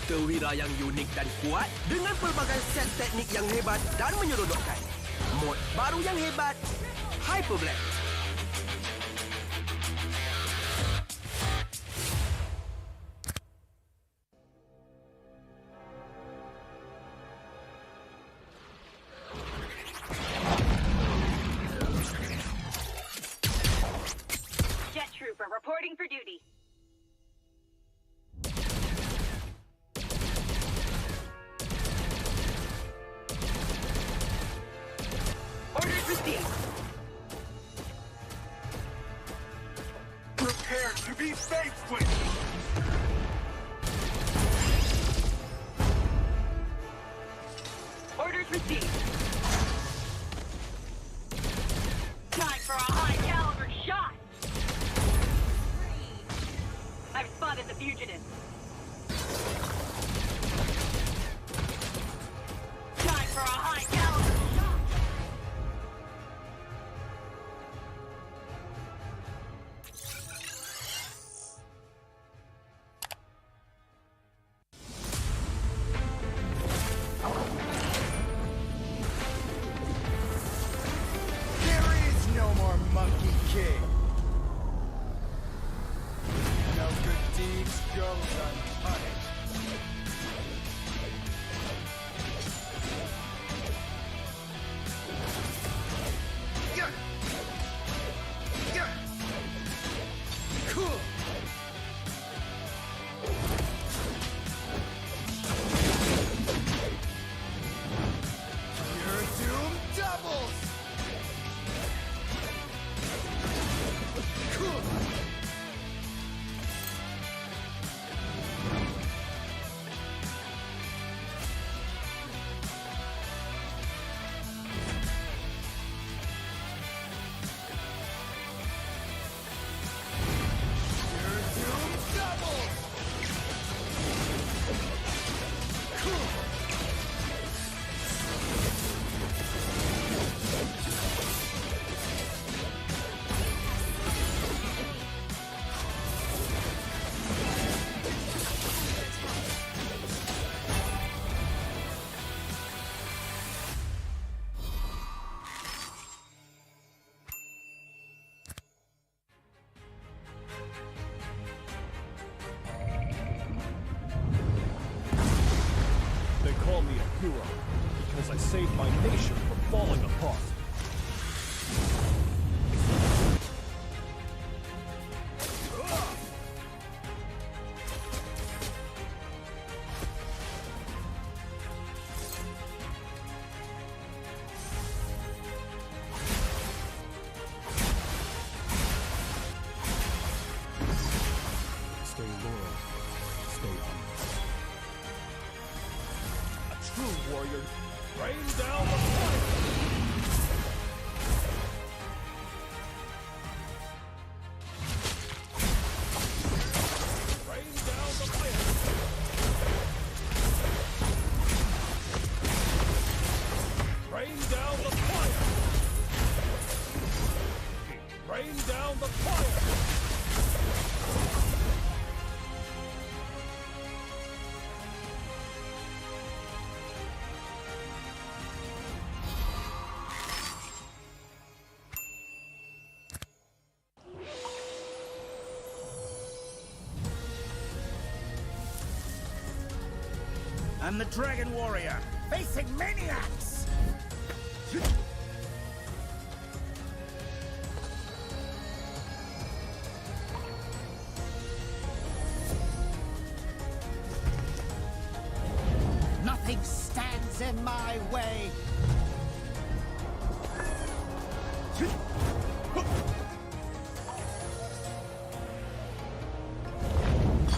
Perwira yang unik dan kuat dengan pelbagai set teknik yang hebat dan menyeronokkan. Mod baru yang hebat, Hyper Black. Jet Trooper reporting for duty. Orders received. Prepare to be faced with! Orders received. Time for a high-caliber shot! I've spotted the fugitive. Time for a high-caliber shot! There is no more Monkey King! No good deeds goes unpunished. Yeah. Yeah. Cool. Your doom doubles. Cool. Your doom doubles. Cool. They call me a hero because I saved my nation from falling apart. Stay loyal. Stay humble. A true warrior. Rain down the fire! Rain down the fire! Rain down the fire! Rain down the fire! I'm the Dragon Warrior, facing maniacs! Nothing stands in my way!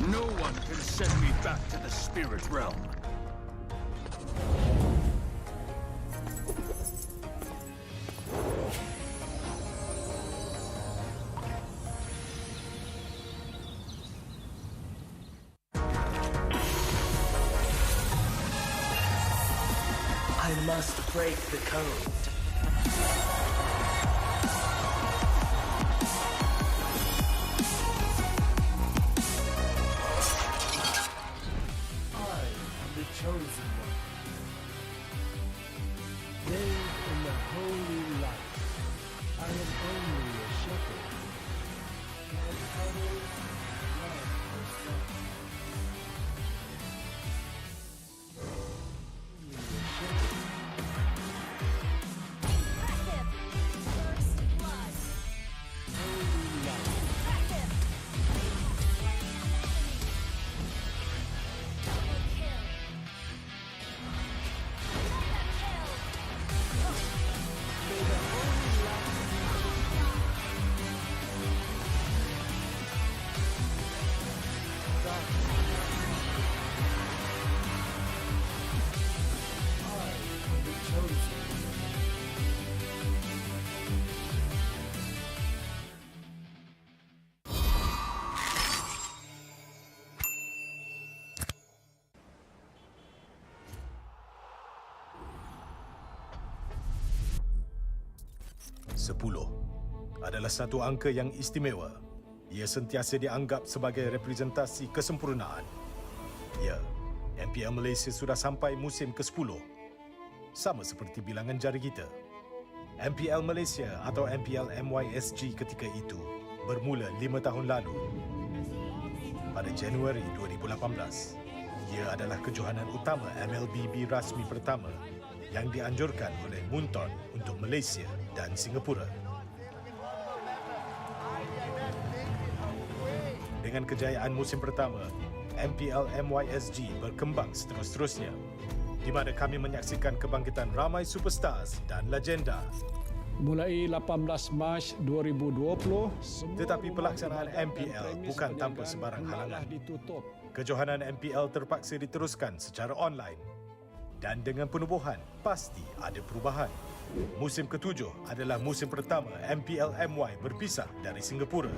No one can send me back to the spirit realm. I must break the code. I 10 adalah satu angka yang istimewa. Ia sentiasa dianggap sebagai representasi kesempurnaan. Ya, MPL Malaysia sudah sampai musim ke-10. Sama seperti bilangan jari kita. MPL Malaysia atau MPL MYSG ketika itu bermula 5 tahun lalu. Pada Januari 2018, ia adalah kejohanan utama MLBB rasmi pertama yang dianjurkan oleh Munton untuk Malaysia dan Singapura. Dengan kejayaan musim pertama, MPL MYSG berkembang seterus-terusnya, di mana kami menyaksikan kebangkitan ramai superstars dan legenda. Mulai 18 Mac 2020, Tetapi pelaksanaan MPL bukan tanpa sebarang halangan. ditutup. Kejohanan MPL terpaksa diteruskan secara online. Dan dengan penubuhan, pasti ada perubahan. Musim ke-7 adalah musim pertama MPL MY berpisah dari Singapura.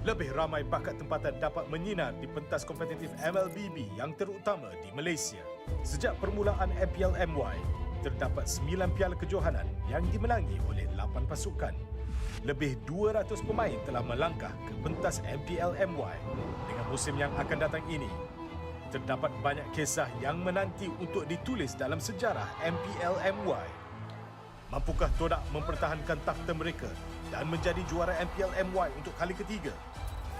Lebih ramai bakat tempatan dapat menyinar di pentas kompetitif MLBB yang terutama di Malaysia. Sejak permulaan MPL MY, terdapat 9 piala kejohanan yang dimenangi oleh 8 pasukan. Lebih 200 pemain telah melangkah ke pentas MPL MY. Dengan musim yang akan datang ini, terdapat banyak kisah yang menanti untuk ditulis dalam sejarah MPL MY. Mampukah Todak mempertahankan takhta mereka dan menjadi juara MPL MY untuk kali ketiga?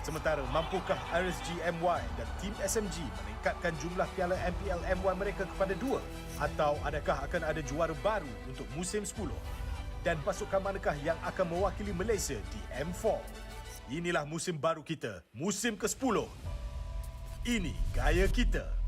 Sementara mampukah RSG MY dan Team SMG meningkatkan jumlah piala MPL MY mereka kepada 2? Atau adakah akan ada juara baru untuk musim 10? Dan pasukan manakah yang akan mewakili Malaysia di M4? Inilah musim baru kita, musim ke-10. Ini gaya kita.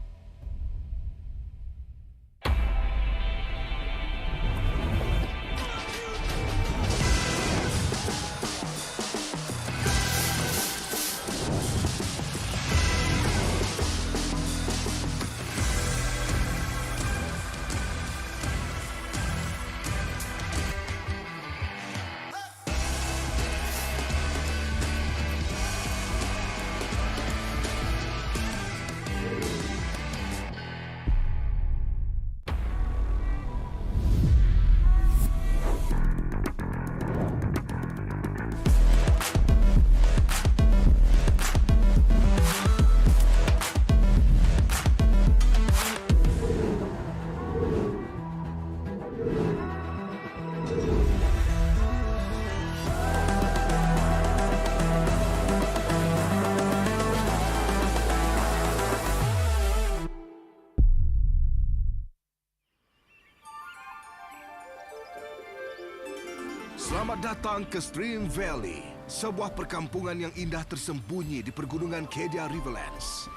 Selamat datang ke Stream Valley, sebuah perkampungan yang indah tersembunyi di pergunungan Kedia Riverlands.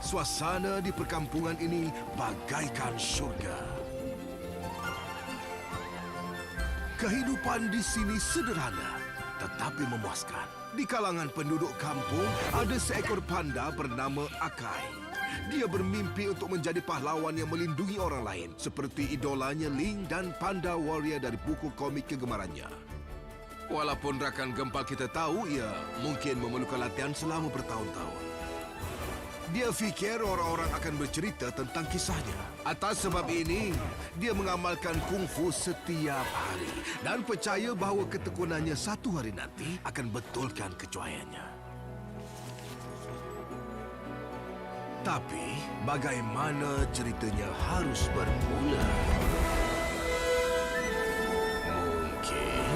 Suasana di perkampungan ini bagaikan syurga. Kehidupan di sini sederhana tetapi memuaskan. Di kalangan penduduk kampung ada seekor panda bernama Akai. Dia bermimpi untuk menjadi pahlawan yang melindungi orang lain seperti idolanya Ling dan panda warrior dari buku komik kegemarannya. Walaupun rakan gempal kita tahu ia mungkin memerlukan latihan selama bertahun-tahun. Dia fikir orang-orang akan bercerita tentang kisahnya. Atas sebab ini, dia mengamalkan kungfu setiap hari dan percaya bahawa ketekunannya satu hari nanti akan betulkan kecuaiannya. Tapi, bagaimana ceritanya harus bermula? Mungkin...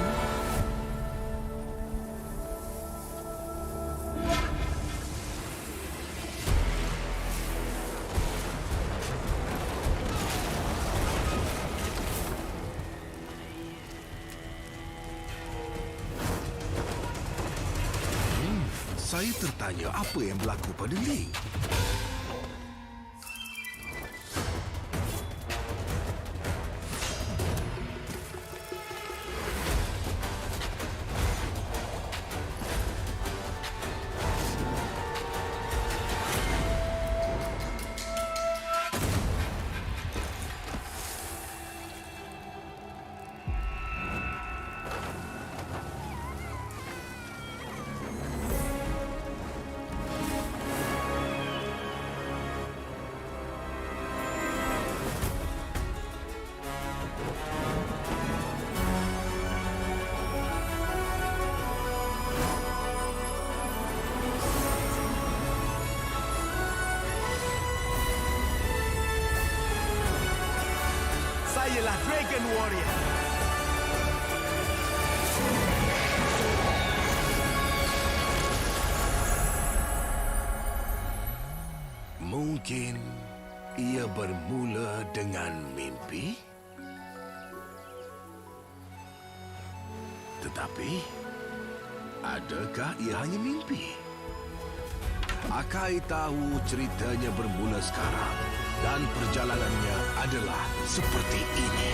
saya tertanya apa yang berlaku pada Ling. ialah Dragon Warrior. Mungkin ia bermula dengan mimpi. Tetapi, adakah ia hanya mimpi? Akai tahu ceritanya bermula sekarang dan perjalanannya adalah seperti ini.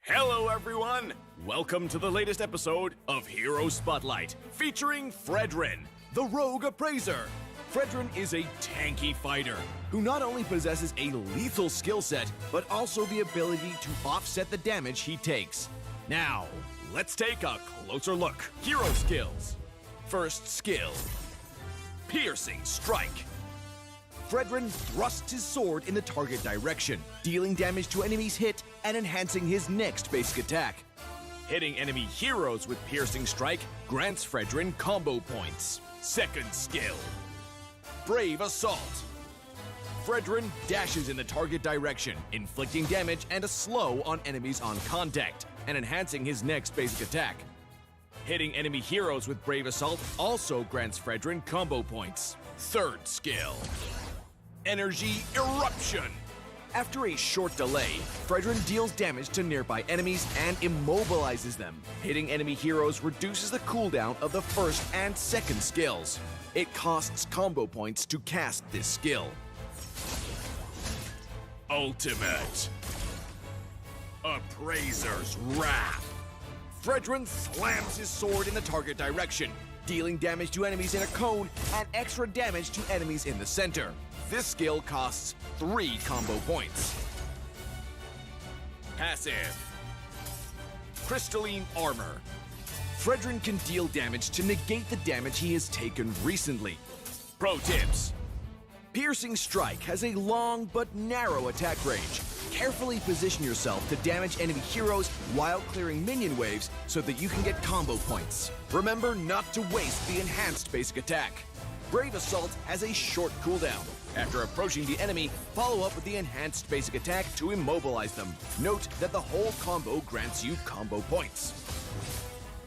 Hello, everyone! Welcome to the latest episode of Hero Spotlight, featuring Fredrin, the Rogue Appraiser. Fredrin is a tanky fighter who not only possesses a lethal skill set, but also the ability to offset the damage he takes. Now, let's take a closer look. Hero skills. First skill, Piercing Strike. Fredrin thrusts his sword in the target direction, dealing damage to enemies hit and enhancing his next basic attack. Hitting enemy heroes with Piercing Strike grants Fredrin combo points. Second skill, Brave Assault. Fredrin dashes in the target direction, inflicting damage and a slow on enemies on contact, and enhancing his next basic attack. Hitting enemy heroes with Brave Assault also grants Fredrin combo points. Third skill, Energy Eruption. After a short delay, Fredrin deals damage to nearby enemies and immobilizes them. Hitting enemy heroes reduces the cooldown of the first and second skills. It costs combo points to cast this skill. Ultimate Appraiser's Wrath. Fredrin slams his sword in the target direction, dealing damage to enemies in a cone and extra damage to enemies in the center. This skill costs 3 combo points. Passive Crystalline Armor. Fredrin can deal damage to negate the damage he has taken recently. Pro tips. Piercing Strike has a long but narrow attack range. Carefully position yourself to damage enemy heroes while clearing minion waves so that you can get combo points. Remember not to waste the enhanced basic attack. Brave Assault has a short cooldown. After approaching the enemy, follow up with the enhanced basic attack to immobilize them. Note that the whole combo grants you combo points.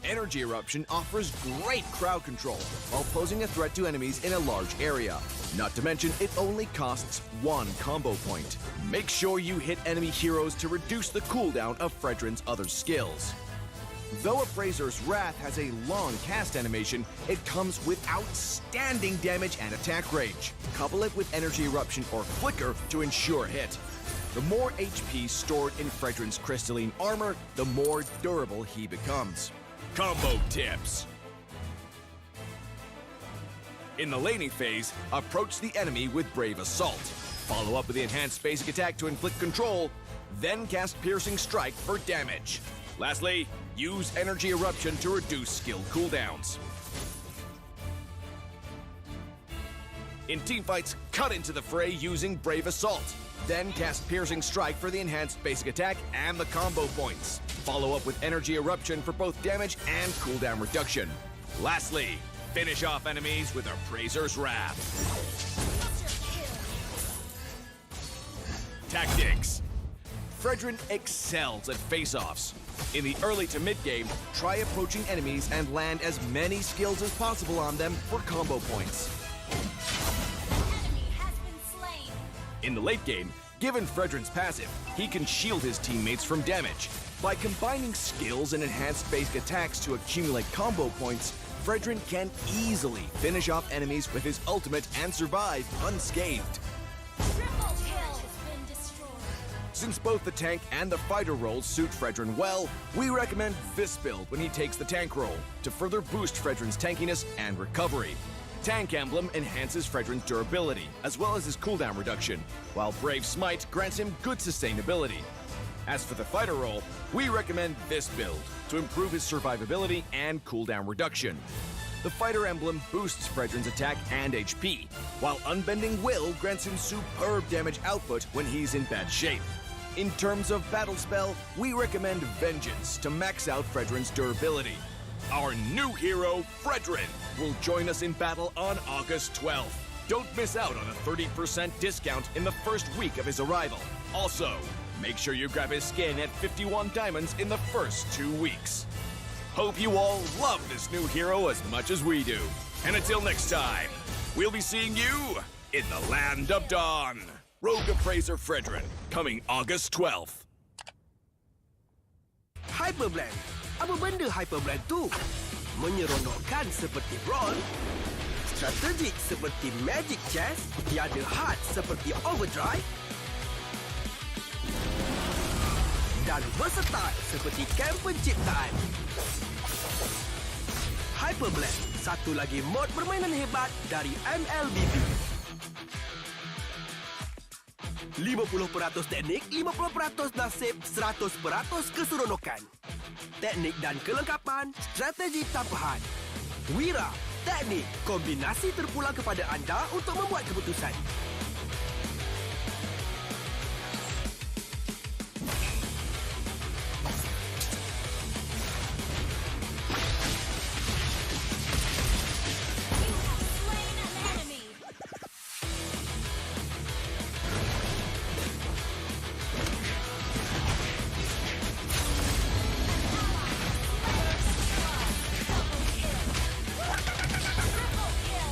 Energy Eruption offers great crowd control while posing a threat to enemies in a large area. Not to mention, it only costs 1 combo point. Make sure you hit enemy heroes to reduce the cooldown of Fredrin's other skills. Though Appraiser's Wrath has a long cast animation, it comes with outstanding damage and attack range. Couple it with Energy Eruption or Flicker to ensure hit. The more HP stored in Fredrin's crystalline armor, the more durable he becomes. Combo tips. In the laning phase, approach the enemy with Brave Assault. Follow up with the enhanced basic attack to inflict control, then cast Piercing Strike for damage. Lastly, use Energy Eruption to reduce skill cooldowns. In teamfights, cut into the fray using Brave Assault. Then cast Piercing Strike for the enhanced basic attack and the combo points. Follow up with Energy Eruption for both damage and cooldown reduction. Lastly, finish off enemies with Appraiser's Wrath. Tactics. Fredrin excels at face-offs. In the early to mid-game, try approaching enemies and land as many skills as possible on them for combo points. Enemy has been slain. In the late game, given Fredrin's passive, he can shield his teammates from damage. By combining skills and enhanced basic attacks to accumulate combo points, Fredrin can easily finish off enemies with his ultimate and survive unscathed. Triple kill has been destroyed. Since both the tank and the fighter roles suit Fredrin well, we recommend this build when he takes the tank role to further boost Fredrin's tankiness and recovery. Tank Emblem enhances Fredrin's durability, as well as his cooldown reduction, while Brave Smite grants him good sustainability. As for the fighter role, we recommend this build to improve his survivability and cooldown reduction. The Fighter Emblem boosts Fredrin's attack and HP, while Unbending Will grants him superb damage output when he's in bad shape. In terms of battle spell, we recommend Vengeance to max out Fredrin's durability. Our new hero, Fredrin, will join us in battle on August 12th. Don't miss out on a 30% discount in the first week of his arrival. Also, make sure you grab his skin at 51 diamonds in the first 2 weeks. Hope you all love this new hero as much as we do. And until next time, we'll be seeing you in the Land of Dawn. Rogue Appraiser Fredrin, coming August 12th. Hyperblend. Apa benda Hyperblend tu? Menyeronokkan seperti Brawl, strategik seperti Magic Chess, tiada hard seperti Overdrive, dan versatile seperti Camp Penciptaan. Hyperblend, satu lagi mod permainan hebat dari MLBB. 50% teknik, 50% nasib, 100% keseronokan. Teknik dan kelengkapan, strategi tambahan. Wira, teknik, kombinasi terpulang kepada anda untuk membuat keputusan. Slain an enemy. Double kill. Triple kill.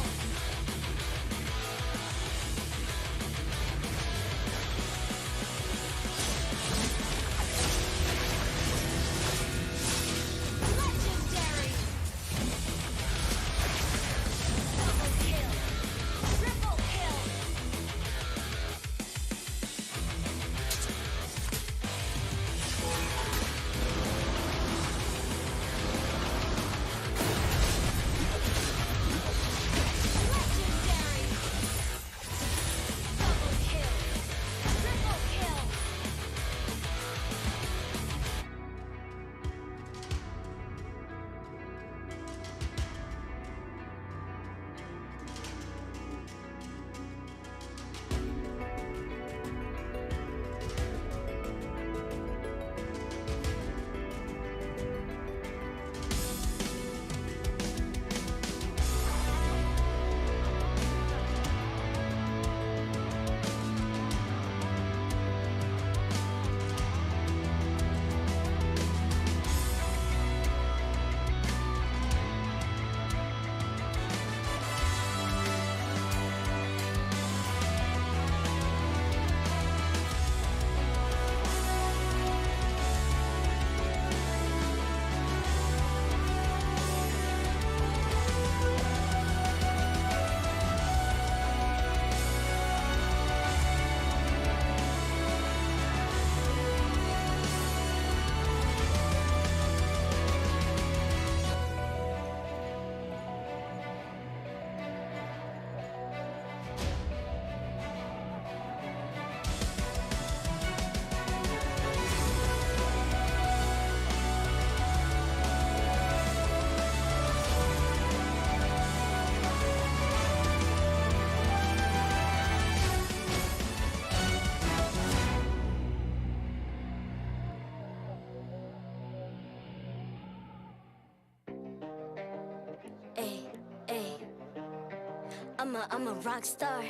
I'm a rock star.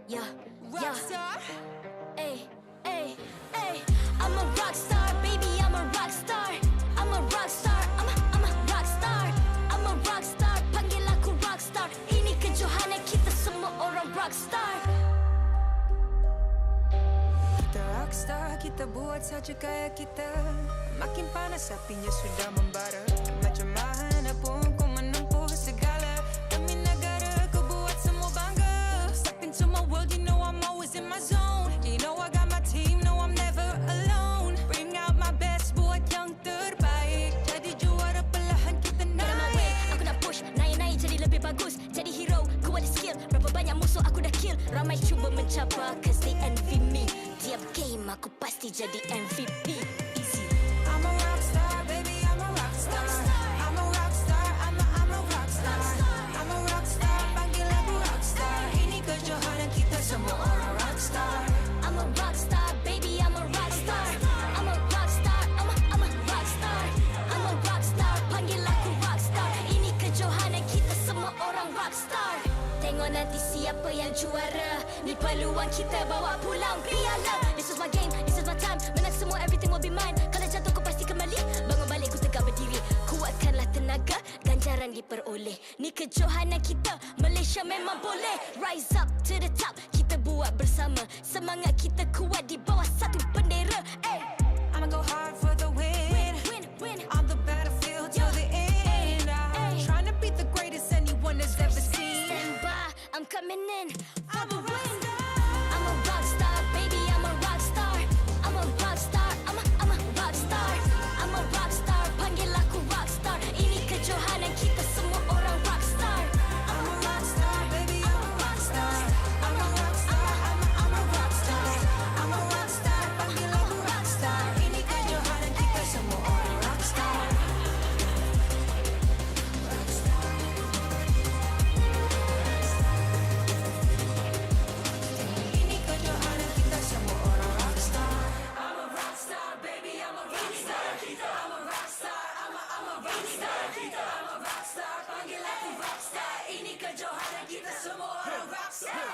Yeah, Rock star. Ay, ay, ay. I'm a rock star, baby, I'm a rock star. I'm a rock star, I'm a rock star. I'm a rock star, panggil aku rock star. Ini kejohanan kita semua orang rock star. Kita rockstar, kita buat saja gaya kita. Makin panas apinya sudah membara. Macam mana pun kau menempuh segala. Demi negara kau buat semua bangga. Step into my world, you know I'm always in my zone. You know I got my team, no I'm never alone. Bring out my best, buat yang terbaik. Jadi juara perlahan kita naik. Aku nak push, naik-naik jadi lebih bagus. Jadi hero, ku ada skill. Berapa banyak musuh aku dah kill. Ramai cuba mencapai, cause they envy me. Tiap game aku pasti jadi MVP. Easy. I'm a rockstar, baby, I'm a rockstar. I'm a rockstar, I'm a rockstar. I'm a rockstar, panggil aku rockstar. Ini kejohanan kita semua orang rockstar. I'm a rockstar, baby, I'm a rockstar. I'm a rockstar, I'm a rockstar. I'm a rockstar, panggil aku rockstar. Ini kejohanan kita semua orang rockstar. Tengok nanti siapa yang juara. Ni peluang kita bawa pulang piala. This is my game, this is my time. Menang semua, everything will be mine. Kalau jatuh kau pasti kembali. Bangun balik ku tegak berdiri. Kuatkanlah tenaga, ganjaran diperoleh. Ni kejohanan kita, Malaysia memang boleh. Rise up to the top, kita buat bersama. Semangat kita kuat di bawah satu bendera. Ay. I'ma go hard for the win. Win. On the battlefield till the end. I'm trying to beat the greatest anyone has ever seen. Stand by, I'm coming in for I'm the a win. rockstar. I'm a rockstar, baby, I'm a rockstar. I'm a rockstar, I'm a rockstar. I'm a rockstar, panggil aku rockstar. Ini kejohanan kita semua orang rockstar. I'm a rockstar, baby, I'm a rockstar. I'm a rockstar, I'm a rockstar. I'm a rockstar, panggil aku rockstar. Ini kejohanan kita semua orang rockstar. Ini kejohanan kita semua orang rockstar. I'm a rockstar, baby, I'm a rockstar. I'm a rockstar, I'm a rockstar. I'm a rockstar, panggil aku rockstar. Ini kejohanan kita semua orang rockstar.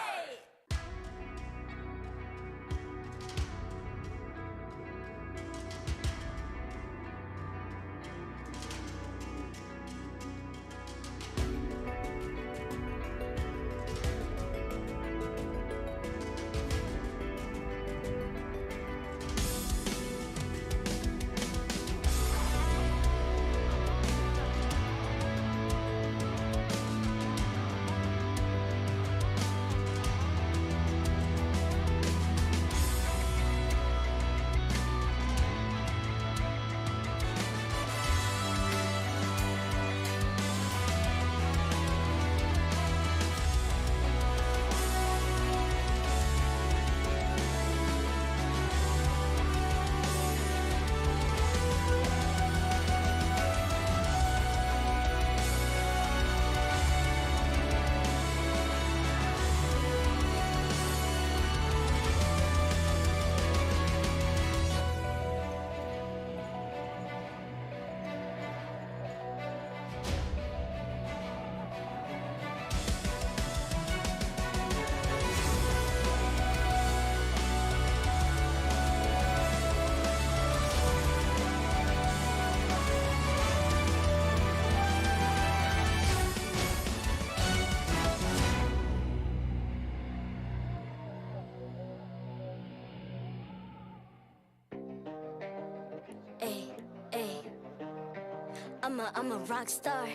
I'm a rock star.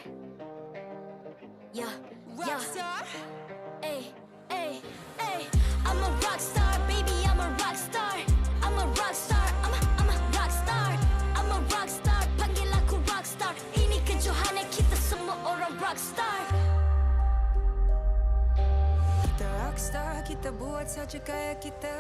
Yeah. Rockstar. Ay. I'm a rock star, baby, I'm a rock star. I'm a rock star, I'm a rock star. I'm a rock star, panggil aku rock star. Ini kejohanan kita semua orang rock star. Kita rockstar, kita buat saja gaya kita.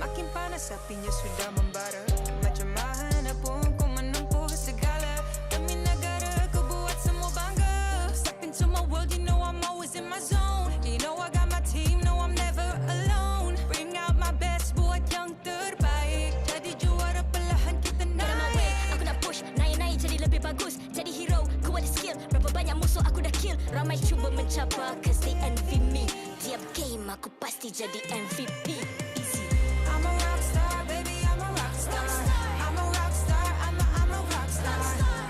Makin panas apinya sudah membara. Macam mana pun kau menempuh segala. Demi negara kau buat semua bangga. Step into my world, you know I'm always in my zone. You know I got my team, no I'm never alone. Bring out my best, buat yang terbaik. Jadi juara perlahan kita naik. Aku nak push, naik-naik jadi lebih bagus. Jadi hero, ku ada skill. Berapa banyak musuh aku dah kill. Ramai cuba mencapai, aku pasti jadi MVP. Easy. I'm a rock star, baby, I'm a rock star. I'm a rock star, I'm a rock star.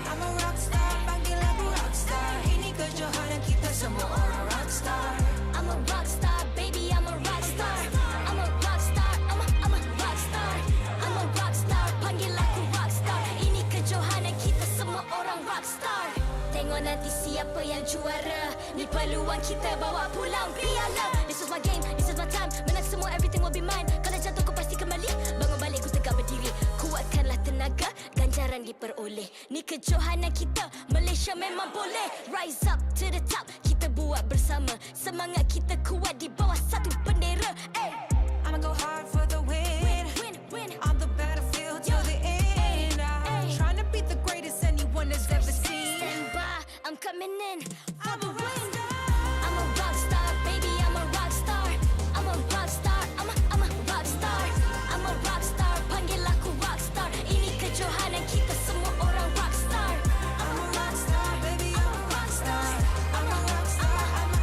I'm a rock star, panggil aku rock star. Ini kejohanan kita semua orang rock star. I'm a rock star, baby, I'm a rock star. I'm a rock star, I'm a rock star. I'm a rock star, panggil aku rock star. Ini kejohanan kita semua orang rock star. Tengok nanti siapa yang juara. Ni peluang kita bawa pulang piala. This is my game, this is my time. Menang semua, everything will be mine. Kalau jatuh kau pasti kembali. Bangun balik ku tegak berdiri. Kuatkanlah tenaga, ganjaran diperoleh. Ni kejohanan kita, Malaysia memang boleh. Rise up to the top, kita buat bersama. Semangat kita kuat di bawah satu bendera. Hey. I'ma go hard for the win. Win. On the battlefield till the end. I'm trying to beat the greatest anyone has ever seen. Stand by, I'm coming in for the win. I'm a rock star, baby, I'm a rock star. I'm a rock star, I'm a rock star. I'm a rock star, panggil aku rock star. Ini kejohanan kita semua orang rock star. I'm a rock star, baby, I'm a rock star. I'm a rock star,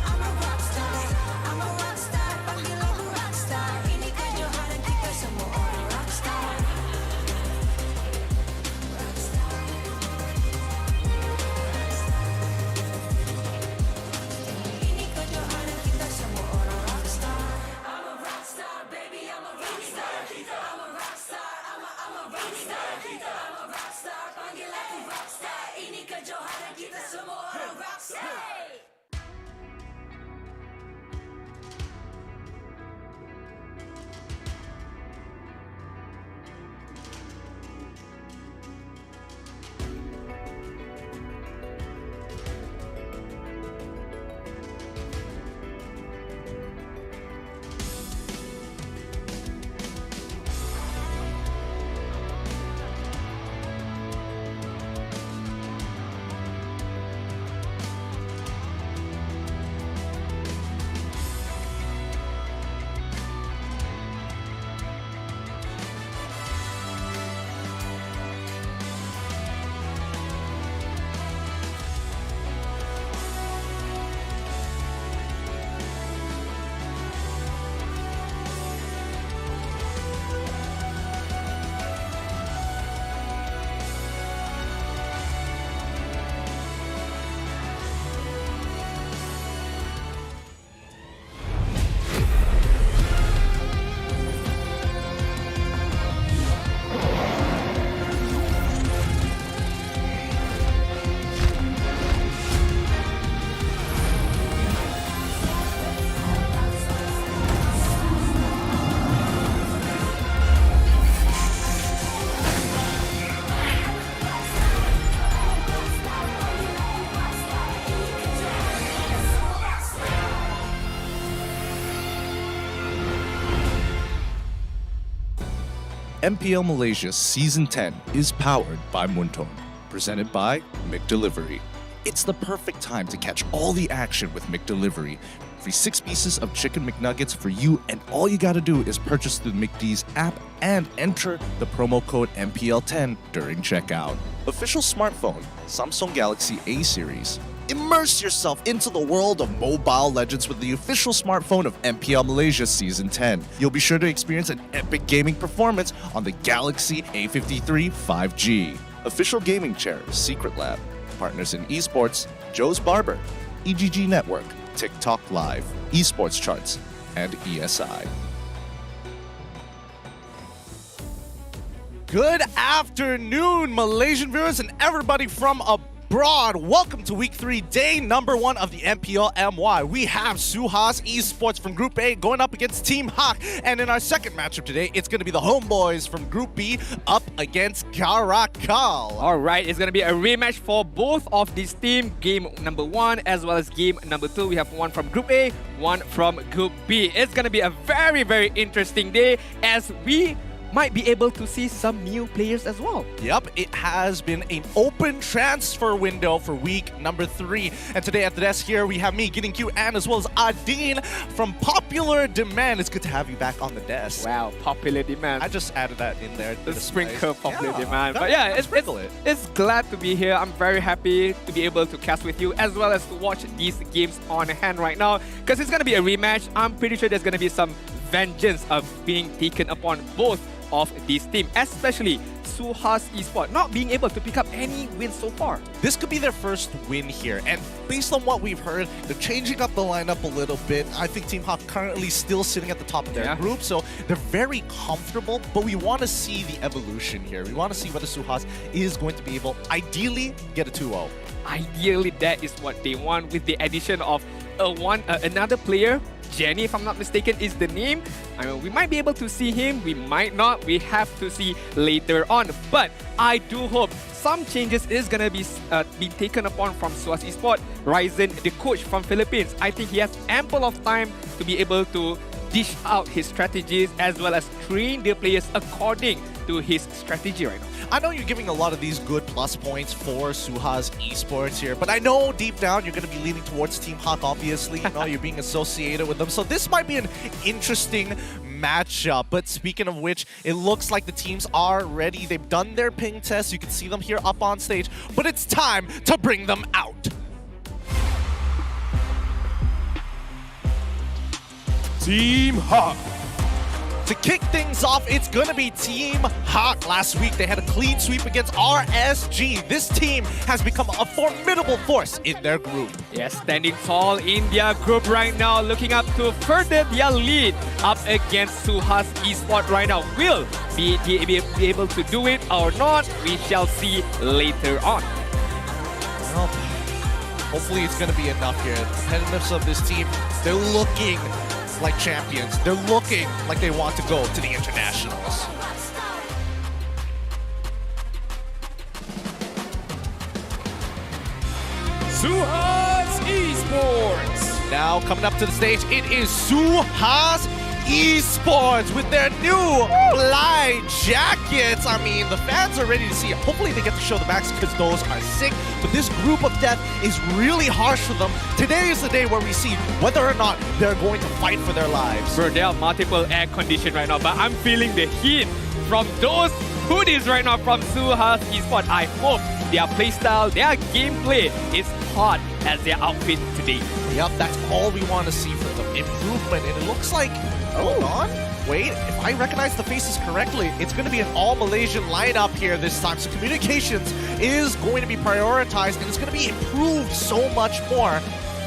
I'm a rock star. I'm a rock star, panggil aku rock star. Ini kejohanan kita semua orang rock star. Ini kejohanan kita semua orang rock star. I'm a rock star, baby, I'm a rock star. I'm a rock star, I'm a rock star. I'm a rock star, panggil aku rock star. Ini kejohanan kita semua orang rock star. MPL Malaysia Season 10 is powered by Munton, presented by McDelivery. It's the perfect time to catch all the action with McDelivery. Free 6 pieces of chicken McNuggets for you, and all you gotta do is purchase through the McD's app and enter the promo code MPL10 during checkout. Official smartphone, Samsung Galaxy A series. Immerse yourself into the world of Mobile Legends with the official smartphone of MPL Malaysia Season 10. You'll be sure to experience an epic gaming performance on the Galaxy A53 5G. Official gaming chair, Secret Lab. Partners in esports, Joe's Barber, EGG Network, TikTok Live, Esports Charts, and ESI. Good afternoon, Malaysian viewers and everybody from abroad. Welcome to week 3, day number 1 of the MPL MY. We have Suhaz Esports from Group A going up against Team HAQ. And in our second matchup today, it's going to be the HOMEBOIS from Group B up against CARACAL. Alright, it's going to be a rematch for both of these teams. Game number 1 as well as game number 2. We have one from Group A, one from Group B. It's going to be a very, very interesting day as we might be able to see some new players as well. Yep, it has been an open transfer window for week number 3. And today at the desk here, we have me, Getting Q, and as well as Adine from Popular Demand. It's good to have you back on the desk. Wow, Popular Demand. I just added that in there. The sprinkle Popular Yeah, Demand. gotta- But yeah, gotta sprinkle it. it's glad to be here. I'm very happy to be able to cast with you as well as to watch these games on hand right now, because it's going to be a rematch. I'm pretty sure there's going to be some vengeance of being taken upon both of these teams, especially Suhaz Esports not being able to pick up any wins so far. This could be their first win here, and based on what we've heard, they're changing up the lineup a little bit. I think Team HAQ currently still sitting at the top of their group, so they're very comfortable, but we want to see the evolution here. We want to see whether Suhaz is going to be able, ideally, get a 2-0. Ideally, that is what they want with the addition of another player. Jenny, if I'm not mistaken, is the name. I mean, we might be able to see him, we might not. We have to see later on. But I do hope some changes is gonna be taken upon from Suhaz Esports. Ryzen, the coach from Philippines, I think he has ample of time to be able to dish out his strategies as well as train the players according to his strategy right now. I know you're giving a lot of these good plus points for Suhaz Esports here, but I know deep down you're going to be leaning towards Team HAQ, obviously. You know, you're being associated with them. So this might be an interesting matchup. But speaking of which, it looks like the teams are ready. They've done their ping test. You can see them here up on stage, but it's time to bring them out. Team HAQ. To kick things off, it's gonna be Team HAQ. Last week, they had a clean sweep against RSG. This team has become a formidable force in their group. Yes, standing tall in their group right now, looking up to further their lead up against Suhaz Esports right now. Will be able to do it or not? We shall see later on. Well, hopefully it's gonna be enough here. The competitiveness of this team, they're looking like champions. They're looking like they want to go to the internationals. Suhaz Esports. Now coming up to the stage, it is Suhaz Esports with their new blind jackets. I mean, the fans are ready to see it. Hopefully they get to show the backs because those are sick. But this group of death is really harsh for them. Today is the day where we see whether or not they're going to fight for their lives. Bro, there are multiple air conditions right now, but I'm feeling the heat from those hoodies right now from Suhaz Esports. I hope their playstyle, their gameplay is hot as their outfit today. Yep, that's all we want to see from them. Improvement, and it looks like... Hold on. Wait, if I recognize the faces correctly, it's going to be an all-Malaysian lineup here this time. So communications is going to be prioritized, and it's going to be improved so much more.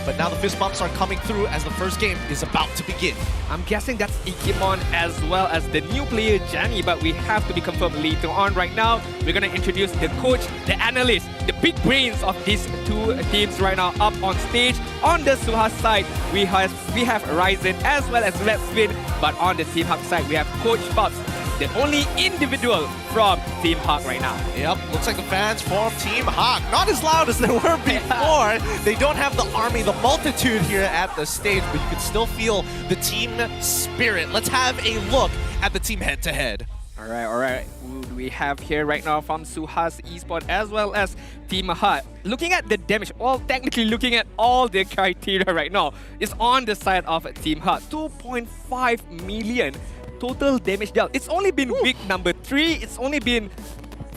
But now the fist bumps are coming through as the first game is about to begin. I'm guessing that's Ikimon as well as the new player Jani, but we have to be confirmed later on. Right now, we're going to introduce the coach, the analyst, the big brains of these two teams right now up on stage. On the Suhaz side, we have Ryzen as well as Red Spin, but on the Team HAQ side, we have Coach Pops, the only individual from Team HAQ right now. Yep, looks like the fans from Team HAQ, not as loud as they were before. They don't have the army, the multitude here at the stage, but you can still feel the team spirit. Let's have a look at the team head-to-head. All right. Who do we have here right now from Suhaz Esports as well as Team HAQ? Looking at the damage, well, technically looking at all the criteria right now, is on the side of Team HAQ. 2.5 million total damage dealt. It's only been week number 3. It's only been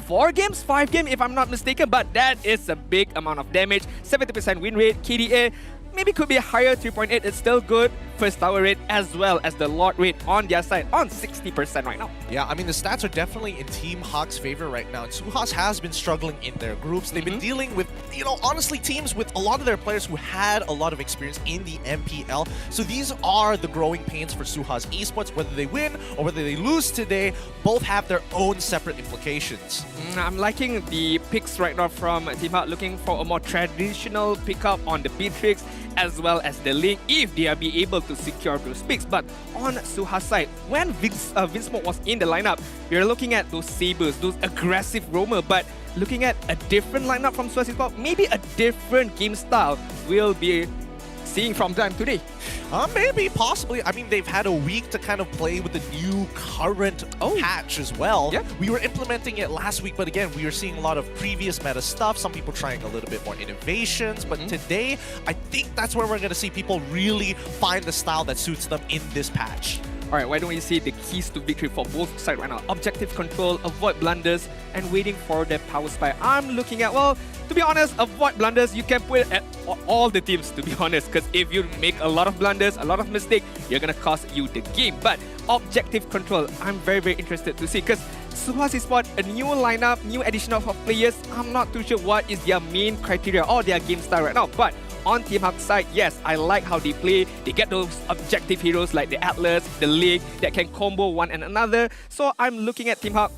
5 games if I'm not mistaken, but that is a big amount of damage. 70% win rate, KDA, maybe could be higher, 3.8, it's still good. First tower rate as well as the Lord rate on their side on 60% right now. Yeah, I mean, the stats are definitely in Team HAQ's favor right now. And Suhaz has been struggling in their groups. They've been dealing with, you know, honestly, teams with a lot of their players who had a lot of experience in the MPL. So these are the growing pains for Suhaz Esports. Whether they win or whether they lose today, both have their own separate implications. I'm liking the picks right now from Team HAQ, looking for a more traditional pickup on the Beatrix as well as the Link if they are be able to secure those picks. But on Suhaz side, when Vince Smoke was in the lineup, we are looking at those Sabers, those aggressive roamer, but looking at a different lineup from Suhaz Esports, maybe a different game style we'll be seeing from them today. Maybe, possibly. I mean, they've had a week to kind of play with the new current patch as well. Yeah. We were implementing it last week, but again, we were seeing a lot of previous meta stuff, some people trying a little bit more innovations, but today, I think that's where we're going to see people really find the style that suits them in this patch. Alright, why don't we see the keys to victory for both sides right now? Objective control, avoid blunders, and waiting for the power spy. I'm looking at, well, to be honest, avoid blunders, you can put it at all the teams, to be honest, because if you make a lot of blunders, a lot of mistakes, you're going to cost you the game. But objective control, I'm very, very interested to see, because Suhaz Esports, a new lineup, new addition of players, I'm not too sure what is their main criteria or their game style right now, but on Team HAQ side, yes, I like how they play. They get those objective heroes like the Atlas, the League that can combo one and another. So I'm looking at Team HAQ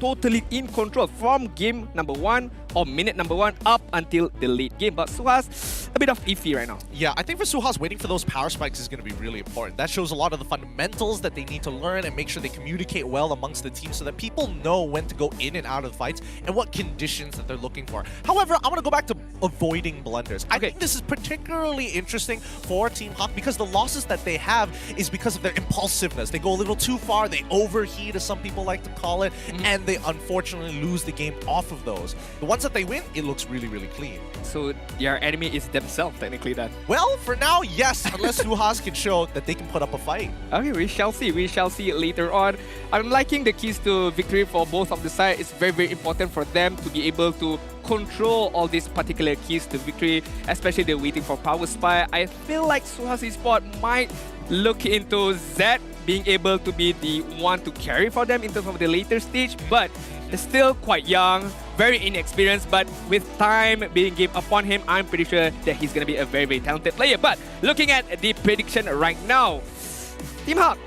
totally in control from game number 1 or minute number 1 up until the late game. But Suhaz, a bit of iffy right now. Yeah, I think for Suhaz, waiting for those power spikes is going to be really important. That shows a lot of the fundamentals that they need to learn and make sure they communicate well amongst the team so that people know when to go in and out of the fights and what conditions that they're looking for. However, I want to go back to avoiding blunders. I think this is particularly interesting for Team HAQ because the losses that they have is because of their impulsiveness. They go a little too far, they overheat, as some people like to call it, and they unfortunately lose the game off of those. The ones that they win, it looks really, really clean. So their enemy is themselves, technically, then? Well, for now, yes, unless Suhaz can show that they can put up a fight. Okay, we shall see. We shall see later on. I'm liking the keys to victory for both of the sides. It's very, very important for them to be able to control all these particular keys to victory, especially the waiting for power spy. I feel like Suhaz Esports might look into Zed being able to be the one to carry for them in terms of the later stage, but they're still quite young, very inexperienced, but with time being given upon him, I'm pretty sure that he's going to be a very, very talented player. But looking at the prediction right now, Team HAQ,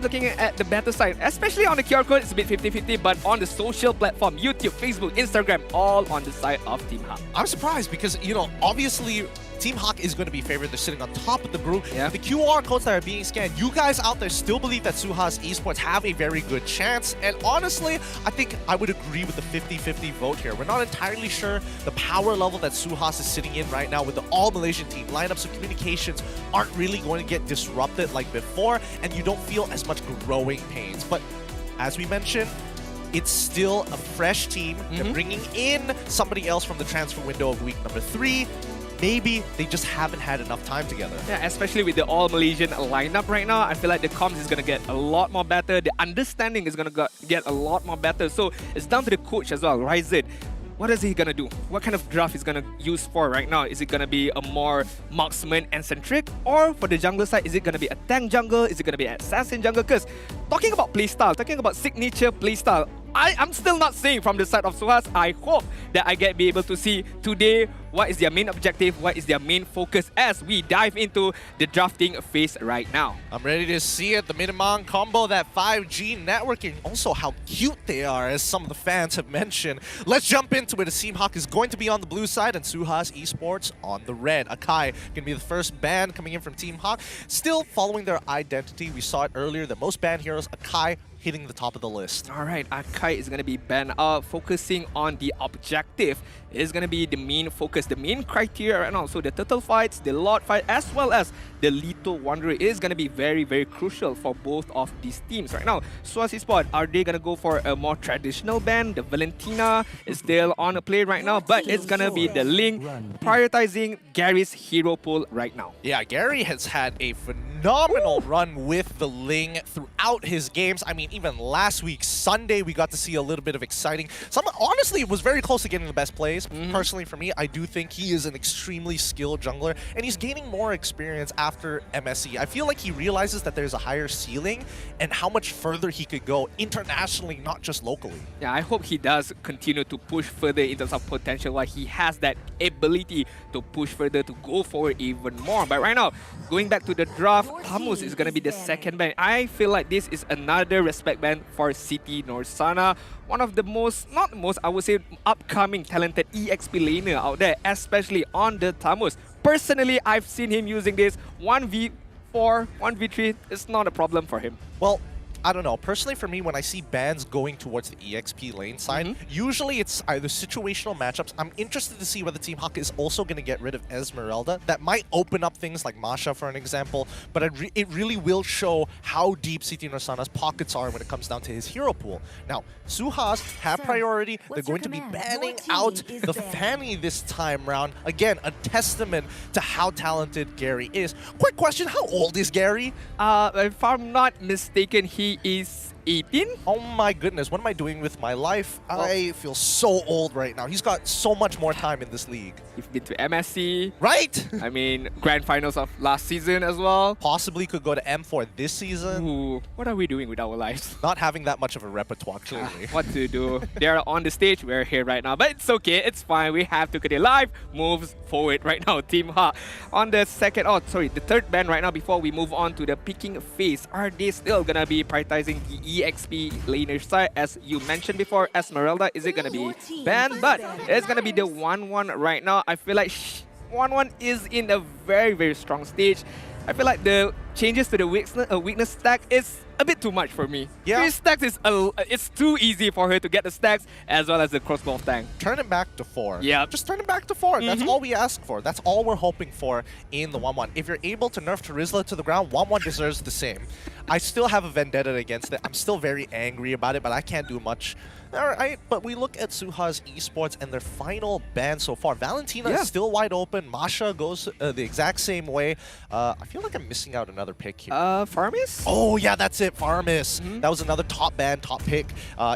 looking at the better side, especially on the QR code, it's a bit 50-50, but on the social platform, YouTube, Facebook, Instagram, all on the side of Team HAQ. I'm surprised because, you know, obviously Team HAQ is going to be favored. They're sitting on top of the group. Yeah. The QR codes that are being scanned, you guys out there still believe that Suhaz Esports have a very good chance. And honestly, I think I would agree with the 50-50 vote here. We're not entirely sure the power level that Suhaz is sitting in right now with the all-Malaysian team lineup, so communications aren't really going to get disrupted like before, and you don't feel as much growing pains. But as we mentioned, it's still a fresh team. They're bringing in somebody else from the transfer window of week number 3. Maybe they just haven't had enough time together. Yeah, especially with the all-Malaysian lineup right now, I feel like the comms is going to get a lot more better. The understanding is going to get a lot more better. So it's down to the coach as well, Ryzen. What is he going to do? What kind of draft is going to use for right now? Is it going to be a more marksman and centric? Or for the jungle side, is it going to be a tank jungle? Is it going to be an assassin jungle? Because talking about playstyle, talking about signature playstyle, I'm still not seeing from the side of Suhaz. I hope that I be able to see today what is their main objective, what is their main focus as we dive into the drafting phase right now. I'm ready to see it. The Minimang combo, that 5G networking, also how cute they are, as some of the fans have mentioned. Let's jump into it. Team HAQ is going to be on the blue side and Suhaz Esports on the red. Akai going to be the first ban coming in from Team HAQ. Still following their identity. We saw it earlier, the most banned heroes, Akai, hitting the top of the list. All right, Akai is going to be banned out, focusing on the objective. Is going to be the main focus, the main criteria right now. So the turtle fights, the Lord fight, as well as the Lethal Wanderer is going to be very, very crucial for both of these teams right now. Suhaz Esports, are they going to go for a more traditional ban? The Valentina is still on a play right now, but it's going to be the Ling, prioritizing Gary's hero pool right now. Yeah, Gary has had a phenomenal run with the Ling throughout his games. I mean, even last week, Sunday, we got to see a little bit of exciting. Honestly, it was very close to getting the best plays. Personally, for me, I do think he is an extremely skilled jungler, and he's gaining more experience after MSC. I feel like he realizes that there's a higher ceiling and how much further he could go internationally, not just locally. Yeah, I hope he does continue to push further in terms of potential, while he has that ability to push further, to go forward even more. But right now, going back to the draft, Hamus is going to be the second ban. I feel like this is another respect ban for Siti Norsana, one of the most, not the most, I would say, upcoming talented EXP laner out there, especially on the Tamus. Personally, I've seen him using this 1v4, 1v3. It's not a problem for him. Well, I don't know. Personally, for me, when I see bans going towards the EXP lane side, usually it's either situational matchups. I'm interested to see whether Team HAQ is also going to get rid of Esmeralda. That might open up things like Masha, for an example, but it really will show how deep CT Norsana's pockets are when it comes down to his hero pool. Now, Suhaz have priority. They're going to be banning out the Fanny this time round. Again, a testament to how talented Gary is. Quick question, how old is Gary? If I'm not mistaken, he is 18? Oh my goodness, what am I doing with my life? I feel so old right now. He's got so much more time in this league. He's been to MSC. Right? I mean, grand finals of last season as well. Possibly could go to M4 this season. Ooh, what are we doing with our lives? Not having that much of a repertoire, clearly. What to do? They're on the stage, we're here right now. But it's okay, it's fine. We have to continue. Live moves forward right now, Team HAQ. On the the third ban right now, before we move on to the picking phase, are they still gonna be prioritizing the EXP laner side? As you mentioned before, Esmeralda, is it gonna be banned? But it's gonna be the 1-1 right now. I feel like 1-1 is in a very, very strong stage. I feel like the changes to the weakness stack is a bit too much for me. Yeah. 3 stacks is it's too easy for her to get the stacks as well as the crossbow tank. Turn it back to 4. Yeah. Just turn it back to 4. That's all we ask for. That's all we're hoping for in the 1-1. If you're able to nerf Terizla to the ground, 1-1 deserves the same. I still have a vendetta against it. I'm still very angry about it, but I can't do much. Alright, but we look at Suhaz Esports and their final ban so far. Valentina is still wide open. Masha goes the exact same way. I feel like I'm missing out another pick here. Farmis? Oh yeah, that's it, Farmis. That was another top ban, top pick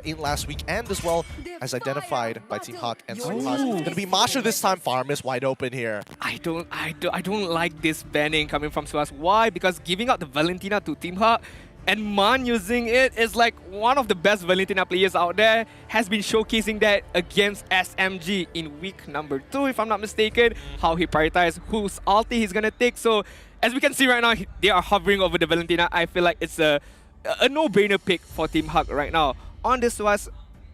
in last week, and as well as identified by Team HAQ and Suhaz. It's gonna be Masha this time. Farmis wide open here. I don't like this banning coming from Suhaz. Why? Because giving out the Valentina to Team HAQ and Man using it is like one of the best Valentina players out there. Has been showcasing that against SMG in week number 2, if I'm not mistaken. How he prioritized whose ulti he's gonna take. So as we can see right now, they are hovering over the Valentina. I feel like it's a no-brainer pick for Team HAQ right now. On this was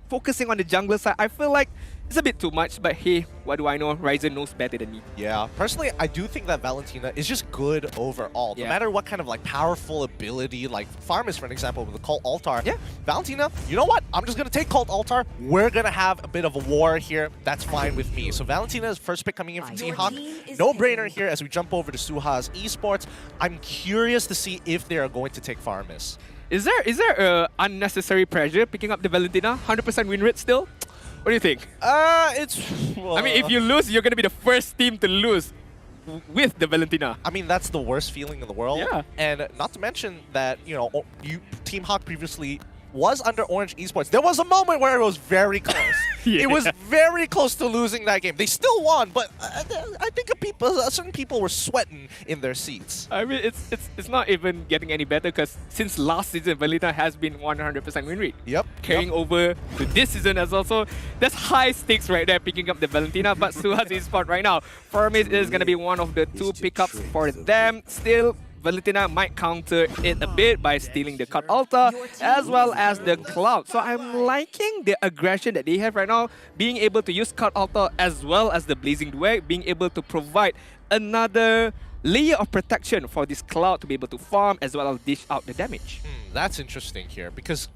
focusing on the jungler side, I feel like it's a bit too much, but hey, what do I know? Ryzen knows better than me. Yeah, personally, I do think that Valentina is just good overall. No matter what kind of like powerful ability, like Farmis, for an example, with the Cult Altar. Yeah. Valentina, you know what? I'm just going to take Cult Altar. We're going to have a bit of a war here. That's fine with me. So Valentina is first pick coming in from Team HAQ. No-brainer here as we jump over to Suhaz Esports. I'm curious to see if they are going to take Farmis. Is there unnecessary pressure picking up the Valentina? 100% win rate still? What do you think? I mean, if you lose, you're going to be the first team to lose with the Valentina. I mean, that's the worst feeling in the world. Yeah. And not to mention that, you know, Team HAQ previously was under Orange Esports. There was a moment where it was very close. It was very close to losing that game. They still won, but I think certain people were sweating in their seats. I mean, it's not even getting any better because since last season, Valentina has been 100% win rate. Yep. Carrying over to this season as well. So that's high stakes right there, picking up the Valentina. But Suhaz Esports right now, Farmis is going to be one of the 2 pickups for them. Still, Valentina might counter it a bit by stealing the Cut Altar as well as the Cloud. So I'm liking the aggression that they have right now, being able to use Cut Altar as well as the Blazing Duet, being able to provide another layer of protection for this Cloud to be able to farm as well as dish out the damage. That's interesting here because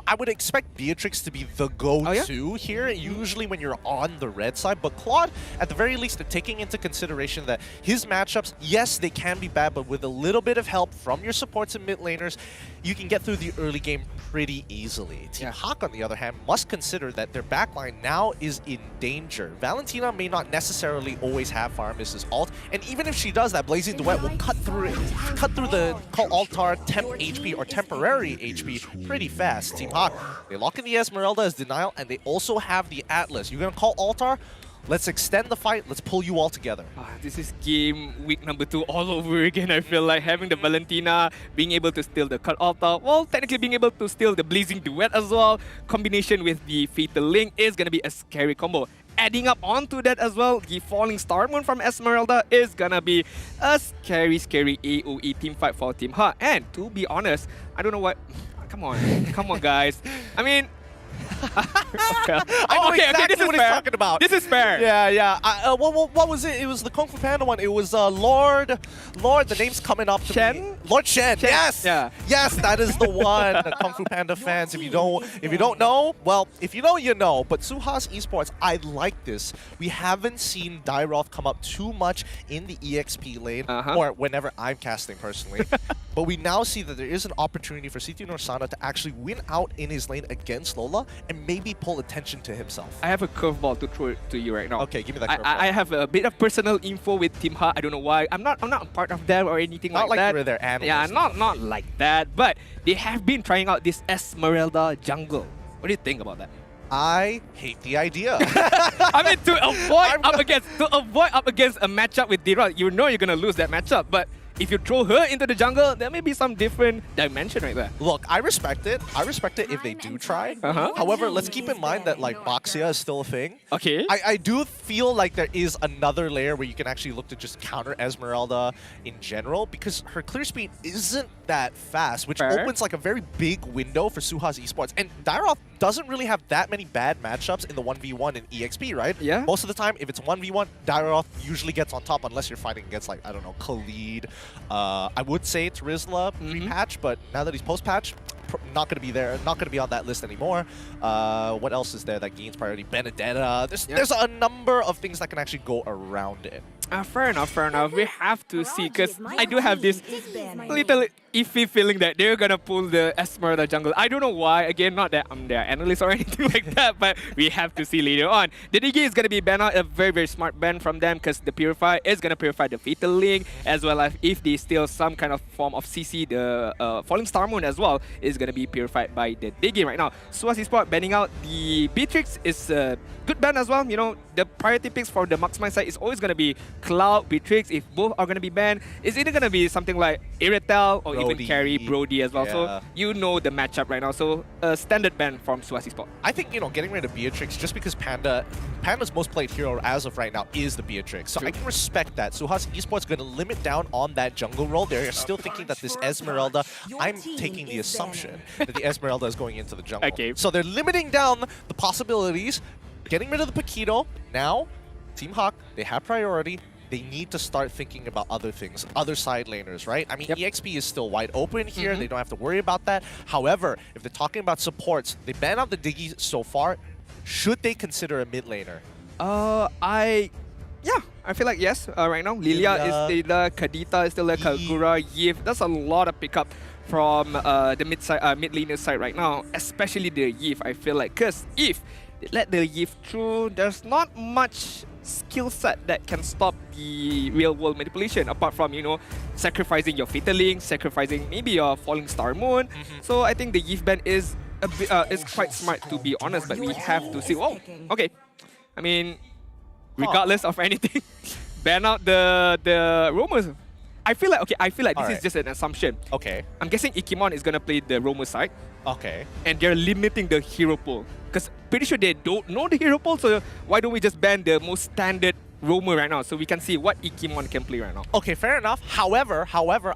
I would expect Beatrix to be the go-to here, usually when you're on the red side. But Claude, at the very least, taking into consideration that his matchups, yes, they can be bad, but with a little bit of help from your supports and mid laners, you can get through the early game pretty easily. Team HAQ, on the other hand, must consider that their backline now is in danger. Valentina may not necessarily always have Farmis's ult, and even if she does, that Blazing Duet will cut through the Cult Altar temp HP or temporary HP pretty fast. Team HAQ, they lock in the Esmeralda as denial, and they also have the Atlas. You're gonna call Altar? Let's extend the fight. Let's pull you all together. This is game week number 2 all over again. I feel like having the Valentina, being able to steal the Cut Altar, well, technically being able to steal the Blazing Duet as well, combination with the Fatal Link is gonna be a scary combo. Adding up onto that as well, the Falling Star Moon from Esmeralda is gonna be a scary AoE team fight for Team HAQ. And to be honest, I don't know what... Come on guys. I mean, I know exactly this is what fair. he's talking about. This is fair. Yeah. What was it? It was the Kung Fu Panda one. It was Lord. The name's coming up to Shen? me. Lord Shen. Yes. Yeah. Yes, that is the one. Kung Fu Panda fans, if you don't know, well, if you know, you know. But Suhaz Esports, I like this. We haven't seen Dairoth come up too much in the EXP lane, or whenever I'm casting personally. But we now see that there is an opportunity for CT Norsana to actually win out in his lane against Lola and maybe pull attention to himself. I have a curveball to throw to you right now. Okay, give me that curveball. I have a bit of personal info with Team HAQ. I don't know why. I'm not a part of them or anything Not like that. you're their analyst. Yeah, not like that. But they have been trying out this Esmeralda jungle. What do you think about that? I hate the idea. I mean, to avoid up against a matchup with Dira, you know you're gonna lose that matchup. But if you throw her into the jungle, there may be some different dimension right there. Look, I respect it. I respect it if they do try. However, let's keep in mind that like Boxia is still a thing. Okay. I do feel like there is another layer where you can actually look to just counter Esmeralda in general, because her clear speed isn't that fast, which opens like a very big window for Suhaz Esports. And Dairoth doesn't really have that many bad matchups in the 1v1 in EXP, right? Yeah. Most of the time, if it's 1v1, Dairoth usually gets on top unless you're fighting against, like, I don't know, Khalid. I would say it's Rizla pre-patch, but now that he's post-patch, not going to be there, not going to be on that list anymore. What else is there that gains priority? Benedetta. There's a number of things that can actually go around it. Fair enough. We have to see, because I do have this little iffy feeling that they're gonna pull the Esmeralda jungle. I don't know why. Again, not that I'm their analyst or anything like that, but we have to see later on. The DG is gonna be banned out, a very smart ban from them, because the Purify is gonna purify the Fatal Link, as well as if they steal some kind of form of CC, the Falling Star Moon as well is gonna be purified by the DG right now. Suhaz Esports banning out the Beatrix is a good ban as well. You know, the priority picks for the marksman side is always gonna be Cloud, Beatrix. If both are gonna be banned, it's either gonna be something like Iritel or even carry Brody as well. So you know the matchup right now. So a standard ban from Suhaz Esports. I think, you know, getting rid of Beatrix just because Panda's most played hero as of right now is the Beatrix. So I can respect that. Suhaz Esports going to limit down on that jungle role. They're still thinking that this Esmeralda, I'm taking the assumption that the Esmeralda is going into the jungle. Okay. So they're limiting down the possibilities, getting rid of the Paquito. Now, Team HAQ, they have priority. They need to start thinking about other things, other side laners, right? I mean, EXP is still wide open here. They don't have to worry about that. However, if they're talking about supports, they banned out the Diggy so far. Should they consider a mid laner? I feel like yes. Right now, Lilia is still there, Kadita is still there, Kagura, Yif. That's a lot of pickup from the mid laner side right now, especially the Yif. I feel like, because if they let the Yif through, there's not much skill set that can stop the real world manipulation, apart from, you know, sacrificing your Fatal Link, sacrificing maybe your Falling Star Moon. So I think the Yif ban is a bit, is quite smart, to be honest, but we have to see. Oh, okay. I mean, regardless of anything, ban out the roamers. I feel like this is just an assumption. Okay. I'm guessing Ikimon is gonna play the roamer side. Okay. And they're limiting the hero pool, because pretty sure they don't know the hero pool, so why don't we just ban the most standard roamer right now so we can see what Ikimon can play right now? Okay, fair enough. However,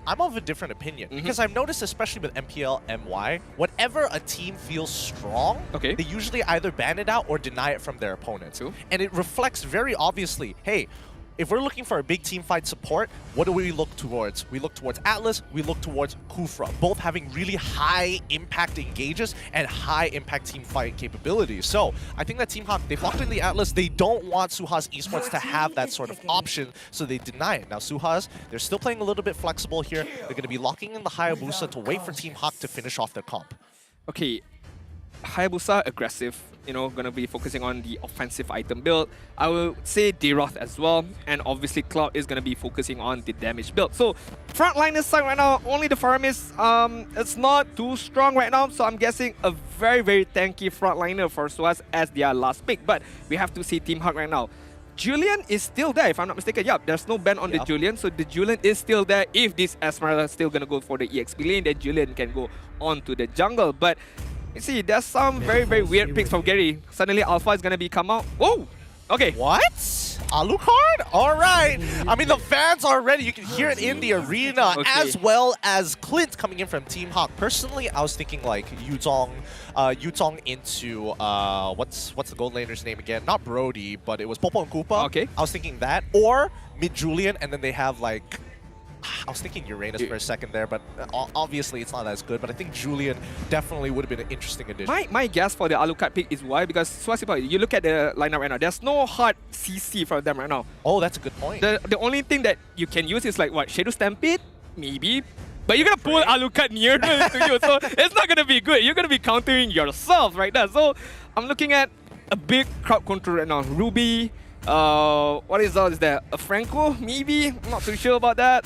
I'm of a different opinion, because I've noticed, especially with MPL, MY, whenever a team feels strong, they usually either ban it out or deny it from their opponents. And it reflects very obviously, hey, if we're looking for a big team fight support, what do we look towards? We look towards Atlas, we look towards Kufra, both having really high impact engages and high impact team fight capabilities. So I think that Team HAQ, they've locked in the Atlas. They don't want Suhaz Esports to have that sort of option, so they deny it. Now Suhaz, they're still playing a little bit flexible here. They're going to be locking in the Hayabusa to wait for Team HAQ to finish off their comp. Okay, Hayabusa aggressive, you know, gonna be focusing on the offensive item build. I will say Dairoth as well, and obviously Cloud is gonna be focusing on the damage build. So frontliners side right now, only the Faramis, it's not too strong right now, so I'm guessing a very tanky frontliner for Suhaz as their last pick. But we have to see Team HAQ right now. Julian is still there, if I'm not mistaken. Yeah, there's no ban on the Julian, so the Julian is still there. If this Esmeralda is still gonna go for the EXP lane, then Julian can go on to the jungle. But you see, there's some very weird picks from Gary. Suddenly Alpha is gonna be come out. Whoa! Okay. What? Alucard? All right. I mean, the fans are ready. You can hear it in the arena, as well as Clint coming in from Team HAQ. Personally, I was thinking like Yuzong into what's the gold laner's name again? Not Brody, but it was Popo and Koopa. Okay. I was thinking that, or mid Julian, and then they have like. I was thinking Uranus for a second there, but obviously it's not as good. But I think Julian definitely would have been an interesting addition. My guess for the Alucard pick is why, because Suhaz Esports, you look at the lineup right now, there's no hard CC for them right now. Oh, that's a good point. The only thing that you can use is like what, Shadow Stampede? Maybe. But you're gonna pull Alucard near to you, so it's not gonna be good. You're gonna be countering yourself right now. So I'm looking at a big crowd control right now. Ruby, what is that? Is there a Franco? Maybe? I'm not too sure about that.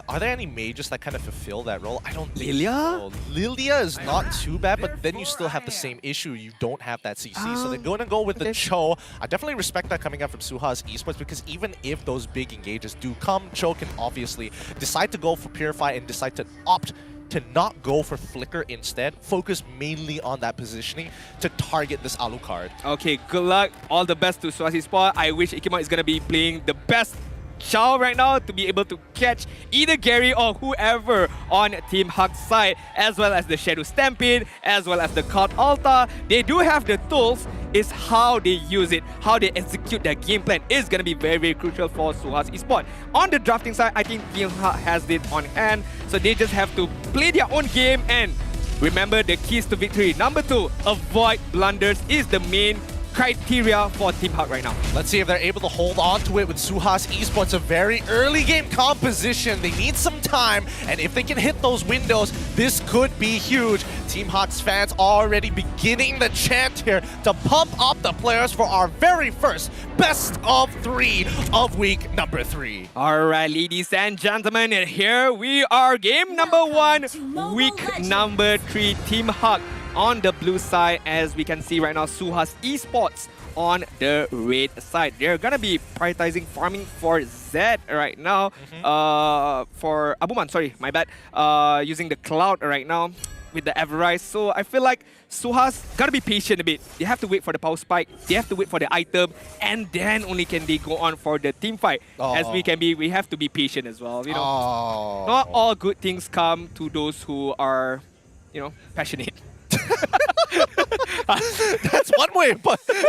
Are there any mages that kind of fulfill that role? I don't think Lilia? so. Lilia is not too bad, but then you still have the same issue. You don't have that CC, so they're going to go with the Cho. I definitely respect that coming out from Suhaz Esports, because even if those big engages do come, Cho can obviously decide to go for Purify and decide to opt to not go for Flicker instead, focus mainly on that positioning to target this Alucard. Okay, good luck. All the best to Suhaz Esports. I wish Ikemon is going to be playing the best Shao right now to be able to catch either Gary or whoever on Team HAQ's side, as well as the Shadow Stampede, as well as the Cloud Altar. They do have the tools. Is how they use it, how they execute their game plan is going to be very, very crucial for Suhaz Esports. On the drafting side, I think Team HAQ has it on hand, so they just have to play their own game and remember the keys to victory. Number 2, avoid blunders is the main criteria for Team HAQ right now. Let's see if they're able to hold on to it with Suhaz Esports. A very early game composition. They need some time, and if they can hit those windows, this could be huge. Team HAQ's fans already beginning the chant here to pump up the players for our very first best of 3 of week number 3. Alright, ladies and gentlemen, and here we are, game number 1, week number 3, Team HAQ on the blue side. As we can see right now, Suhaz Esports on the red side. They're gonna be prioritizing farming for Zed right now. For Abuman, sorry, my bad. Using the Cloud right now with the Everrise. So I feel like Suhaz gotta be patient a bit. They have to wait for the power spike, they have to wait for the item, and then only can they go on for the team fight. As we have to be patient as well. You know, not all good things come to those who are, you know, passionate. That's one way.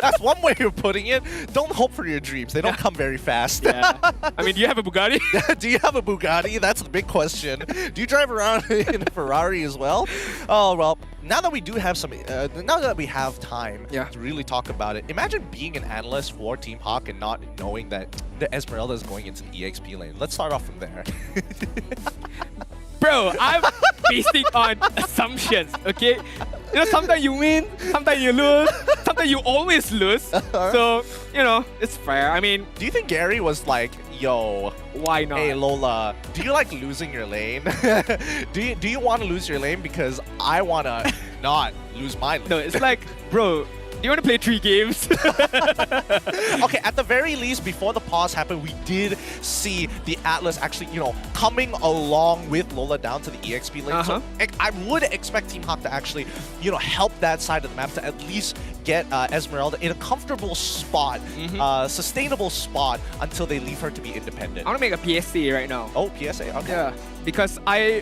That's one way of putting it. Don't hope for your dreams. They don't come very fast. Yeah. I mean, do you have a Bugatti? Do you have a Bugatti? That's the big question. Do you drive around in a Ferrari as well? Oh well. Now that we do have some, now that we have time to really talk about it, imagine being an analyst for Team HAQ and not knowing that the Esmeralda is going into the EXP lane. Let's start off from there. Bro, I'm basing on assumptions, okay? You know, sometimes you win, sometimes you lose, sometimes you always lose. So, you know, it's fair. I mean, do you think Gary was like, yo, why not? Hey Lola, do you like losing your lane? do you want to lose your lane? Because I want to not lose my lane. No, it's like, bro, do you want to play 3 games? Okay, at the very least, before the pause happened, we did see the Atlas actually, you know, coming along with Lola down to the EXP lane. So I would expect Team HAQ to actually, you know, help that side of the map to at least get Esmeralda in a comfortable spot, sustainable spot until they leave her to be independent. I want to make a PSA right now. Oh, PSA? Okay. Yeah, because I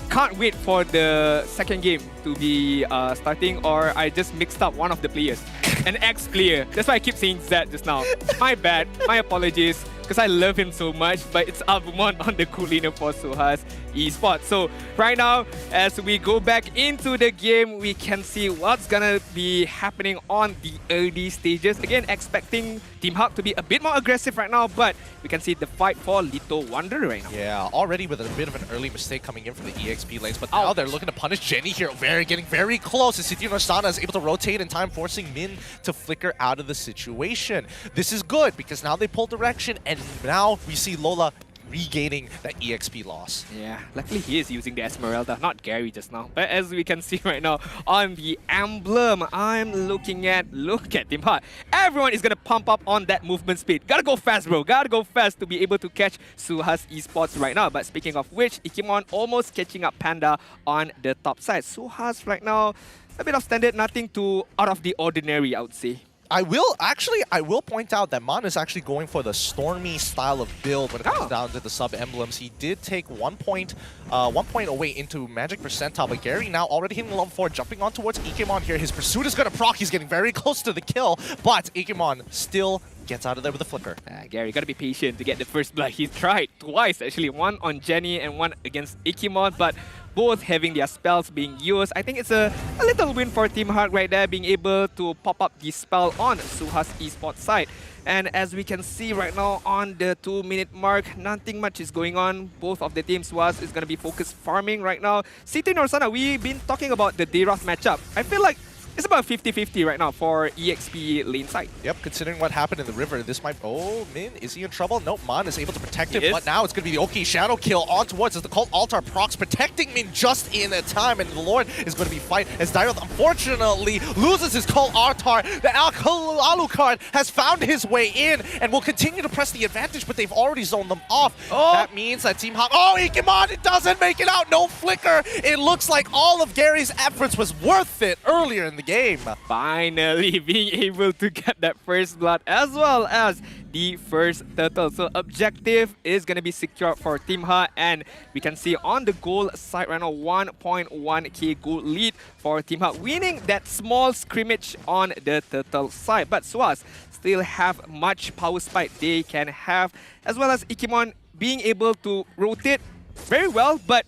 can't wait for the second game to be starting, or I just mixed up one of the players. An ex-player. That's why I keep saying Zed just now. My bad. My apologies. Because I love him so much, but it's Abumon on the cool laner for Suhaz Esports. So right now, as we go back into the game, we can see what's gonna be happening on the early stages. Again, expecting Team HAQ to be a bit more aggressive right now, but we can see the fight for Little Wonder right now. Yeah, already with a bit of an early mistake coming in from the EXP lanes, but now they're looking to punish Jenny here, getting very close. And City Nostana is able to rotate in time, forcing Min to flicker out of the situation. This is good because now they pull direction, and now we see Lola regaining that EXP loss. Yeah, luckily he is using the Esmeralda, not Gary just now. But as we can see right now on the emblem, I'm looking at, look at Team HAQ. Everyone is gonna pump up on that movement speed. Gotta go fast, bro. Gotta go fast to be able to catch Suhaz Esports right now. But speaking of which, Ikemon almost catching up Panda on the top side. Suhaz right now, a bit of standard, nothing too out of the ordinary, I would say. I will point out that Mon is actually going for the Stormy style of build when it comes down to the sub-emblems. He did take 1 point away into Magic Percentile, but Gary now already hitting level 4, jumping on towards Ikemon here. His pursuit is going to proc. He's getting very close to the kill, but Ikemon still gets out of there with a flicker. Gary, gotta be patient to get the first blood. He tried twice, actually. One on Jenny and one against Ikemon, but both having their spells being used. I think it's a little win for Team HAQ right there, being able to pop up the spell on Suhaz Esports side. And as we can see right now on the 2-minute mark, nothing much is going on. Both of the teams, Suhaz is going to be focused farming right now. City Norsana, we've been talking about the Dayroth matchup. I feel like it's about 50-50 right now for EXP lane side. Yep, considering what happened in the river, this might... Oh, Min, is he in trouble? Nope, Mon is able to protect him, but now it's going to be the OK Shadow kill on towards as the Cult Altar procs, protecting Min just in time, and the Lord is going to be fight as Dairoth unfortunately loses his Cult Altar. The Alucard has found his way in and will continue to press the advantage, but they've already zoned them off. That means that Team HAQ... Oh, Ikemon, it doesn't make it out! No flicker! It looks like all of Gary's efforts was worth it earlier in the game. Finally being able to get that first blood as well as the first turtle. So objective is going to be secured for Team HAQ, and we can see on the goal side right now 1.1k gold lead for Team HAQ, winning that small scrimmage on the turtle side. But Suhaz still have much power spike they can have, as well as Ikemon being able to rotate very well, but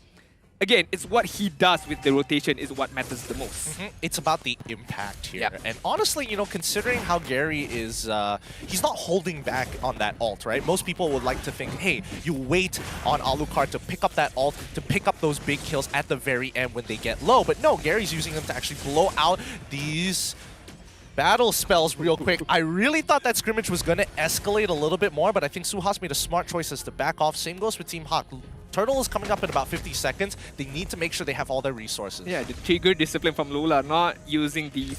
again, it's what he does with the rotation is what matters the most. It's about the impact here. And honestly, you know, considering how Gary is, he's not holding back on that ult, right? Most people would like to think, hey, you wait on Alucard to pick up that ult, to pick up those big kills at the very end when they get low. But no, Gary's using them to actually blow out these battle spells real quick. I really thought that scrimmage was going to escalate a little bit more, but I think Suhaz made a smart choice as to back off. Same goes with Team HAQ. Turtle is coming up in about 50 seconds. They need to make sure they have all their resources. Yeah, the trigger discipline from Lula, not using the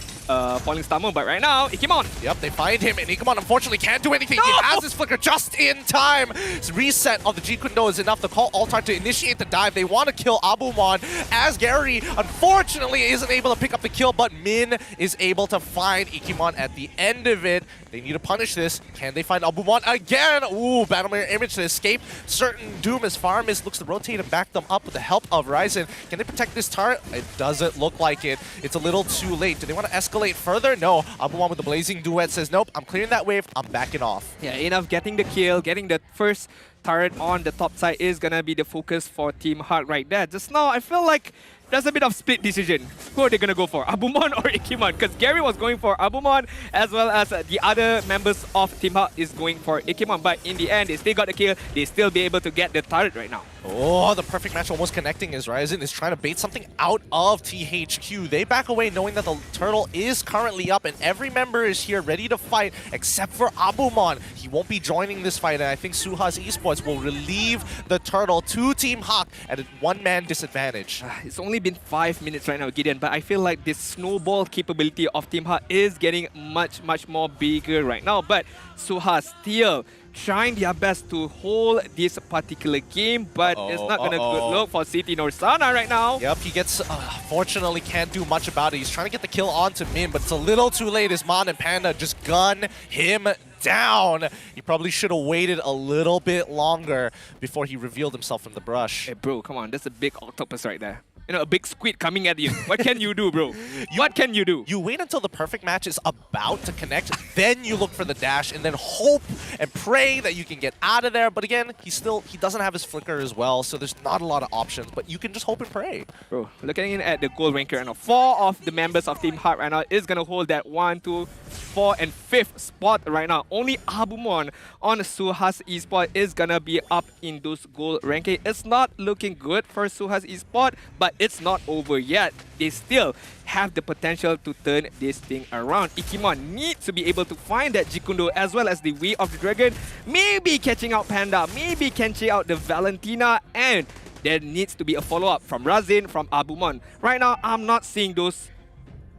falling stammer, but right now, Ikemon. Yep, they find him, and Ikemon unfortunately can't do anything. No! He has his flicker just in time. His reset of the G-Kundo is enough to call Altar to initiate the dive. They want to kill Abumon, as Gary unfortunately isn't able to pick up the kill, but Min is able to find Ikemon at the end of it. They need to punish this. Can they find Abumon again? Ooh, Battle Mirror Image to escape. Certain doom as Farmis looks to rotate and back them up with the help of Ryzen. Can they protect this turret? It doesn't look like it. It's a little too late. Do they want to escalate further? No. Abumon with the Blazing Duet says, nope, I'm clearing that wave. I'm backing off. Yeah, enough getting the kill, getting the first turret on the top side is going to be the focus for Team HAQ right there. Just now, I feel like there's a bit of split decision. Who are they going to go for? Abumon or Ikemon? Because Gary was going for Abumon, as well as the other members of Team HAQ is going for Ikemon. But in the end, they still got the kill. They still be able to get the turret right now. Oh, the perfect match almost connecting as Ryzen is trying to bait something out of THQ. They back away knowing that the turtle is currently up and every member is here ready to fight except for Abumon. He won't be joining this fight, and I think Suhaz Esports will relieve the turtle to Team HAQ at a one-man disadvantage. It's only been 5 minutes right now, Gideon, but I feel like this snowball capability of Team HAQ is getting much more bigger right now. But Suhaz still trying their best to hold this particular game, but it's not going to good look for City Norsana right now. Yep, he gets, fortunately can't do much about it. He's trying to get the kill onto Min, but it's a little too late as Mon and Panda just gun him down. He probably should have waited a little bit longer before he revealed himself from the brush. Hey bro, come on, that's a big octopus right there. You know, a big squid coming at you. What can you do, bro? What can you do? You wait until the perfect match is about to connect, then you look for the dash, and then hope and pray that you can get out of there. But again, he doesn't have his flicker as well, so there's not a lot of options, but you can just hope and pray. Bro, looking in at the gold ranker right now, 4 of the members of Team HAQ right now is going to hold that 1, 2, 4, and 5th spot right now. Only Abumon on Suhaz Esports is going to be up in those gold ranking. It's not looking good for Suhaz Esports, but it's not over yet. They still have the potential to turn this thing around. Ikemon needs to be able to find that Jikundo as well as the Way of the Dragon. Maybe catching out Panda, maybe catching out the Valentina, and there needs to be a follow-up from Razin, from Abumon. Right now, I'm not seeing those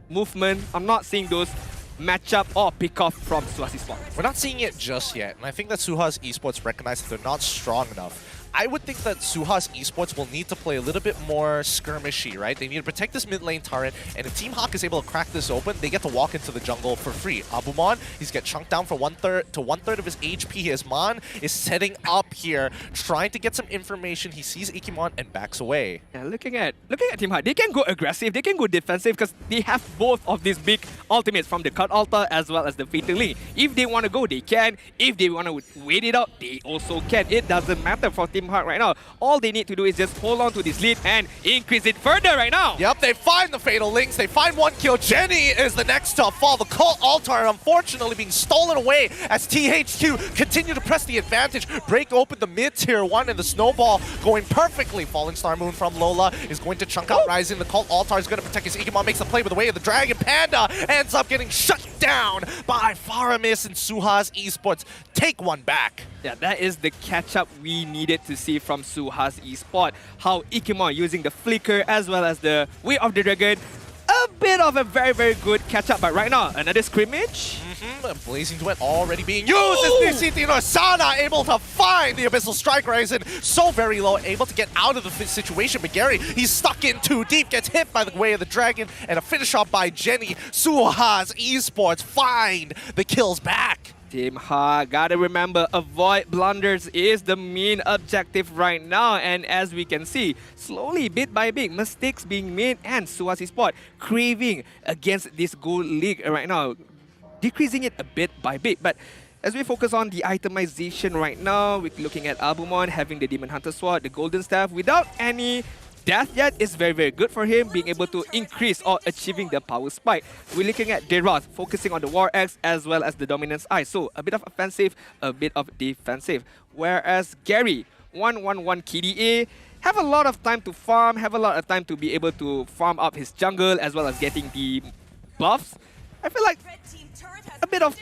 movement. I'm not seeing those matchup or pick-off from Suhaz Esports. We're not seeing it just yet, and I think that Suhaz Esports recognize that they're not strong enough. I would think that Suhaz Esports will need to play a little bit more skirmishy, right? They need to protect this mid lane turret, and if Team HAQ is able to crack this open, they get to walk into the jungle for free. Abumon, he's get chunked down for one third of his HP. As Mon is setting up here, trying to get some information. He sees Ikimon and backs away. Yeah, looking at Team HAQ, they can go aggressive, they can go defensive because they have both of these big ultimates from the Cut Altar as well as the Fatal Link. If they want to go, they can. If they want to wait it out, they also can. It doesn't matter for Team HAQ right now. All they need to do is just hold on to this lead and increase it further right now. Yep, they find the Fatal Links. They find one kill. Jenny is the next to fall. The Cult Altar unfortunately being stolen away as THQ continue to press the advantage, break open the mid-tier 1, and the snowball going perfectly. Falling Star Moon from Lola is going to chunk out Ryzen. The Cult Altar is going to protect his Ikimon, makes the play with the way of the Dragon. Panda ends up getting shut down by Faramis, and Suhaz Esports take one back. Yeah, that is the catch-up we needed to see from Suhaz Esports. How Ikimon using the Flicker as well as the Way of the Dragon. A bit of a very, very good catch-up, but right now, another scrimmage. Blazing Duet already being used as Nisitino Sana able to find the Abyssal Strike Ryzen. So very low, able to get out of the situation. But Gary, he's stuck in too deep, gets hit by the Way of the Dragon, and a finish off by Jenny. Suhaz Esports find the kills back. Team HAQ, gotta remember, avoid blunders is the main objective right now. And as we can see, slowly, bit by bit, mistakes being made, and Suhaz Esports craving against this gold league right now, decreasing it a bit by bit. But as we focus on the itemization right now, we're looking at Abumon having the Demon Hunter Sword, the Golden Staff, without any death yet is very, very good for him, being able to increase or achieving the power spike. We're looking at Deroth, focusing on the War Axe as well as the Dominance Eye. So a bit of offensive, a bit of defensive. Whereas Gary, 111 KDA, have a lot of time to farm, have a lot of time to be able to farm up his jungle as well as getting the buffs. I feel like a bit of,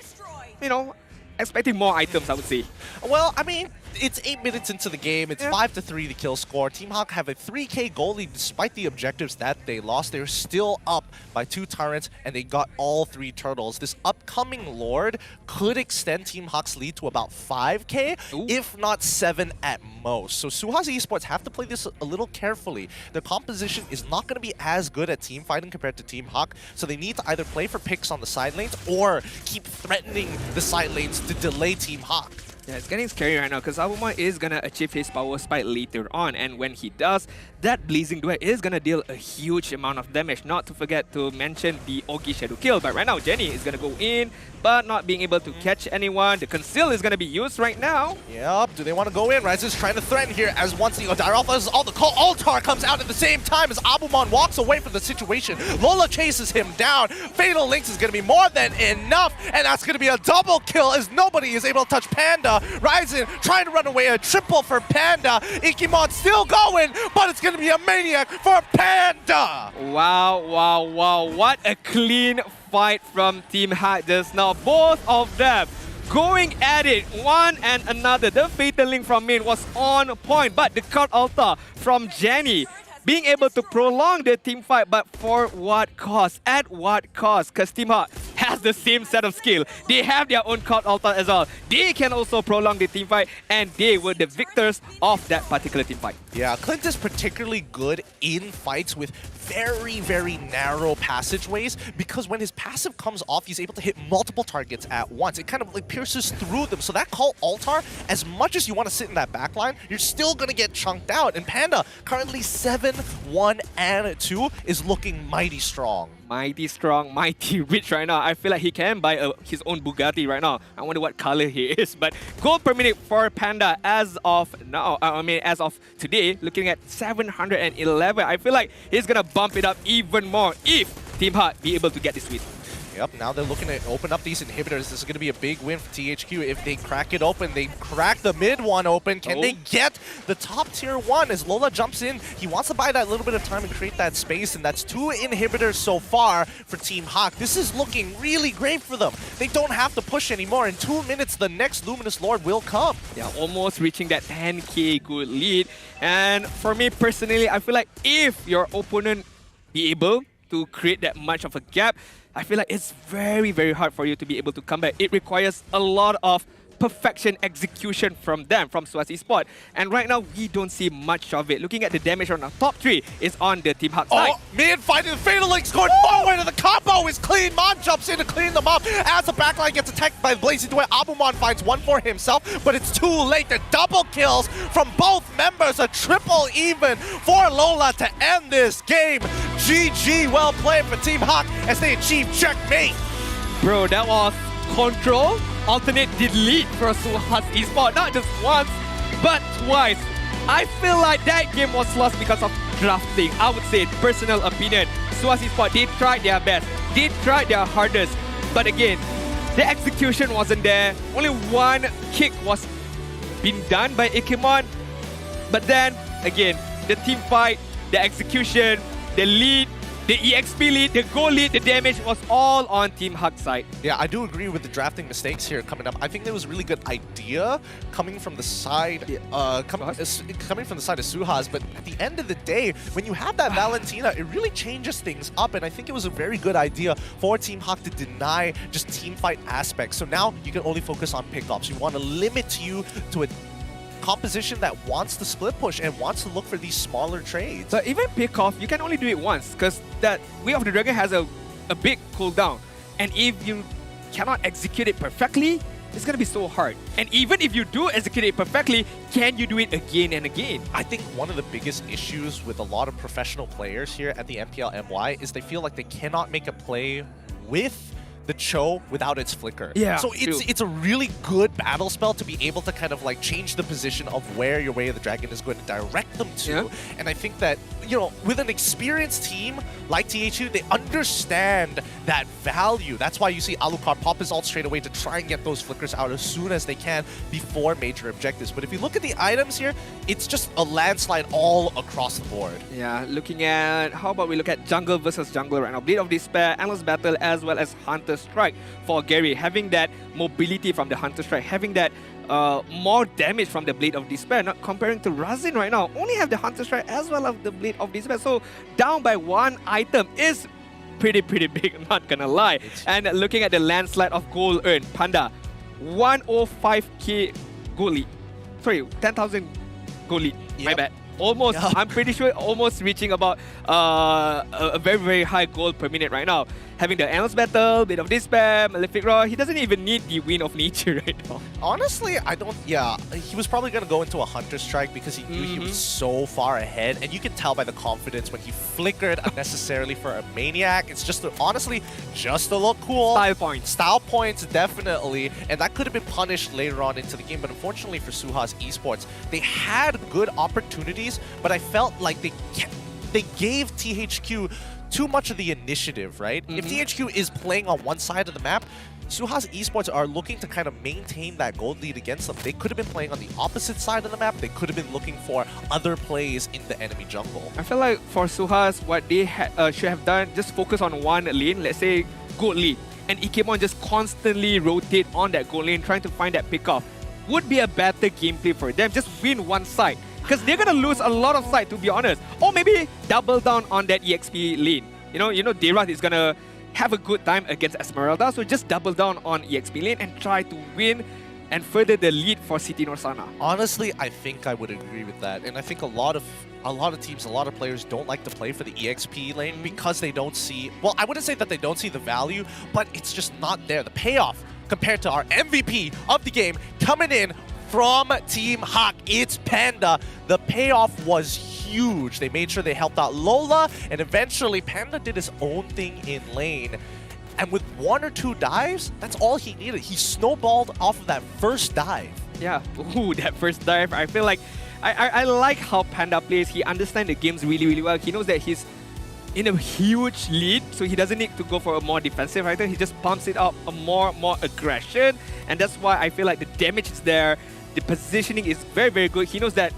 you know, expecting more items, I would say. Well, I mean, it's 8 minutes into the game. It's 5-3 the kill score. Team HAQ have a 3k goal lead despite the objectives that they lost. They're still up by 2 turrets, and they got all 3 turtles. This upcoming Lord could extend Team HAQ's lead to about 5k, if not 7 at most. So Suhaz Esports have to play this a little carefully. Their composition is not going to be as good at team fighting compared to Team HAQ, so they need to either play for picks on the side lanes or keep threatening the side lanes to delay Team HAQ. Yeah, it's getting scary right now because Abumon is going to achieve his power spike later on, and when he does, that Blazing Duet is going to deal a huge amount of damage. Not to forget to mention the Ogi Shadow Kill, but right now Jenny is going to go in, but not being able to catch anyone. The Conceal is going to be used right now. Yep, do they want to go in? Ryzen's trying to threaten here as once the Dire Alpha, all the Call Altar comes out at the same time as Abumon walks away from the situation. Lola chases him down. Fatal Links is going to be more than enough, and that's going to be a double kill as nobody is able to touch Panda. Ryzen trying to run away, a triple for Panda. Ikimon still going, but it's going to be a maniac for Panda. Wow, wow, wow. What a clean fight from Team HAQ just now. Both of them going at it, one and another. The Fatal Link from main was on point, but the Cut Altar from Jenny being able to prolong the team fight, but for what cost? At what cost? Because Team HAQ has the same set of skill. They have their own Cut Altar as well. They can also prolong the team fight, and they were the victors of that particular team fight. Yeah, Clint is particularly good in fights with very, very narrow passageways, because when his passive comes off, he's able to hit multiple targets at once. It kind of like pierces through them. So that Call Altar, as much as you want to sit in that backline, you're still going to get chunked out. And Panda, currently 7-1-2, is looking mighty strong. Mighty strong, mighty rich right now. I feel like he can buy his own Bugatti right now. I wonder what color he is. But gold per minute for Panda as of now, as of today, looking at 711. I feel like he's gonna bump it up even more if Team HAQ be able to get this win. Yep, now they're looking to open up these inhibitors. This is going to be a big win for THQ. If they crack it open, they crack the mid one open. Can they get the top tier one? As Lola jumps in, he wants to buy that little bit of time and create that space, and that's 2 inhibitors so far for Team HAQ. This is looking really great for them. They don't have to push anymore. In 2 minutes, the next Luminous Lord will come. Yeah, almost reaching that 10k good lead. And for me personally, I feel like if your opponent be able to create that much of a gap, I feel like it's very, very hard for you to be able to come back. It requires a lot of perfection execution from them, from Suhaz Esports. And right now, we don't see much of it. Looking at the damage on the top 3 is on the Team HAQ side. Oh, mid fighting the Fatal Links going forward, and the combo is clean. Mon jumps in to clean them up as the backline gets attacked by the Blazing Duet. Abumon finds one for himself, but it's too late. The double kills from both members, a triple even for Lola to end this game. GG, well played for Team HAQ as they achieve checkmate. Bro, that was control, alternate delete for Suhaz Esports. Not just once, but twice. I feel like that game was lost because of drafting. I would say, personal opinion, Suhaz Esports did try their best, did try their hardest, but again, the execution wasn't there. Only one kick was being done by Ikemon. But then, again, the team fight, the execution, the lead, the EXP lead, the goal lead, the damage was all on Team HAQ side. Yeah, I do agree with the drafting mistakes here coming up. I think there was a really good idea coming from the side, coming from the side of Suhaz. But at the end of the day, when you have that Valentina, it really changes things up. And I think it was a very good idea for Team HAQ to deny just team fight aspects. So now you can only focus on pickups. You want to limit you to a composition that wants to split push and wants to look for these smaller trades. But even pick off, you can only do it once because that Way of the Dragon has a big cooldown. And if you cannot execute it perfectly, it's going to be so hard. And even if you do execute it perfectly, can you do it again and again? I think one of the biggest issues with a lot of professional players here at the MPL MY is they feel like they cannot make a play with the Cho without its flicker. Yeah, so it's a really good battle spell to be able to kind of like change the position of where your Way of the Dragon is going to direct them to. Yeah. And I think that, you know, with an experienced team like THQ, they understand that value. That's why you see Alucard pop his ult straight away to try and get those flickers out as soon as they can before major objectives. But if you look at the items here, it's just a landslide all across the board. Yeah, looking at, how about we look at jungle versus jungle right now. Blade of Despair, Endless Battle, as well as Hunter Strike for Gary. Having that mobility from the Hunter Strike, having that more damage from the Blade of Despair, not comparing to Razin right now. Only have the Hunter Strike as well as the Blade of Despair. So down by one item is pretty big, I'm not gonna lie. And looking at the landslide of gold earned, Panda, 105k gold lead. Sorry, 10,000 gold lead. My bad. Almost, I'm pretty sure almost reaching about a very high goal per minute right now. Having the Endless Battle, Bit of Despair, Malefic Roar, he doesn't even need the Wind of Nature right now. Honestly, I don't, he was probably going to go into a Hunter Strike because he knew he was so far ahead. And you can tell by the confidence when he flickered unnecessarily for a Maniac. It's just, honestly, just to look cool. Style points. Style points, definitely. And that could have been punished later on into the game. But unfortunately for Suhaz Esports, they had good opportunities, but I felt like they gave THQ too much of the initiative, right? If THQ is playing on one side of the map, Suhaz Esports are looking to kind of maintain that gold lead against them. They could have been playing on the opposite side of the map. They could have been looking for other plays in the enemy jungle. I feel like for Suhaz, what they should have done, just focus on one lane, let's say gold lead, and Ikemon just constantly rotate on that gold lane, trying to find that pickoff. Would be a better gameplay for them. Just win one side. Because they're going to lose a lot of side, to be honest. Or maybe double down on that EXP lane. You know Derath is going to have a good time against Esmeralda, so just double down on EXP lane and try to win and further the lead for City Norsana. Honestly, I think I would agree with that. And I think a lot of teams, a lot of players don't like to play for the EXP lane because they don't see, well, I wouldn't say that they don't see the value, but it's just not there. The payoff compared to our MVP of the game coming in from Team HAQ, it's Panda. The payoff was huge. They made sure they helped out Lola, and eventually Panda did his own thing in lane. And with one or two dives, that's all he needed. He snowballed off of that first dive. Yeah, ooh, that first dive. I feel like, I like how Panda plays. He understands the games really well. He knows that he's in a huge lead, so he doesn't need to go for a more defensive item. He just pumps it up a more aggression, and that's why I feel like the damage is there. The positioning is very good. He knows that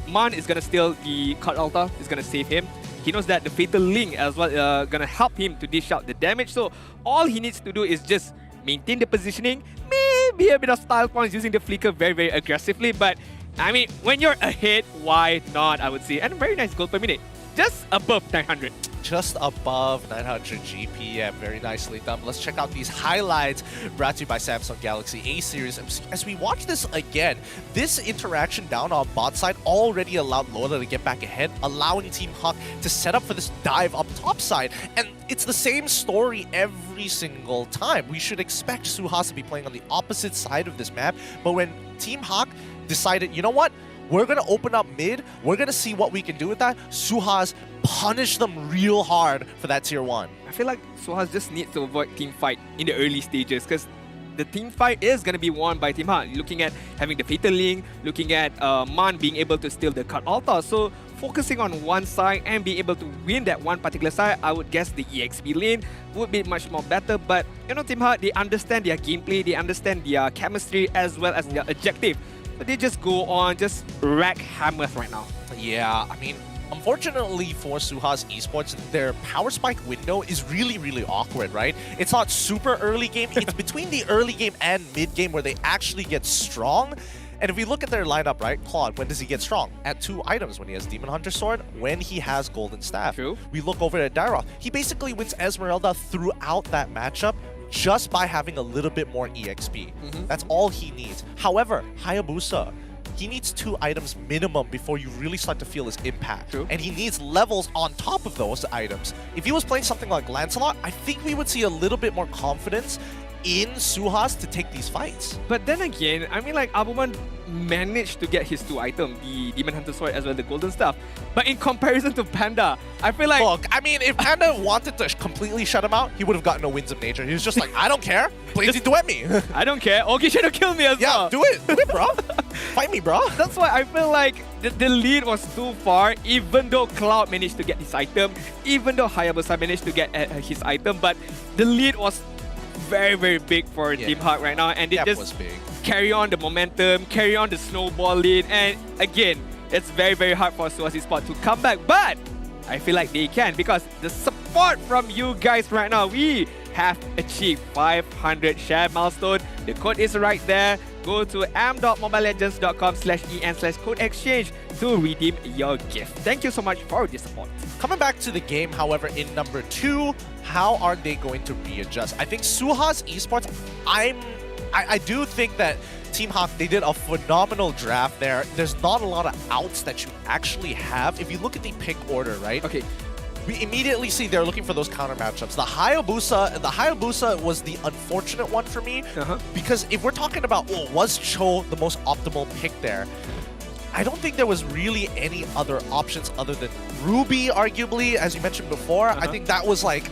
Man is gonna steal the Cut Altar, is gonna save him. He knows that the Fatal Link as well gonna help him to dish out the damage. So all he needs to do is just maintain the positioning, maybe a bit of style points using the flicker very aggressively. But I mean, when you're ahead, why not, I would say. And very nice gold per minute. Just above 900. just above 900 GPM. Very nicely done. Let's check out these highlights brought to you by Samsung Galaxy A series. As we watch this again, this interaction down on bot side already allowed Lola to get back ahead, allowing Team HAQ to set up for this dive up top side. And it's the same story every single time. We should expect Suhaz to be playing on the opposite side of this map, but when Team HAQ decided, you know what? We're going to open up mid. We're going to see what we can do with that. Suhaz punished them real hard for that tier 1. I feel like Suhaz just needs to avoid team fight in the early stages because the team fight is going to be won by Team HAQ. Looking at having the Fatal Link, looking at Man being able to steal the cut altar. So focusing on one side and being able to win that one particular side, I would guess the EXP lane would be much more better. But you know, Team HAQ, they understand their gameplay, they understand their chemistry as well as their objective. But they just go on, just rack hammers right now. Yeah, I mean, unfortunately for Suhaz Esports, their power spike window is really, really awkward, right? It's not super early game. It's between the early game and mid game where they actually get strong. And if we look at their lineup, right, Claude, when does he get strong? At 2 items, when he has Demon Hunter Sword, when he has Golden Staff. True. We look over at Dairoth. He basically wins Esmeralda throughout that matchup just by having a little bit more EXP. That's all he needs. However, Hayabusa, he needs 2 items minimum before you really start to feel his impact. True. And he needs levels on top of those items. If he was playing something like Lancelot, I think we would see a little bit more confidence in Suhaz to take these fights. But then again, I mean, like, Abuman managed to get his 2 items, the Demon Hunter Sword as well as the Golden Staff. But in comparison to Panda, I feel like... Look, I mean, if Panda wanted to completely shut him out, he would have gotten no Winds of Nature. He was just like, I don't care. Please duet me. I don't care. Okay, should have killed me as well. Yeah, do it. Do it, bro. Fight me, bro. That's why I feel like the lead was too far, even though Cloud managed to get his item, even though Hayabusa managed to get his item, but the lead was very, very big for Team HAQ right now, and they just carry on the momentum, carry on the snowball lead, and again, it's very, very hard for Suhaz Esports to come back, but I feel like they can because the support from you guys right now, we have achieved 500 share milestone. The code is right there. Go to am.mobilelegends.com/en/code exchange to redeem your gift. Thank you so much for the support. Coming back to the game, however, in number 2, how are they going to readjust? I think Suhaz Esports, I do think that Team HAQ, they did a phenomenal draft there. There's not a lot of outs that you actually have. If you look at the pick order, right? Okay. We immediately see they're looking for those counter matchups. The Hayabusa was the unfortunate one for me because if we're talking about, well, was Cho the most optimal pick there? I don't think there was really any other options other than Ruby, arguably, as you mentioned before. I think that was like,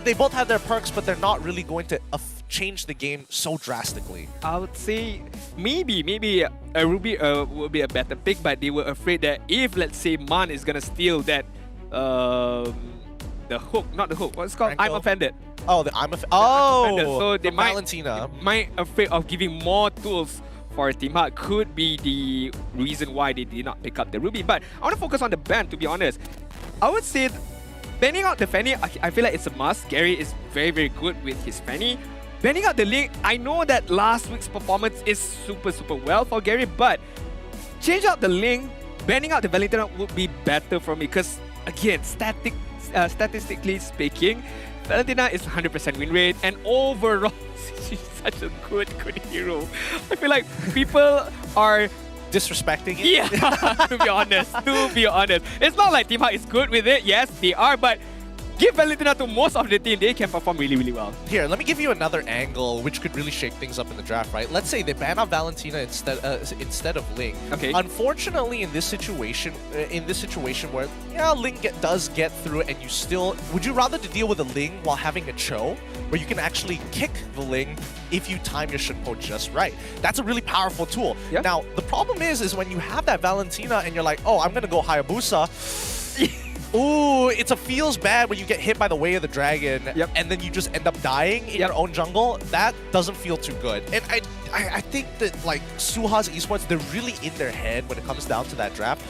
they both have their perks, but they're not really going to change the game so drastically. I would say maybe a Ruby would be a better pick, but they were afraid that if, let's say, Man is going to steal that the hook, not the hook, what's it called? Franco? I'm offended. Oh, I'm offended. So they Valentina. might afraid of giving more tools for Team HAQ could be the reason why they did not pick up the Ruby. But I want to focus on the ban, to be honest. I would say banning out the Fanny, I feel like it's a must. Gary is very, very good with his Fanny. Banning out the Link, I know that last week's performance is super, super well for Gary, but change out the Link, banning out the Valentina would be better for me because, again, statistically speaking, Valentina is 100% win rate, and overall, she's such a good hero. I feel like people are disrespecting it. Yeah, to be honest. It's not like Team HAQ is good with it. Yes, they are, but give Valentina to most of the team, they can perform really, really well. Here, let me give you another angle which could really shake things up in the draft, right? Let's say they ban out Valentina instead of Ling. Okay. Unfortunately, in this situation where, yeah, Ling does get through and you still... Would you rather to deal with a Ling while having a Cho, where you can actually kick the Ling if you time your Shinpo just right? That's a really powerful tool. Yep. Now, the problem is when you have that Valentina and you're like, oh, I'm going to go Hayabusa... Ooh, it feels bad when you get hit by the Way of the Dragon and then you just end up dying in your own jungle. That doesn't feel too good. And I think that, like, Suhaz Esports, they're really in their head when it comes down to that draft.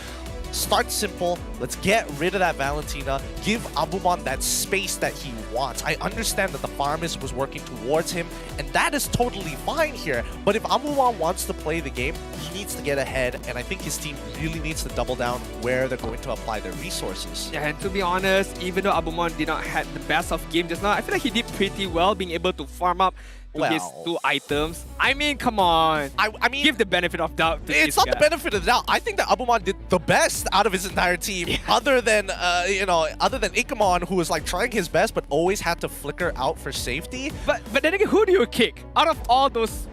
Start simple. Let's get rid of that Valentina. Give Abumon that space that he wants. I understand that the Farmist was working towards him, and that is totally fine here. But if Abumon wants to play the game, he needs to get ahead, and I think his team really needs to double down where they're going to apply their resources. Yeah, and to be honest, even though Abumon did not have the best of game just now, I feel like he did pretty well being able to farm up to his 2 items. I mean, come on. I mean, give the benefit of doubt to it's this not guy. the benefit of the doubt. I think that Abumon did the best out of his entire team, other than other than Ikamon, who was like trying his best but always had to flicker out for safety. But then again, who do you kick out of all those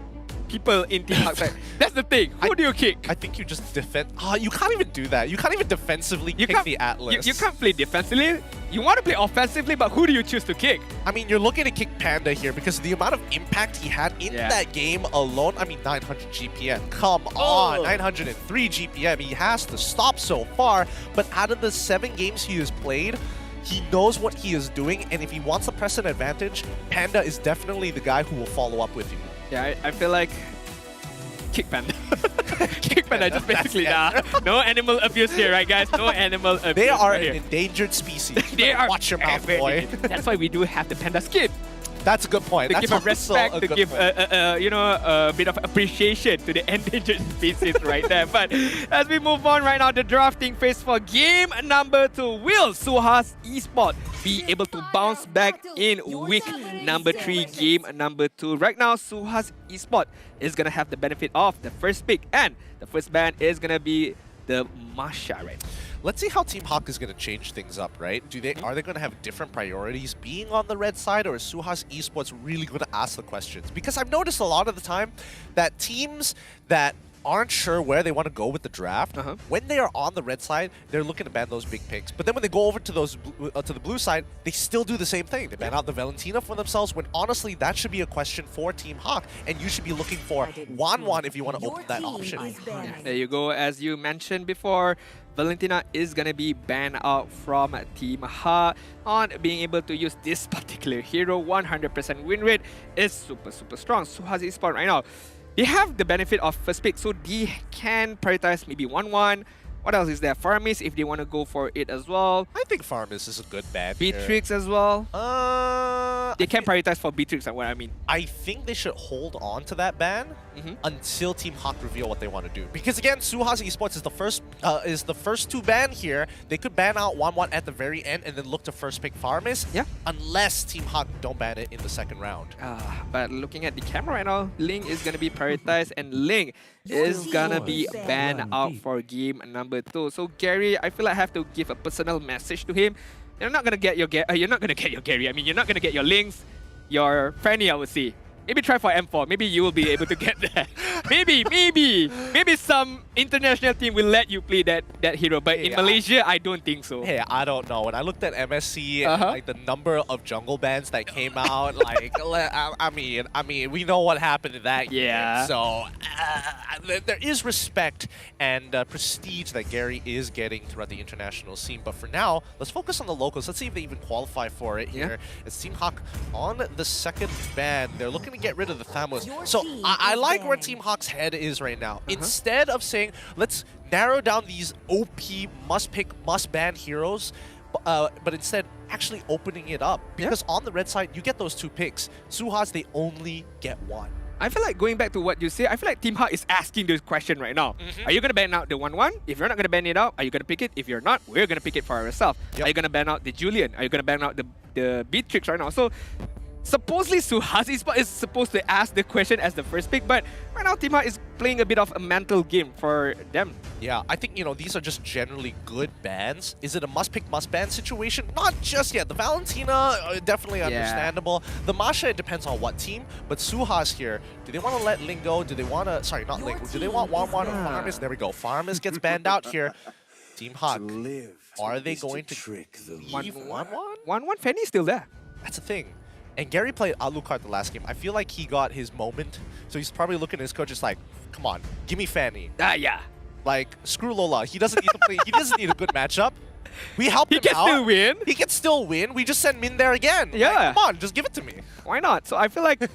people in Team HAQ? That's the thing. Who do you kick? I think you just defend. You can't even do that. You can't even defensively kick the Atlas. You can't play defensively. You want to play offensively, but who do you choose to kick? I mean, you're looking to kick Panda here because the amount of impact he had in that game alone. I mean, 900 GPM. Come on, 903 GPM. He has to stop so far. But out of the 7 games he has played, he knows what he is doing. And if he wants to press an advantage, Panda is definitely the guy who will follow up with you. Yeah, I feel like kick Panda. Kick Panda, just basically no animal abuse here, right guys? No animal abuse. They are right an here. endangered species. They are. Watch your mouth, boy. That's why we do have the Panda skin. That's a good point. To That's give a respect, to give a bit of appreciation to the endangered species right there. But as we move on right now, the drafting phase for game number 2. Will Suhaz Esports be able to bounce back in week number 3, game number 2? Right now, Suhaz Esports is going to have the benefit of the first pick, and the first ban is going to be the Masha, right? Let's see how Team HAQ is going to change things up, right? Are they going to have different priorities being on the red side, or is Suhaz Esports really going to ask the questions? Because I've noticed a lot of the time that teams that aren't sure where they want to go with the draft, when they are on the red side, they're looking to ban those big picks. But then when they go over to those to the blue side, they still do the same thing. They ban out the Valentina for themselves, when honestly, that should be a question for Team HAQ, and you should be looking for 1-1 if you want to open that option. There you go. As you mentioned before, Valentina is going to be banned out from Team HAQ on being able to use this particular hero. 100% win rate is super strong. Suhaz Esports right now, they have the benefit of first pick, so they can prioritize maybe 1-1. What else is there? Farmist, if they want to go for it as well. I think Farmist is a good ban. Beatrix as well. They can prioritize for Beatrix, what I mean. I think they should hold on to that ban until Team HAQ reveal what they want to do. Because again, Suhaz Esports is the first to ban here. They could ban out 1-1 at the very end and then look to first pick Farmist. Yeah. Unless Team HAQ don't ban it in the second round. But looking at the camera right now, Ling is going to be prioritized, and Ling is going to be banned out for game number 2. So Gary, I feel like I have to give a personal message to him. You're not gonna get your you're not gonna get your Gary. I mean, you're not gonna get your Lings, your Fanny, I would say. Maybe try for M4. Maybe you will be able to get that. Maybe some international team will let you play that hero. But in Malaysia, I don't think so. Hey, I don't know. When I looked at MSC, and, like the number of jungle bans that came out, like I mean, we know what happened in that game. So there is respect and prestige that Gary is getting throughout the international scene. But for now, let's focus on the locals. Let's see if they even qualify for it here. It's Team HAQ on the second ban. They're looking to get rid of the Thamos. So I like where Team HAQ's head is right now. Instead of saying, let's narrow down these OP must-pick, must-ban heroes, but instead actually opening it up. Because on the red side, you get those 2 picks. Suhaz, they only get 1. I feel like going back to what you say, I feel like Team HAQ is asking this question right now. Are you going to ban out the 1-1? If you're not going to ban it out, are you going to pick it? If you're not, we're going to pick it for ourselves. Are you going to ban out the Julian? Are you going to ban out the Beatrix right now? So supposedly Suhaz Esports is supposed to ask the question as the first pick, but right now Team HAQ is playing a bit of a mental game for them. Yeah, I think, these are just generally good bans. Is it a must-pick, must-ban situation? Not just yet. The Valentina, definitely understandable. The Masha, it depends on what team. But Suhaz here, do they want to let Ling go? Do they want to... Sorry, not Ling. Do they want 1-1 or Farmist? There we go. Farmist gets banned out here. Team HAQ, are they going to leave 1-1? 1-1, Fanny's still there. That's the thing. And Gary played Alucard the last game. I feel like he got his moment. So he's probably looking at his coach just like, come on, give me Fanny. Yeah. Like, screw Lola. He doesn't need to play. He doesn't need a good matchup. We helped He him can out. still win. He can still win. We just send Min there again. Yeah. Like, come on, just give it to me. Why not? So I feel like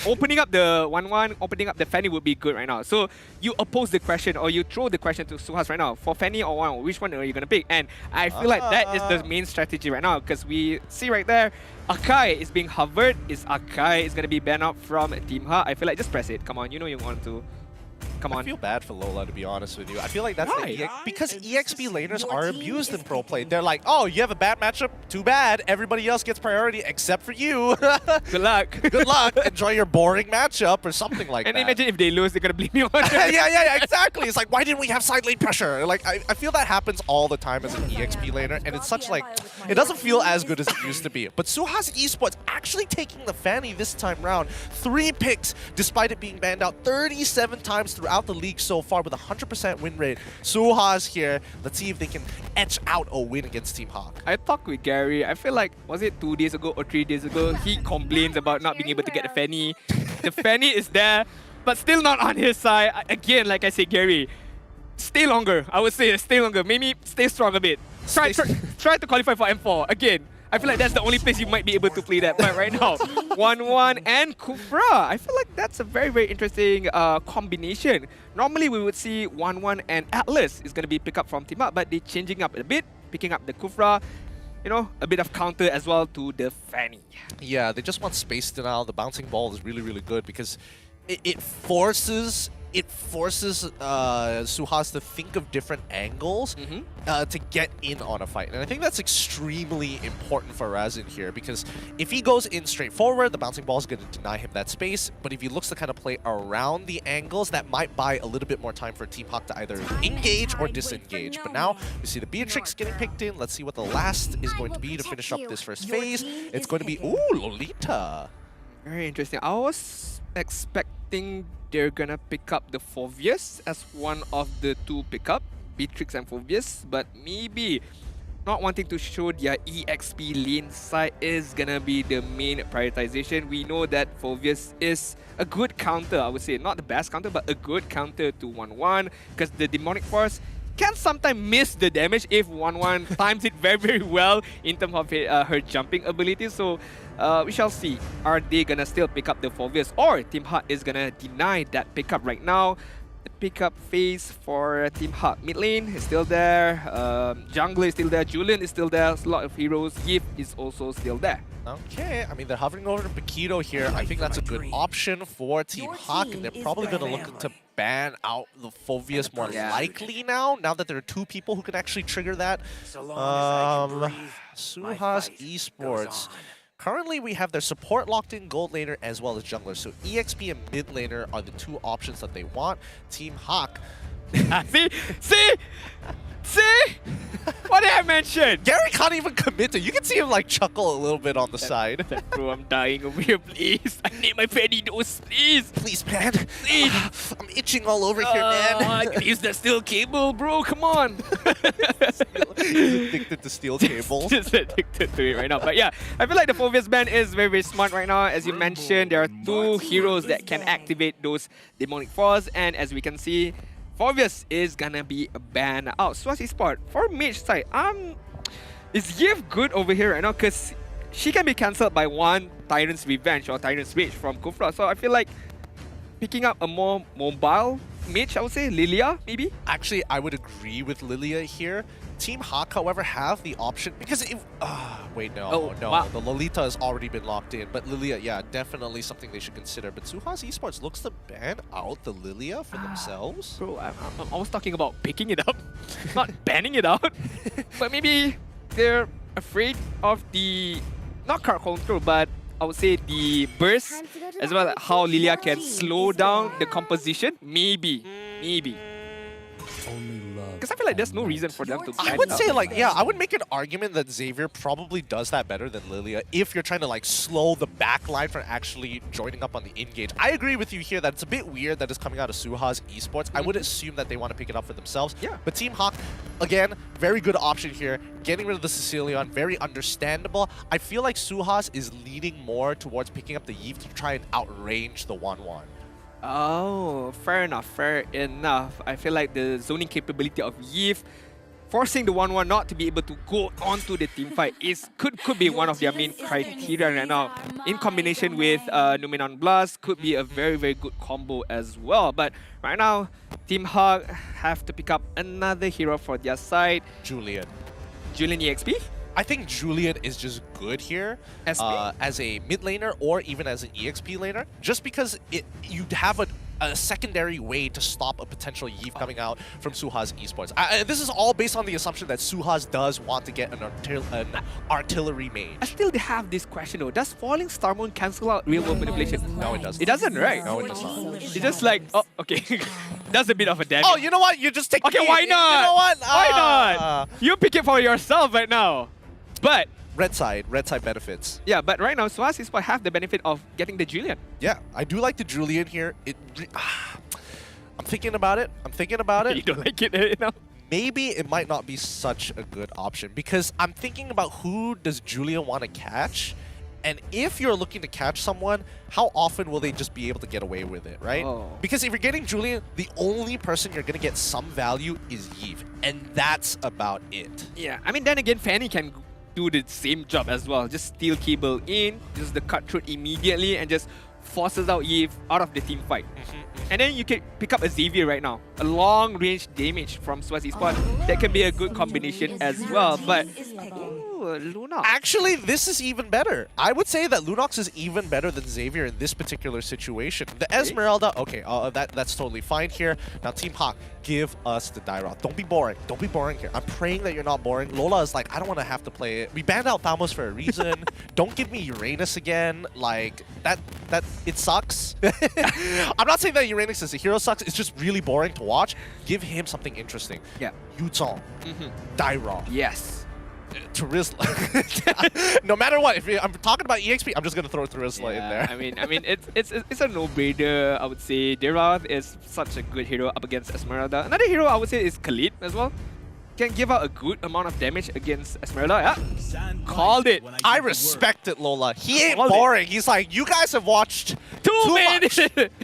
opening up the 1-1, opening up the Fanny would be good right now. So you oppose the question or you throw the question to Suhas right now. For Fanny or 1, which one are you going to pick? And I feel like that is the main strategy right now because we see right there, Akai is being hovered. Is Akai is going to be banned out from Team HAQ? I feel like just press it. Come on, you know you want to. Come on. I feel bad for Lola, to be honest with you. I feel like that's Why? because EXP laners are abused in pro play. They're like, oh, you have a bad matchup? Too bad. Everybody else gets priority except for you. Good luck. Good luck. Enjoy your boring matchup or something like And that. imagine if they lose, they're going to blame you on yeah, exactly. It's like, why didn't we have side lane pressure? Like, I feel that happens all the time as an EXP laner, and it's such like, it doesn't feel as good as it used to be. But Suhaz Esports actually taking the Fanny this time round. 3 picks, despite it being banned out 37 times throughout the league so far with a 100% win rate. Suhaz here. Let's see if they can etch out a win against Team HAQ. I talked with Gary. I feel like, was it 2 days ago or 3 days ago? He complains about not being able to get the Fanny. The Fanny is there, but still not on his side. Again, like I say, Gary, stay longer. I would say stay longer. Maybe stay strong a bit. Try to qualify for M4. Again, I feel like that's the only place you might be able to play that. But right now, 1-1 and Kufra. I feel like that's a very, very interesting combination. Normally, we would see 1-1 and Atlas is going to be picked up from Team HAQ, but they're changing up a bit, picking up the Kufra. You know, a bit of counter as well to the Fanny. Yeah, they just want space denial. The bouncing ball is really, really good because it forces Suhas to think of different angles to get in on a fight. And I think that's extremely important for Razin here because if he goes in straight forward, the bouncing ball is going to deny him that space. But if he looks to kind of play around the angles, that might buy a little bit more time for Team HAQ to either engage or disengage. But now we see the Beatrix getting picked in. Let's see what the last is going to be to finish up this first phase. It's going to be, ooh, Lolita. Very interesting. I was expecting they're gonna pick up the Phoveus as one of the 2 pickup, Beatrix and Phoveus, but maybe not wanting to show their EXP lane side is gonna be the main prioritization. We know that Phoveus is a good counter, I would say. Not the best counter, but a good counter to 1-1 because the Demonic Force can sometimes miss the damage if 1-1 times it very, very well in terms of her jumping ability. So we shall see. Are they gonna still pick up the Phoveus or Team HAQ is gonna deny that pickup right now? The pickup phase for Team HAQ. Mid lane is still there. Jungler is still there. Julian is still there. A lot of heroes. Yip is also still there. Okay, I mean, they're hovering over to Paquito here. I think that's a good option for Team HAQ, and they're probably going to look to ban out the Phoveus more likely now that there are 2 people who can actually trigger that. Suhaz Esports. Currently, we have their support locked in, gold laner, as well as jungler. So EXP and mid laner are the 2 options that they want. Team HAQ. See? What did I mention? Gary can't even commit to. You can see him like chuckle a little bit on the side. Bro, I'm dying over here, please. I need my Fanny dose, please. Please, man. Please. I'm itching all over here, man. I can use that steel cable, bro. Come on. He's addicted to steel cables. Just addicted to it right now. But yeah, I feel like the Phoveus ban is very, very smart right now. As you mentioned, there are 2 heroes that can activate those Demonic Force. And as we can see, Phoveus is gonna be banned out. Suhaz Esports, for mage side, is Yiv good over here right now? Because she can be cancelled by 1 Tyrant's Revenge or Tyrant's Rage from Kufra. So I feel like picking up a more mobile mage, I would say, Lilia, maybe? Actually, I would agree with Lilia here. Team HAQ, however, have the option because if wait, no, wow. The Lolita has already been locked in, but Lilia, yeah, definitely something they should consider. But Suhaz Esports looks to ban out the Lilia for themselves. Bro, I'm always talking about picking it up, not banning it out. But maybe they're afraid of the not card control, but I would say the burst, as well as how Lilia can slow down the composition. Maybe. Because I feel like there's no reason for them to ban I would it out. say, like, yeah, I would make an argument that Xavier probably does that better than Lilia if you're trying to, like, slow the backline from actually joining up on the engage. I agree with you here that it's a bit weird that it's coming out of Suhaz Esports. I would assume that they want to pick it up for themselves. Yeah. But Team HAQ, again, very good option here. Getting rid of the Sicilian, very understandable. I feel like Suhaz is leaning more towards picking up the Yves to try and outrange the 1-1. Oh, fair enough, fair enough. I feel like the zoning capability of Yves forcing the 1-1 not to be able to go onto the team fight could be one of their main criteria right now. In combination with Numenon Blast, could be a very, very good combo as well. But right now, Team HAQ have to pick up another hero for their side. Julian. Julian EXP? I think Julian is just good here as a mid laner or even as an EXP laner, just because you have a secondary way to stop a potential Yve coming out from Suhaz Esports. This is all based on the assumption that Suhaz does want to get an artillery mage. I still have this question though. Does Falling Star Moon cancel out real world manipulation? No, it doesn't. It doesn't, right? No, it does not. It's just like, oh, okay. That's a bit of a damage. Oh, you know what? You just take Okay, me. why not? You know what? Why not? You pick it for yourself right now. But red side benefits. yeah, but right now Suhaz Esports have the benefit of getting the Julian. Yeah, I do like the Julian here. I'm thinking about it. You don't like it, you know? Maybe it might not be such a good option because I'm thinking about who does Julian want to catch, and if you're looking to catch someone, how often will they just be able to get away with it, right? Oh. Because if you're getting Julian, the only person you're going to get some value is Yve, and that's about it. Yeah, I mean, then again, Fanny can do the same job as well. Just steal Cable in, just the cut through immediately, and just forces out Yve out of the team fight. And then you can pick up a Xavier right now. A long range damage from Suhaz Esports. That can be a good combination as well. But Lunox. Actually, this is even better. I would say that Lunox is even better than Xavier in this particular situation. The Esmeralda, okay, that's totally fine here. Now, Team HAQ, give us the Dairoth. Don't be boring. Don't be boring here. I'm praying that you're not boring. Lola is like, I don't want to have to play it. We banned out Thamos for a reason. Don't give me Uranus again. Like, that it sucks. I'm not saying that Uranus as a hero sucks. It's just really boring to watch. Give him something interesting. Yeah. Yuzong. Dairoth. Yes. Terizla. No matter what, if I'm talking about EXP, I'm just gonna throw Terizla in there. I mean, it's a no-brainer. I would say Dairoth is such a good hero up against Esmeralda. Another hero I would say is Khalid as well. Can give out a good amount of damage against Esmeralda. Yeah. Called it. I respect it, Lola. He ain't boring. He's like, you guys have watched too many.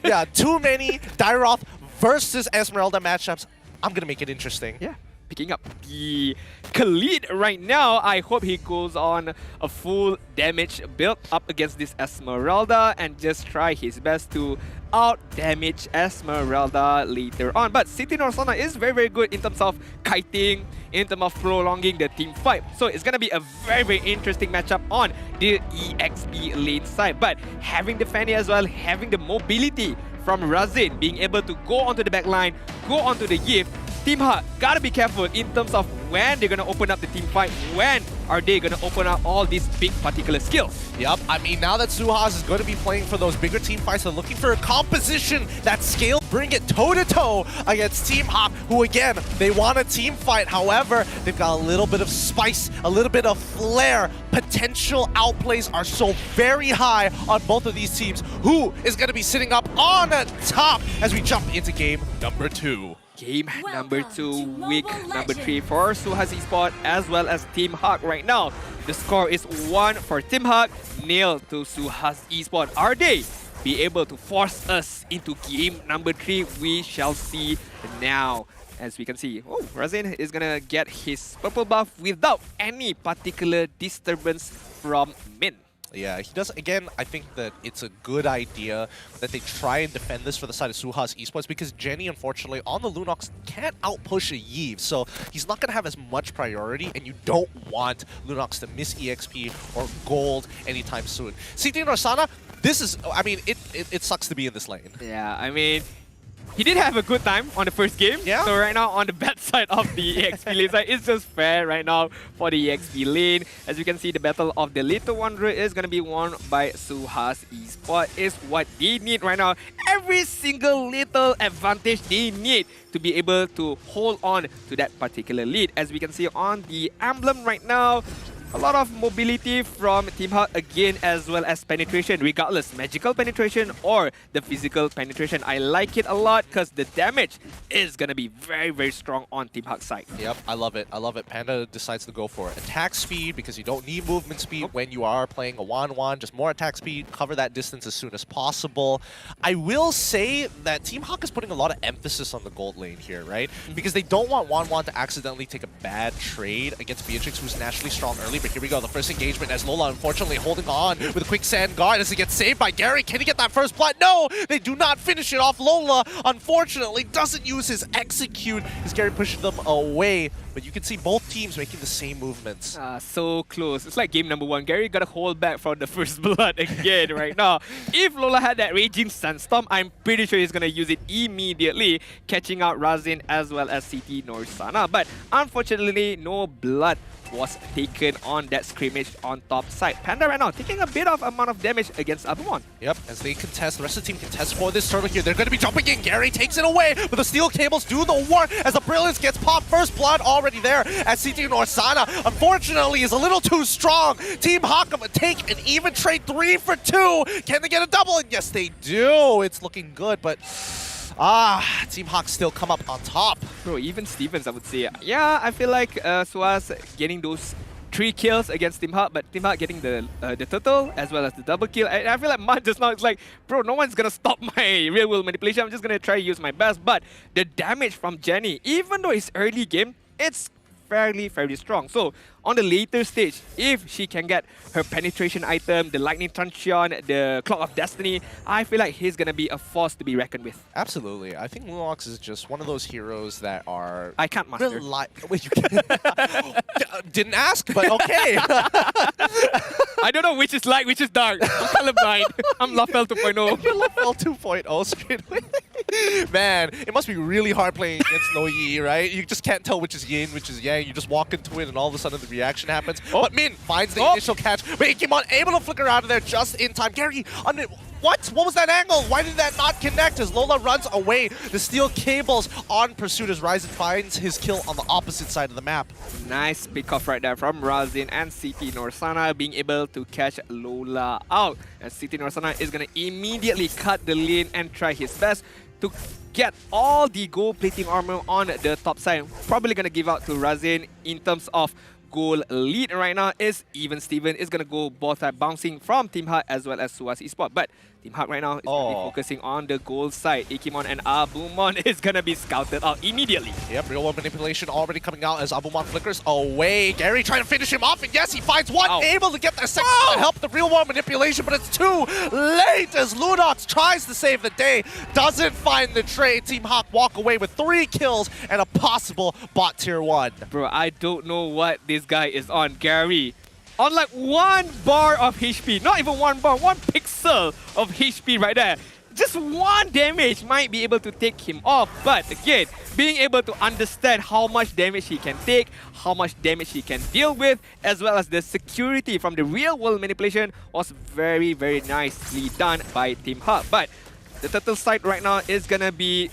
Yeah, too many Dairoth versus Esmeralda matchups. I'm gonna make it interesting. Yeah. Picking up the Khalid right now. I hope he goes on a full damage build up against this Esmeralda and just try his best to out-damage Esmeralda later on. But City Norsana is very, very good in terms of kiting, in terms of prolonging the team fight. So it's going to be a very, very interesting matchup on the EXP lane side. But having the Fanny as well, having the mobility from Razin, being able to go onto the back line, go onto the Yve, Team HAQ gotta be careful in terms of when they're gonna open up the team fight, when are they gonna open up all these big particular skills. Yep, I mean, now that Suhaz is going to be playing for those bigger team fights, they're looking for a composition that scale, bring it toe-to-toe against Team HAQ, who again, they want a team fight. However, they've got a little bit of spice, a little bit of flair. Potential outplays are so very high on both of these teams. Who is going to be sitting up on top as we jump into game number 2? Game number 2, week number 3 for Suhaz Esports as well as Team HAQ right now. The score is 1 for Team HAQ, 0 to Suhaz Esports. Are they be able to force us into game number 3? We shall see now. As we can see, Razin is gonna get his purple buff without any particular disturbance from Min. Yeah, he does. Again, I think that it's a good idea that they try and defend this for the side of Suhaz Esports because Jenny, unfortunately, on the Lunox can't outpush a Yve, so he's not going to have as much priority, and you don't want Lunox to miss EXP or gold anytime soon. CT Norsana, this is, I mean, it sucks to be in this lane. Yeah, I mean, he did have a good time on the first game. Yeah. So right now on the bad side of the EXP lane side, it's just fair right now for the EXP lane. As you can see, the Battle of the Little Wanderer is going to be won by Suhaz Esports. Is what they need right now. Every single little advantage they need to be able to hold on to that particular lead. As we can see on the emblem right now, A lot of mobility from Team HAQ again, as well as penetration, regardless, magical penetration or the physical penetration. I like it a lot because the damage is going to be very, very strong on Team HAQ's side. Yep, I love it. I love it. Panda decides to go for attack speed because you don't need movement speed when you are playing a 1-1. Just more attack speed, cover that distance as soon as possible. I will say that Team HAQ is putting a lot of emphasis on the gold lane here, right? Because they don't want 1-1 to accidentally take a bad trade against Beatrix, who's naturally strong early. But here we go, the first engagement as Lola unfortunately holding on with a quicksand guard as he gets saved by Gary. Can he get that first blood? No! They do not finish it off. Lola, unfortunately, doesn't use his execute as Gary pushes them away. But you can see both teams making the same movements. So close. It's like game number 1. Gary got to hold back from the first blood again right now. If Lola had that Raging Sunstorm, I'm pretty sure he's going to use it immediately, catching out Razin as well as CT Norsana. But unfortunately, no blood was taken on that scrimmage on top side. Panda right now taking a bit of amount of damage against Abumon. Yep, as they contest, the rest of the team contests for this turtle here. They're going to be jumping in. Gary takes it away, but the steel cables do the work as the Brilliance gets popped. First blood already there as CT Norsana, unfortunately, is a little too strong. Team HAQ take an even trade 3 for 2. Can they get a double? And yes, they do. It's looking good, but Team HAQ still come up on top. Bro, even Stevens, I would say. Yeah, I feel like Suhaz getting those 3 kills against Team HAQ, but Team HAQ getting the turtle as well as the double kill. And I feel like Man just now, it's like, bro, no one's gonna stop my real world manipulation. I'm just gonna try to use my best. But the damage from Jenny, even though it's early game, it's fairly strong. So on the later stage, if she can get her penetration item, the lightning truncheon, the clock of destiny, I feel like he's gonna be a force to be reckoned with. Absolutely. I think Lunox is just one of those heroes that are... I can't master. Wait, you didn't ask, but okay. I don't know which is light, which is dark. I'm colorblind. I'm Lafel 2.0. You're Lafel 2.0 straight away. Man, it must be really hard playing against No Yi, right? You just can't tell which is yin, which is yang. You just walk into it and all of a sudden the reaction happens. But Min finds the initial catch. But Ikemon able to flicker out of there just in time. Gary, what was that angle? Why did that not connect as Lola runs away? The steel cables on pursuit as Ryzen finds his kill on the opposite side of the map. Nice pick off right there from Razin and CT Norsana being able to catch Lola out. And CT Norsana is going to immediately cut the lane and try his best to get all the gold plating armor on the top side. Probably going to give out to Razin in terms of goal lead right now. Is even Steven is going to go both side bouncing from Team HAQ as well as Suhaz Esports. But Team HAQ right now is going to be focusing on the gold side. Ikemon and Abumon is going to be scouted out immediately. Yep, real world manipulation already coming out as Abumon flickers away. Gary trying to finish him off, and yes, he finds one, able to get that second to help the real world manipulation, but it's too late as Lunox tries to save the day, doesn't find the trade. Team HAQ walk away with 3 kills and a possible bot tier 1. Bro, I don't know what this guy is on. Gary, on like 1 bar of HP, not even 1 bar, 1 pixel of HP right there. Just 1 damage might be able to take him off. But again, being able to understand how much damage he can take, how much damage he can deal with, as well as the security from the real world manipulation was very nicely done by Team HAQ. But the turtle side right now is gonna be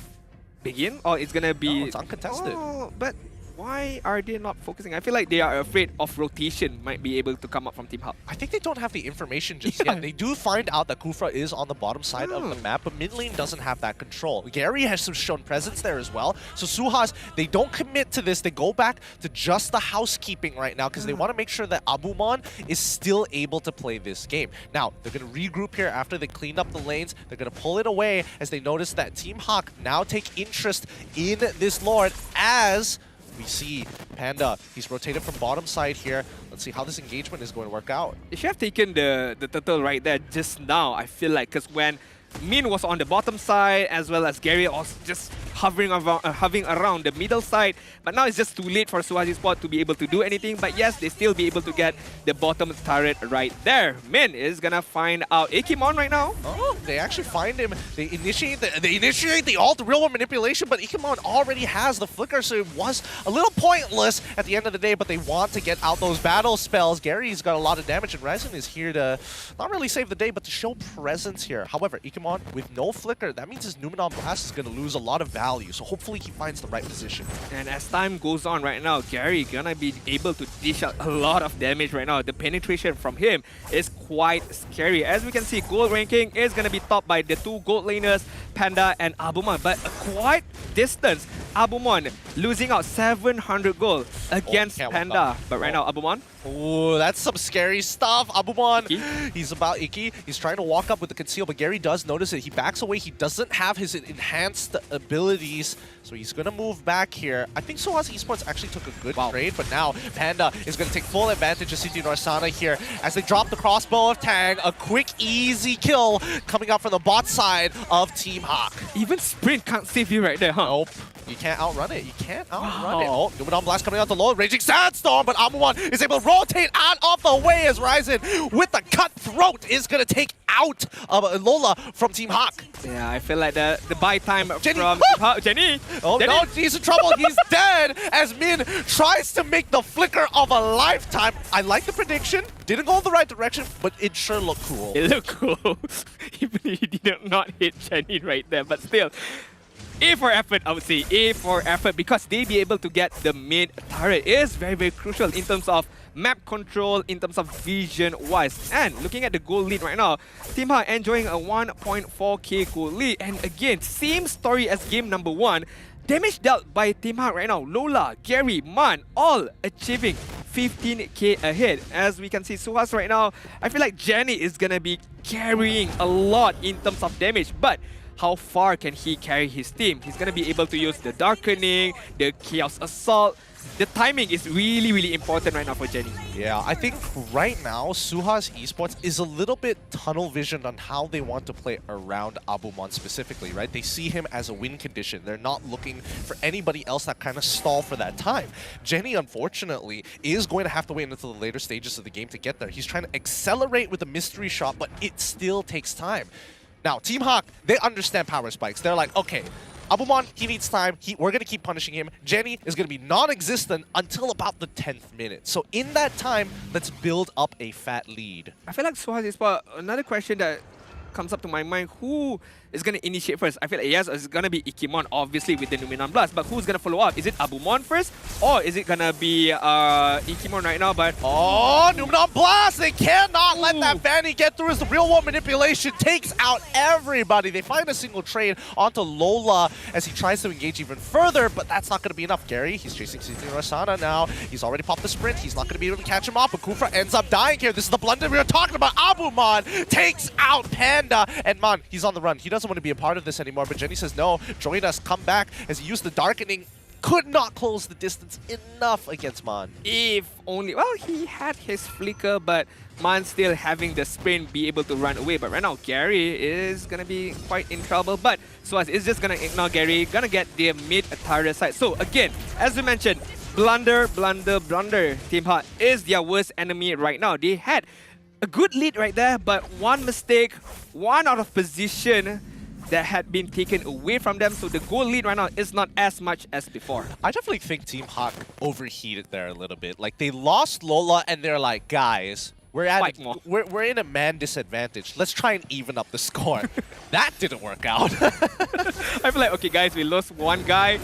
begin, or it's gonna be... No, it's uncontested. But why are they not focusing? I feel like they are afraid of rotation might be able to come up from Team HAQ. I think they don't have the information just yet. They do find out that Kufra is on the bottom side of the map, but mid lane doesn't have that control. Gary has shown presence there as well. So Suhaz, they don't commit to this. They go back to just the housekeeping right now because they want to make sure that Abumon is still able to play this game. Now, they're going to regroup here after they cleaned up the lanes. They're going to pull it away as they notice that Team HAQ now take interest in this Lord as... we see Panda, he's rotated from bottom side here. Let's see how this engagement is going to work out. They should have taken the turtle right there just now, I feel like, because when Min was on the bottom side, as well as Gary was just hovering around the middle side. But now it's just too late for Suhaz Esports to be able to do anything. But yes, they still be able to get the bottom turret right there. Min is gonna find out Ikemon right now. Oh, they actually find him. They initiate the ult, the real world manipulation, but Ikemon already has the flicker, so it was a little pointless at the end of the day, but they want to get out those battle spells. Gary's got a lot of damage, and Ryzen is here to not really save the day, but to show presence here. However, Ikemon with no flicker, that means his Numenon Blast is going to lose a lot of value value. So hopefully he finds the right position. And as time goes on right now, Gary gonna be able to dish out a lot of damage right now. The penetration from him is quite scary. As we can see, gold ranking is gonna be topped by the two gold laners, Panda and Abumon. But a quite distance, Abumon losing out 700 gold against Panda. But right now, Abumon. Oh, that's some scary stuff. Abumon, Icky. he's about Icky. He's trying to walk up with the conceal, but Gary does notice it. He backs away. He doesn't have his enhanced abilities, so he's going to move back here. I think Suhaz Esports actually took a good trade, but now Panda is going to take full advantage of City Norsana here as they drop the crossbow of Tang. A quick, easy kill coming out from the bot side of Team HAQ. Even Sprint can't save you right there, huh? Nope. You can't outrun it. You can't outrun it. Oh, Numenon Blast coming out the low. Raging Sandstorm, but Abumon is able to rotate out of the way as Ryzen with the cutthroat is going to take out Lola from Team HAQ. Yeah, I feel like the buy time Jenny. from Jenny. Oh Jenny. no, he's in trouble. He's dead as Min tries to make the flicker of a lifetime. I like the prediction. Didn't go in the right direction, but it sure looked cool. It looked cool. Even he did not hit Jenny right there, but still. A for effort, I would say. A for effort, because they be able to get the mid turret is very, very crucial in terms of map control, in terms of vision-wise. And looking at the goal lead right now, Team HAQ enjoying a 1.4k goal lead. And again, same story as game number 1. Damage dealt by Team HAQ right now. Lola, Gary, Man, all achieving 15k ahead. As we can see, Suhaz right now, I feel like Jenny is gonna be carrying a lot in terms of damage. But how far can he carry his team? He's going to be able to use the Darkening, the Chaos Assault. The timing is really, really important right now for Jenny. Yeah, I think right now, Suhaz Esports is a little bit tunnel visioned on how they want to play around Abumon specifically, right? They see him as a win condition. They're not looking for anybody else that kind of stall for that time. Jenny, unfortunately, is going to have to wait until the later stages of the game to get there. He's trying to accelerate with a mystery shot, but it still takes time. Now, Team HAQ, they understand power spikes. They're like, okay, Abumon, he needs time. We're going to keep punishing him. Jenny is going to be non-existent until about the 10th minute. So in that time, let's build up a fat lead. I feel like Suhaz Esports, another question that comes up to my mind, who is going to initiate first? I feel like yes, it's going to be Ikimon, obviously, with the Numenon Blast. But who's going to follow up? Is it Abumon first? Or is it going to be Ikimon right now? But oh, Numenon Blast! They cannot let that Fanny get through as the real-world manipulation takes out everybody. They find a single trade onto Lola as he tries to engage even further, but that's not going to be enough. Gary, he's chasing City Norsana now. He's already popped the sprint. He's not going to be able to catch him off, but Kufra ends up dying here. This is the blunder we were talking about. Abumon takes out Panda, and Man, he's on the run. He doesn't want to be a part of this anymore, but Jenny says, no, join us, come back, as he used the Darkening. Could not close the distance enough against Man. If only, well, he had his flicker, but Man still having the sprint be able to run away. But right now, Gary is going to be quite in trouble. But Suhaz is just going to ignore Gary, going to get their mid turret side. So again, as we mentioned, blunder, blunder, blunder. Team HAQ is their worst enemy right now. They had a good lead right there, but one mistake, one out of position that had been taken away from them, so the goal lead right now is not as much as before. I definitely think Team HAQ overheated there a little bit. Like, they lost Lola and they're like, guys, we're in a man disadvantage. Let's try and even up the score. That didn't work out. I feel like, okay guys, we lost one guy.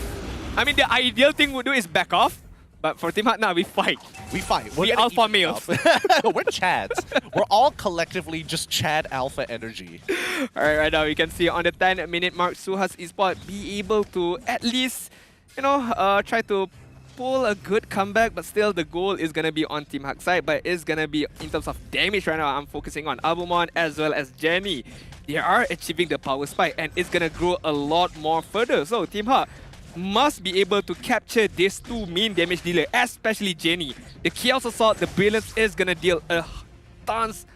I mean, the ideal thing we do is back off. But for Team HAQ now, we fight. We fight. We're alpha males. We're Chads. We're all collectively just Chad alpha energy. Alright, right now you can see on the 10-minute mark, Suhaz Esports be able to at least, you know, try to pull a good comeback, but still the goal is going to be on Team HAQ side, but it's going to be in terms of damage right now. I'm focusing on Abumon as well as Jenny. They are achieving the power spike and it's going to grow a lot more further. So Team HAQ must be able to capture these two main damage dealer, especially Jenny. The Chaos Assault, the Brilliance is gonna deal tons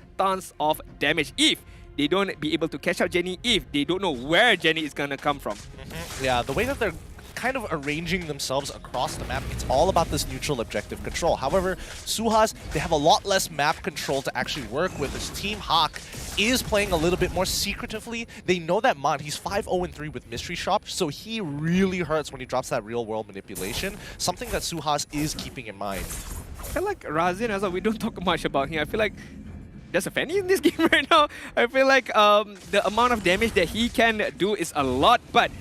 of damage if they don't be able to catch out Jenny, if they don't know where Jenny is gonna come from. Yeah, the way that they're kind of arranging themselves across the map, it's all about this neutral objective control. However, Suhaz, they have a lot less map control to actually work with. This Team HAQ is playing a little bit more secretively. They know that Man, he's 5-0-3 with Mystery Shop, so he really hurts when he drops that real-world manipulation, something that Suhaz is keeping in mind. I feel like Razin, as well, we don't talk much about him. I feel like there's a Fanny in this game right now. I feel like the amount of damage that he can do is a lot, but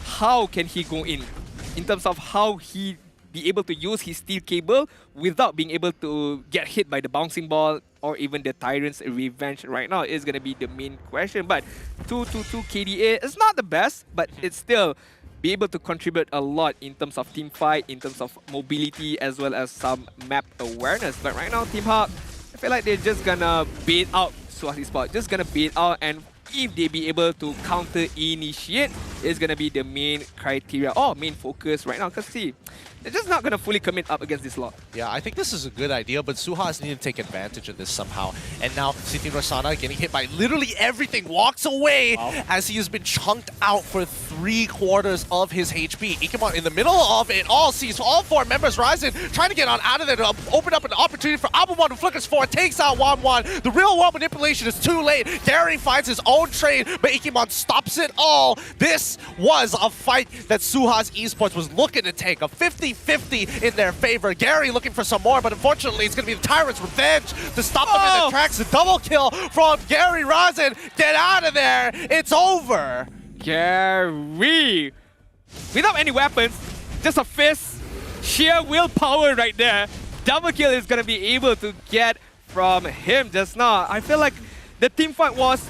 how can he go in terms of how he be able to use his steel cable without being able to get hit by the bouncing ball or even the Tyrant's revenge right now is going to be the main question. But 2-2-2 KDA is not the best, but it's still be able to contribute a lot in terms of team fight, in terms of mobility, as well as some map awareness. But right now, Team HAQ, I feel like they're just gonna bait out Suhaz Esports, just gonna bait out, and if they be able to counter initiate, is gonna be the main criteria or main focus right now. Because see, they're just not gonna fully commit up against this lot. Yeah, I think this is a good idea, but Suhaz need to take advantage of this somehow. And now Siti Rorsana getting hit by literally everything, walks away as he has been chunked out for 3/4 of his HP. Ikemon in the middle of it all, sees all 4 members. Ryzen trying to get on out of there to open up an opportunity for Abumon, who flickers forward, takes out Wanwan. The real world manipulation is too late. Gary finds his own trade, but Ikemon stops it all. This was a fight that Suhaz Esports was looking to take, a 50-50 in their favor. Gary looking for some more, but unfortunately it's going to be the Tyrant's revenge to stop them in their tracks. A double kill from Gary Ryzen. Get out of there. It's over. Gary, without any weapons, just a fist, sheer willpower right there. Double kill is going to be able to get from him just now. I feel like the team fight was,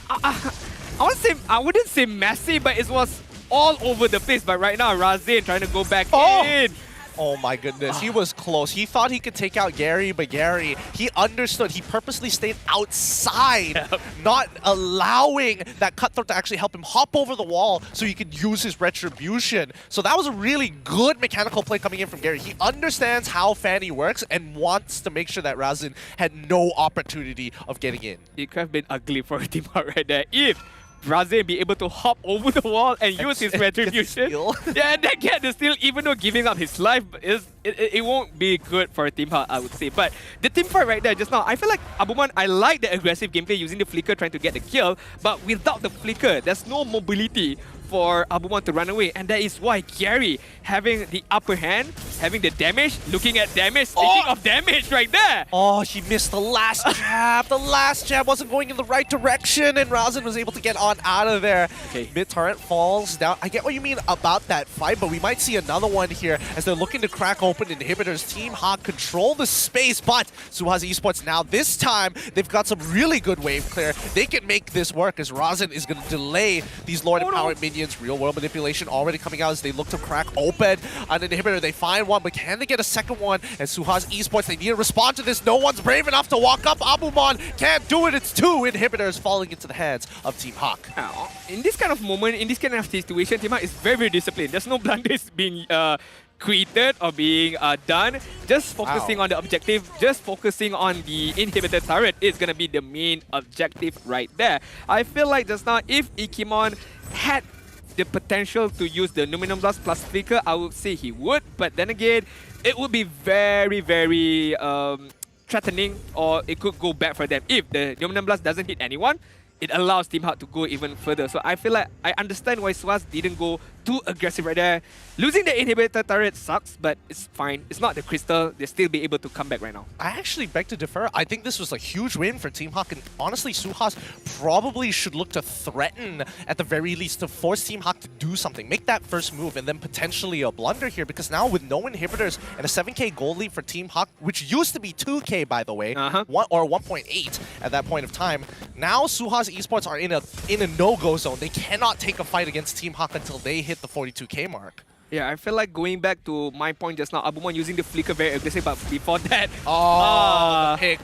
I wouldn't say messy, but it was all over the place. But right now, Razin trying to go back in. Oh my goodness, he was close. He thought he could take out Gary, but Gary, he understood. He purposely stayed outside, not allowing that cutthroat to actually help him hop over the wall so he could use his retribution. So that was a really good mechanical play coming in from Gary. He understands how Fanny works and wants to make sure that Razin had no opportunity of getting in. It could have been ugly for a team out right there if Razin be able to hop over the wall and use his retribution. Yeah, and then get the steal, even though giving up his life, it won't be good for a Team HAQ, I would say. But the team fight right there just now, I feel like Abumon, I like the aggressive gameplay using the flicker trying to get the kill, but without the flicker, there's no mobility for Abumon to run away, and that is why Gary having the upper hand, having the damage, looking at damage, speaking of damage right there. Oh, he missed the last jab. The last jab wasn't going in the right direction, and Razin was able to get on out of there. Okay. Mid turret falls down. I get what you mean about that fight, but we might see another one here as they're looking to crack open inhibitors. Team HAQ control the space, but Suhaz Esports now, this time, they've got some really good wave clear. They can make this work as Razin is going to delay these Lord Empowered minions. Real world manipulation already coming out as they look to crack open an inhibitor. They find one, but can they get a second one? And Suhaz Esports, they need to respond to this. No one's brave enough to walk up. Abumon can't do it. It's 2 inhibitors falling into the hands of Team HAQ. In this kind of moment, in this kind of situation, Team HAQ is very, very disciplined. There's no blunders being created or being done. Just focusing on the objective, just focusing on the inhibitor turret is going to be the main objective right there. I feel like just now, if Ikemon had the potential to use the Numinum Blast plus Flicker, I would say he would, but then again, it would be very, very threatening, or it could go bad for them. If the Numinum Blast doesn't hit anyone, it allows Team HAQ to go even further. So I feel like I understand why Suhaz didn't go too aggressive right there. Losing the inhibitor turret sucks, but it's fine. It's not the crystal. They'll still be able to come back right now. I actually beg to differ. I think this was a huge win for Team HAQ, and honestly, Suhaz probably should look to threaten, at the very least, to force Team HAQ to do something. Make that first move, and then potentially a blunder here, because now with no inhibitors and a 7k gold lead for Team HAQ, which used to be 2k, by the way, or 1.8 at that point of time, now Suhaz Esports are in a no-go zone. They cannot take a fight against Team HAQ until they hit the 42k mark. Yeah, I feel like going back to my point just now, Abumon using the flicker very aggressive, but before that...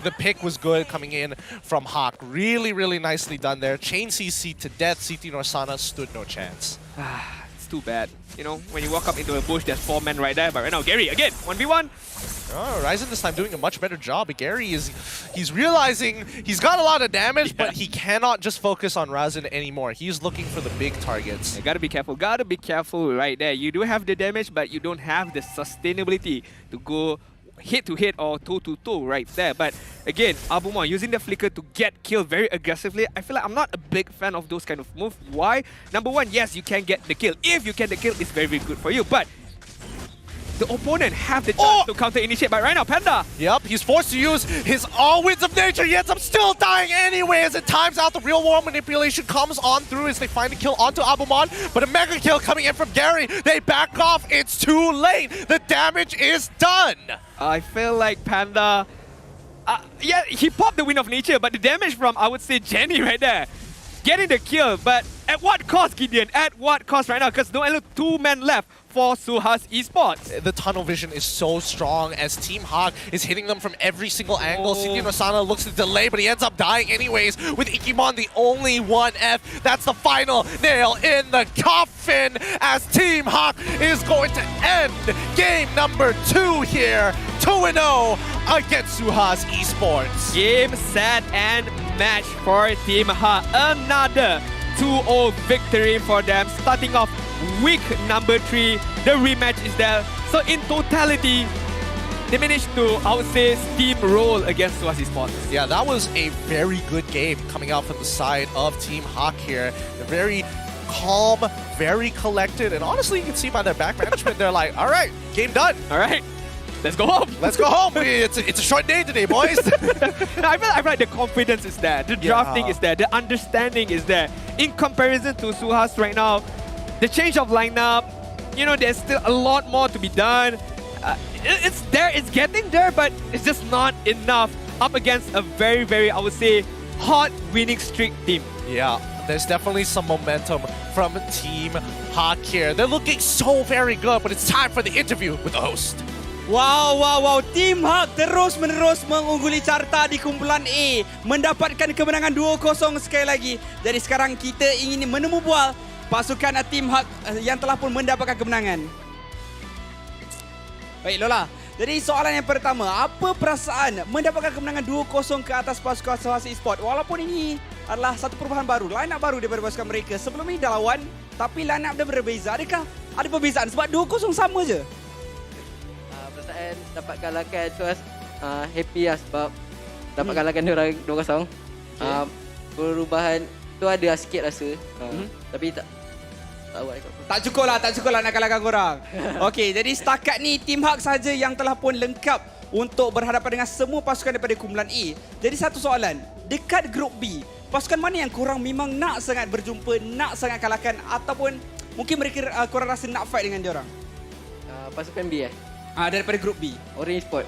The pick was good coming in from HAQ. Really, really nicely done there. Chain CC to death. Siti Norsana stood no chance. It's too bad. You know, when you walk up into a bush, there's 4 men right there, but right now, Gary, again, 1v1. Oh, Ryzen this time doing a much better job, but Gary he's realizing he's got a lot of damage, but he cannot just focus on Ryzen anymore. He's looking for the big targets. You gotta be careful right there. You do have the damage, but you don't have the sustainability to go hit-to-hit or toe-to-toe right there. But again, Abumon using the flicker to get killed very aggressively. I feel like I'm not a big fan of those kind of moves. Why? Number one, yes, you can get the kill. If you get the kill, it's very, very good for you. But the opponent have the chance to counter initiate, but right now Panda. Yep, he's forced to use his all winds of nature, yet I'm still dying anyway as it times out. The real world manipulation comes on through as they find a kill onto Abumon, but a mega kill coming in from Gary. They back off, it's too late. The damage is done. I feel like Panda, yeah, he popped the wind of nature, but the damage from, I would say, Jenny right there, getting the kill, but at what cost, Gideon? At what cost right now? Because no only 2 men left for Suhaz Esports. The tunnel vision is so strong as Team HAQ is hitting them from every single angle. Cindy Rosana looks to delay, but he ends up dying anyways with Ikimon the only 1F. That's the final nail in the coffin as Team HAQ is going to end game number 2 here. 2-0 against Suhaz Esports. Game, set, and match for Team HAQ. Another 2-0 victory for them, starting off week number 3. The rematch is there. So in totality, they managed to, I would say, steamroll against Suhaz Esports. Yeah, that was a very good game coming out from the side of Team HAQ here. They're very calm, very collected, and honestly, you can see by their back management, they're like, all right, game done. All right, let's go home. Let's go home. It's a short day today, boys. I feel like the confidence is there, the drafting is there, the understanding is there. In comparison to Suhaz right now, the change of lineup, you know, there's still a lot more to be done. It's there, it's getting there, but it's just not enough up against a very, very, I would say, hot winning streak team. Yeah, there's definitely some momentum from Team HAQ here. They're looking so very good, but it's time for the interview with the host. Wow. Team HAQ terus-menerus mengungguli carta di kumpulan A. Mendapatkan kemenangan 2-0 sekali lagi. Jadi sekarang kita ingin menemu bual pasukan Team HAQ yang telah pun mendapatkan kemenangan. Baik Lola, jadi soalan yang pertama, apa perasaan mendapatkan kemenangan 2-0 ke atas pasukan Suhaz Esports? Walaupun ini adalah satu perubahan baru, line up baru daripada pasukan mereka. Sebelum ini dah lawan, tapi line up dia berbeza. Adakah ada perbezaan sebab 2-0 sama je? Perasaan dapat kalahkan Suhaz happy lah sebab dapat kalahkan diorang 2-0. Perubahan tu ada sikit rasa, tapi tak cukup lah nak kalahkan korang. Okey, jadi setakat ni Team HAQ saja yang telah pun lengkap untuk berhadapan dengan semua pasukan daripada kumpulan A. Jadi satu soalan, dekat grup B, pasukan mana yang korang memang nak sangat berjumpa, nak sangat kalahkan ataupun mungkin mereka korang rasa nak fight dengan diorang? Pasukan B daripada grup B. Orange Sport.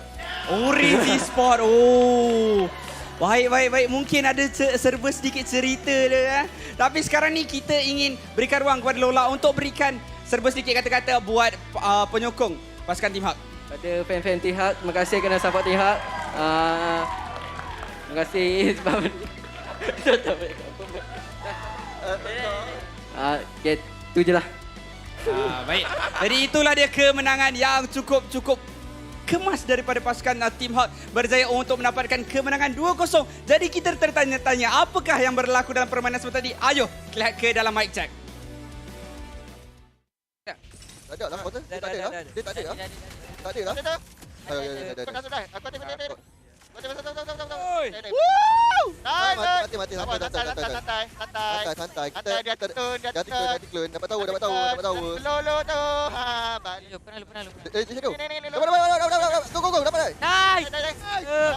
Orange Sport. Oh. Baik. Mungkin ada serba sedikit cerita dia. Tapi sekarang ni kita ingin berikan ruang kepada Lola untuk berikan serba sedikit kata-kata buat penyokong pasukan Team HAQ. Pada fan-fan Team HAQ, terima kasih kerana support Team HAQ. Terima kasih sebab itu je lah. Baik. Jadi itulah dia kemenangan yang cukup kemas daripada pasukan Team HAQ berjaya untuk mendapatkan kemenangan 2-0. Jadi kita tertanya-tanya apakah yang berlaku dalam permainan seperti tadi. Ayo, lihat ke dalam mic check. Tak ada lah, dia tak ada lah. Tak ada lah. Sudah. Aku tengok dia. Santai. Kita declare. Dapat tahu. Lo tu. Pernah. Go. Dapat dah. Nice.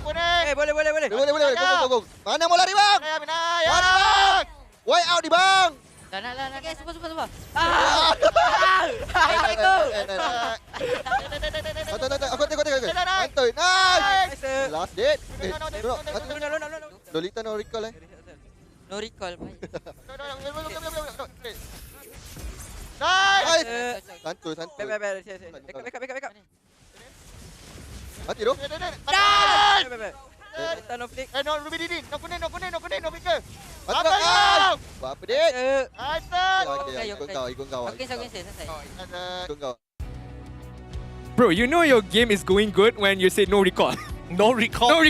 Boleh. Go. Mana mau lari bang? Lari bang. Way out di bang. Dah nak. Okay, super. Aku tengok. Mantap. Nice. Last date. Lolita no recall No recall. Nice. Santuy. Backup. Mati tu. Nice. No flick. No Ruby Didi. No flick ke? Apa date? Ikut kau. Bro, you know your game is going good when you say no recall. No recall.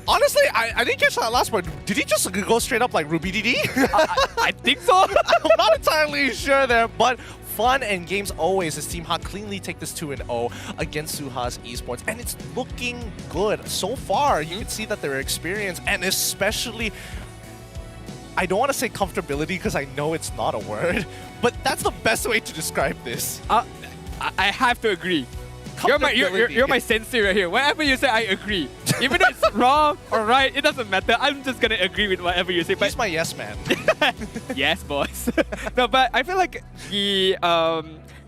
Honestly, I didn't catch that last one. Did he just go straight up like Ruby DD? I think so. I'm not entirely sure there, but fun and games always as Team HAQ cleanly take this 2-0 against Suhaz Esports, and it's looking good so far. You can see that their experience, and especially, I don't want to say comfortability because I know it's not a word, but that's the best way to describe this. I have to agree. You're my sensei right here. Whatever you say, I agree. Even though it's wrong or right, it doesn't matter. I'm just gonna agree with whatever you say. But He's my yes man. yes, boss. No, but I feel like the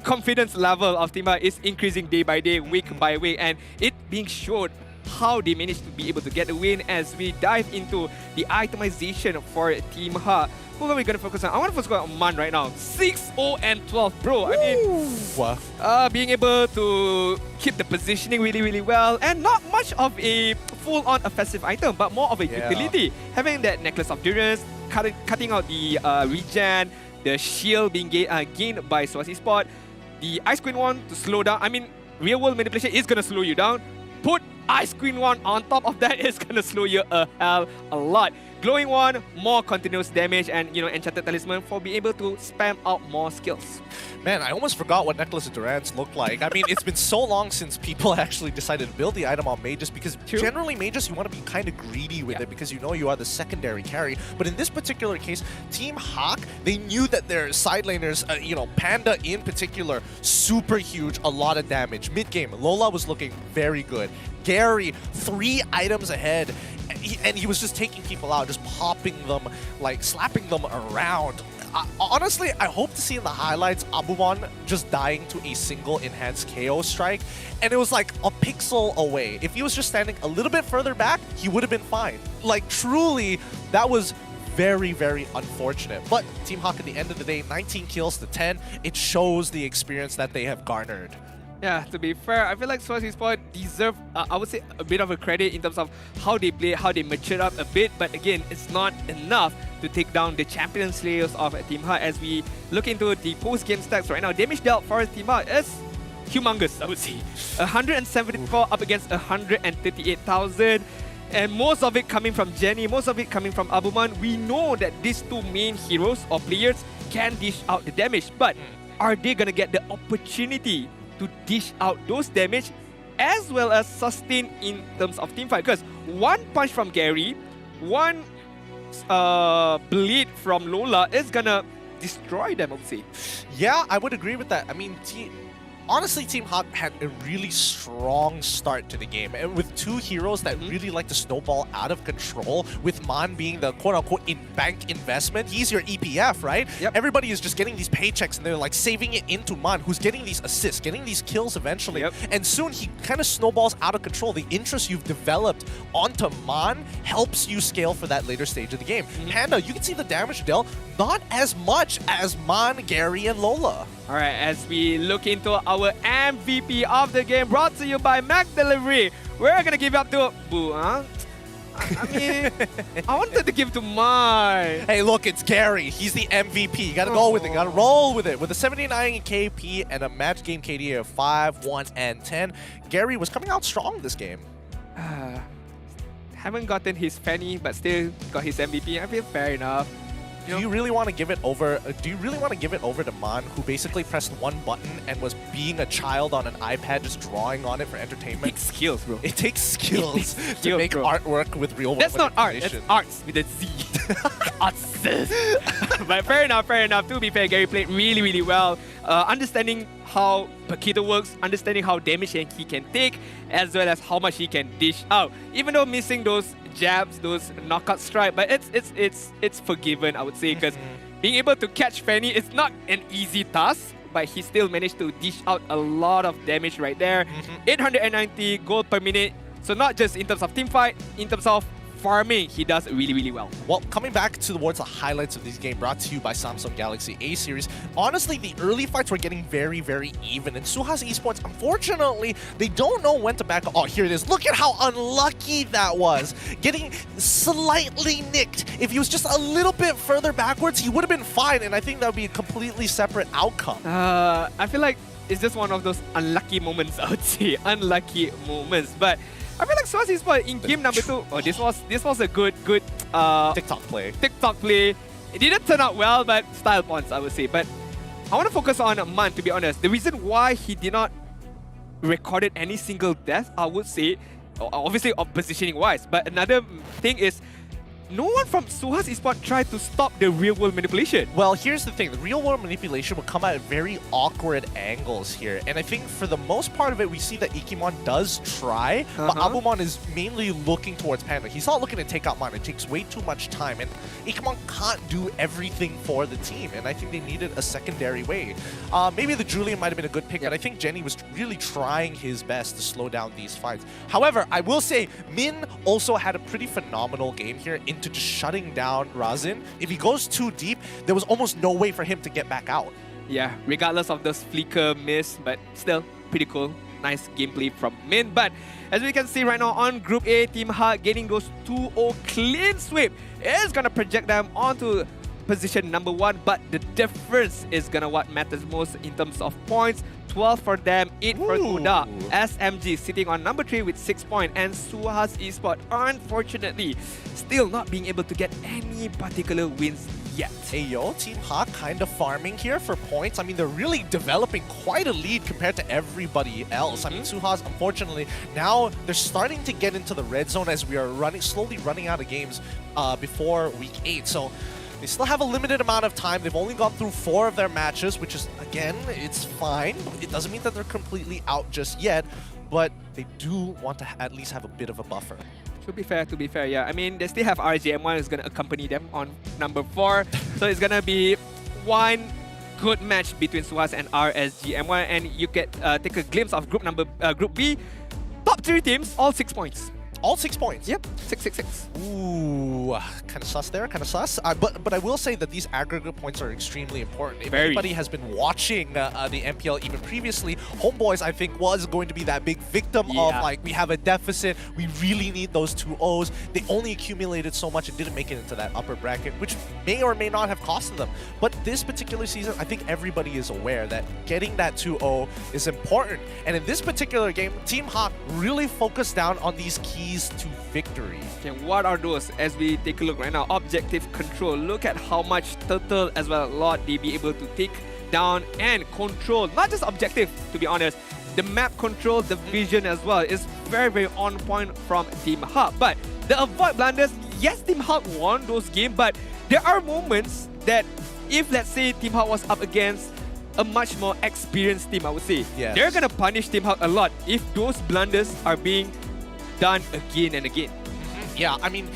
confidence level of Team HAQ is increasing day by day, week by week, and it being showed how they managed to be able to get the win as we dive into the itemization for Team HAQ. Who are we going to focus on? I want to focus on Man right now. 6-0-12, bro. I mean, being able to keep the positioning really, really well, and not much of a full-on offensive item, but more of a utility. Having that Necklace of Endurance, cutting out the regen, the shield being gained by Suhaz Esports, the Ice Queen one to slow down. I mean, real-world manipulation is going to slow you down. Put Ice Queen one on top of that is going to slow you a lot. Glowing one, more continuous damage, and Enchanted Talisman for being able to spam out more skills. Man, I almost forgot what Necklace of Durance looked like. I mean, it's been so long since people actually decided to build the item on mages, because generally mages, you want to be kind of greedy with it because you are the secondary carry. But in this particular case, Team HAQ, they knew that their side laners, Panda in particular, super huge, a lot of damage. Mid-game, Lola was looking very good. Gary, 3 items ahead, and he was just taking people out, just popping them, like slapping them around. Honestly, I hope to see in the highlights Abumon just dying to a single enhanced KO strike, and it was like a pixel away. If he was just standing a little bit further back, he would have been fine. Like, truly, that was very, very unfortunate. But Team HAQ at the end of the day, 19 kills to 10, it shows the experience that they have garnered. Yeah, to be fair, I feel like Suhaz Esports deserve, I would say, a bit of a credit in terms of how they play, how they matured up a bit. But again, it's not enough to take down the champion slayers of Team HAQ. As we look into the post-game stats right now, damage dealt for Team HAQ is humongous, I would say. 174 up against 138,000. And most of it coming from Jenny, most of it coming from Abumon. We know that these two main heroes or players can dish out the damage. But are they going to get the opportunity to dish out those damage as well as sustain in terms of team fight? Because one punch from Gary, one bleed from Lola is gonna destroy them, I would say. Yeah, I would agree with that. I mean, honestly, Team HAQ had a really strong start to the game, and with 2 heroes that really like to snowball out of control, with Man being the quote-unquote in-bank investment. He's your EPF, right? Yep. Everybody is just getting these paychecks, and they're like saving it into Man, who's getting these assists, getting these kills eventually. Yep. And soon he kind of snowballs out of control. The interest you've developed onto Man helps you scale for that later stage of the game. Panda, you can see the damage dealt, not as much as Man, Gary, and Lola. Alright, as we look into our MVP of the game, brought to you by Mac Delivery, we're gonna give up to Boo, huh? I mean, I wanted to give to mine. Hey, look, it's Gary. He's the MVP. You gotta go with it. You gotta roll with it. With a 79 KP and a match game KD of 5, 1, and 10, Gary was coming out strong this game. Haven't gotten his Fanny, but still got his MVP. I feel fair enough. Do you really want to give it over? Do you really want to give it over to Man, who basically pressed one button and was being a child on an iPad, just drawing on it for entertainment? It takes skills, bro. It takes skills to make artwork with real world. That's not art. That's arts with a Z. Arts. But fair enough. Fair enough. To be fair, Gary played really, really well. Understanding how Paquito works, understanding how damage he can take, as well as how much he can dish out. Even though missing those jabs, those knockout strike, but it's forgiven, I would say, because being able to catch Fanny is not an easy task, but he still managed to dish out a lot of damage right there. 890 gold per minute. So not just in terms of team fight, in terms of farming, he does really, really well. Well, coming back towards the highlights of this game, brought to you by Samsung Galaxy A series. Honestly, the early fights were getting very, very even. And Suhaz Esports, unfortunately, they don't know when to back up. Oh, here it is. Look at how unlucky that was. Getting slightly nicked. If he was just a little bit further backwards, he would have been fine. And I think that would be a completely separate outcome. I feel like it's just one of those unlucky moments, I would say. Unlucky moments. But I feel like Suhaz Esports in game number 2. Oh, this was a good TikTok play. It didn't turn out well, but style points, I would say. But I want to focus on Man, to be honest. The reason why he did not recorded any single death, I would say, obviously of positioning wise. But another thing is, no one from Suhaz Esports tried to stop the real-world manipulation. Well, here's the thing. The real-world manipulation will come at very awkward angles here. And I think for the most part of it, we see that Ikimon does try, but Abumon is mainly looking towards Panda. He's not looking to take out Mon. It takes way too much time. And Ikimon can't do everything for the team. And I think they needed a secondary way. Maybe the Julian might have been a good pick, but I think Jenny was really trying his best to slow down these fights. However, I will say, Min also had a pretty phenomenal game here into just shutting down Razin. If he goes too deep, there was almost no way for him to get back out. Yeah, regardless of those flicker miss, but still pretty cool. Nice gameplay from Min. But as we can see right now on Group A, Team HAQ getting those 2-0 clean sweep is going to project them onto position number 1, but the difference is gonna what matters most in terms of points. 12 for them, 8 for Kuda. SMG sitting on number 3 with 6 points, and Suhaz Esports unfortunately still not being able to get any particular wins yet. Hey yo, Team HAQ kind of farming here for points. I mean, they're really developing quite a lead compared to everybody else. I mean, Suhaz, unfortunately, now they're starting to get into the red zone as we are slowly running out of games before week 8. So they still have a limited amount of time. They've only gone through 4 of their matches, which is, again, it's fine. It doesn't mean that they're completely out just yet, but they do want to at least have a bit of a buffer. To be fair, yeah. I mean, they still have RGM1 who's going to accompany them on number 4. So it's going to be one good match between Suhaz and RSGM1, and you get take a glimpse of Group B. Top 3 teams, all 6 points. All 6 points? Yep, 6. Ooh, kind of sus there, kind of sus. But I will say that these aggregate points are extremely important. If anybody has been watching the MPL even previously, HOMEBOIS, I think, was going to be that big victim of, like, we have a deficit, we really need those 2 O's. They only accumulated so much and didn't make it into that upper bracket, which may or may not have costed them. But this particular season, I think everybody is aware that getting that 2-0 is important. And in this particular game, Team HAQ really focused down on these keys to victory. Okay, what are those? As we take a look right now, objective control. Look at how much Turtle as well as Lord they be able to take down and control. Not just objective, to be honest. The map control, the vision as well is very on point from Team HAQ. But the avoid blunders, yes, Team HAQ won those games, but there are moments that if, let's say, Team HAQ was up against a much more experienced team, I would say, they're gonna punish Team HAQ a lot if those blunders are being done again and again. Yeah, I mean,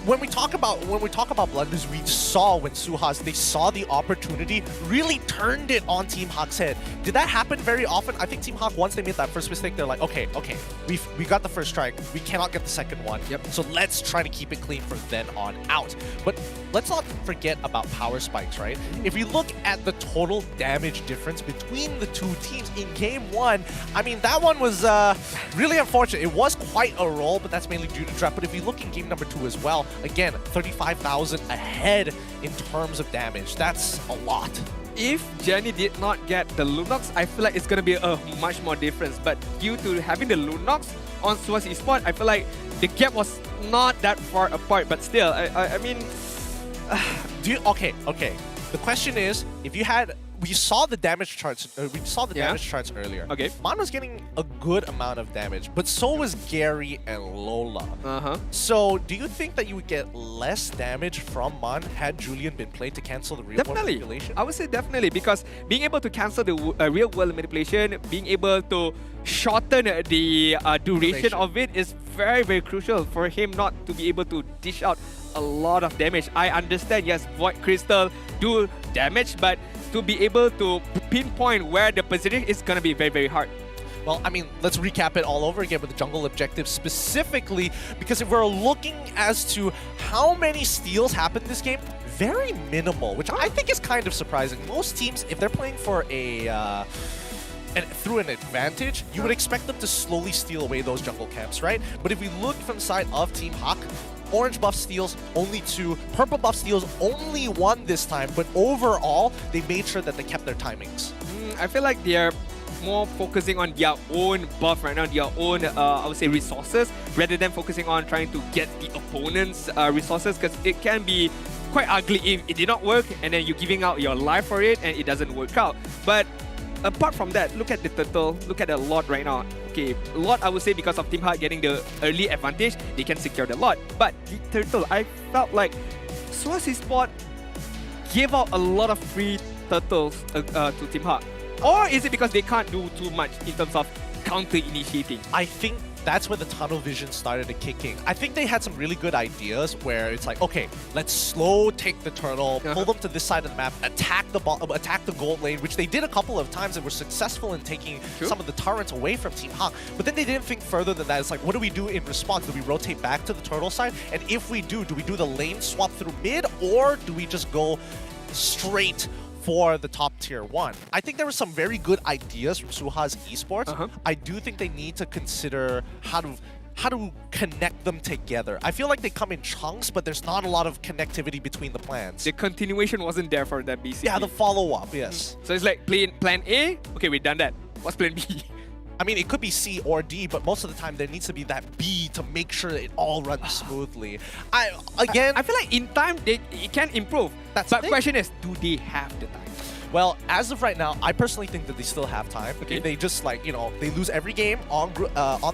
when we talk about blunders, we saw when Suhaz, they saw the opportunity, really turned it on Team HAQ's head. Did that happen very often? I think Team HAQ, once they made that first mistake, they're like, okay, we got the first strike, we cannot get the second one. So let's try to keep it clean from then on out. But let's not forget about power spikes, right? If we look at the total damage difference between the 2 teams in game 1, I mean, that one was really unfortunate. It was quite a roll, but that's mainly due to draft. But if you look in game number 2 as well, again, 35,000 ahead in terms of damage. That's a lot. If Jenny did not get the Lunox, I feel like it's going to be a much more difference. But due to having the Lunox on Suhaz Esports, I feel like the gap was not that far apart. But still, I mean... Okay. The question is, if you had... We saw the damage charts. Damage charts earlier. Okay. Mon was getting a good amount of damage, but so was Gary and Lola. So, do you think that you would get less damage from Mon had Julian been played to cancel the real world manipulation? I would say definitely, because being able to cancel the real world manipulation, being able to shorten the duration of it is very crucial for him not to be able to dish out a lot of damage. I understand, yes, Void Crystal do damage, but to be able to pinpoint where the position is going to be very hard. Well, I mean, let's recap it all over again with the jungle objective specifically, because if we're looking as to how many steals happened this game, very minimal, which I think is kind of surprising. Most teams, if they're playing for through an advantage, you would expect them to slowly steal away those jungle camps, right? But if we look from the side of Team HAQ, orange buff steals only 2, purple buff steals only 1 this time, but overall, they made sure that they kept their timings. I feel like they're more focusing on their own buff right now, their own, I would say, resources, rather than focusing on trying to get the opponent's resources, because it can be quite ugly if it did not work, and then you're giving out your life for it, and it doesn't work out. But apart from that, look at the Turtle, look at the Lord right now. okay, lot I would say because of Team HAQ getting the early advantage, they can secure the lot. But the turtle, I felt like Suhaz Esports gave out a lot of free turtles to Team HAQ. Or is it because they can't do too much in terms of counter-initiating? I think that's where the tunnel vision started to kick in. I think they had some really good ideas where it's like, okay, let's slow take the turtle, pull them to this side of the map, attack the gold lane, which they did a couple of times and were successful in taking some of the turrets away from Team HAQ. But then they didn't think further than that. It's like, what do we do in response? Do we rotate back to the turtle side? And if we do we do the lane swap through mid, or do we just go straight for the top tier 1? I think there were some very good ideas from Suhaz Esports. I do think they need to consider how to connect them together. I feel like they come in chunks, but there's not a lot of connectivity between the plans. The continuation wasn't there for that BC. Yeah, the follow-up, yes. So it's like plan A, okay, we've done that. What's plan B? I mean, it could be C or D, but most of the time there needs to be that B to make sure it all runs smoothly. I feel like in time it can improve. But the question is, do they have the time? Well, as of right now, I personally think that they still have time. Okay. They just they lose every game on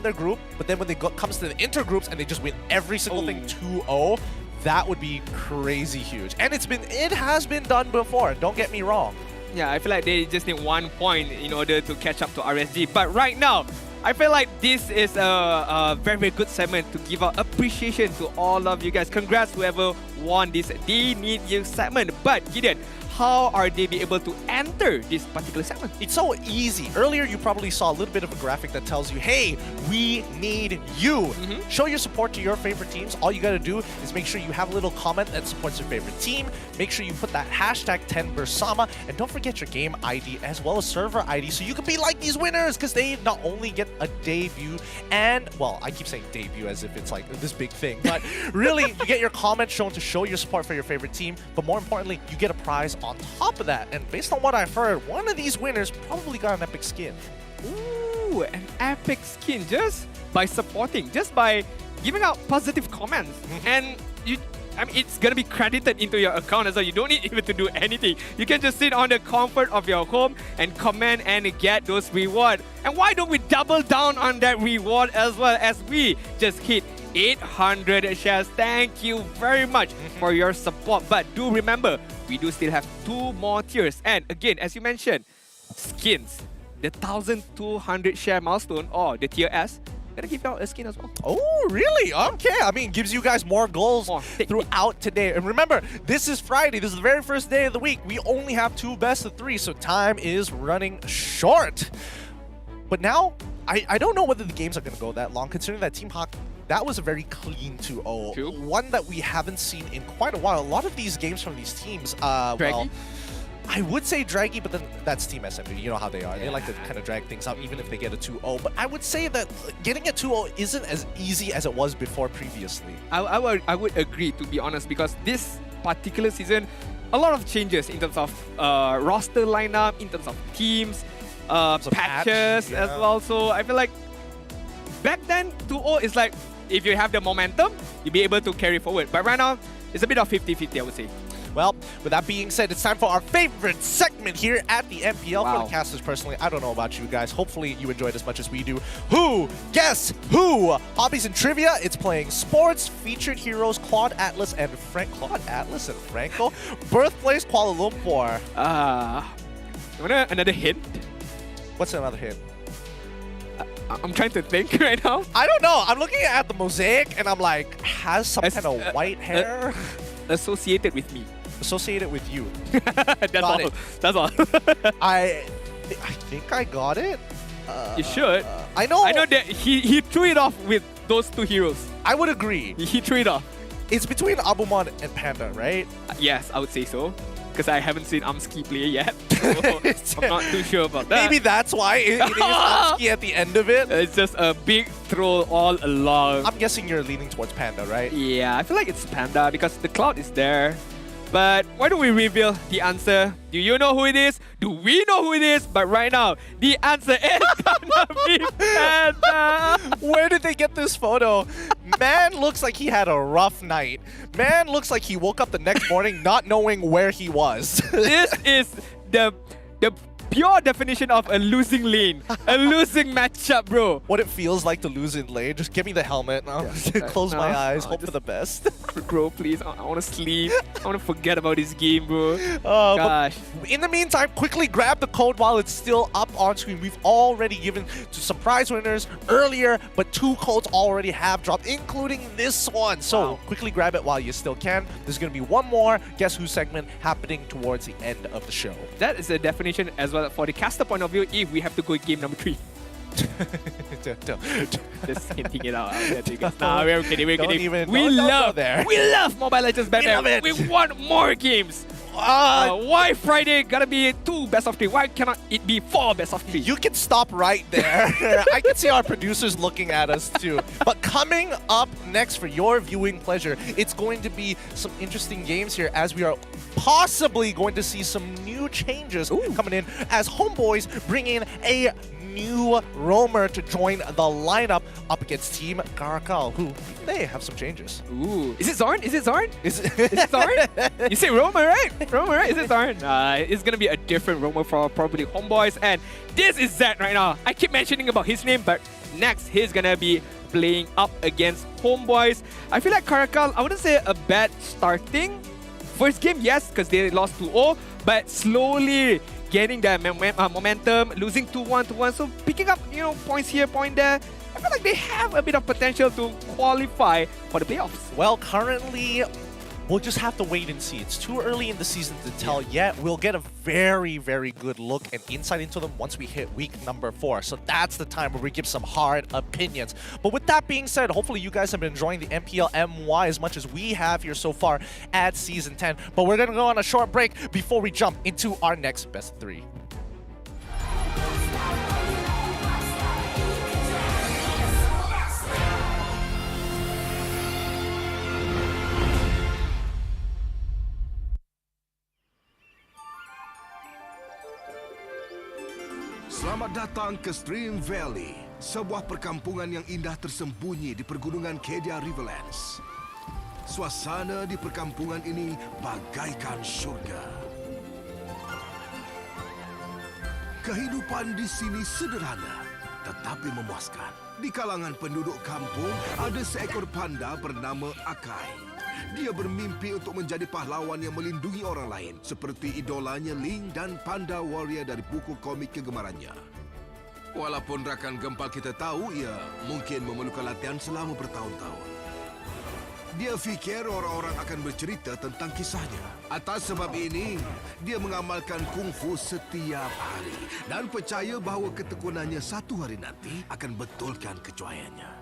their group, but then when they comes to the intergroups and they just win every single thing 2-0, that would be crazy huge. And it has been done before. Don't get me wrong. Yeah, I feel like they just need 1 point in order to catch up to RSG. But right now, I feel like this is a very, very good segment to give out appreciation to all of you guys. Congrats whoever won this They Need You segment. But Gideon, how are they be able to enter this particular segment? It's so easy. Earlier, you probably saw a little bit of a graphic that tells you, hey, we need you. Show your support to your favorite teams. All you got to do is make sure you have a little comment that supports your favorite team. Make sure you put that hashtag 10Bersama. And don't forget your game ID as well as server ID so you can be like these winners, because they not only get a debut and, well, I keep saying debut as if it's like this big thing, but really, you get your comment shown to show your support for your favorite team. But more importantly, you get a prize on top of that. And based on what I've heard, one of these winners probably got an epic skin. Ooh, an epic skin just by supporting, just by giving out positive comments. And it's gonna be credited into your account as well. You don't need even to do anything. You can just sit on the comfort of your home and comment and get those rewards. And why don't we double down on that reward as well, as we just hit 800 shares. Thank you very much for your support. But do remember, we do still have 2 more tiers. And again, as you mentioned, skins. The 1,200 share milestone, or the tier S, gonna give out a skin as well. Oh, really? Okay. I mean, gives you guys more goals throughout today. And remember, this is Friday. This is the very first day of the week. We only have 2 best of 3, so time is running short. But now, I don't know whether the games are going to go that long, considering that Team HAQ, that was a very clean 2-0. One that we haven't seen in quite a while. A lot of these games from these teams, well, I would say draggy, but then that's Team SMB. You know how they are. They like to kind of drag things out even if they get a 2-0. But I would say that getting a 2-0 isn't as easy as it was before previously. I would agree, to be honest, because this particular season, a lot of changes in terms of roster lineup, in terms of teams, patches as well. So I feel like back then, 2-0 is like, if you have the momentum, you'll be able to carry forward. But right now, it's a bit of 50-50, I would say. Well, with that being said, it's time for our favorite segment here at the MPL. For the casters, personally, I don't know about you guys. Hopefully, you enjoyed as much as we do. Who? Guess who? Hobbies and trivia. It's playing sports. Featured heroes Claude Atlas and Franco. Birthplace Kuala Lumpur. You want another hint? What's another hint? I'm trying to think right now. I don't know. I'm looking at the mosaic and I'm like, has some kind of white hair? Associated with me. Associated with you. That's got all. it. That's all. I think I got it. You should. I know. I know that he threw it off with those 2 heroes. I would agree. He threw it off. It's between Abumon and Panda, right? Yes, I would say so. Because I haven't seen Amski play yet. So I'm not too sure about that. Maybe that's why it is Amski at the end of it. It's just a big throw all along. I'm guessing you're leaning towards Panda, right? Yeah, I feel like it's Panda because the cloud is there. But why don't we reveal the answer? Do you know who it is? Do we know who it is? But right now, the answer is gonna be Panda. Where did they get this photo? Man looks like he had a rough night. Man looks like he woke up the next morning not knowing where he was. This is the pure definition of a losing lane. A losing matchup, bro. What it feels like to lose in lane. Just give me the helmet. I'll close my eyes, hope for the best. Bro, please, I want to sleep. I want to forget about this game, bro. Gosh. In the meantime, quickly grab the code while it's still up on screen. We've already given to some prize winners earlier, but 2 codes already have dropped, including this one. So quickly grab it while you still can. There's going to be one more Guess Who segment happening towards the end of the show. That is a definition as well for the caster point of view if we have to go game number 3. Just hinting it out. Nah, we're kidding. We're kidding. We love Mobile Legends Batman. We want more games. Why Friday gotta be 2 best of 3? Why cannot it be 4 best of 3? You can stop right there. I can see our producers looking at us too. But coming up next for your viewing pleasure, it's going to be some interesting games here as we are possibly going to see some new changes coming in as Homeboys bring in a new roamer to join the lineup up against Team CARACAL, who they have some changes. Ooh. Is it Zorn? Is it Zorn? Is it Zorn? You say roamer, right? Roamer, right? Is it Zorn? It's gonna be a different roamer for probably Homeboys, and this is Zed right now. I keep mentioning about his name, but next he's gonna be playing up against Homeboys. I feel like CARACAL, I wouldn't say a bad starting. First game, yes, because they lost 2-0, but slowly getting that momentum, losing 2-1 to 1, so picking up points here, point there. I feel like they have a bit of potential to qualify for the playoffs. Well, currently, we'll just have to wait and see. It's too early in the season to tell yet. We'll get a very, very good look and insight into them once we hit week number 4. So that's the time where we give some hard opinions. But with that being said, hopefully you guys have been enjoying the MPL MY as much as we have here so far at Season 10. But we're going to go on a short break before we jump into our next Best 3. Selamat datang ke Stream Valley, sebuah perkampungan yang indah tersembunyi di pergunungan Kedia Riverlands. Suasana di perkampungan ini bagaikan syurga. Kehidupan di sini sederhana tetapi memuaskan. Di kalangan penduduk kampung ada seekor panda bernama Akai. Dia bermimpi untuk menjadi pahlawan yang melindungi orang lain seperti idolanya Ling dan panda warrior dari buku komik kegemarannya. Walaupun rakan gempal kita tahu ia mungkin memerlukan latihan selama bertahun-tahun. Dia fikir orang-orang akan bercerita tentang kisahnya. Atas sebab ini, dia mengamalkan kungfu setiap hari dan percaya bahawa ketekunannya satu hari nanti akan betulkan kejuayaannya.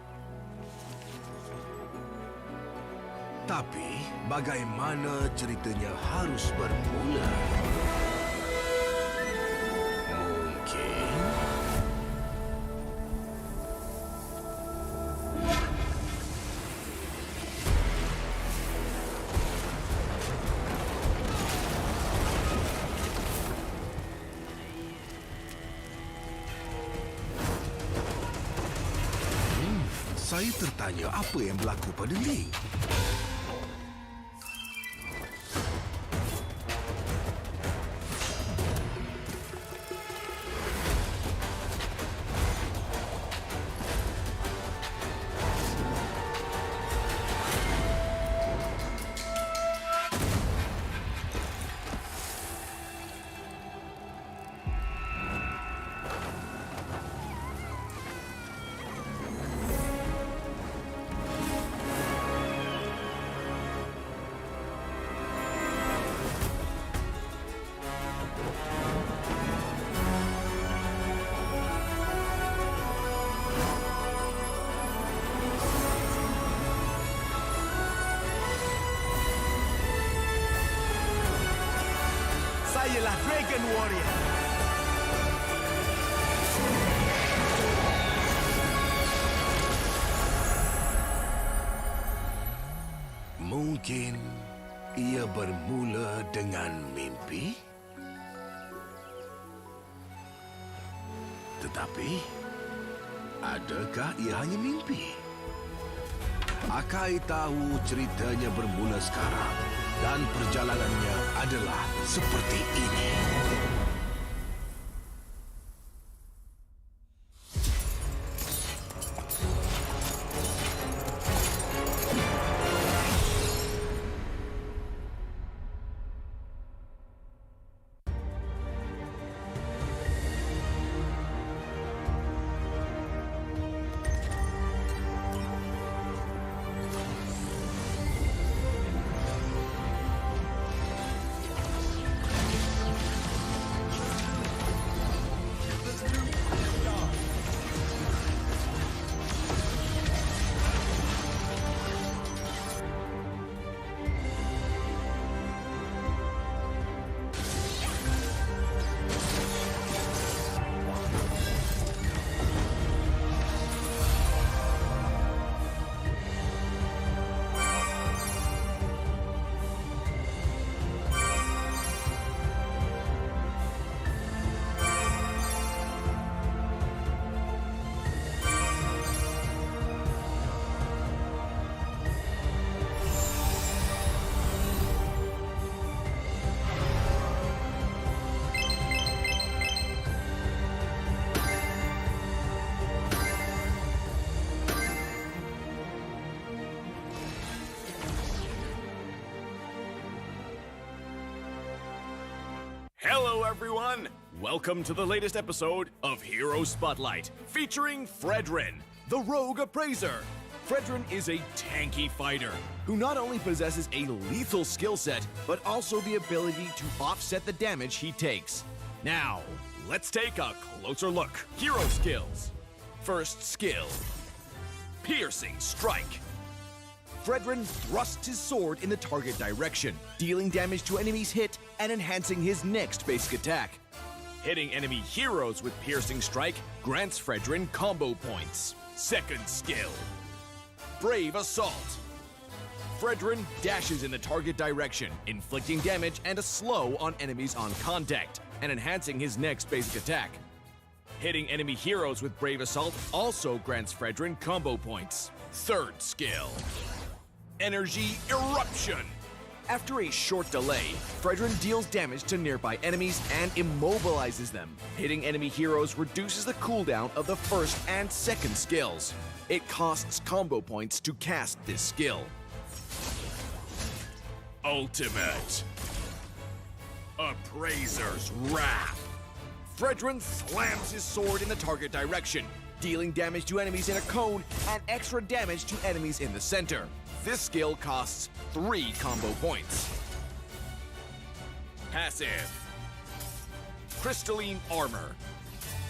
Tapi, bagaimana ceritanya harus bermula? Mungkin... saya tertanya apa yang berlaku pada Ling. Sayalah Dragon Warrior. Mungkin ia bermula dengan mimpi. Tetapi, adakah ia hanya mimpi? Akai tahu ceritanya bermula sekarang dan perjalanannya adalah seperti ini. Hello, everyone! Welcome to the latest episode of Hero Spotlight, featuring Fredrin, the rogue appraiser. Fredrin is a tanky fighter who not only possesses a lethal skill set, but also the ability to offset the damage he takes. Now, let's take a closer look. Hero skills. First skill, Piercing Strike. Fredrin thrusts his sword in the target direction, dealing damage to enemies hit and enhancing his next basic attack. Hitting enemy heroes with Piercing Strike grants Fredrin combo points. Second skill, Brave Assault. Fredrin dashes in the target direction, inflicting damage and a slow on enemies on contact, and enhancing his next basic attack. Hitting enemy heroes with Brave Assault also grants Fredrin combo points. Third skill, Energy Eruption. After a short delay, Fredrin deals damage to nearby enemies and immobilizes them. Hitting enemy heroes reduces the cooldown of the first and second skills. It costs combo points to cast this skill. Ultimate, Appraiser's Wrath. Fredrin slams his sword in the target direction, dealing damage to enemies in a cone and extra damage to enemies in the center. This skill costs 3 combo points. Passive, Crystalline Armor.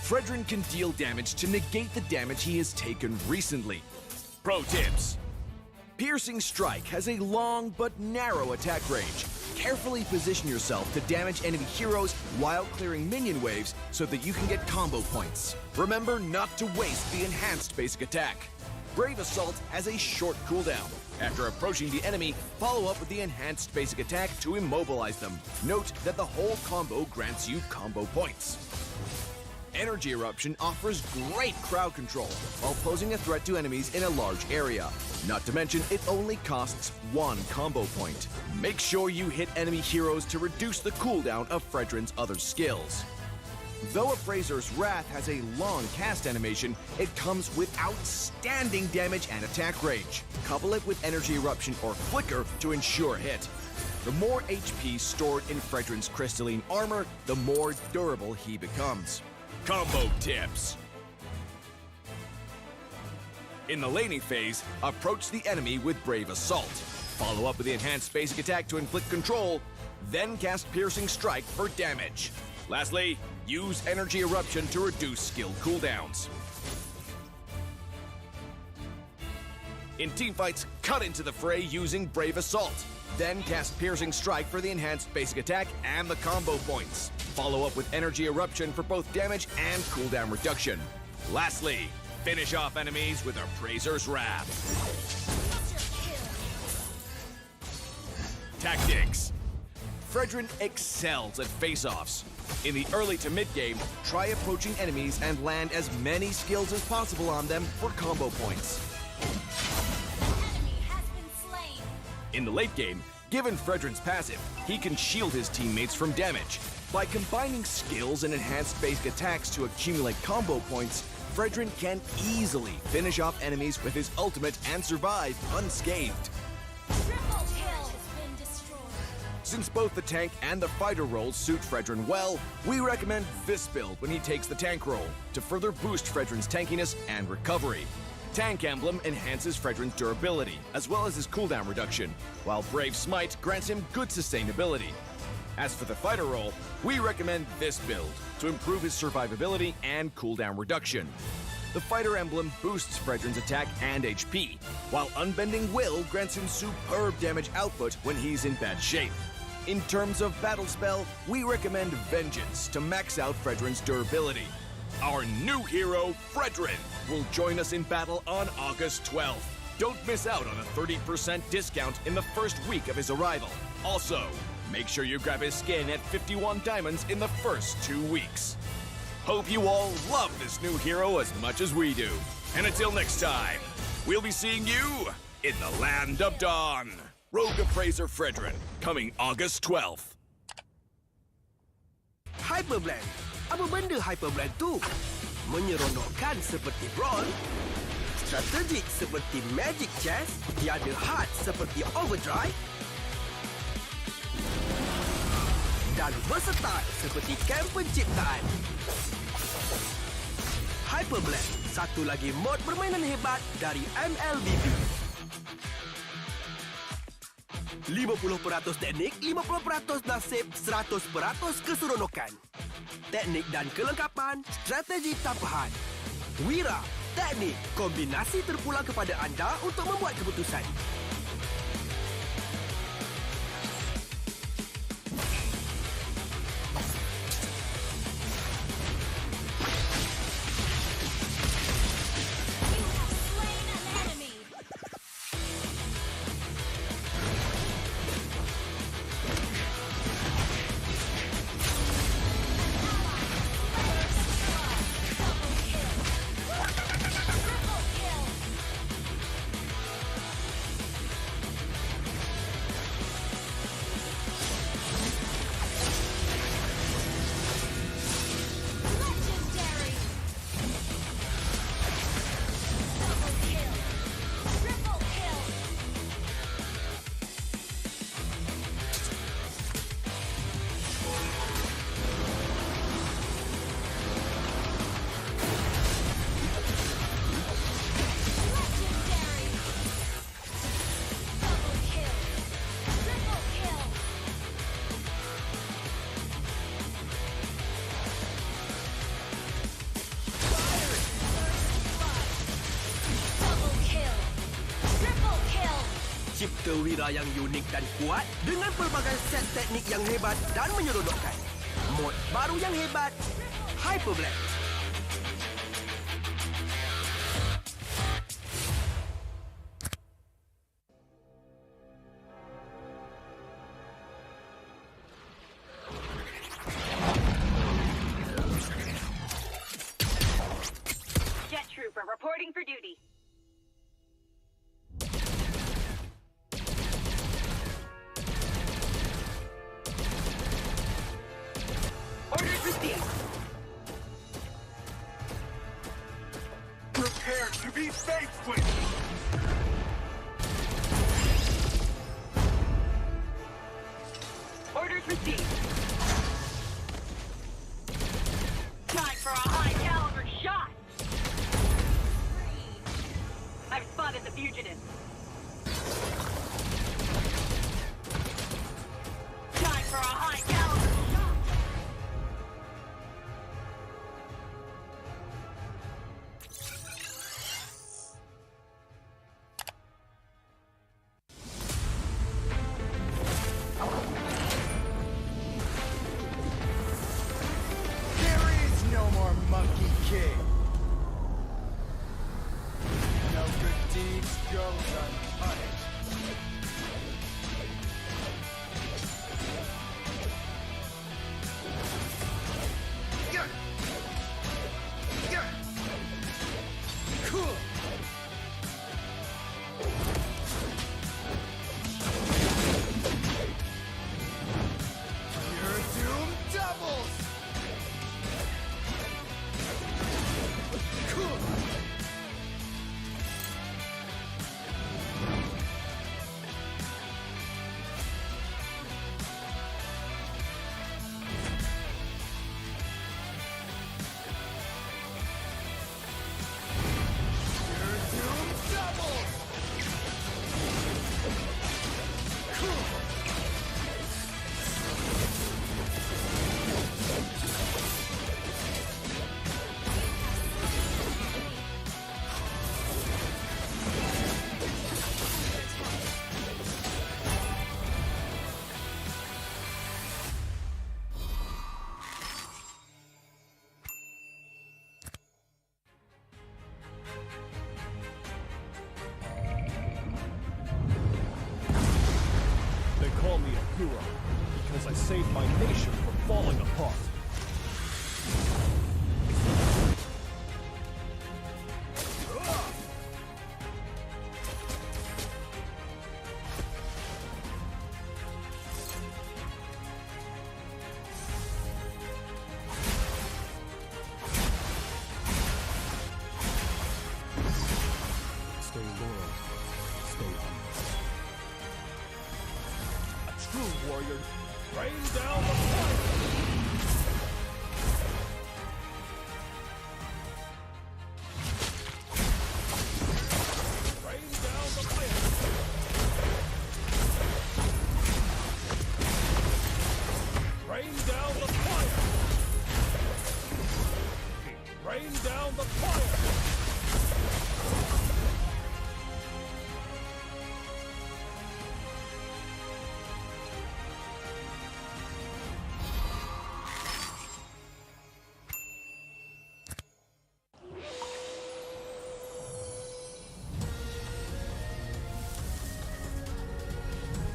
Fredrin can deal damage to negate the damage he has taken recently. Pro tips. Piercing Strike has a long but narrow attack range. Carefully position yourself to damage enemy heroes while clearing minion waves so that you can get combo points. Remember not to waste the enhanced basic attack. Brave Assault has a short cooldown. After approaching the enemy, follow up with the enhanced basic attack to immobilize them. Note that the whole combo grants you combo points. Energy Eruption offers great crowd control while posing a threat to enemies in a large area. Not to mention, it only costs 1 combo point. Make sure you hit enemy heroes to reduce the cooldown of Fredrin's other skills. Though Appraiser's Wrath has a long cast animation, it comes with outstanding damage and attack range. Couple it with Energy Eruption or Flicker to ensure hit. The more HP stored in Fredrin's crystalline armor, the more durable he becomes. Combo tips. In the laning phase, approach the enemy with Brave Assault. Follow up with the enhanced basic attack to inflict control, then cast Piercing Strike for damage. Lastly, use Energy Eruption to reduce skill cooldowns. In teamfights, cut into the fray using Brave Assault. Then cast Piercing Strike for the enhanced basic attack and the combo points. Follow up with Energy Eruption for both damage and cooldown reduction. Lastly, finish off enemies with Appraiser's Wrath. Tactics. Fredrin excels at face-offs. In the early to mid-game, try approaching enemies and land as many skills as possible on them for combo points. In the late game, given Fredrin's passive, he can shield his teammates from damage. By combining skills and enhanced basic attacks to accumulate combo points, Fredrin can easily finish off enemies with his ultimate and survive unscathed. Since both the tank and the fighter roles suit Fredrin well, we recommend this build when he takes the tank role to further boost Fredrin's tankiness and recovery. Tank Emblem enhances Fredrin's durability, as well as his cooldown reduction, while Brave Smite grants him good sustainability. As for the fighter role, we recommend this build to improve his survivability and cooldown reduction. The Fighter Emblem boosts Fredrin's attack and HP, while Unbending Will grants him superb damage output when he's in bad shape. In terms of battle spell, we recommend Vengeance to max out Fredrin's durability. Our new hero, Fredrin, will join us in battle on August 12th. Don't miss out on a 30% discount in the first week of his arrival. Also, make sure you grab his skin at 51 diamonds in the first 2 weeks. Hope you all love this new hero as much as we do. And until next time, we'll be seeing you in the Land of Dawn. Rogue Appraiser Fredrin, coming August 12th. Hyperblend. Apa benda Hyperblend tu? Menyeronokkan seperti Brawl, strategik seperti Magic Chess, tiada hard seperti Overdrive, dan versatile seperti kem penciptaan. Hyperblend, satu lagi mod permainan hebat dari MLBB. 50% teknik, 50% nasib, 100% keseronokan. Teknik dan kelengkapan, strategi tambahan. Wira, teknik, kombinasi terpulang kepada anda untuk membuat keputusan. Cipta wira yang unik dan kuat dengan pelbagai set teknik yang hebat dan menyeronokkan. Mod baru yang hebat, Hyperblend. Jet Trooper reporting for duty. Orders received. Prepare to be faced with. Orders received. Time for a high caliber shot. I've spotted the fugitive. Time for a high caliber shot. There is no more Monkey King. No good deeds goes unpunished. Yeah. Yeah. Cool. Your doom doubles. Cool. Your doom doubles. Cool. They call me a hero because I saved my nation from falling apart. Stay loyal. Stay humble. A true warrior. Rain down the fire!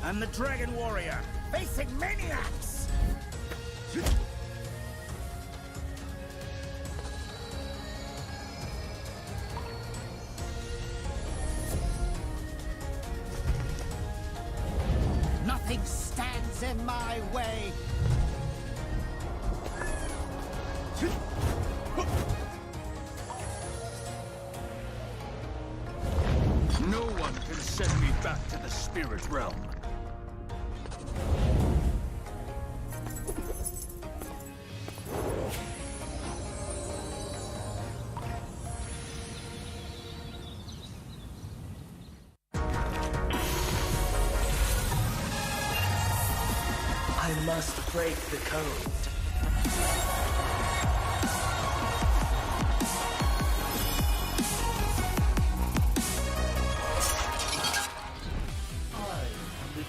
I'm the Dragon Warrior, facing maniacs! Nothing stands in my way! No one can send me back to the spirit realm. I must break the code.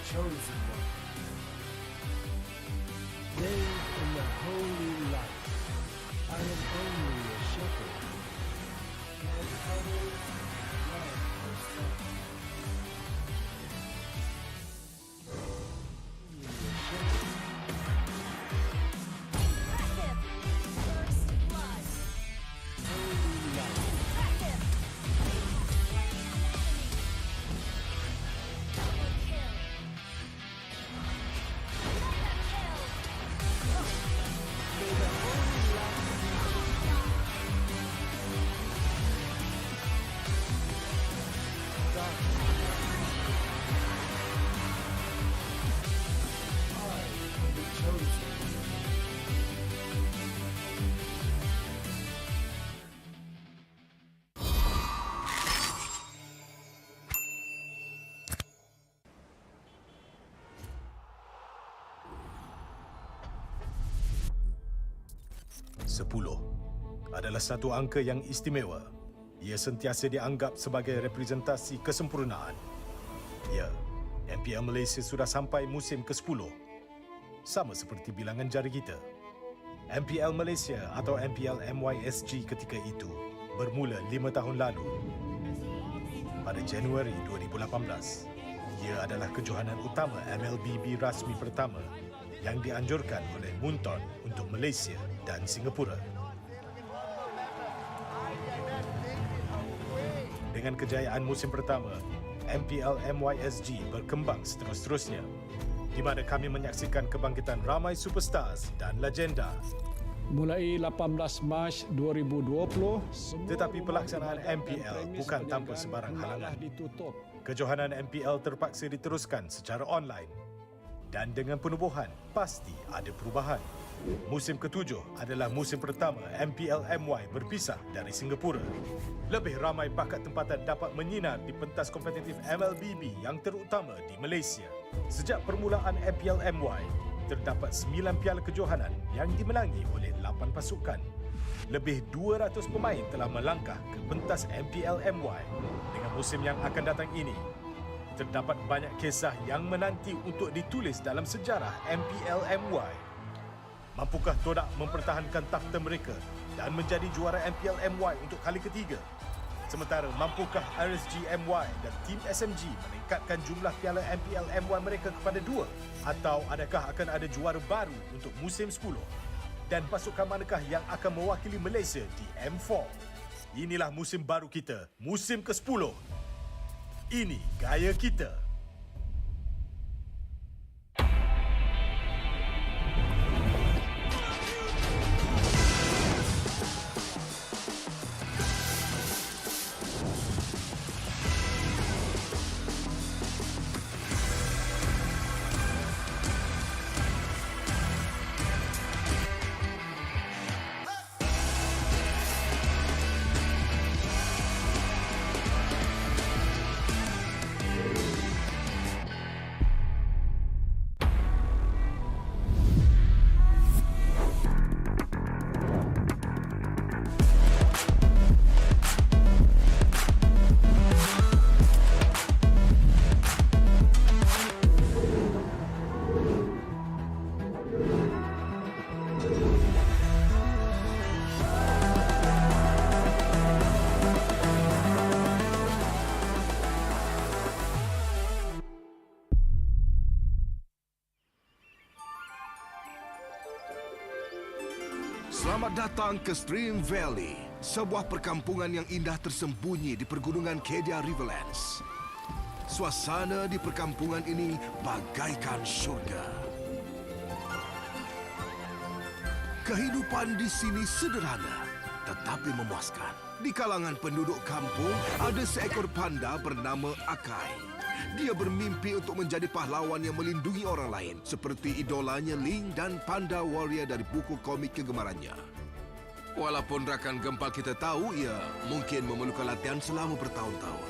Chosen one. Bathed in the holy light, I am only a shepherd. And others love herself. Only a shepherd. First blood. Holy light. Sepuluh adalah satu angka yang istimewa. Ia sentiasa dianggap sebagai representasi kesempurnaan. Ya, MPL Malaysia sudah sampai musim ke-10. Sama seperti bilangan jari kita. MPL Malaysia atau MPL MYSG ketika itu bermula 5 tahun lalu. Pada Januari 2018, ia adalah kejohanan utama MLBB rasmi pertama yang dianjurkan oleh Munton untuk Malaysia dan Singapura. Dengan kejayaan musim pertama, MPL MYSG berkembang seterus-terusnya, di mana kami menyaksikan kebangkitan ramai superstars dan legenda. Mulai 18 Mac 2020, tetapi pelaksanaan MPL bukan tanpa sebarang halangan. Kejohanan MPL terpaksa diteruskan secara online. Dan dengan penubuhan, pasti ada perubahan. Musim ke-7 adalah musim pertama MPL MY berpisah dari Singapura. Lebih ramai bakat tempatan dapat menyinar di pentas kompetitif MLBB yang terutama di Malaysia. Sejak permulaan MPL MY, terdapat 9 piala kejohanan yang dimenangi oleh 8 pasukan. Lebih 200 pemain telah melangkah ke pentas MPL MY. Dengan musim yang akan datang ini, terdapat banyak kisah yang menanti untuk ditulis dalam sejarah MPL MY. Mampukah Todak mempertahankan takhta mereka dan menjadi juara MPL MY untuk kali ketiga? Sementara mampukah RSG MY dan Team SMG meningkatkan jumlah piala MPL MY mereka kepada 2? Atau adakah akan ada juara baru untuk musim 10? Dan pasukan manakah yang akan mewakili Malaysia di M4? Inilah musim baru kita, musim ke-10. Ini gaya kita. Selamat datang ke Stream Valley, sebuah perkampungan yang indah tersembunyi di pergunungan Kedia Riverlands. Suasana di perkampungan ini bagaikan syurga. Kehidupan di sini sederhana tetapi memuaskan. Di kalangan penduduk kampung ada seekor panda bernama Akai. Dia bermimpi untuk menjadi pahlawan yang melindungi orang lain seperti idolanya Ling dan panda warrior dari buku komik kegemarannya. Walaupun rakan gempal kita tahu ia mungkin memerlukan latihan selama bertahun-tahun.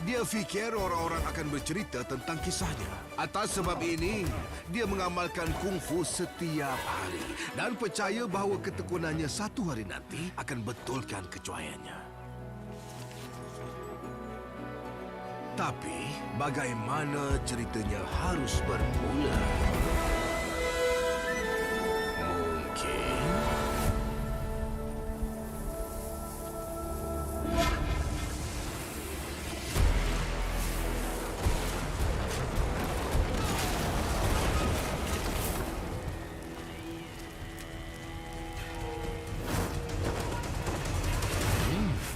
Dia fikir orang-orang akan bercerita tentang kisahnya. Atas sebab ini, dia mengamalkan kungfu setiap hari dan percaya bahawa ketekunannya satu hari nanti akan betulkan kecuaiannya. Tapi, bagaimana ceritanya harus bermula? Mungkin...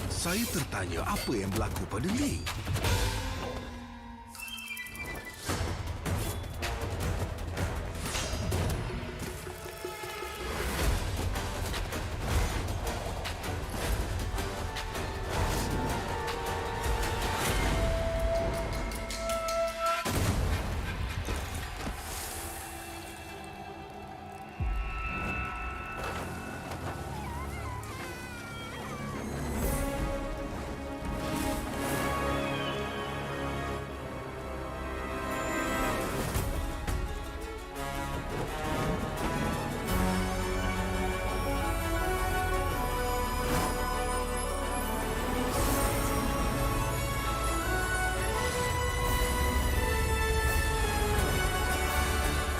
Saya tertanya apa yang berlaku pada Ling.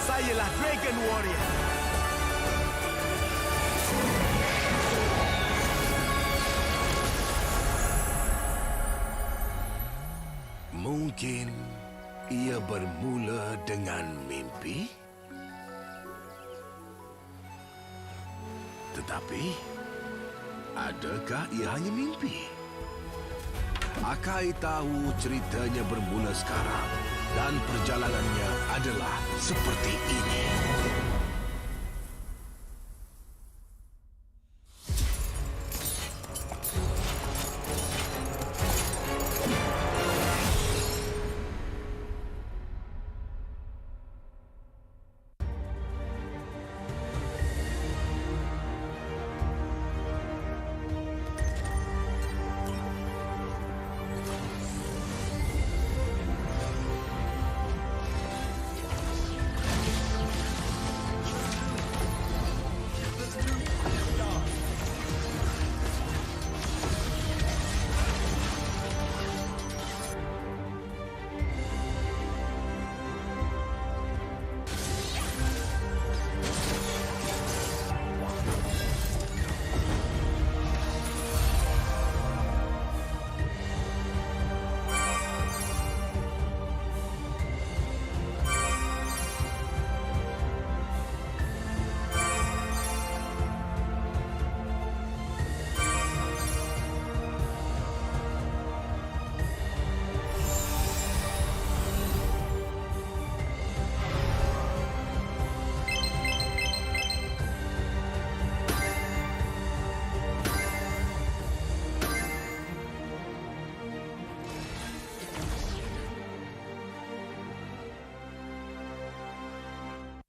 Sayalah Dragon Warrior. Mungkin ia bermula dengan mimpi? Tetapi, adakah ia hanya mimpi? Akai tahu ceritanya bermula sekarang dan perjalanannya adalah seperti ini.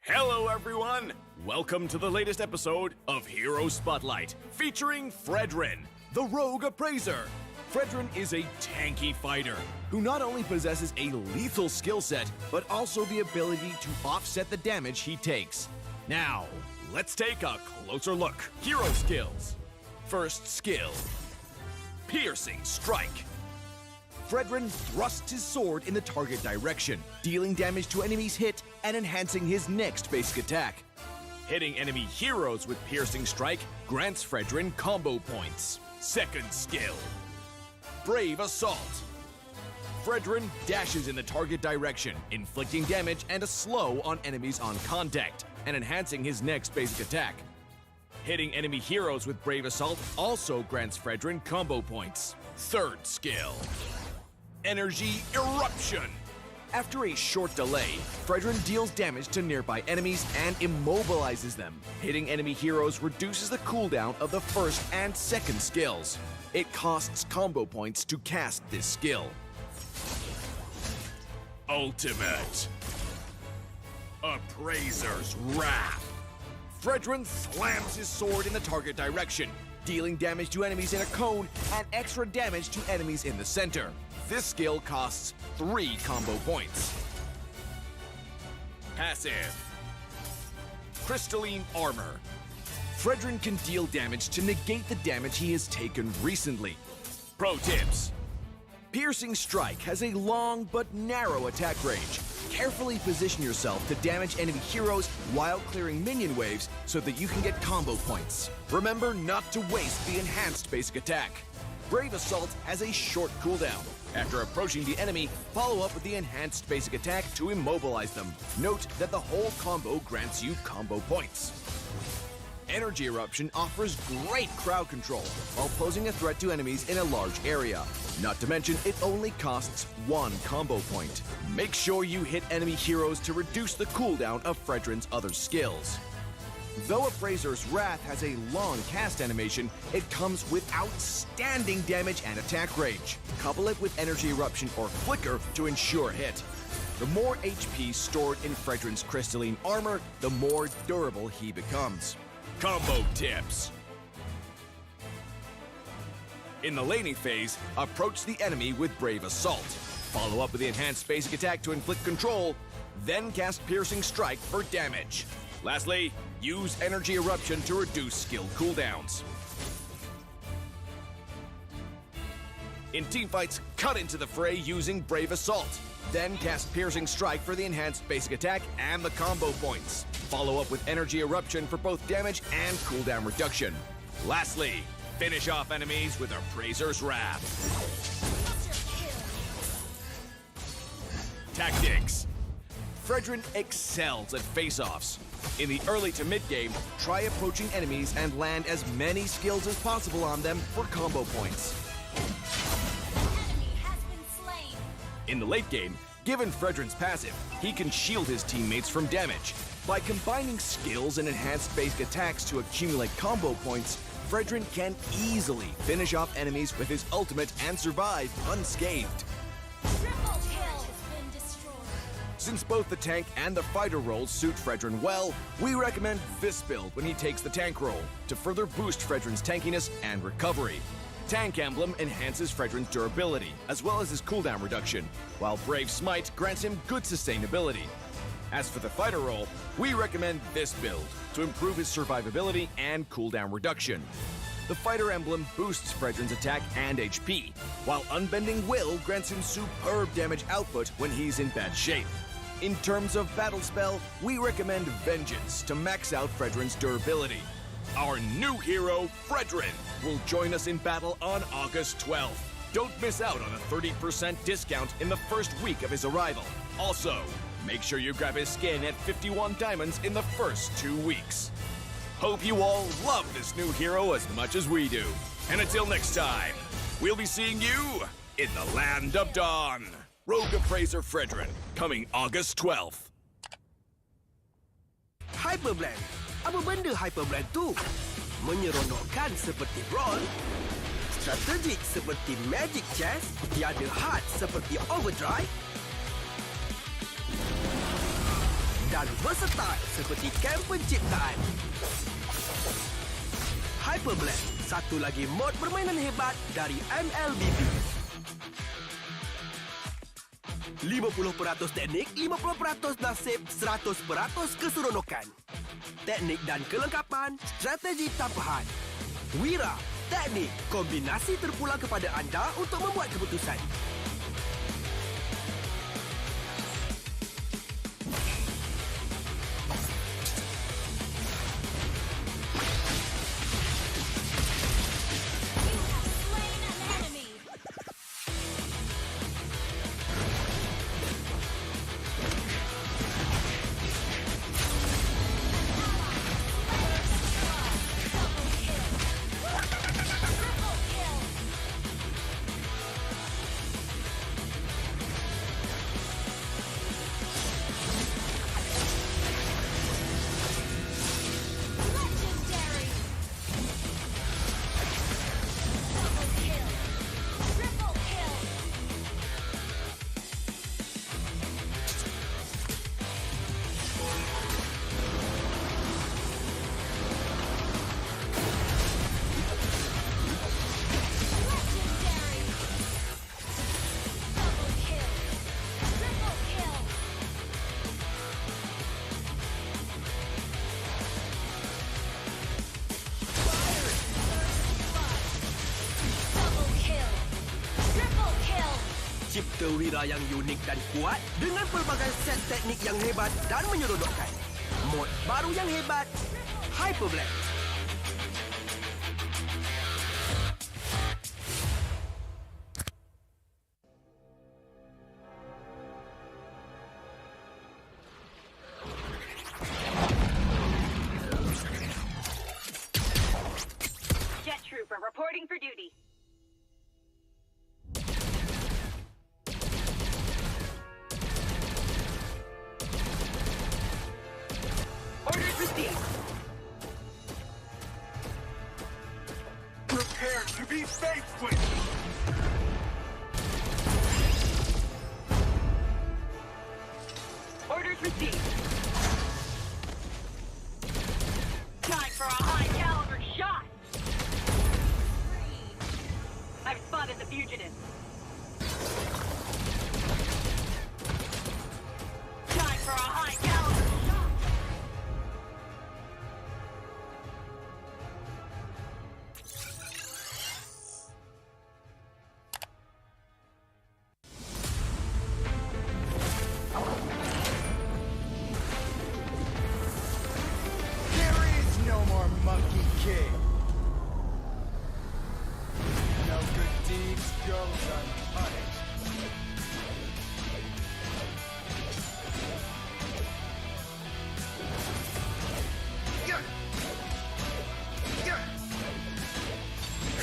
Hello, everyone! Welcome to the latest episode of Hero Spotlight, featuring Fredrin, the Rogue Appraiser. Fredrin is a tanky fighter who not only possesses a lethal skill set, but also the ability to offset the damage he takes. Now, let's take a closer look. Hero skills. First skill, Piercing Strike. Fredrin thrusts his sword in the target direction, dealing damage to enemies hit and enhancing his next basic attack. Hitting enemy heroes with Piercing Strike grants Fredrin combo points. Second skill, Brave Assault. Fredrin dashes in the target direction, inflicting damage and a slow on enemies on contact, and enhancing his next basic attack. Hitting enemy heroes with Brave Assault also grants Fredrin combo points. Third skill, Energy Eruption. After a short delay, Fredrin deals damage to nearby enemies and immobilizes them. Hitting enemy heroes reduces the cooldown of the first and second skills. It costs combo points to cast this skill. Ultimate, Appraiser's Wrath. Fredrin slams his sword in the target direction, dealing damage to enemies in a cone and extra damage to enemies in the center. This skill costs 3 combo points. Passive, Crystalline Armor. Fredrin can deal damage to negate the damage he has taken recently. Pro tips. Piercing Strike has a long but narrow attack range. Carefully position yourself to damage enemy heroes while clearing minion waves so that you can get combo points. Remember not to waste the enhanced basic attack. Brave Assault has a short cooldown. After approaching the enemy, follow up with the enhanced basic attack to immobilize them. Note that the whole combo grants you combo points. Energy Eruption offers great crowd control while posing a threat to enemies in a large area. Not to mention, it only costs 1 combo point. Make sure you hit enemy heroes to reduce the cooldown of Fredrin's other skills. Though Appraiser's Wrath has a long cast animation, it comes with outstanding damage and attack range. Couple it with Energy Eruption or Flicker to ensure hit. The more HP stored in Fredrin's crystalline armor, the more durable he becomes. Combo tips. In the laning phase, approach the enemy with Brave Assault. Follow up with the enhanced basic attack to inflict control, then cast Piercing Strike for damage. Lastly, use Energy Eruption to reduce skill cooldowns. In teamfights, cut into the fray using Brave Assault. Then cast Piercing Strike for the enhanced basic attack and the combo points. Follow up with Energy Eruption for both damage and cooldown reduction. Lastly, finish off enemies with Appraiser's Wrath. Tactics. Fredrin excels at face-offs. In the early to mid-game, try approaching enemies and land as many skills as possible on them for combo points. In the late game, given Fredrin's passive, he can shield his teammates from damage. By combining skills and enhanced basic attacks to accumulate combo points, Fredrin can easily finish off enemies with his ultimate and survive unscathed. Since both the tank and the fighter roles suit Fredrin well, we recommend this build when he takes the tank role to further boost Fredrin's tankiness and recovery. Tank Emblem enhances Fredrin's durability, as well as his cooldown reduction, while Brave Smite grants him good sustainability. As for the fighter role, we recommend this build to improve his survivability and cooldown reduction. The Fighter Emblem boosts Fredrin's attack and HP, while Unbending Will grants him superb damage output when he's in bad shape. In terms of battle spell, we recommend Vengeance to max out Fredrin's durability. Our new hero, Fredrin, will join us in battle on August 12th. Don't miss out on a 30% discount in the first week of his arrival. Also, make sure you grab his skin at 51 diamonds in the first 2 weeks. Hope you all love this new hero as much as we do. And until next time, we'll be seeing you in the Land of Dawn. Rogue Appraiser Fredrin, coming August 12th. Hyperblend. Apa benda Hyperblend tu? Menyeronokkan seperti Brawl, strategik seperti Magic Chess, tiada hard seperti Overdrive, dan versatile seperti Camp Penciptaan. Hyperblend, satu lagi mod permainan hebat dari MLBB. 50% teknik, 50% nasib, 100% keseronokan. Teknik dan kelengkapan, strategi tambahan. Wira, teknik, kombinasi terpulang kepada anda untuk membuat keputusan. karakter Wira yang unik dan kuat dengan pelbagai set teknik yang hebat dan menyeronokkan. Mod baru yang hebat, Hyper Black. Jet Trooper reporting for duty. Orders received. Prepare to be faced with. Orders received. Time for a high caliber shot. I've spotted the fugitive. Time for a high caliber shot. There is no more Monkey King. No good deeds goes unpunished.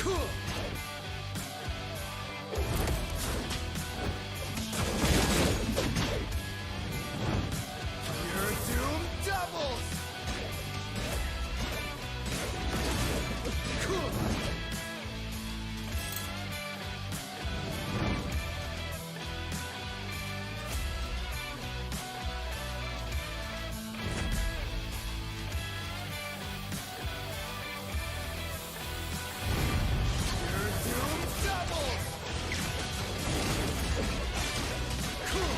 Cool. Your doom doubles. Cool. Your doom doubles. Cool.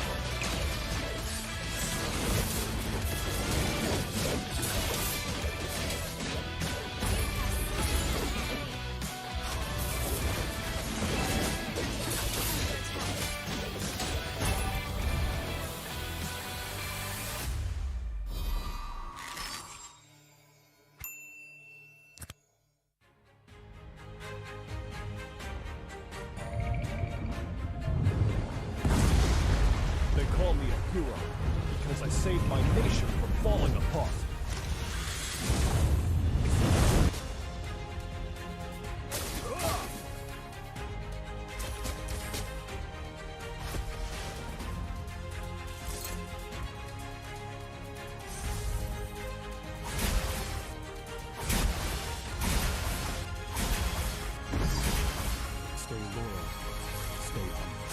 They call me a hero because I saved my nation from falling apart. Stay loyal. Stay humble.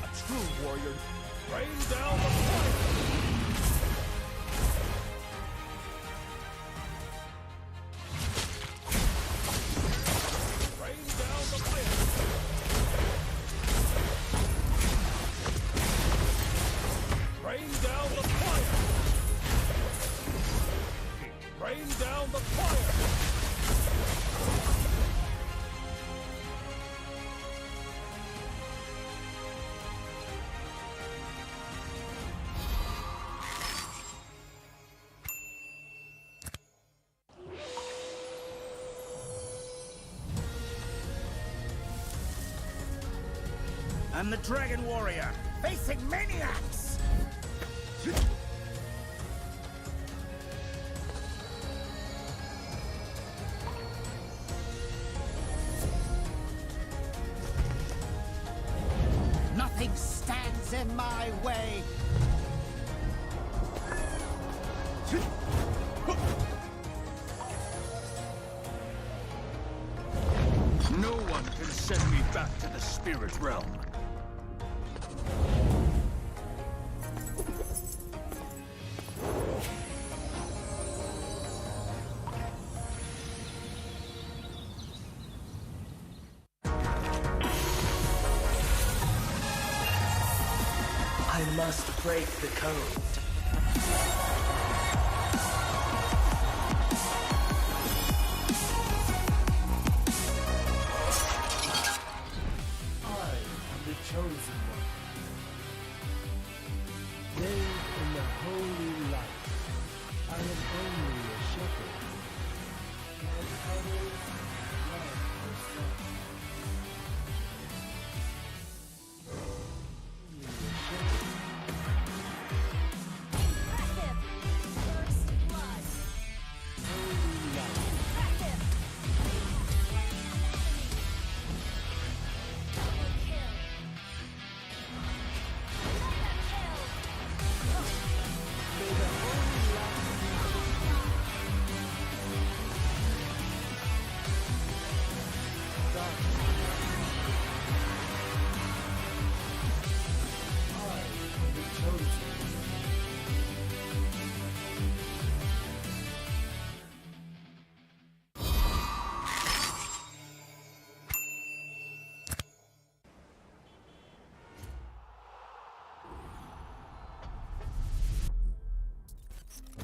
A true warrior. Rain down the fire! Rain down the fire! Rain down the fire! Rain down the fire! I'm the Dragon Warrior, facing maniacs! Nothing stands in my way! No one can send me back to the spirit realm. I must break the code. I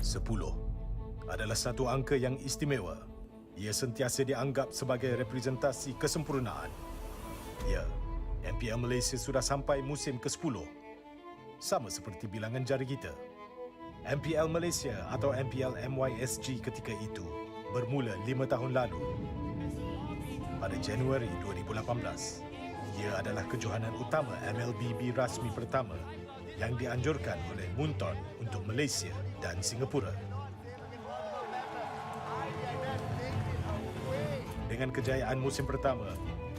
10 adalah satu angka yang istimewa. Ia sentiasa dianggap sebagai representasi kesempurnaan. Ya, MPL Malaysia sudah sampai musim ke-10. Sama seperti bilangan jari kita. MPL Malaysia atau MPL MYSG ketika itu bermula 5 tahun lalu. Pada Januari 2018, ia adalah kejohanan utama MLBB rasmi pertama yang dianjurkan oleh Munton untuk Malaysia dan Singapura. Dengan kejayaan musim pertama,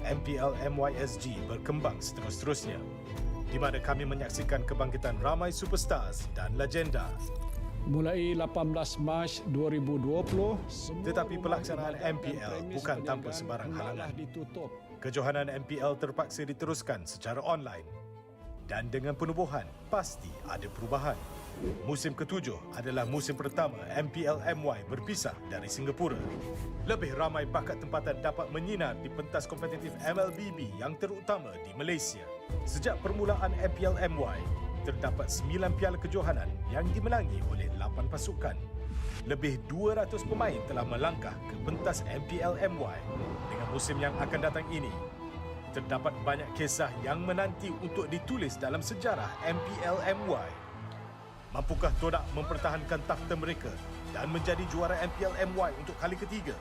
MPL MYSG berkembang seterus-terusnya, di mana kami menyaksikan kebangkitan ramai superstars dan legenda. Mulai 18 Mac 2020, Tetapi pelaksanaan MPL bukan tanpa sebarang halangan. Kejohanan MPL terpaksa diteruskan secara online. Dan dengan penubuhan, pasti ada perubahan. Musim ke-7 adalah musim pertama MPL MY berpisah dari Singapura. Lebih ramai bakat tempatan dapat menyinar di pentas kompetitif MLBB yang terutama di Malaysia. Sejak permulaan MPL MY, terdapat 9 piala kejohanan yang dimenangi oleh 8 pasukan. Lebih 200 pemain telah melangkah ke pentas MPL MY. Dengan musim yang akan datang ini, terdapat banyak kisah yang menanti untuk ditulis dalam sejarah MPL MY. Mampukah Todak mempertahankan takhta mereka dan menjadi juara MPL MY untuk kali ketiga?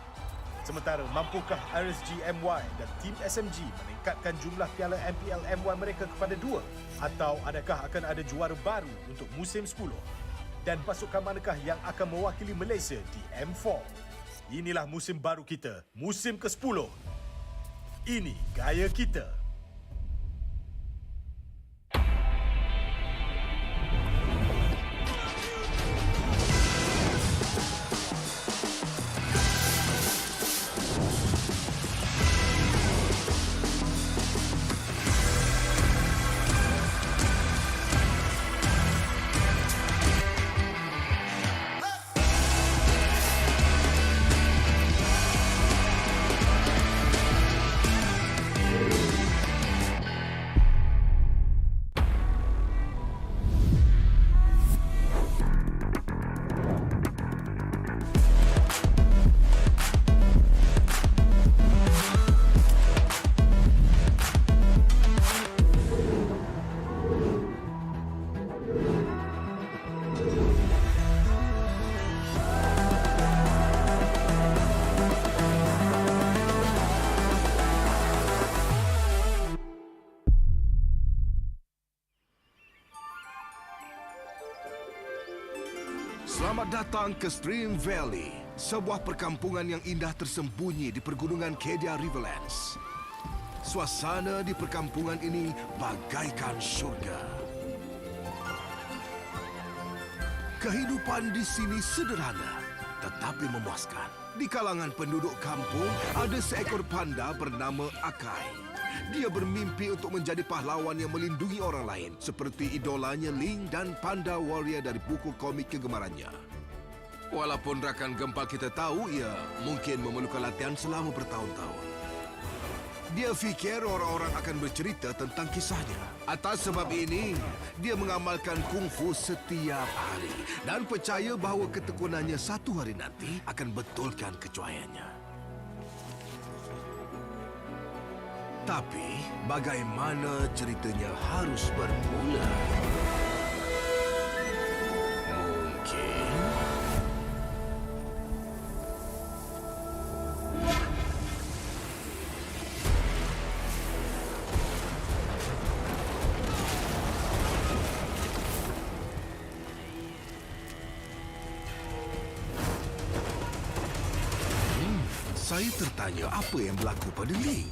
Sementara mampukah RSG MY dan Team SMG meningkatkan jumlah piala MPL MY mereka kepada 2? Atau adakah akan ada juara baru untuk musim 10? Dan pasukan manakah yang akan mewakili Malaysia di M4? Inilah musim baru kita, musim ke-10. Ini gaya kita. Selamat datang ke Stream Valley, sebuah perkampungan yang indah tersembunyi di pergunungan Kedia Riverlands. Suasana di perkampungan ini bagaikan syurga. Kehidupan di sini sederhana tetapi memuaskan. Di kalangan penduduk kampung ada seekor panda bernama Akai. Dia bermimpi untuk menjadi pahlawan yang melindungi orang lain seperti idolanya Ling dan Panda Warrior dari buku komik kegemarannya. Walaupun rakan gempal kita tahu ia mungkin memerlukan latihan selama bertahun-tahun. Dia fikir orang-orang akan bercerita tentang kisahnya. Atas sebab ini, dia mengamalkan kungfu setiap hari dan percaya bahawa ketekunannya satu hari nanti akan betulkan kejuayaannya. Tapi, bagaimana ceritanya harus bermula? Mungkin... saya tertanya apa yang berlaku pada Ling.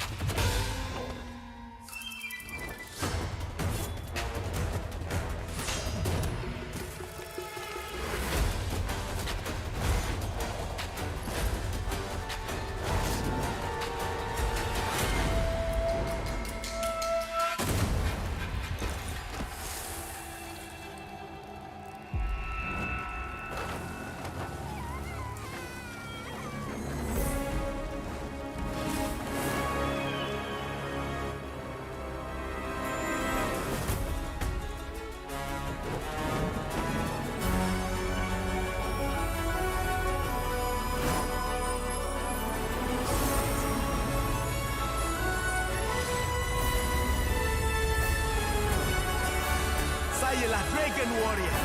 Dragon Warrior.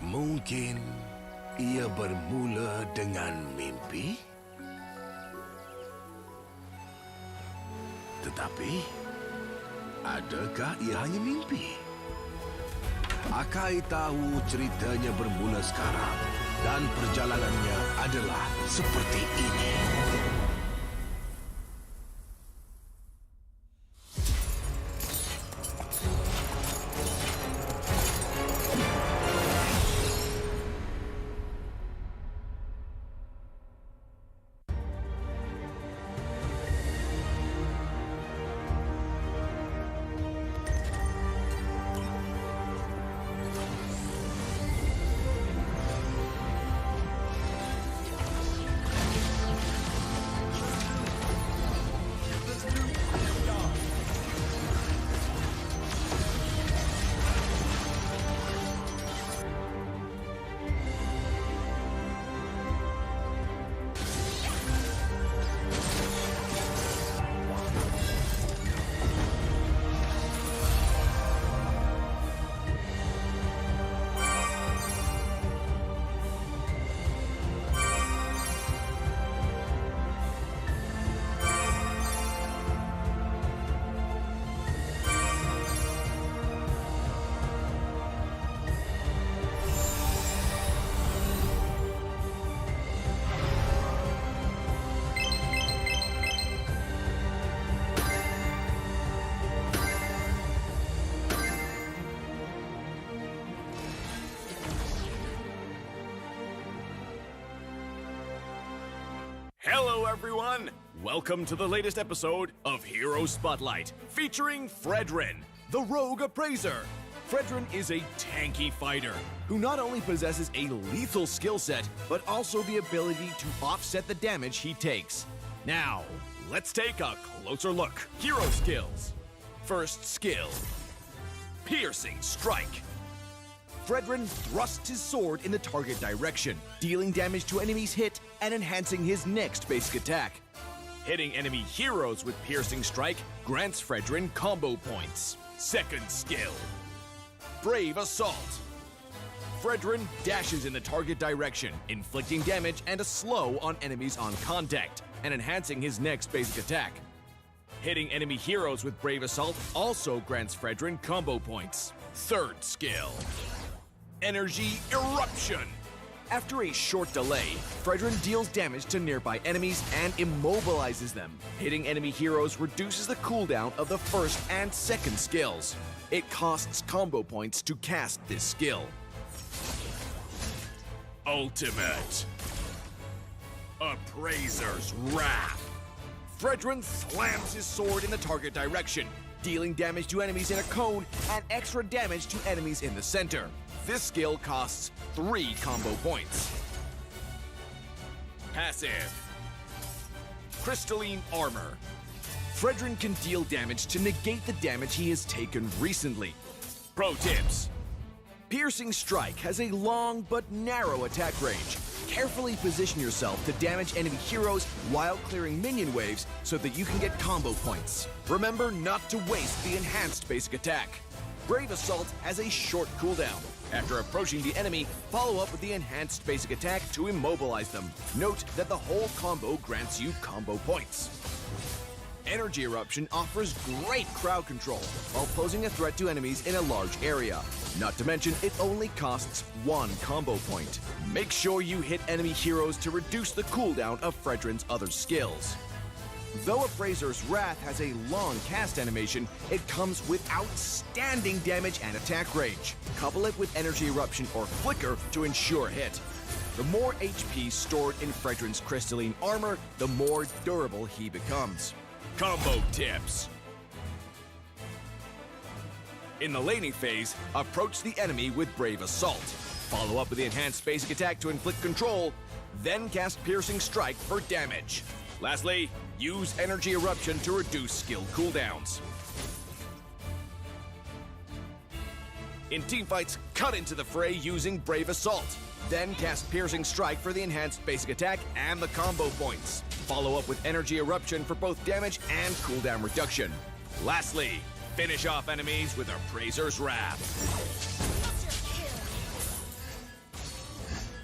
Mungkin ia bermula dengan mimpi. Tetapi, adakah ia hanya mimpi? Akai tahu ceritanya bermula sekarang dan perjalanannya adalah seperti ini. Hello, everyone! Welcome to the latest episode of Hero Spotlight, featuring Fredrin, the Rogue Appraiser. Fredrin is a tanky fighter who not only possesses a lethal skill set, but also the ability to offset the damage he takes. Now, let's take a closer look. Hero skills. First skill, Piercing Strike. Fredrin thrusts his sword in the target direction, dealing damage to enemies hit and enhancing his next basic attack. Hitting enemy heroes with Piercing Strike grants Fredrin combo points. Second skill, Brave Assault. Fredrin dashes in the target direction, inflicting damage and a slow on enemies on contact, and enhancing his next basic attack. Hitting enemy heroes with Brave Assault also grants Fredrin combo points. Third skill, Energy Eruption. After a short delay, Fredrin deals damage to nearby enemies and immobilizes them. Hitting enemy heroes reduces the cooldown of the first and second skills. It costs combo points to cast this skill. Ultimate Appraiser's Wrath. Fredrin slams his sword in the target direction, dealing damage to enemies in a cone and extra damage to enemies in the center. This skill costs 3 combo points. Passive Crystalline Armor. Fredrin can deal damage to negate the damage he has taken recently. Pro tips. Piercing Strike has a long but narrow attack range. Carefully position yourself to damage enemy heroes while clearing minion waves so that you can get combo points. Remember not to waste the enhanced basic attack. Brave Assault has a short cooldown. After approaching the enemy, follow up with the enhanced basic attack to immobilize them. Note that the whole combo grants you combo points. Energy Eruption offers great crowd control while posing a threat to enemies in a large area. Not to mention, it only costs 1 combo point. Make sure you hit enemy heroes to reduce the cooldown of Fredrin's other skills. Though Appraiser's Wrath has a long cast animation, it comes with outstanding damage and attack range. Couple it with Energy Eruption or Flicker to ensure hit. The more HP stored in Fredrin's crystalline armor, the more durable he becomes. Combo tips. In the laning phase, approach the enemy with Brave Assault. Follow up with the enhanced basic attack to inflict control, then cast Piercing Strike for damage. Lastly, use Energy Eruption to reduce skill cooldowns. In teamfights, cut into the fray using Brave Assault. Then cast Piercing Strike for the enhanced basic attack and the combo points. Follow up with Energy Eruption for both damage and cooldown reduction. Lastly, finish off enemies with Appraiser's Wrath.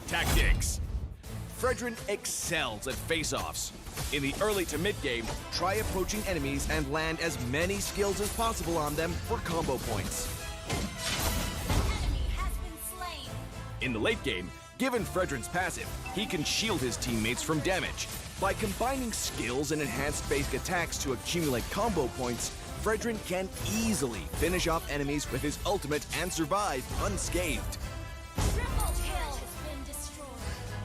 Tactics. Fredrin excels at face-offs. In the early to mid-game, try approaching enemies and land as many skills as possible on them for combo points. In the late game, given Fredrin's passive, he can shield his teammates from damage. By combining skills and enhanced basic attacks to accumulate combo points, Fredrin can easily finish off enemies with his ultimate and survive unscathed.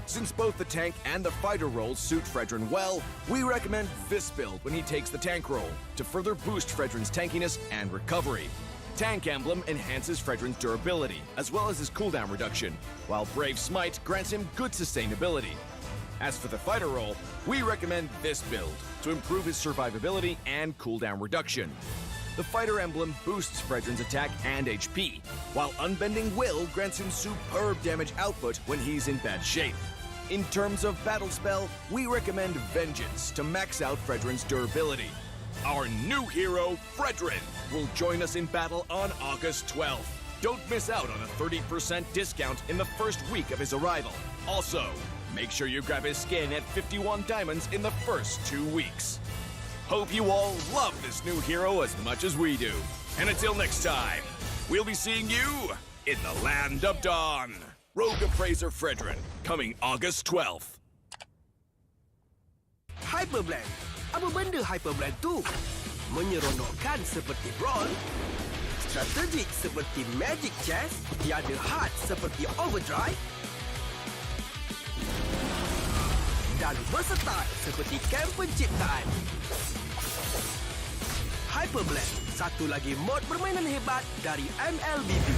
Since both the tank and the fighter roles suit Fredrin well, we recommend this build when he takes the tank role to further boost Fredrin's tankiness and recovery. Tank Emblem enhances Fredrin's durability, as well as his cooldown reduction, while Brave Smite grants him good sustainability. As for the fighter role, we recommend this build to improve his survivability and cooldown reduction. The Fighter Emblem boosts Fredrin's attack and HP, while Unbending Will grants him superb damage output when he's in bad shape. In terms of battle spell, we recommend Vengeance to max out Fredrin's durability. Our new hero, Fredrin, will join us in battle on August 12th. Don't miss out on a 30% discount in the first week of his arrival. Also, make sure you grab his skin at 51 diamonds in the first 2 weeks. Hope you all love this new hero as much as we do. And until next time, we'll be seeing you in the Land of Dawn. Rogue Appraiser Fredrin, coming August 12th. Hyperblend. Apa benda Hyperblend tu? Menyeronokkan seperti Brawl, strategik seperti Magic Chess, tiada hard seperti Overdrive, dan versatile seperti Camp Penciptaan. Hyperblend, satu lagi mod permainan hebat dari MLBB.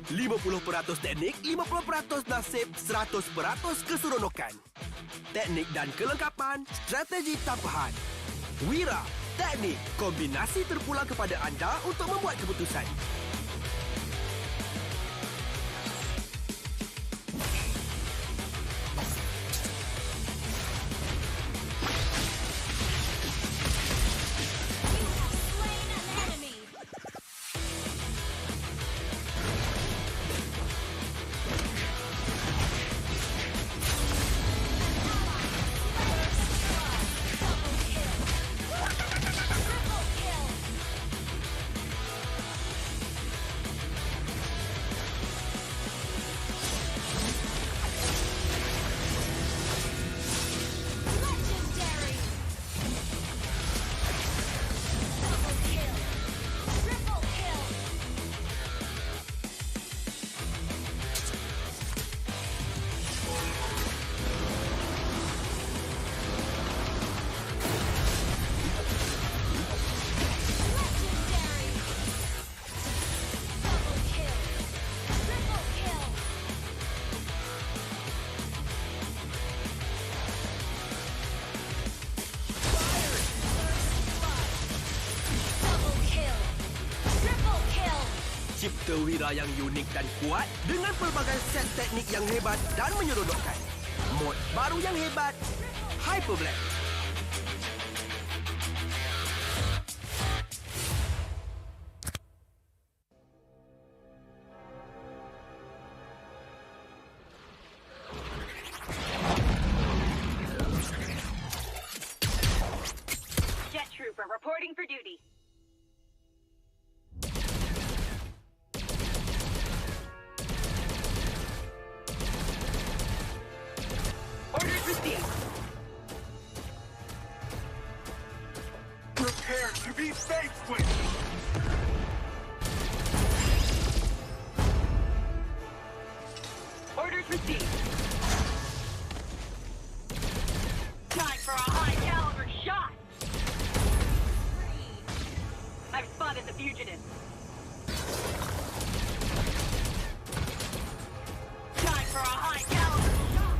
50% teknik, 50% nasib, 100% keseronokan. Teknik dan kelengkapan, strategi tambahan. Wira, teknik, kombinasi terpulang kepada anda untuk membuat keputusan. Cipta wira yang unik dan kuat dengan pelbagai set teknik yang hebat dan menyeronokkan. Mod baru yang hebat, Hyperblend. Jet Trooper reporting for duty. Orders received. Prepare to be faced with. Orders received. Time for a high caliber shot. I've spotted the fugitive. Time for a high caliber shot.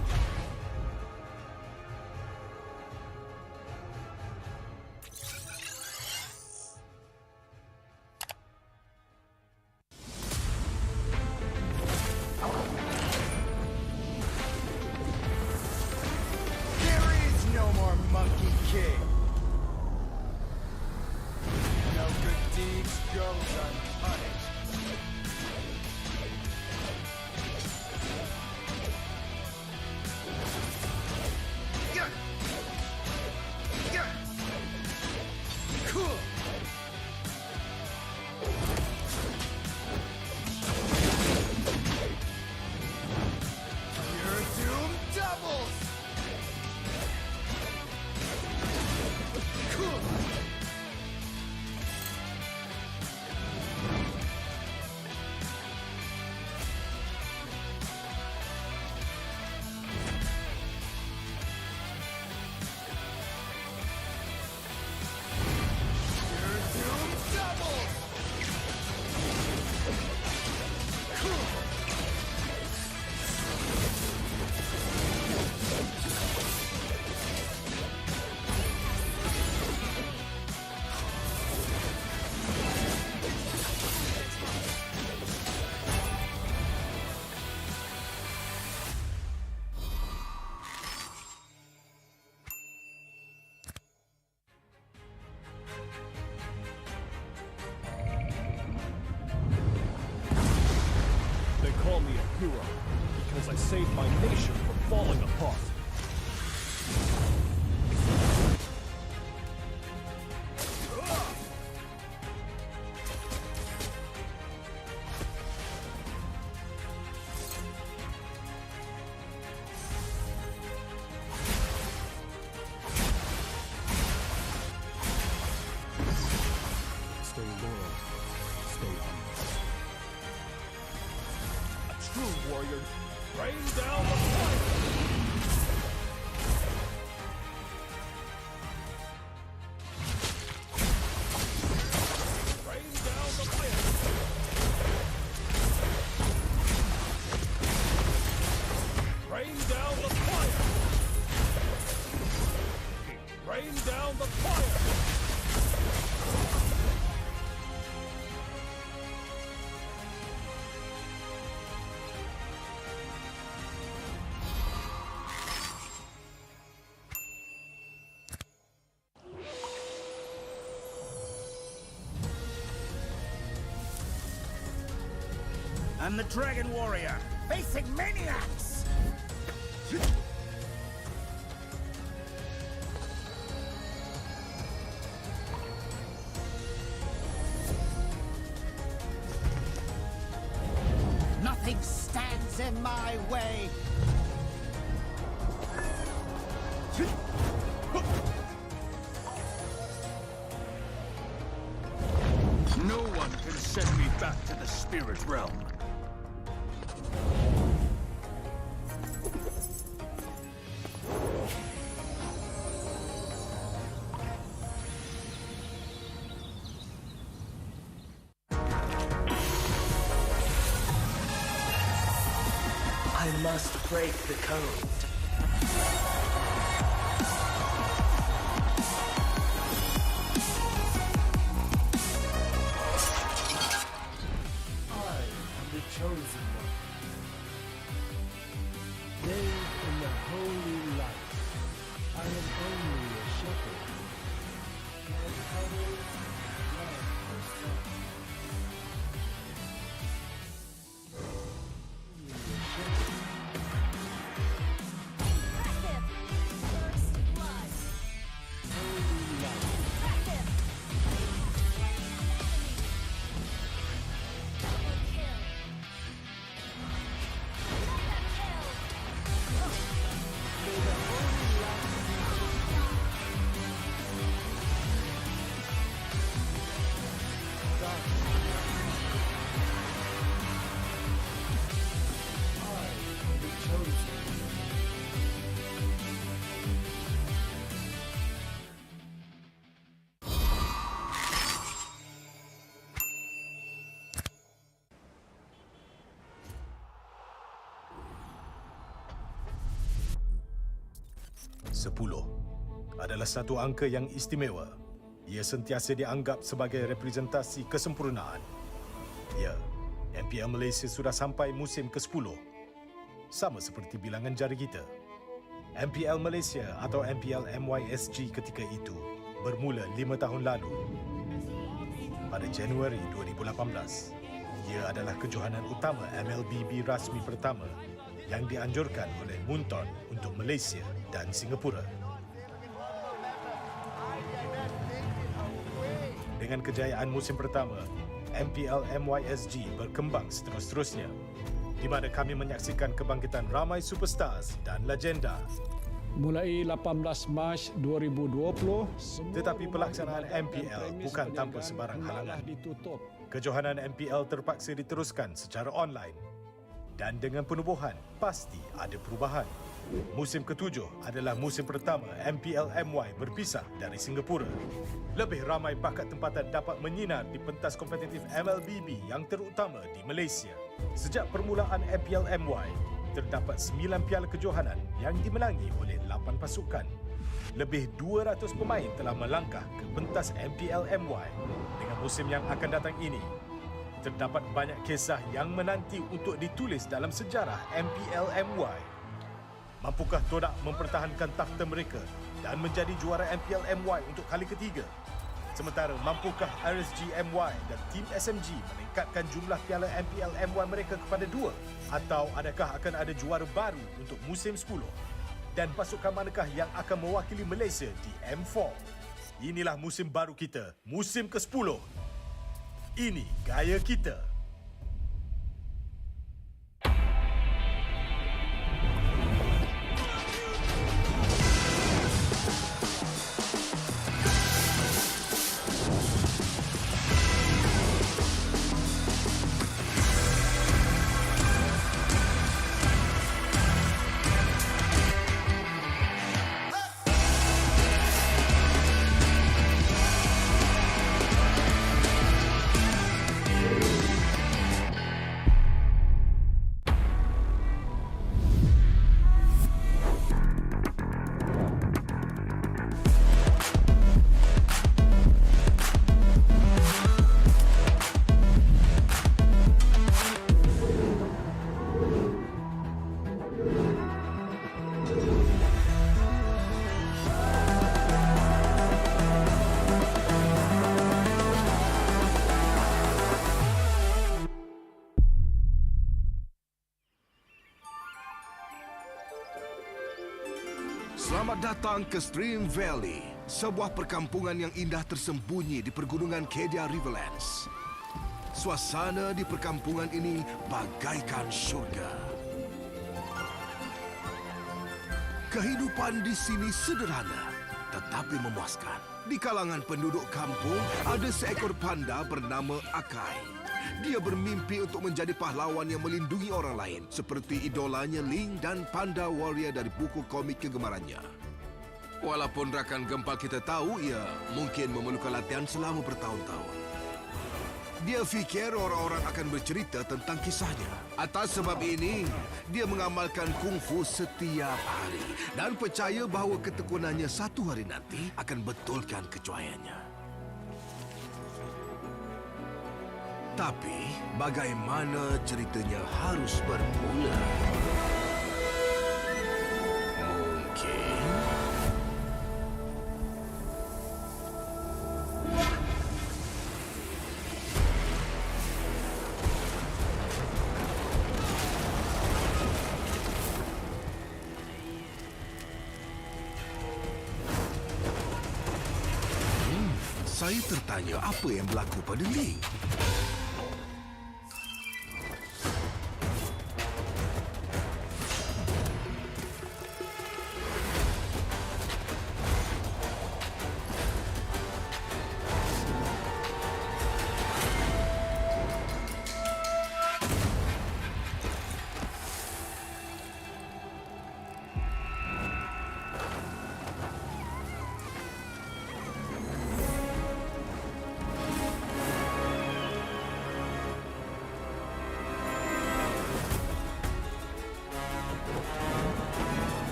saved my nation from falling apart. Stay loyal. Stay humble. A true warrior. Rain down the fire! Rain down the fire! Rain down the fire! Rain down the fire! I'm the Dragon Warrior, facing maniacs! Nothing stands in my way. No one can send me back to the spirit realm. I must break the code. I am the chosen one. Bathed in the holy light, I am only a shepherd. And others love the sun. Only a shepherd. Holy light. Sepuluh adalah satu angka yang istimewa. Ia sentiasa dianggap sebagai representasi kesempurnaan. Ya, MPL Malaysia sudah sampai musim ke-10. Sama seperti bilangan jari kita. MPL Malaysia atau MPL MYSG ketika itu bermula 5 tahun lalu. Pada Januari 2018, ia adalah kejohanan utama MLBB rasmi pertama yang dianjurkan oleh Munton untuk Malaysia dan Singapura. Dengan kejayaan musim pertama, MPL MYSG berkembang seterus-terusnya, di mana kami menyaksikan kebangkitan ramai superstars dan legenda. Mulai 18 Mac 2020, Tetapi pelaksanaan MPL bukan tanpa sebarang halangan. Kejohanan MPL terpaksa diteruskan secara online. Dan dengan penubuhan, pasti ada perubahan. Musim ke-7 adalah musim pertama MPL MY berpisah dari Singapura. Lebih ramai bakat tempatan dapat menyinar di pentas kompetitif MLBB yang terutama di Malaysia. Sejak permulaan MPL MY, terdapat 9 piala kejohanan yang dimenangi oleh 8 pasukan. Lebih 200 pemain telah melangkah ke pentas MPL MY. Dengan musim yang akan datang ini, terdapat banyak kisah yang menanti untuk ditulis dalam sejarah MPL MY. Mampukah Todak mempertahankan takhta mereka dan menjadi juara MPL MY untuk kali ketiga? Sementara, mampukah RSG MY dan Team SMG meningkatkan jumlah piala MPL MY mereka kepada 2? Atau adakah akan ada juara baru untuk musim 10? Dan pasukan manakah yang akan mewakili Malaysia di M4? Inilah musim baru kita, musim ke-10. Ini gaya kita. Selamat datang ke Stream Valley, sebuah perkampungan yang indah tersembunyi di pergunungan Kedia Riverlands. Suasana di perkampungan ini bagaikan syurga. Kehidupan di sini sederhana tetapi memuaskan. Di kalangan penduduk kampung ada seekor panda bernama Akai. Dia bermimpi untuk menjadi pahlawan yang melindungi orang lain seperti idolanya Ling dan panda warrior dari buku komik kegemarannya. Walaupun rakan gempal kita tahu ia mungkin memerlukan latihan selama bertahun-tahun. Dia fikir orang-orang akan bercerita tentang kisahnya. Atas sebab ini, dia mengamalkan kungfu setiap hari dan percaya bahawa ketekunannya satu hari nanti akan betulkan kejuayaannya. Tapi, bagaimana ceritanya harus bermula? Mungkin... saya tertanya apa yang berlaku pada Ling.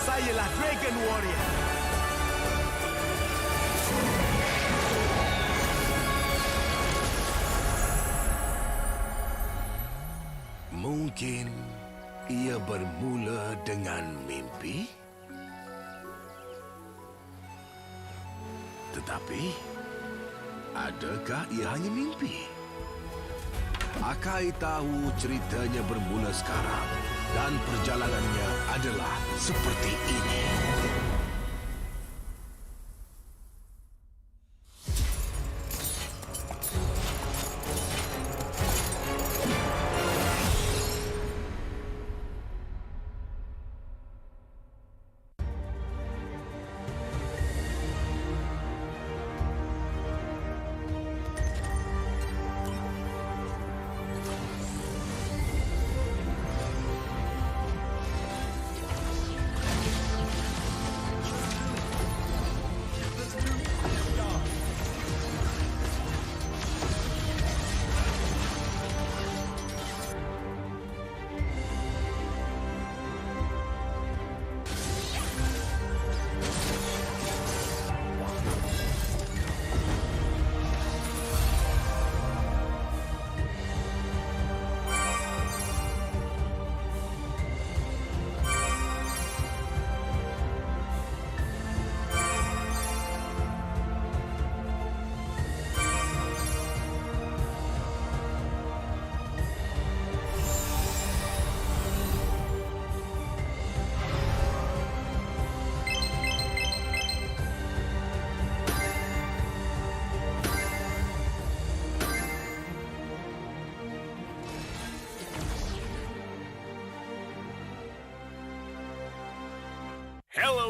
Sayalah Dragon Warrior. Mungkin ia bermula dengan mimpi. Tetapi, adakah ia hanya mimpi? Akai tahu ceritanya bermula sekarang dan perjalanannya adalah seperti ini.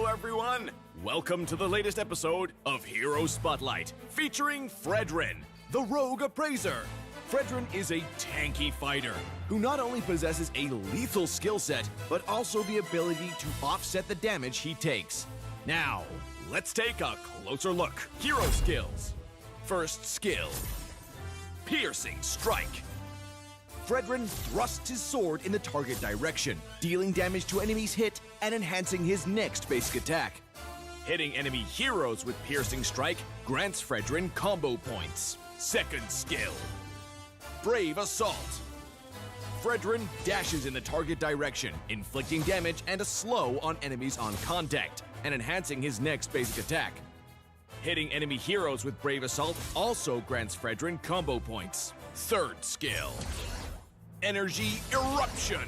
Hello, everyone. Welcome to the latest episode of Hero Spotlight, featuring Fredrin, the Rogue Appraiser. Fredrin is a tanky fighter who not only possesses a lethal skill set, but also the ability to offset the damage he takes. Now, let's take a closer look. Hero skills. First skill, Piercing Strike. Fredrin thrusts his sword in the target direction, dealing damage to enemies hit and enhancing his next basic attack. Hitting enemy heroes with Piercing Strike grants Fredrin combo points. Second skill, Brave Assault. Fredrin dashes in the target direction, inflicting damage and a slow on enemies on contact, and enhancing his next basic attack. Hitting enemy heroes with Brave Assault also grants Fredrin combo points. Third skill, Energy Eruption.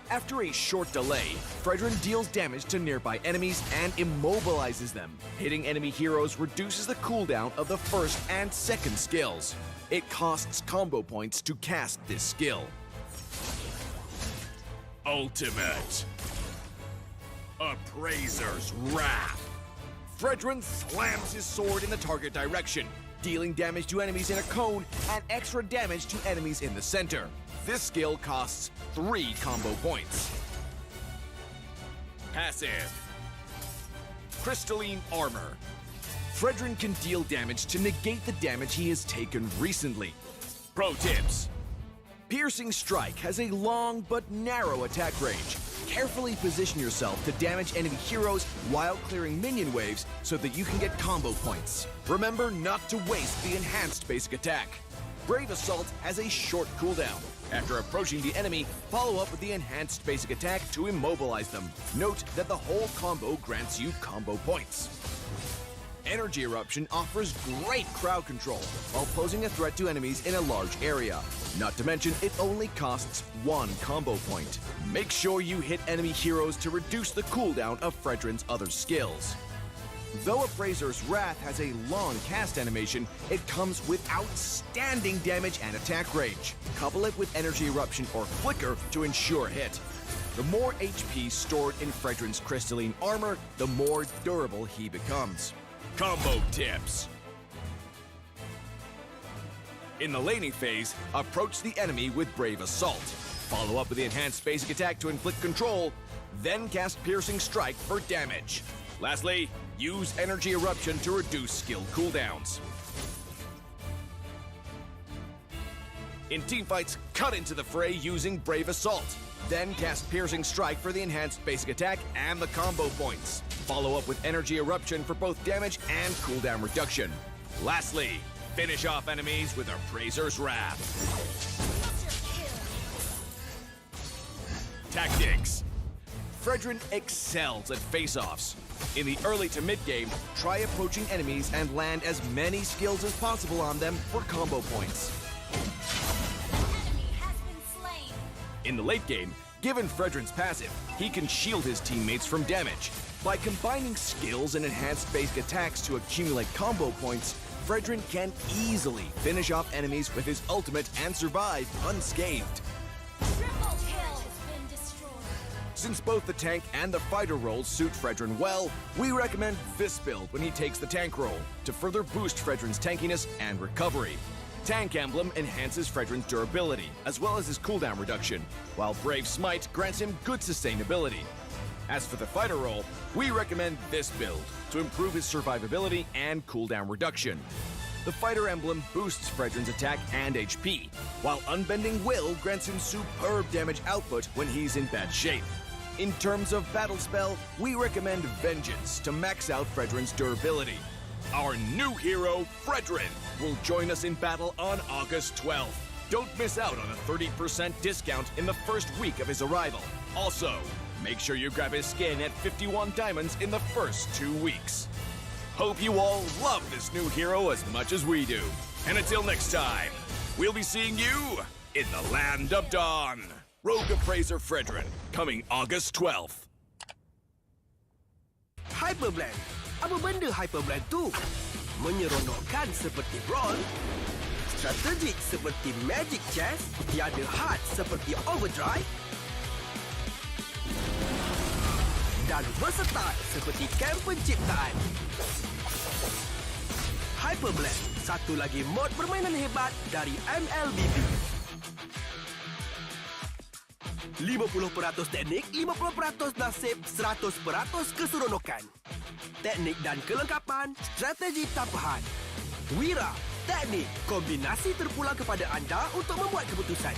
After a short delay, Fredrin deals damage to nearby enemies and immobilizes them. Hitting enemy heroes reduces the cooldown of the first and second skills. It costs combo points to cast this skill. Ultimate Appraiser's Wrath. Fredrin slams his sword in the target direction, dealing damage to enemies in a cone and extra damage to enemies in the center. This skill costs 3 combo points. Passive Crystalline Armor. Fredrin can deal damage to negate the damage he has taken recently. Pro tips. Piercing Strike has a long but narrow attack range. Carefully position yourself to damage enemy heroes while clearing minion waves so that you can get combo points. Remember not to waste the enhanced basic attack. Brave Assault has a short cooldown. After approaching the enemy, follow up with the enhanced basic attack to immobilize them. Note that the whole combo grants you combo points. Energy Eruption offers great crowd control while posing a threat to enemies in a large area. Not to mention, it only costs 1 combo point. Make sure you hit enemy heroes to reduce the cooldown of Fredrin's other skills. Though Appraiser's Wrath has a long cast animation, it comes with outstanding damage and attack range. Couple it with Energy Eruption or Flicker to ensure hit. The more HP stored in Fredrin's crystalline armor, the more durable he becomes. Combo tips. In the laning phase, approach the enemy with Brave Assault. Follow up with the enhanced basic attack to inflict control, then cast Piercing Strike for damage. Lastly, use Energy Eruption to reduce skill cooldowns. In teamfights, cut into the fray using Brave Assault. Then cast Piercing Strike for the enhanced basic attack and the combo points. Follow up with Energy Eruption for both damage and cooldown reduction. Lastly, finish off enemies with Appraiser's Wrath. Tactics. Fredrin excels at face-offs. In the early to mid-game, try approaching enemies and land as many skills as possible on them for combo points. In the late game, given Fredrin's passive, he can shield his teammates from damage. By combining skills and enhanced basic attacks to accumulate combo points, Fredrin can easily finish off enemies with his ultimate and survive unscathed. Since both the tank and the fighter roles suit Fredrin well, we recommend this build when he takes the tank role to further boost Fredrin's tankiness and recovery. Tank Emblem enhances Fredrin's durability, as well as his cooldown reduction, while Brave Smite grants him good sustainability. As for the fighter role, we recommend this build to improve his survivability and cooldown reduction. The fighter emblem boosts Fredrin's attack and HP, while Unbending Will grants him superb damage output when he's in bad shape. In terms of battle spell, we recommend Vengeance to max out Fredrin's durability. Our new hero, Fredrin, will join us in battle on August 12th. Don't miss out on a 30% discount in the first week of his arrival. Also, make sure you grab his skin at 51 diamonds in the first 2 weeks. Hope you all love this new hero as much as we do. And until next time, we'll be seeing you in the Land of Dawn. Rogue Appraiser Fredrin, coming August 12th. Hyperblend. Apa benda Hyperblend tu? Menyeronokkan seperti Brawl, strategik seperti Magic Chess, tiada hard seperti Overdrive. dan versatile seperti kem penciptaan. Hyperblast, satu lagi mod permainan hebat dari MLBB. 50% teknik, 50% nasib, 100% keseronokan. Teknik dan kelengkapan, strategi tambahan. Wira, teknik, kombinasi terpulang kepada anda untuk membuat keputusan.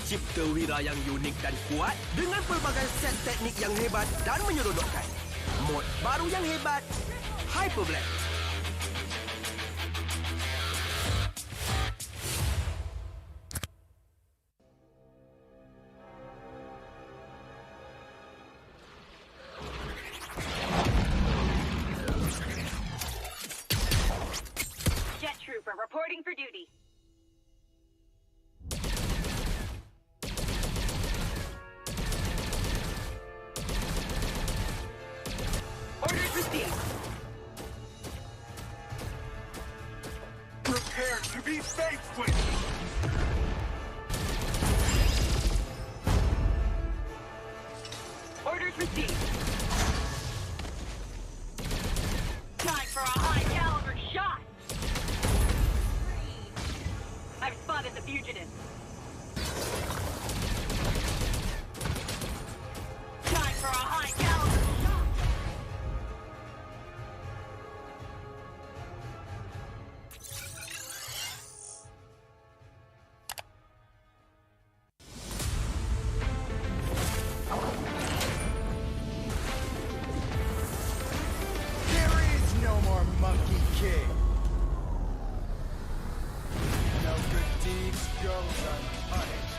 Cipta wira yang unik dan kuat dengan pelbagai set teknik yang hebat dan menyeronokkan. Mod baru yang hebat, Hyperblast. Jet Trooper reporting for duty. Orders received. Prepare to be faced with. Orders received. Time for a high caliber shot. I've spotted the fugitive. Time for a high caliber shot. There is no more Monkey King. No good deeds goes unpunished.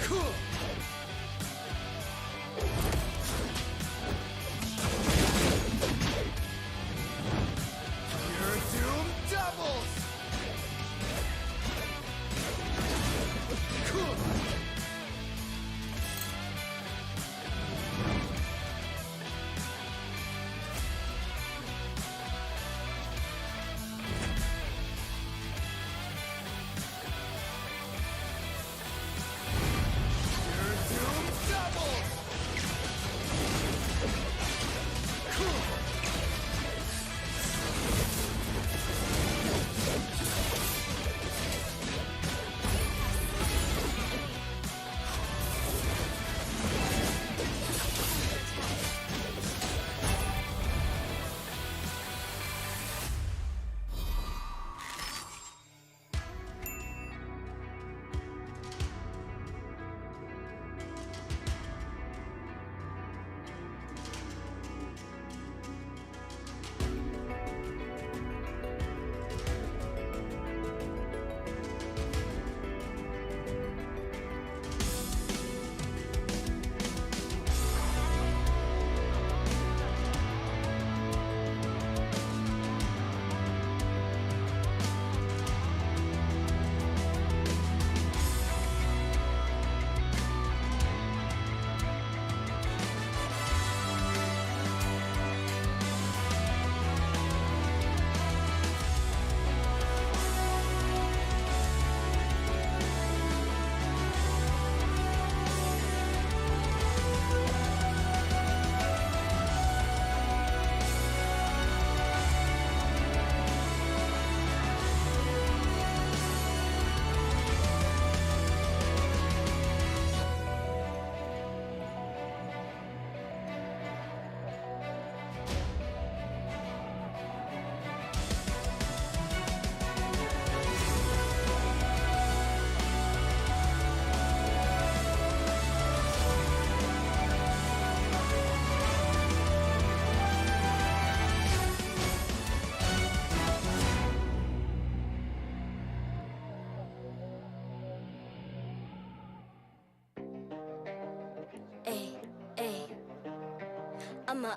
Cool. Your doom doubles. Cool.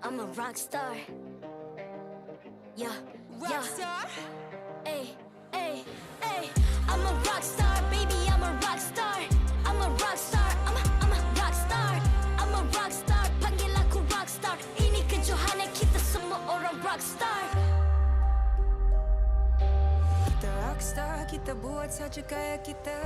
I'm a rock star. Yeah, rock star. Ay. I'm a rock star, baby. I'm a rock star. I'm a rock star. I'm a rock star. I'm a rock star. Panggil aku rock star. Ini kejohanan kita semua orang rock star. Kita rock star, kita buat saja gaya kita.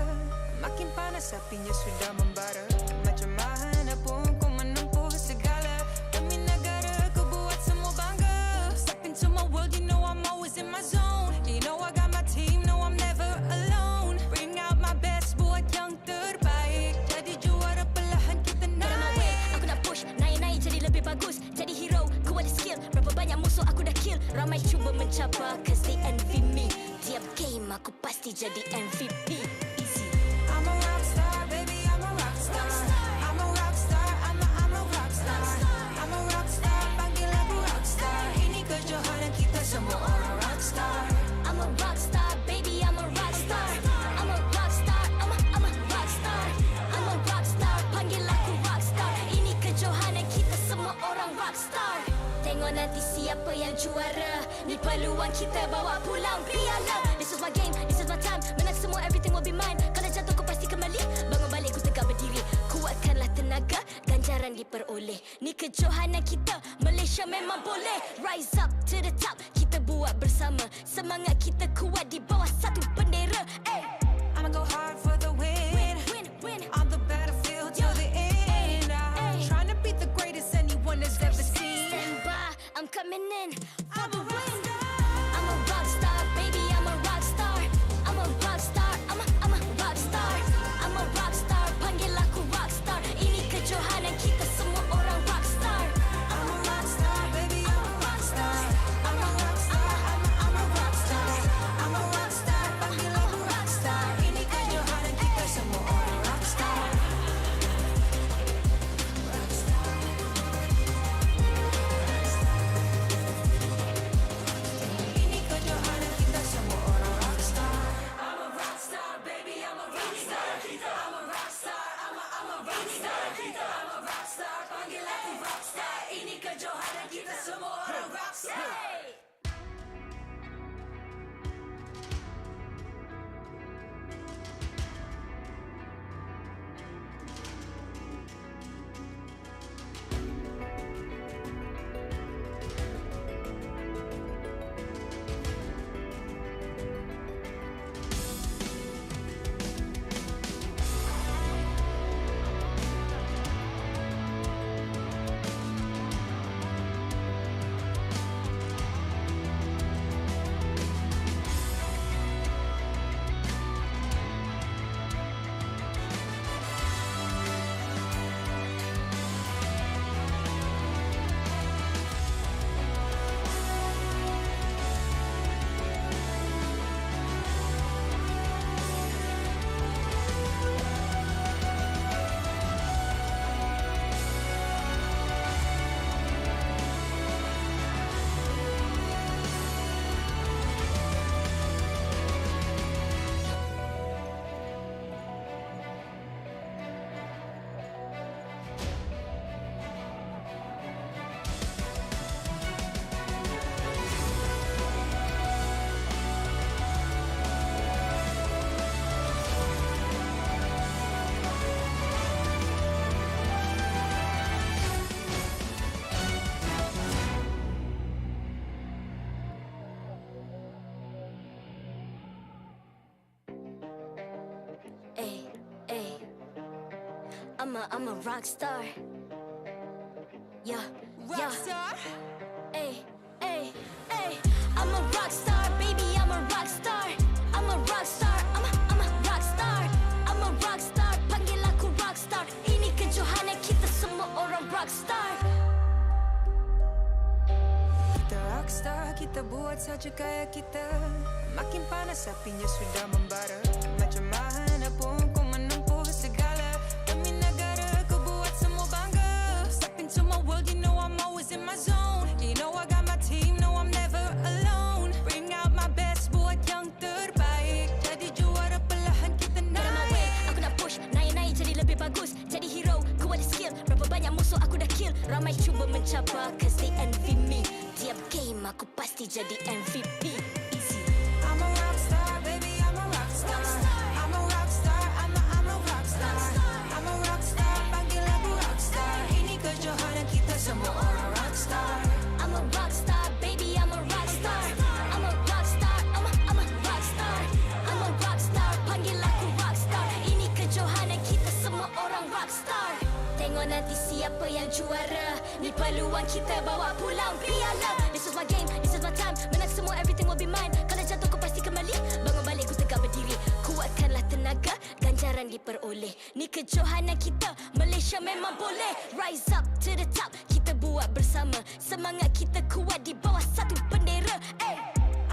Makin panas apinya sudah membara. Macam mana pun kau menempuh segala. Demi negara kau buat semua bangga. Step into my world, you know I'm always in my zone. You know I got my team, no I'm never alone. Bring out my best, buat yang terbaik. Jadi juara perlahan kita naik. Aku nak push, naik jadi lebih bagus. Jadi hero, ku ada skill. Berapa banyak musuh aku dah kill. Ramai cuba mencapai, cause they envy me. Tiap game aku pasti jadi MVP. Easy. I'm a rock star, baby, I'm a rock star. I'm a rock star, I'm a rock star. I'm a rock star, panggil aku rock star. Ini kejohanan kita semua orang rock star. I'm a rock star, baby, I'm a rock star. I'm a rock star, I'm a rock star. I'm a rock star, panggil aku rock star. Ini kejohanan kita semua orang rock star. Tengok nanti siapa yang juara. Ni peluang kita bawa pulang piala. This is my game, this is my time. Menang semua, everything will be mine. Kalau jatuh kau pasti kembali. Bangun balik ku tegak berdiri. Kuatkanlah tenaga, ganjaran diperoleh. Ni kejohanan kita, Malaysia memang boleh. Rise up to the top, kita buat bersama. Semangat kita kuat di bawah satu bendera. I'ma go hard for the win. Win. On the battlefield till the end. I'm trying to beat the greatest anyone has ever seen. Stand by, I'm coming in for the win. I'm a rock star, baby, I'm a rock star. I'm a rock star, I'm a rock star. I'm a rock star, panggil aku rock star. Ini kejohanan kita semua orang rock star. I'm a rock star, baby, I'm a rock star. I'm a rock star, I'm a rock star. I'm a rock star, panggil aku rock star. Ini kejohanan kita semua orang rock star. Rock star. Ini kejohanan kita semua orang rock star. I'm a rock star, baby, I'm a rock star. I'm a rock star, I'm a rock star. I'm a rock star, panggil aku rock star. Ini kejohanan kita semua orang rock star. I'm a rock star. Yeah, Rock star. I'm a rock star, baby, I'm a rock star. I'm a rock star, I'm a rock star. I'm a rock star, panggil aku rock star. Ini kejohanan kita semua orang rock star. Kita rock star, kita buat saja gaya kita. Makin panas apinya sudah membara. Macam mana pun kau menempuh segala. Demi negara kau buat semua bangga. Step into my world, you know I'm always in my zone. You know I got my team, no I'm never alone. Bring out my best, buat yang terbaik. Jadi juara perlahan kita naik. Aku nak push, naik jadi lebih bagus. Jadi hero, ku ada skill. Berapa banyak Ramai cuba mencabar cause they envy me. Tiap game aku pasti jadi MVP. Easy. I'm a rockstar, baby, I'm a rockstar. I'm a rockstar, I'm a rockstar. I'm a rockstar, panggil aku rockstar. Ini kejohanan kita semua orang rockstar. I'm a rockstar, baby, I'm a rockstar. I'm a rockstar, I'm a rockstar. I'm a rockstar, panggil aku rockstar. Ini kejohanan kita semua orang rockstar. Tengok nanti siapa yang juara. Ni peluang kita bawa pulang piala. This is my game, this is my time. Menang semua, everything will be mine. Kalau jatuh kau pasti kembali. Bangun balik ku tegak berdiri. Kuatkanlah tenaga, ganjaran diperoleh. Ni kejohanan kita, Malaysia memang boleh. Rise up to the top, kita buat bersama. Semangat kita kuat di bawah satu bendera. Ay.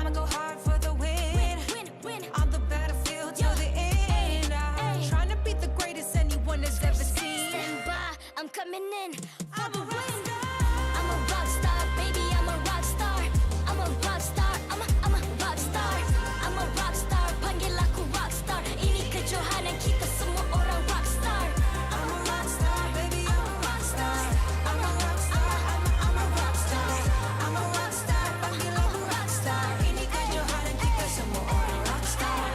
I'ma go hard for the win. Win. On the battlefield till the end. I'm trying to beat the greatest anyone has ever seen. Stand by, I'm coming in for the win. I'm a rockstar, baby, I'm a rockstar. I'm a rockstar, I'm a rockstar. I'm a rockstar, panggil aku rockstar. Ini kejohanan kita semua orang rockstar. I'm a rockstar, baby, I'm a rockstar. I'm a rockstar, I'm a rockstar. I'm a rockstar, panggil aku rockstar. Ini kejohanan kita semua orang rockstar.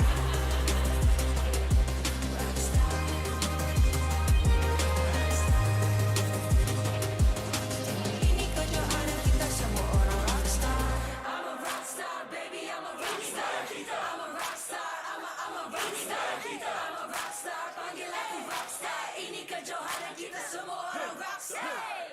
Ini kejohanan kita semua orang rockstar. I'm a rockstar, baby, I'm a rockstar. I'm a rockstar, I'm a rockstar. I'm a rockstar, panggil aku rockstar. Ini kejohanan kita semua orang rockstar.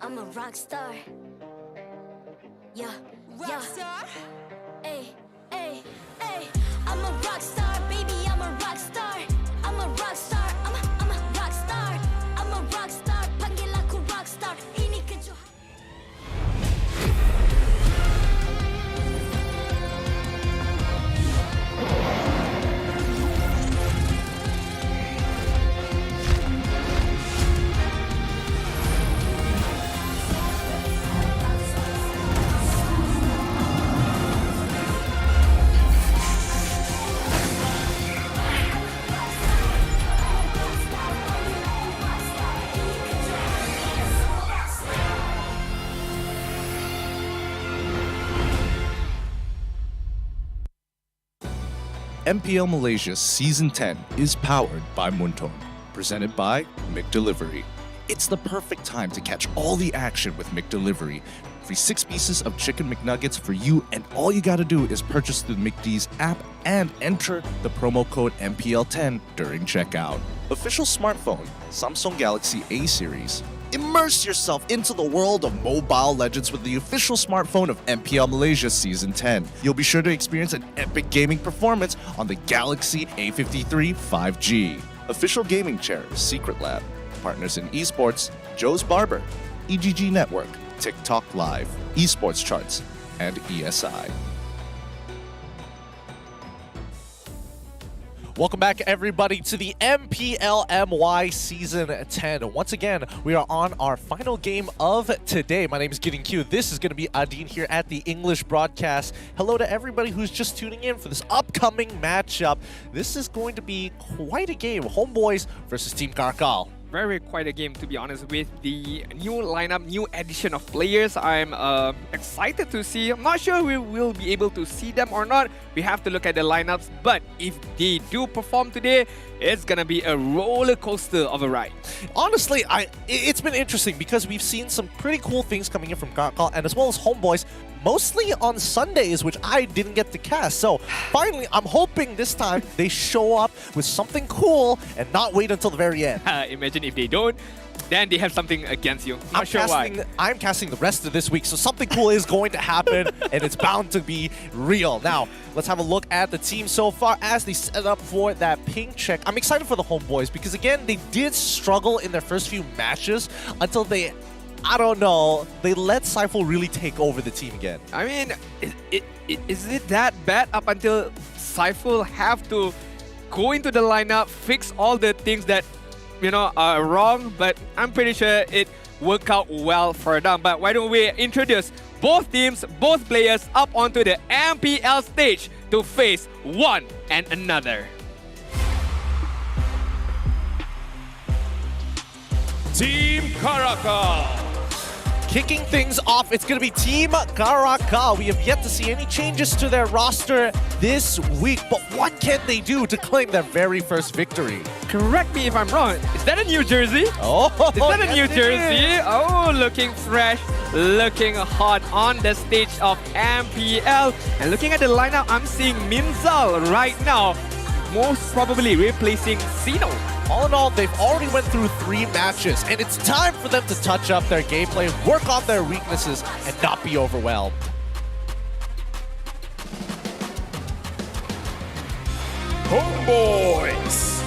I'm a rock star. Yeah. Rock star? Ay. I'm a rock star, baby, I'm a rock star. I'm a rock star, I'm a rock star. I'm a rock star, panggil aku rock star. Ini kejohanan. MPL Malaysia Season 10 is powered by Munton, presented by McDelivery. It's the perfect time to catch all the action with McDelivery. Free 6 pieces of chicken McNuggets for you, and all you gotta do is purchase through the McD's app and enter the promo code MPL10 during checkout. Official smartphone, Samsung Galaxy A series. Immerse yourself into the world of Mobile Legends with the official smartphone of MPL Malaysia Season 10. You'll be sure to experience an epic gaming performance on the Galaxy A53 5G. Official gaming chair, Secret Lab. Partners in esports, Joe's Barber, EGG Network, TikTok Live, Esports Charts, and ESI. Welcome back, everybody, to the MPL MY Season 10. Once again, we are on our final game of today. My name is Getting Q. This is going to be Adin here at the English broadcast. Hello to everybody who's just tuning in for this upcoming matchup. This is going to be quite a game. Homeboys versus Team CARACAL. Very quite a game, to be honest. With the new lineup, new addition of players, I'm excited to see. I'm not sure we will be able to see them or not. We have to look at the lineups, but if they do perform today, it's gonna be a roller coaster of a ride. Honestly, it's been interesting because we've seen some pretty cool things coming in from CARACAL and as well as Homeboys, mostly on Sundays, which I didn't get to cast. So finally, I'm hoping this time they show up with something cool and not wait until the very end. Imagine if they don't, then they have something against you. Not sure why. I'm casting the rest of this week, so something cool is going to happen, and it's bound to be real. Now, let's have a look at the team so far as they set up for that ping check. I'm excited for the Homeboys because, again, they did struggle in their first few matches until they, I don't know, they let Saiful really take over the team again. I mean, is it that bad up until Saiful have to go into the lineup, fix all the things that, you know, are wrong? But I'm pretty sure it worked out well for them. But why don't we introduce both teams, both players up onto the MPL stage to face one and another. Team CARACAL. Kicking things off, it's going to be Team CARACAL. We have yet to see any changes to their roster this week, but what can they do to claim their very first victory? Correct me if I'm wrong. Is that a new jersey? Oh, is that a yes, new it jersey? is. Oh, looking fresh, looking hot on the stage of MPL. And looking at the lineup, I'm seeing Minzal right now, most probably replacing Sino. All in all, they've already went through 3 matches, and it's time for them to touch up their gameplay, work on their weaknesses, and not be overwhelmed. Homeboys.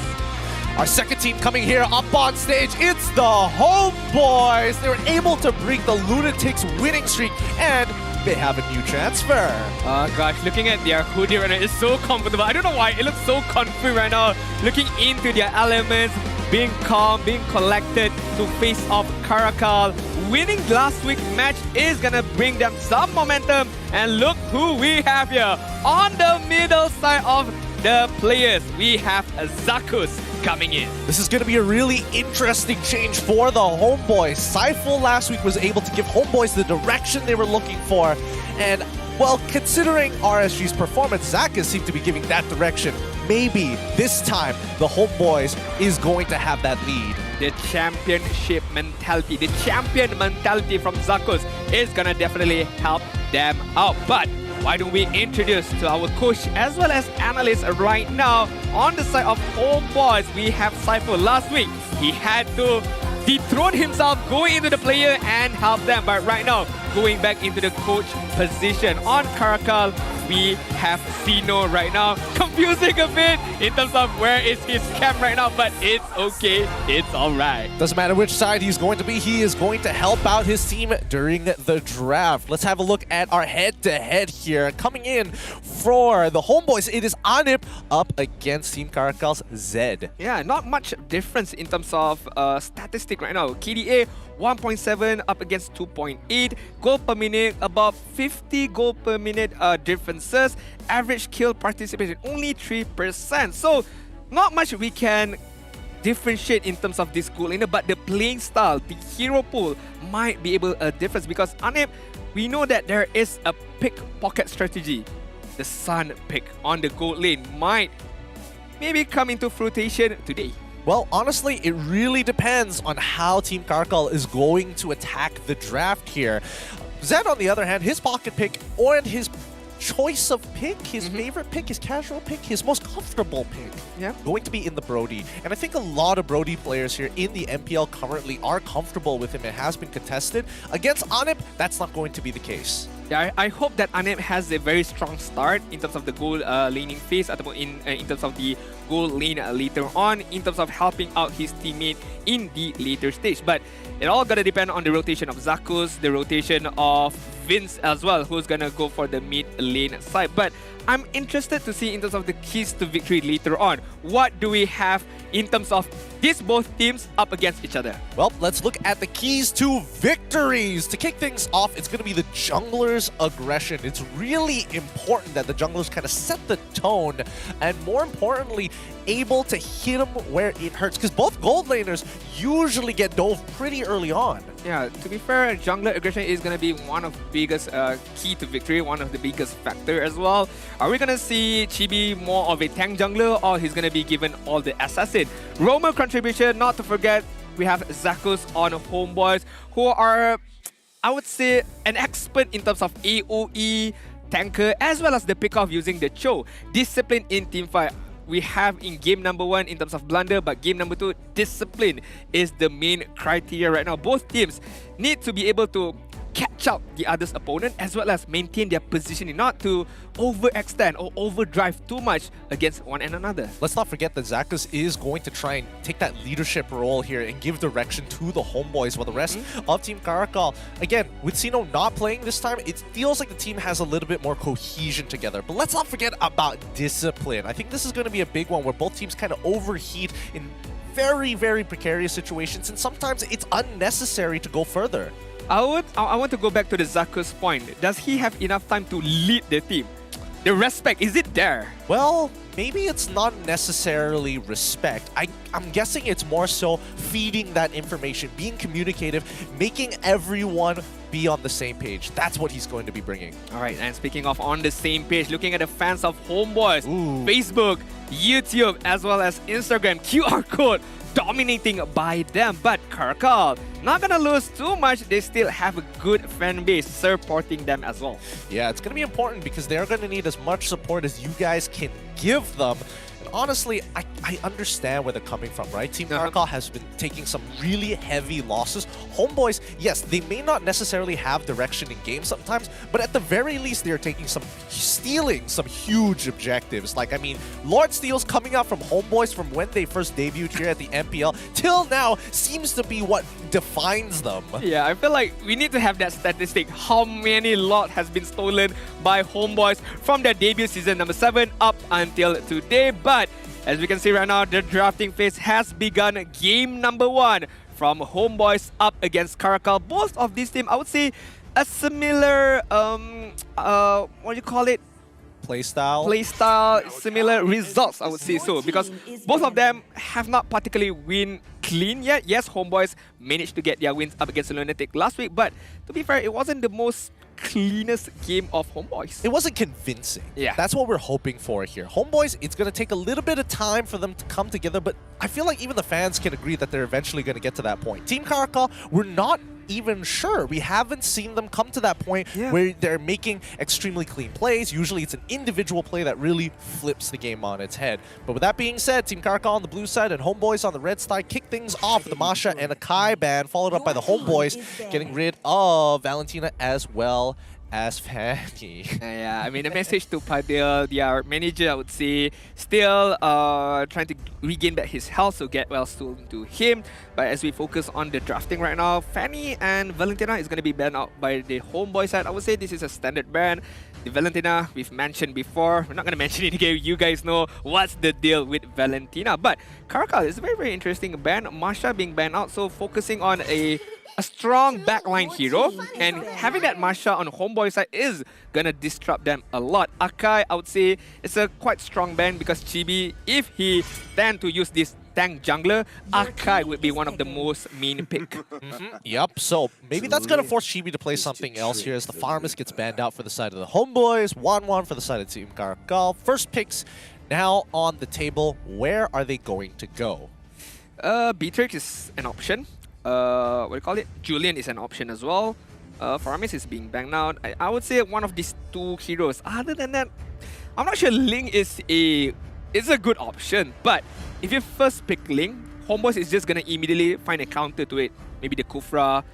Our second team coming here up on stage, it's the Homeboys. They were able to break the Lunatics winning streak, and they have a new transfer. Oh gosh, looking at their hoodie right now, it's so comfortable. I don't know why, it looks so comfy right now. Looking into their elements, being calm, being collected to face off CARACAL. Winning last week's match is gonna bring them some momentum. And look who we have here. On the middle side of the players, we have Zakus coming in. This is going to be a really interesting change for the Homeboys. Saiful last week was able to give Homeboys the direction they were looking for. And, well, considering RSG's performance, Zakus seemed to be giving that direction. Maybe this time the Homeboys is going to have that lead. The championship mentality, the champion mentality from Zakus is going to definitely help them out. But why don't we introduce to our coach as well as analyst right now. On the side of Homeboys, we have Saiful. Last week, he had to dethrone himself, going into the player and help them. But right now, going back into the coach position. On CARACAL, we have Sino right now. Confusing a bit in terms of where is his camp right now, but it's okay. It's all right. Doesn't matter which side he's going to be, he is going to help out his team during the draft. Let's have a look at our head-to-head here. Coming in for the Homeboys, it is Anip up against Team CARACAL's Zed. Yeah, not much difference in terms of statistic right now. KDA 1.7 up against 2.8. Goal per minute, about 50 goal per minute differences. Average kill participation, only 3%. So, not much we can differentiate in terms of this goal laner, but the playing style, the hero pool might be able to difference because Anip, we know that there is a pickpocket strategy. The Sun pick on the gold lane might maybe come into fruition today. Well, honestly, it really depends on how Team CARACAL is going to attack the draft here. Zed, on the other hand, his pocket pick and his choice of pick, his favorite pick, his casual pick, his most comfortable pick, going to be in the Brody. And I think a lot of Brody players here in the MPL currently are comfortable with him. It has been contested. Against Anip, that's not going to be the case. Yeah, I hope that Anem has a very strong start in terms of the goal laning phase ataupun in terms of the goal lane later on, in terms of helping out his teammate in the later stage. But it all gonna depend on the rotation of Zakus, the rotation of Vince as well, who's gonna go for the mid lane side. But I'm interested to see in terms of the keys to victory later on. What do we have in terms of these both teams up against each other? Well, let's look at the keys to victories. To kick things off, it's going to be the jungler's aggression. It's really important that the junglers kind of set the tone and, more importantly, able to hit them where it hurts, because both gold laners usually get dove pretty early on. Yeah, to be fair, jungler aggression is going to be one of the biggest key to victory, one of the biggest factor as well. Are we going to see Chibi more of a tank jungler, or he's going to be given all the assassin? Roamer contribution, not to forget, we have Zakus on Homeboys, who are, I would say, an expert in terms of AoE, tanker, as well as the pick off using the Cho. Discipline in teamfight. We have in game number 1 in terms of blunder, but game number 2, discipline is the main criteria right now. Both teams need to be able to catch out the other's opponent as well as maintain their positioning, not to overextend or overdrive too much against one and another. Let's not forget that Zakus is going to try and take that leadership role here and give direction to the Homeboys, while the rest of Team CARACAL, again, with Sino not playing this time, it feels like the team has a little bit more cohesion together. But let's not forget about discipline. I think this is going to be a big one where both teams kind of overheat in very, very precarious situations, and sometimes it's unnecessary to go further. I want to go back to the Zakus point. Does he have enough time to lead the team? The respect, is it there? Well, maybe it's not necessarily respect. I'm guessing it's more so feeding that information, being communicative, making everyone be on the same page. That's what he's going to be bringing. All right, and speaking of on the same page, looking at the fans of Homeboys, Facebook, YouTube, as well as Instagram, QR code dominating by them. But CARACAL, not gonna lose too much. They still have a good fan base supporting them as well. Yeah, it's gonna be important because they're gonna need as much support as you guys can give them. And honestly, I understand where they're coming from, right? Team CARACAL has been taking some really heavy losses. Homeboys, yes, they may not necessarily have direction in game sometimes, but at the very least, they're stealing some huge objectives. Like, I mean, Lord Steel's coming out from Homeboys from when they first debuted here at the MPL till now seems to be what defines them. Yeah, I feel like we need to have that statistic. How many lot has been stolen by Homeboys from their debut season number 7 up until today. But as we can see right now, the drafting phase has begun. Game number 1 from Homeboys up against CARACAL. Both of these teams, I would say, a similar, what do you call it? Playstyle, similar results, I would say so. Because both of them have not particularly win clean yet. Yes, Homeboys managed to get their wins up against Lunatic last week, but to be fair, it wasn't the most cleanest game of Homeboys. It wasn't convincing. Yeah. That's what we're hoping for here. Homeboys, it's going to take a little bit of time for them to come together, but I feel like even the fans can agree that they're eventually going to get to that point. Team CARACAL, we're not even sure. We haven't seen them come to that point where they're making extremely clean plays. Usually it's an individual play that really flips the game on its head. But with that being said, Team CARACAL on the blue side and Homeboys on the red side kick things off with the Masha and Akai ban, followed up by the Homeboys getting rid of Valentina as well as Fanny. Yeah, I mean, a message to Padil, their manager, I would say, still trying to regain back his health, so get well soon to him. But as we focus on the drafting right now, Fanny and Valentina is going to be banned out by the Homeboy side. I would say this is a standard ban. The Valentina, we've mentioned before. We're not going to mention it again. You guys know what's the deal with Valentina. But CARACAL is a very, very interesting ban. Masha being banned out, so focusing on a strong backline hero, and having that Masha on Homeboy side is gonna disrupt them a lot. Akai, I would say, it's a quite strong ban because Chibi, if he tend to use this tank jungler, Akai would be one of the most main pick. Yep, so maybe that's gonna force Chibi to play something else here as the Farmers gets banned out for the side of the Homeboys, 1-1 for the side of Team CARACAL. First picks now on the table. Where are they going to go? Beatrix is an option. What do you call it? Julian is an option as well. Faramis is being banged out. I would say one of these two heroes. Other than that, I'm not sure Ling is a good option. But if you first pick Ling, HOMEBOIS is just gonna immediately find a counter to it. Maybe the Kufra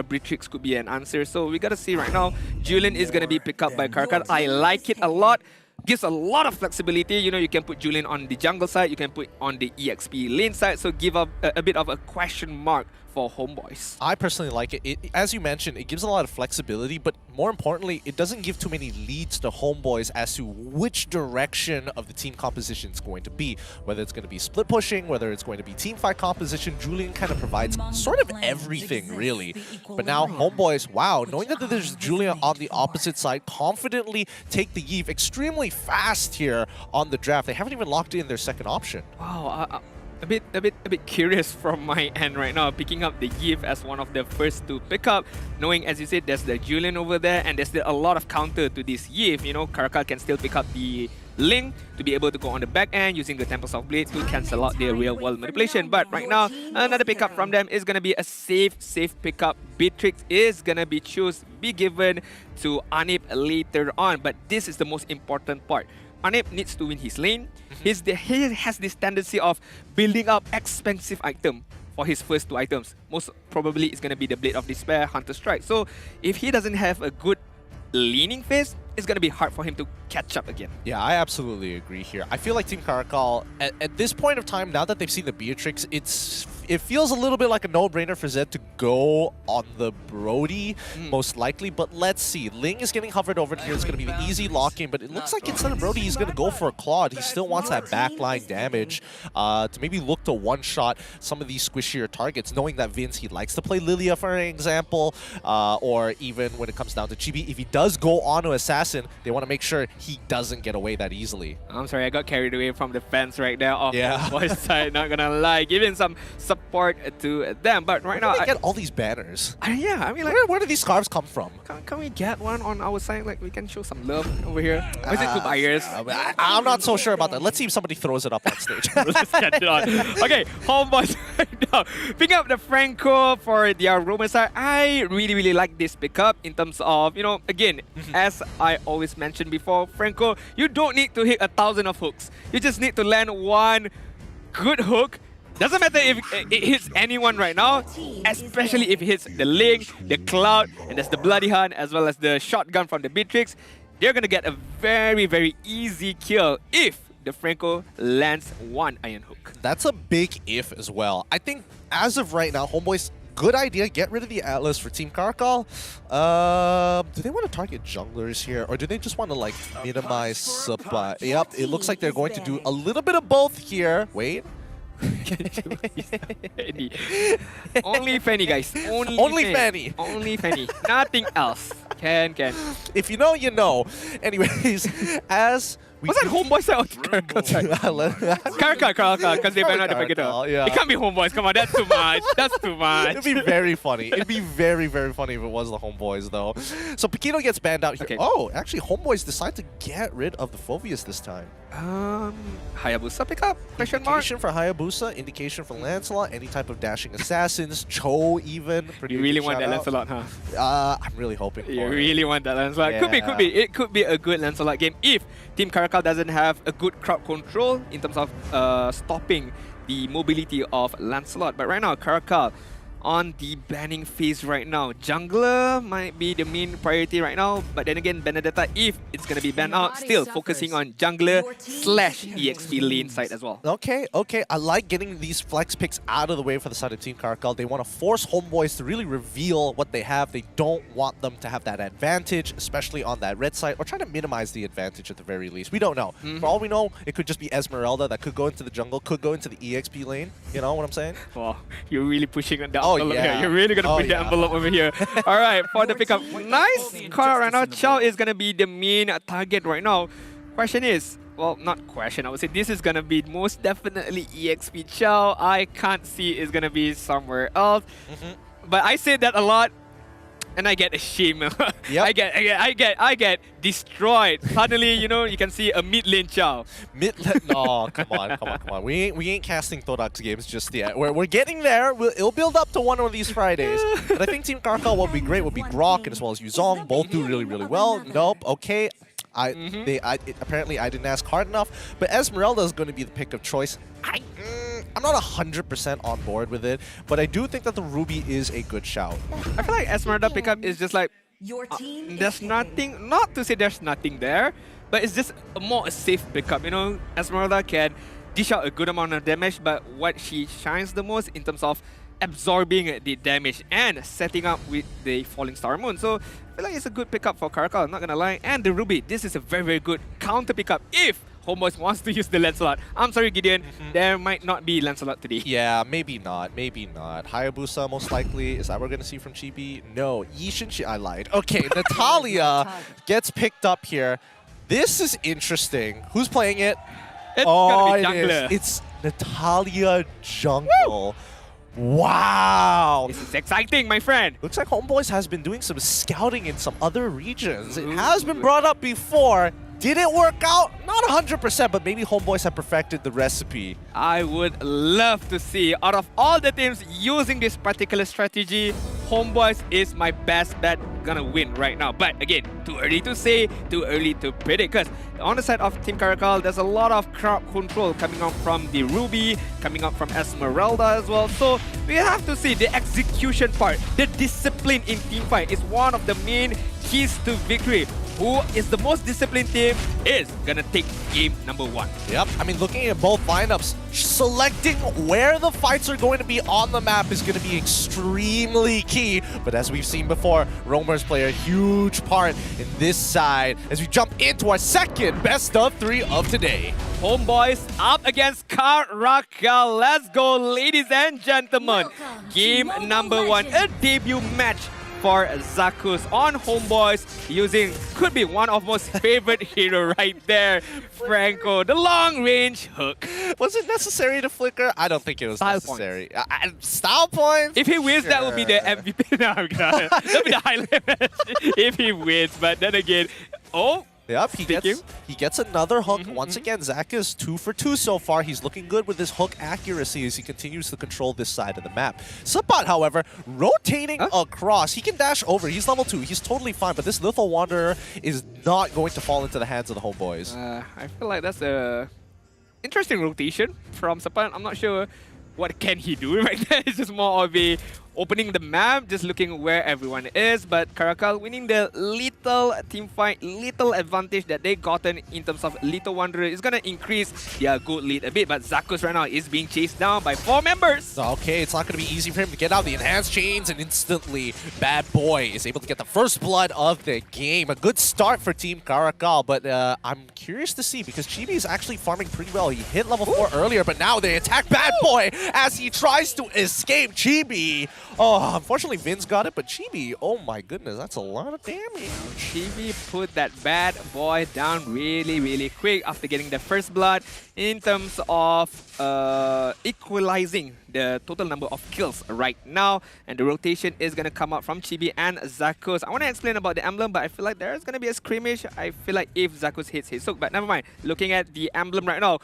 Beatrix could be an answer. So we gotta see right now. Julian is gonna be picked up by CARACAL. I like it a lot. Gives a lot of flexibility. You know, you can put Julian on the jungle side, you can put on the EXP lane side. So give up a bit of a question mark for HOMEBOIS. I personally like it. As you mentioned, it gives a lot of flexibility, but more importantly, it doesn't give too many leads to HOMEBOIS as to which direction of the team composition is going to be. Whether it's going to be split pushing, whether it's going to be team fight composition, Julian kind of provides sort of everything, really. But now HOMEBOIS, wow, knowing that there's Julian on the opposite side, confidently take the Eve extremely fast here on the draft. They haven't even locked in their second option. Wow, a bit curious from my end right now, picking up the Give as one of the first to pick up, knowing, as you said, there's the Julian over there, and there's still a lot of counter to this Give. You know, CARACAL can still pick up the Link to be able to go on the back end using the Tempest of Blade to cancel out their real world manipulation. But right now, another pickup from them is gonna be a safe pickup. Beatrix is gonna be given to Anip later on, but this is the most important part. Anip needs to win his lane. He has this tendency of building up expensive item for his first two items. Most probably it's going to be the Blade of Despair, Hunter Strike. So if he doesn't have a good leaning phase, it's going to be hard for him to catch up again. Yeah, I absolutely agree here. I feel like Team CARACAL, at this point of time, now that they've seen the Beatrix, it feels a little bit like a no-brainer for Zed to go on the Brody, most likely. But let's see. Ling is getting hovered over here. It's going to be the easy lock-in, but it looks like instead of Brody, he's going to go for a Claude. He still wants that backline damage to maybe look to one-shot some of these squishier targets, knowing that Vince, he likes to play Lilia, for example, or even when it comes down to Chibi, if he does go on to Assassin, they want to make sure he doesn't get away that easily. I'm sorry, I got carried away from the fence right there off the voice side, not gonna lie. Giving some support to them, but right now... Where do they get all these banners? Yeah, I mean, like... Where do these scarves come from? Can we get one on our side? Like, we can show some love over here. Or is it two buyers? I'm not so sure about that. Let's see if somebody throws it up on stage. Let's get it on. Okay, HOMEBOIS right now. Picking up the Franco for their Roman side. I really like this pickup in terms of, you know, again, as I always mentioned before, Franco, you don't need to hit 1,000 of hooks. You just need to land one good hook. Doesn't matter if it hits anyone right now, especially if it hits the Link, the Cloud, and there's the Bloody Hunt, as well as the shotgun from the Beatrix. They're gonna get a very easy kill if the Franco lands one Iron Hook. That's a big if as well. I think as of right now, HOMEBOIS, good idea. Get rid of the Atlas for Team CARACAL. Do they want to target junglers here, or do they just want to like minimize supply? Yep, it looks like they're going to do a little bit of both here. Wait. Only Fanny, guys. Only Fanny. Only Fanny. Nothing else. Can. If you know, you know. Anyways, as was that HOMEBOIS side or CARACAL side? CARACAL, because they better not pick it up. Yeah. It can't be HOMEBOIS. Come on, that's too much. That's too much. It'd be very funny. It'd be very funny if it was the HOMEBOIS, though. So Paquito gets banned out here. Okay. Oh, actually, HOMEBOIS decide to get rid of the Phobius this time. Hayabusa pick up? Question mark? Indication for Hayabusa, indication for Lancelot, any type of dashing assassins, Cho even. You really want that Lancelot, huh? I'm really hoping for it. You really want that Lancelot. Yeah. Could be. It could be a good Lancelot game if Team CARACAL doesn't have a good crowd control in terms of stopping the mobility of Lancelot. But right now, CARACAL on the banning phase right now. Jungler might be the main priority right now, but then again, Benedetta, if it's going to be banned out, still focusing on jungler / EXP lane side as well. Okay. I like getting these flex picks out of the way for the side of Team CARACAL. They want to force HOMEBOIS to really reveal what they have. They don't want them to have that advantage, especially on that red side, or try to minimize the advantage at the very least. We don't know. For all we know, it could just be Esmeralda that could go into the jungle, could go into the EXP lane. You know what I'm saying? Wow, you're really pushing on that. Oh, Here. yeah. You're really going to put the envelope over here. All right, for the pickup. Nice call out right now. Chao is going to be the main target right now. Question is, well, not question. I would say this is going to be most definitely EXP Chao. I can't see it's going to be somewhere else. But I say that a lot. And I get ashamed. Yep. I get destroyed. Suddenly, you know, you can see a mid lane Chao. No, come on. We ain't casting Thorax games just yet. We're getting there. It'll build up to one of these Fridays. But I think Team CARACAL will be great. Will be Grok and as well as Yuzong. Both do really well. Nope. Okay. Apparently I didn't ask hard enough. But Esmeralda is going to be the pick of choice. I'm not 100% on board with it, but I do think that the Ruby is a good shout. I feel like Esmeralda pickup is just like, there's nothing, not to say there's nothing there, but it's just a safe pickup. You know, Esmeralda can dish out a good amount of damage, but what she shines the most in terms of absorbing the damage and setting up with the Falling Star Moon. So I feel like it's a good pickup for CARACAL, I'm not gonna lie. And the Ruby, this is a very, very good counter pickup if HOMEBOIS wants to use the Lancelot. I'm sorry, Gideon, there might not be Lancelot today. Yeah, maybe not, maybe not. Hayabusa most likely. Is that what we're going to see from Chibi? No. Yishin, I lied. Okay, Natalia gets picked up here. This is interesting. Who's playing it? It's gonna be Jungler. It's Natalia Jungle. Wow! This is exciting, my friend. Looks like HOMEBOIS has been doing some scouting in some other regions. It has been brought up before. Did it work out? Not 100%, but maybe HOMEBOIS have perfected the recipe. I would love to see, out of all the teams using this particular strategy, HOMEBOIS is my best bet gonna win right now. But again, too early to say, too early to predict. Because on the side of Team CARACAL, there's a lot of crowd control coming up from the Ruby, coming up from Esmeralda as well. So we have to see the execution part. The discipline in teamfight is one of the main keys to victory. Who is the most disciplined team is gonna take game number 1. Yep, I mean, looking at both lineups, selecting where the fights are going to be on the map is going to be extremely key. But as we've seen before, roamers play a huge part in this side as we jump into our second best of 3 of today. HOMEBOIS up against CARACAL. Let's go, ladies and gentlemen. Game number 1, a debut match for Zakus on HOMEBOIS using, could be one of most favorite hero right there, Franco, the long-range hook. Was it necessary to flicker? I don't think it was necessary. Style points? If he wins, that will be the MVP. No, I'm gonna, that'll be the highlight if he wins. But then again, yep, he gets another hook. Once again, Zach is 2 for 2 so far. He's looking good with his hook accuracy as he continues to control this side of the map. Subbot, however, rotating across. He can dash over. He's level 2. He's totally fine, but this Lethal Wanderer is not going to fall into the hands of the HOMEBOIS. I feel like that's a interesting rotation from Subbot. I'm not sure what can he do right there. It's just more of a opening the map, just looking where everyone is. But CARACAL winning the little team fight, little advantage that they gotten in terms of Lethal Wanderer is gonna increase their good lead a bit. But Zakus right now is being chased down by 4 members. Okay, it's not gonna be easy for him to get out the enhanced chains, and instantly Bad Boy is able to get the first blood of the game. A good start for Team CARACAL, but I'm curious to see because Chibi is actually farming pretty well. He hit level 4 earlier, but now they attack Bad Boy as he tries to escape Chibi. Oh, unfortunately Vin's got it, but Chibi, oh my goodness, that's a lot of damage. Chibi put that Bad Boy down really, really quick after getting the first blood in terms of equalizing the total number of kills right now. And the rotation is going to come out from Chibi and Zakus. I want to explain about the emblem, but I feel like there's going to be a scrimmage. I feel like if Zakus hits his hook, but never mind. Looking at the emblem right now,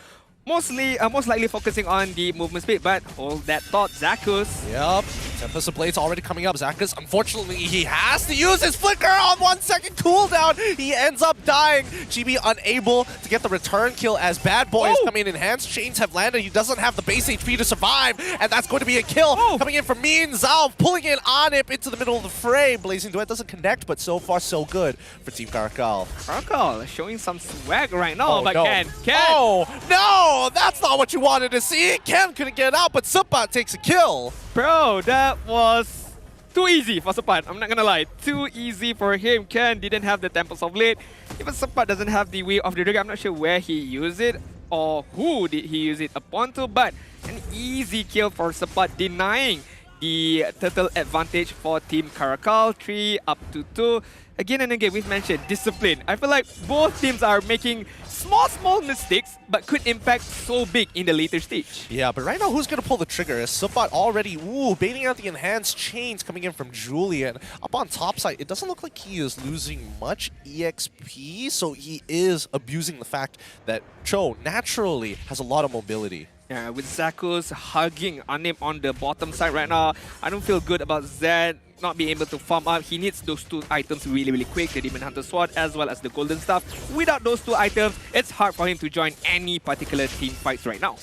most likely focusing on the movement speed, but hold that thought, Zakus. Yep, Tempest of Blades already coming up. Zakus, unfortunately, he has to use his flicker on 1 second cooldown. He ends up dying. Chibi unable to get the return kill as Bad Boy is coming in. Enhanced chains have landed. He doesn't have the base HP to survive, and that's going to be a kill. Coming in from Mean Zhao, pulling in Anip into the middle of the fray. Blazing Duet doesn't connect, but so far so good for Team CARACAL. CARACAL showing some swag right now, but no. Ken. Oh, no! That's not what you wanted to see. Ken couldn't get out, but Supat takes a kill. Bro, that was too easy for Supat. I'm not gonna lie. Too easy for him. Ken didn't have the Temples of Blade. Even Supat doesn't have the Way of the Dragon. I'm not sure where he used it or who did he use it upon to, but an easy kill for Supat, denying the total advantage for Team CARACAL. 3 up to 2. Again and again, we've mentioned discipline. I feel like both teams are making small mistakes, but could impact so big in the later stage. Yeah, but right now, who's going to pull the trigger? Is Supat already, baiting out the enhanced chains coming in from Julian. Up on top side, it doesn't look like he is losing much EXP, so he is abusing the fact that Cho naturally has a lot of mobility. Yeah, with Zakus hugging Anip on the bottom side right now, I don't feel good about Zed not being able to farm up. He needs those two items really quick, the Demon Hunter Sword as well as the Golden Staff. Without those two items, it's hard for him to join any particular team fights right now.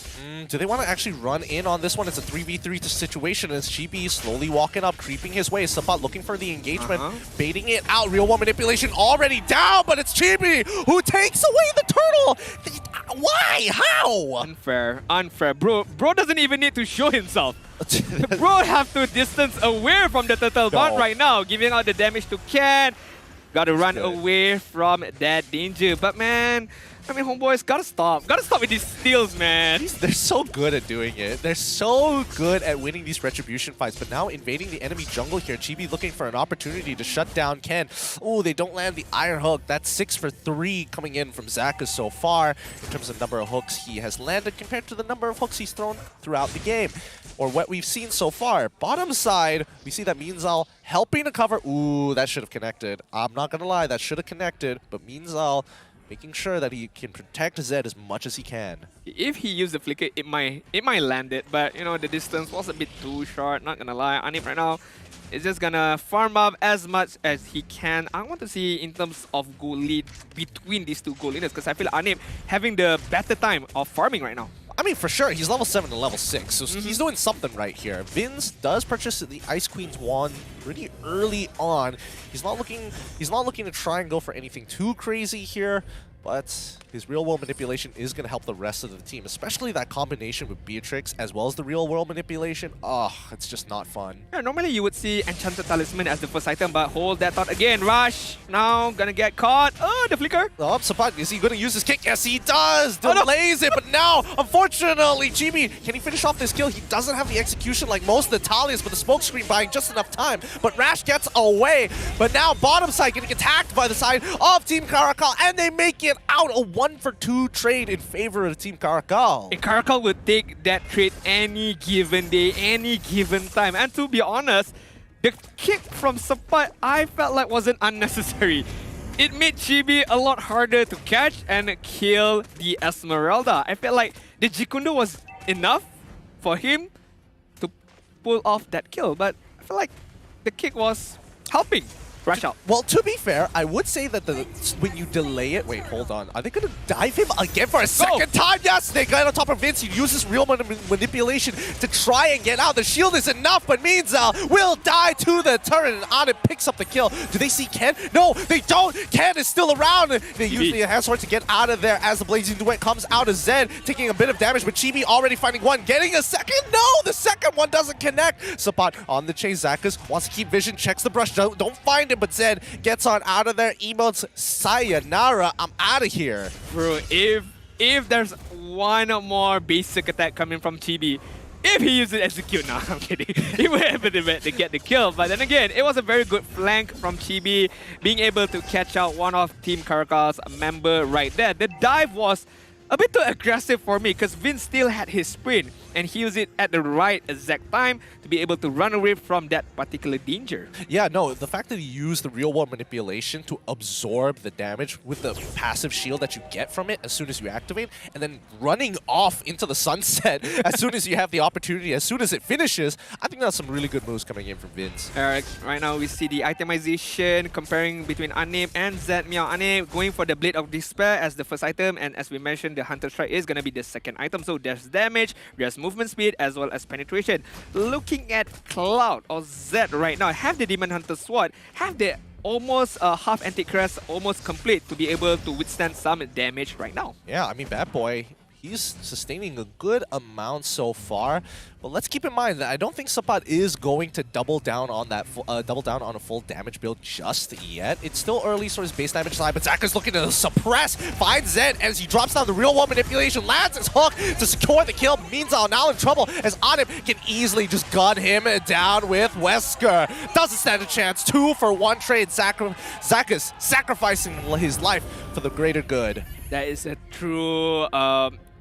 Do they want to actually run in on this one? It's a 3v3 situation as Chibi slowly walking up, creeping his way. Sapat looking for the engagement, baiting it out. Real world manipulation already down, but it's Chibi who takes away the turtle. Why? How? Unfair. Bro doesn't even need to show himself. Bro have to distance away from the turtle bot right now, giving out the damage to Ken. Gotta run away from that danger. But man, I mean, homeboys, gotta stop with these steals, man. They're so good at doing it. They're so good at winning these retribution fights. But now invading the enemy jungle here. Chibi looking for an opportunity to shut down Ken. Oh, they don't land the Iron Hook. That's 6 for 3 coming in from Zakus so far. In terms of number of hooks he has landed compared to the number of hooks he's thrown throughout the game. Or what we've seen so far. Bottom side, we see that Minzal helping to cover. Ooh, that should have connected. I'm not gonna lie, that should have connected. But Minzal making sure that he can protect Zed as much as he can. If he used the flicker, it might land it, but you know, the distance was a bit too short, not gonna lie. Anip right now is just gonna farm up as much as he can. I want to see in terms of goal lead between these two goal leaders, because I feel Anip having the better time of farming right now. I mean, for sure, he's level 7 to level 6, so he's doing something right here. Vince does purchase the Ice Queen's wand pretty early on. He's not looking to try and go for anything too crazy here, but his real-world manipulation is going to help the rest of the team, especially that combination with Beatrix as well as the real-world manipulation. Oh, it's just not fun. Yeah, normally you would see Enchanted Talisman as the first item, but hold that thought again. Rush, now gonna get caught. Oh, the flicker. Oh, Sapat, is he going to use his kick? Yes, he does. Delays it, but now, unfortunately, Chibi, can he finish off this kill? He doesn't have the execution like most Natalias, but the smoke screen buying just enough time. But Rash gets away, but now bottom side getting attacked by the side of Team CARACAL, and they make it out a 1-for-2 trade in favor of Team CARACAL. And CARACAL would take that trade any given day, any given time. And to be honest, the kick from Sapat, I felt like wasn't unnecessary. It made Chibi a lot harder to catch and kill the Esmeralda. I felt like the Jikundo was enough for him to pull off that kill, but I feel like the kick was helping Rush out. Well, to be fair, I would say that when you delay it... Wait, hold on. Are they going to dive him again for a second time? Yes, they got on top of Vince. He uses real manipulation to try and get out. The shield is enough, but Minzal will die to the turret, and Anip picks up the kill. Do they see Ken? No, they don't. Ken is still around. They use the enhanced sword to get out of there as the Blazing Duet comes out of Zed, taking a bit of damage, but Chibi already finding one, getting a second. No, the second one doesn't connect. Sapat on the chase. Zakus wants to keep vision, checks the brush. Don't find him, but Zed gets on out of there. Emotes, sayonara, I'm out of here. Bro, if there's one more basic attack coming from Chibi, if he uses execute, no, I'm kidding. He would have been able to get the kill. But then again, it was a very good flank from Chibi, being able to catch out one of Team CARACAL's member right there. The dive was a bit too aggressive for me because Vince still had his sprint and he used it at the right exact time to be able to run away from that particular danger. Yeah, no, the fact that he used the real-world manipulation to absorb the damage with the passive shield that you get from it as soon as you activate, and then running off into the sunset as soon as you have the opportunity, as soon as it finishes, I think that's some really good moves coming in from Vince. Alright, right now we see the itemization comparing between Anip and Zed Meow. Anip going for the Blade of Despair as the first item, and as we mentioned, the Hunter Strike is going to be the second item. So there's damage, there's movement speed, as well as penetration. Looking at Cloud or Zed right now, have the Demon Hunter Sword, have the almost half anti-crest almost complete to be able to withstand some damage right now. Yeah, I mean, Bad Boy, he's sustaining a good amount so far. But let's keep in mind that I don't think Sapat is going to double down on that a full damage build just yet. It's still early, so his base damage side, but Zacha's looking to suppress, finds Zed as he drops down the real world manipulation, lands his hook to secure the kill. Minzal now in trouble as Anip can easily just gun him down with Wesker. Doesn't stand a chance. 2-for-1 trade. Zacha's sacrificing his life for the greater good. That is a true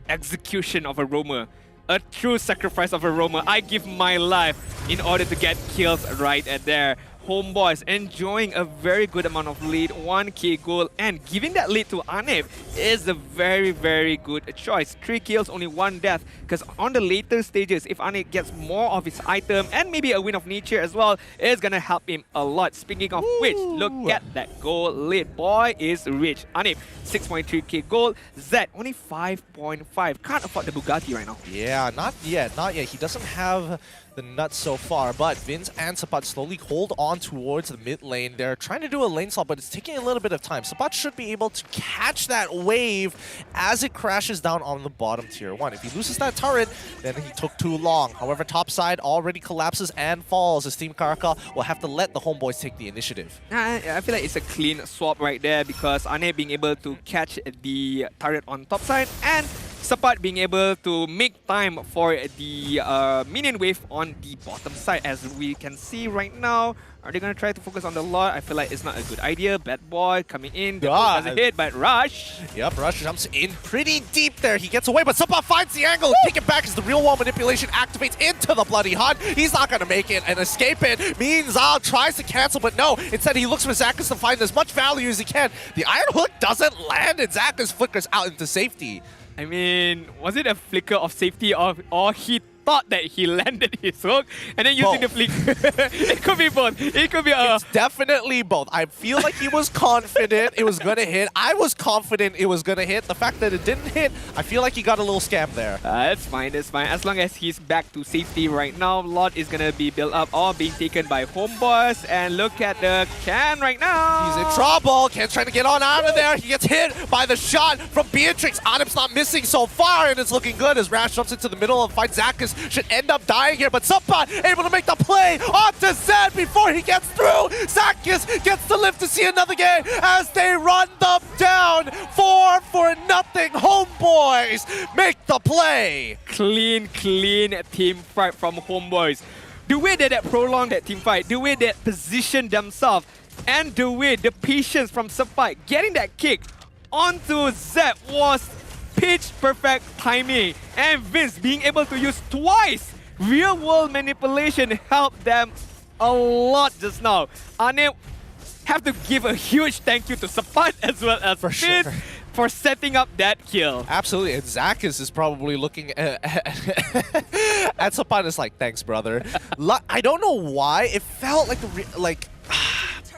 execution of a roamer. A true sacrifice of a roamer. I give my life in order to get kills right at there. HOMEBOIS enjoying a very good amount of lead, 1k goal, and giving that lead to Anip is a very, very good choice. 3 kills, only 1 death, because on the later stages, if Anip gets more of his item and maybe a win of nature as well, it's gonna help him a lot. Speaking of which, look at that goal lead. Boy is rich. Anip, 6.3k gold. Zed, only 5.5. Can't afford the Bugatti right now. Yeah, not yet, not yet. He doesn't have the nuts so far, but Vince and Sapat slowly hold on towards the mid lane. They're trying to do a lane swap, but it's taking a little bit of time. Sapat should be able to catch that wave as it crashes down on the bottom tier 1. If he loses that turret, then he took too long. However, top side already collapses and falls as Team CARACAL will have to let the HOMEBOIS take the initiative. I feel like it's a clean swap right there because Ane being able to catch the turret on top side and Sapat being able to make time for the minion wave on the bottom side. As we can see right now, are they going to try to focus on the lot? I feel like it's not a good idea. Bad boy coming in, the hook doesn't hit, but Rush. Yep, Rush jumps in pretty deep there. He gets away, but Sapat finds the angle. Kick it back as the real wall manipulation activates into the Bloody Hunt. He's not going to make it and escape it. Mean Zhao tries to cancel, but no. Instead, he looks for Zakus to find as much value as he can. The Iron Hook doesn't land, and Zakus flickers out into safety. I mean, was it a flicker of safety or he thought that he landed his hook and then using the flicker? It could be both. It could be It's definitely both. I feel like he was confident it was going to hit. I was confident it was going to hit. The fact that it didn't hit, I feel like he got a little scammed there. That's fine, that's fine. As long as he's back to safety right now, lot is going to be built up or being taken by HOMEBOIS. And look at the Can right now. He's in trouble. Can's trying to get on out of there. He gets hit by the shot from Beatrix. Anip's not missing so far, and it's looking good as Rash jumps into the middle and finds Zakus. Should end up dying here, but Sapat able to make the play onto Zed before he gets through. Zakus gets to live to see another game as they run them down. 4-0 HOMEBOIS make the play. Clean team fight from HOMEBOIS. The way that they prolonged that team fight, the way they positioned themselves, and the way the patience from Sapat getting that kick onto Zed was pitch perfect timing, and Vince being able to use twice real world manipulation helped them a lot just now. Ane have to give a huge thank you to Sapat as well as Vince for setting up that kill. Absolutely, and Zakus is probably looking at Sapat is like, thanks, brother. I don't know why. It felt like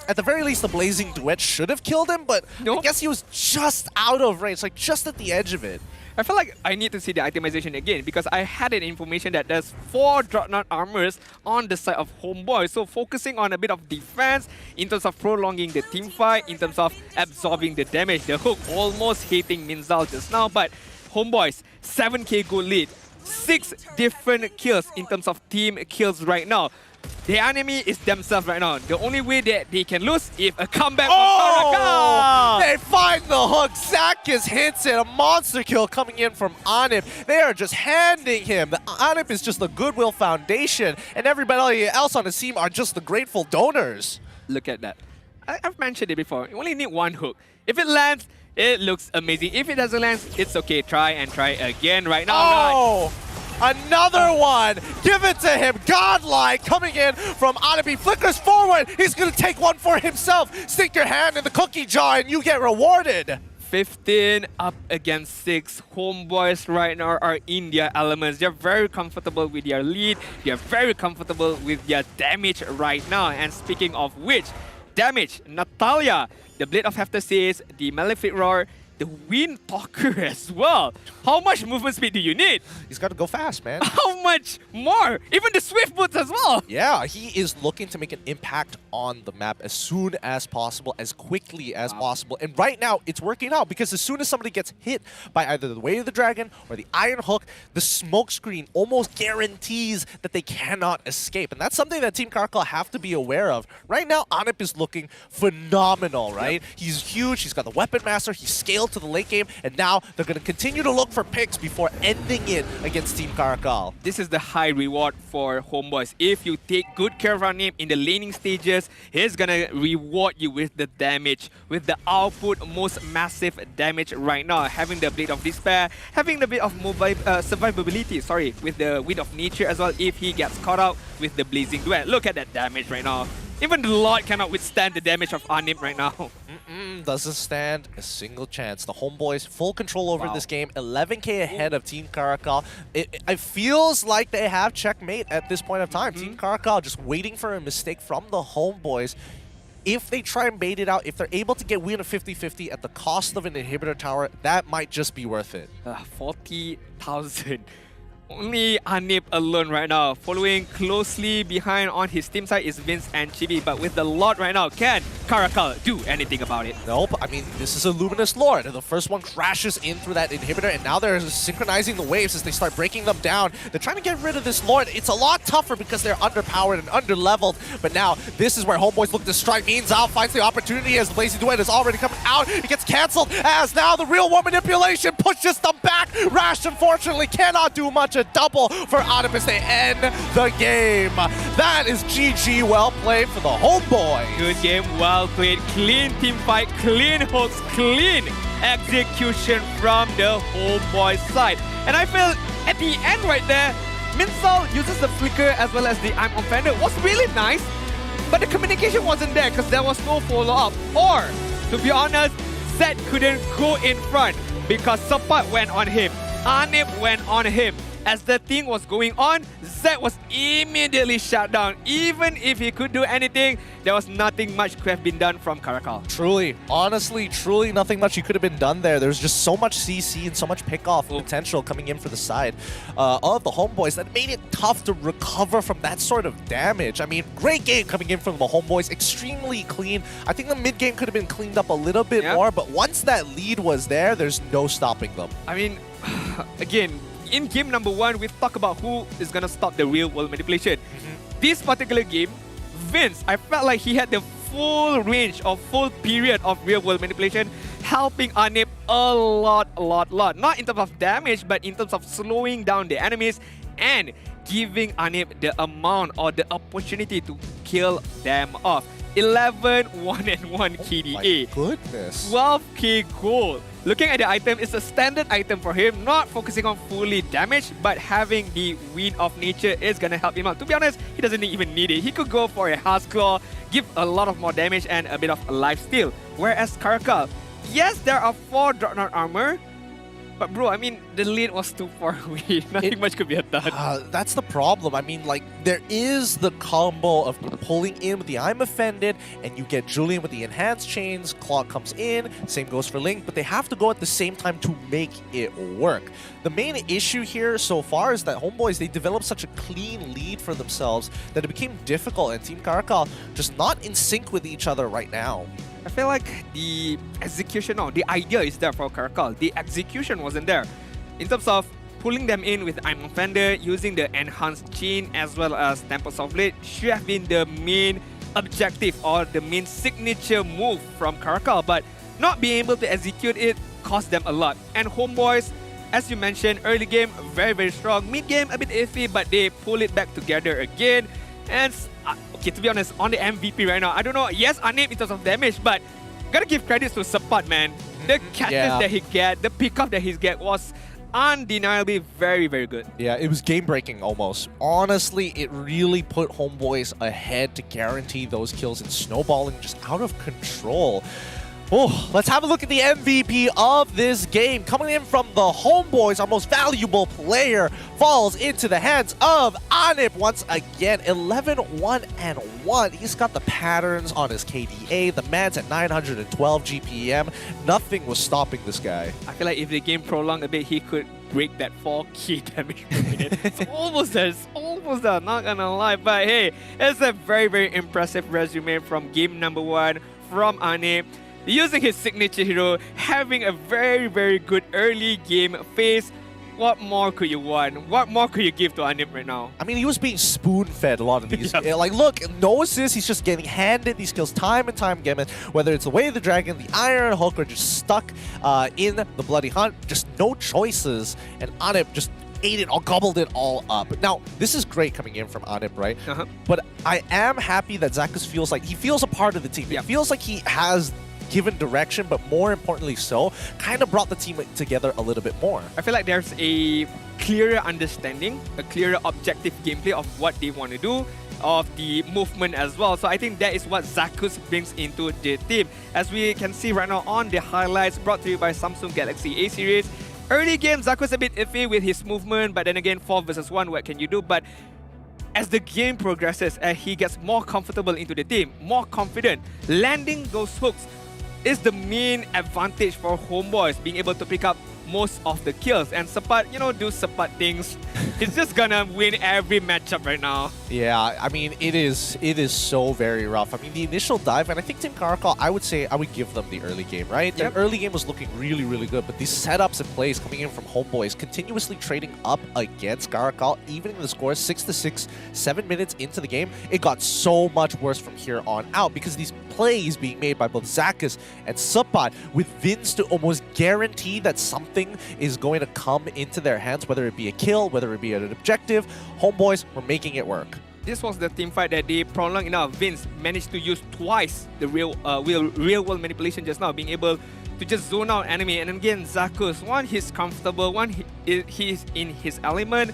at the very least, the Blazing Duet should have killed him, but I guess he was just out of range, like just at the edge of it. I feel like I need to see the itemization again because I had an information that there's 4 Dreadnought armors on the side of HOMEBOIS. So focusing on a bit of defense in terms of prolonging the team fight, in terms of absorbing the damage. The hook almost hitting Minzal just now, but HOMEBOIS, 7k gold lead, 6 different kills in terms of team kills right now. The enemy is themselves right now. The only way that they can lose if a comeback from CARACAL. They find the hook. Zakus hits it. A monster kill coming in from Anip. They are just handing him. The Anip is just the Goodwill Foundation, and everybody else on the team are just the grateful donors. Look at that. I've mentioned it before. You only need 1 hook. If it lands, it looks amazing. If it doesn't land, it's okay. Try and try again right now. Oh! Another one! Give it to him! Godlike coming in from Anip. He flickers forward. He's going to take one for himself. Stick your hand in the cookie jar and you get rewarded. 15 up against 6. HOMEBOIS right now are in their elements. They're very comfortable with their lead. They're very comfortable with their damage right now. And speaking of which, damage, Natalia, the Blade of Hefter says, the Malefic Roar, the Wind Talker as well. How much movement speed do you need? He's got to go fast, man. How much more? Even the Swift Boots as well. Yeah, he is looking to make an impact on the map as soon as possible, as quickly as possible. And right now, it's working out because as soon as somebody gets hit by either the Way of the Dragon or the Iron Hook, the smoke screen almost guarantees that they cannot escape. And that's something that Team CARACAL have to be aware of. Right now, Anip is looking phenomenal, right? Yep. He's huge. He's got the Weapon Master. He's scaled to the late game. And now they're going to continue to look for picks before ending it against Team CARACAL. This is the high reward for HOMEBOIS. If you take good care of Anip in the laning stages, he's gonna reward you with the damage, with the output, most massive damage right now. Having the Blade of Despair, having the bit of survivability, sorry, with the Wind of Nature as well if he gets caught out with the Blazing Duet. Look at that damage right now. Even the Lord cannot withstand the damage of Anip right now. Doesn't stand a single chance. The Homeboys full control over this game, 11k ahead of Team CARACAL. It feels like they have checkmate at this point of time. Team CARACAL just waiting for a mistake from the Homeboys. If they try and bait it out, if they're able to get win a 50-50 at the cost of an inhibitor tower, that might just be worth it. 40,000. Only Anip alone right now. Following closely behind on his team side is Vince and Chibi. But with the Lord right now, can CARACAL do anything about it? Nope. I mean, this is a Luminous Lord. The first one crashes in through that inhibitor, and now they're synchronizing the waves as they start breaking them down. They're trying to get rid of this Lord. It's a lot tougher because they're underpowered and underleveled. But now, this is where Homeboys look to strike. Means out finds the opportunity as the Blazing Duet is already coming out. It gets cancelled as now the real world manipulation pushes them back. Rash, unfortunately, cannot do much. A double for Anip as they end the game. That is GG. Well played for the Homeboys. Good game, well played. Clean team fight, clean hooks, clean execution from the Homeboys side. And I feel at the end right there, Minsal uses the flicker as well as the I'm offended. Was really nice, but the communication wasn't there because there was no follow-up. Or, to be honest, Zed couldn't go in front because Sapat went on him. Anip went on him. As the thing was going on, Zed was immediately shut down. Even if he could do anything, there was nothing much could have been done from CARACAL. Truly, honestly, truly nothing much could have been done there. There's just so much CC and so much pickoff potential coming in for the side of the Homeboys that made it tough to recover from that sort of damage. I mean, great game coming in from the Homeboys, extremely clean. I think the mid game could have been cleaned up a little bit more, but once that lead was there, there's no stopping them. I mean, again, in game number 1, we talk about who is going to stop the real world manipulation. This particular game, Vince, I felt like he had the full range of full period of real world manipulation, helping Anip a lot. Not in terms of damage, but in terms of slowing down the enemies and giving Anip the amount or the opportunity to kill them off. 11 1-1 KDA. Oh my goodness. 12k gold. Looking at the item, it's a standard item for him, not focusing on fully damage, but having the Wind of Nature is gonna help him out. To be honest, he doesn't even need it. He could go for a Heart's Claw, give a lot of more damage and a bit of lifesteal. Whereas CARACAL, yes, there are 4 Dreadnought armor, but bro, I mean, the lead was too far away. Nothing much could be done. That's the problem. I mean, like, there is the combo of pulling in with the I'm Offended, and you get Julian with the Enhanced Chains, Claw comes in, same goes for Link, but they have to go at the same time to make it work. The main issue here so far is that Homeboys, they developed such a clean lead for themselves that it became difficult, and Team CARACAL just not in sync with each other right now. I feel like the execution, the idea is there for CARACAL. The execution wasn't there. In terms of pulling them in with I'm Offender, using the Enhanced Chain as well as Tempest of Blade should have been the main objective or the main signature move from CARACAL, but not being able to execute it cost them a lot. And Homeboys, as you mentioned, early game, very strong. Mid game, a bit iffy, but they pull it back together again. And okay, to be honest, on the MVP right now, I don't know. Yes, Anip in terms of damage, but gotta give credits to Sapat, man. The catches that he get, the pickup that he get was undeniably very good. Yeah, it was game-breaking almost. Honestly, it really put Homeboys ahead to guarantee those kills and snowballing just out of control. Oh, let's have a look at the MVP of this game. Coming in from the Homeboys, our most valuable player, falls into the hands of Anip once again. 11-1-1. He's got the patterns on his KDA. The man's at 912 GPM. Nothing was stopping this guy. I feel like if the game prolonged a bit, he could break that 4k damage per minute. It's almost there, not gonna lie. But hey, it's a very impressive resume from game number 1 from Anip. Using his signature hero, having a very good early game phase. What more could you want? What more could you give to Anip right now? I mean, he was being spoon-fed a lot of these. Like, look, no assist, he's just getting handed these kills time and time again. Whether it's the Way of the Dragon, the Iron Hulk, or just stuck in the Bloody Hunt, just no choices. And Anip just ate it all, gobbled it all up. Now, this is great coming in from Anip, right? But I am happy that Zakus feels like he feels a part of the team. It feels like he has given direction, but more importantly so, kind of brought the team together a little bit more. I feel like there's a clearer understanding, a clearer objective gameplay of what they want to do, of the movement as well. So I think that is what Zakus brings into the team. As we can see right now on the highlights brought to you by Samsung Galaxy A series. Early game, Zakus a bit iffy with his movement, but then again, 4 versus 1, what can you do? But as the game progresses, he gets more comfortable into the team, more confident, landing those hooks is the main advantage for Homebois, being able to pick up most of the kills. And Sepat, do Sepat things. He's just gonna win every matchup right now. Yeah, I mean, it is so very rough. I mean, the initial dive, and I think Team CARACAL, I would give them the early game, right? Yep. The early game was looking really, really good, but these setups and plays coming in from Homebois, continuously trading up against CARACAL, evening the score 6-6, 7 minutes into the game, it got so much worse from here on out because these plays being made by both Zakus and Sepat, with Vince to almost guarantee that something is going to come into their hands, whether it be a kill, whether it be an objective. Homebois were making it work. This was the team fight that they prolonged enough. Vince managed to use twice the real world manipulation just now, being able to just zone out enemy. And again, Zakus, one, he's comfortable, one, he's in his element.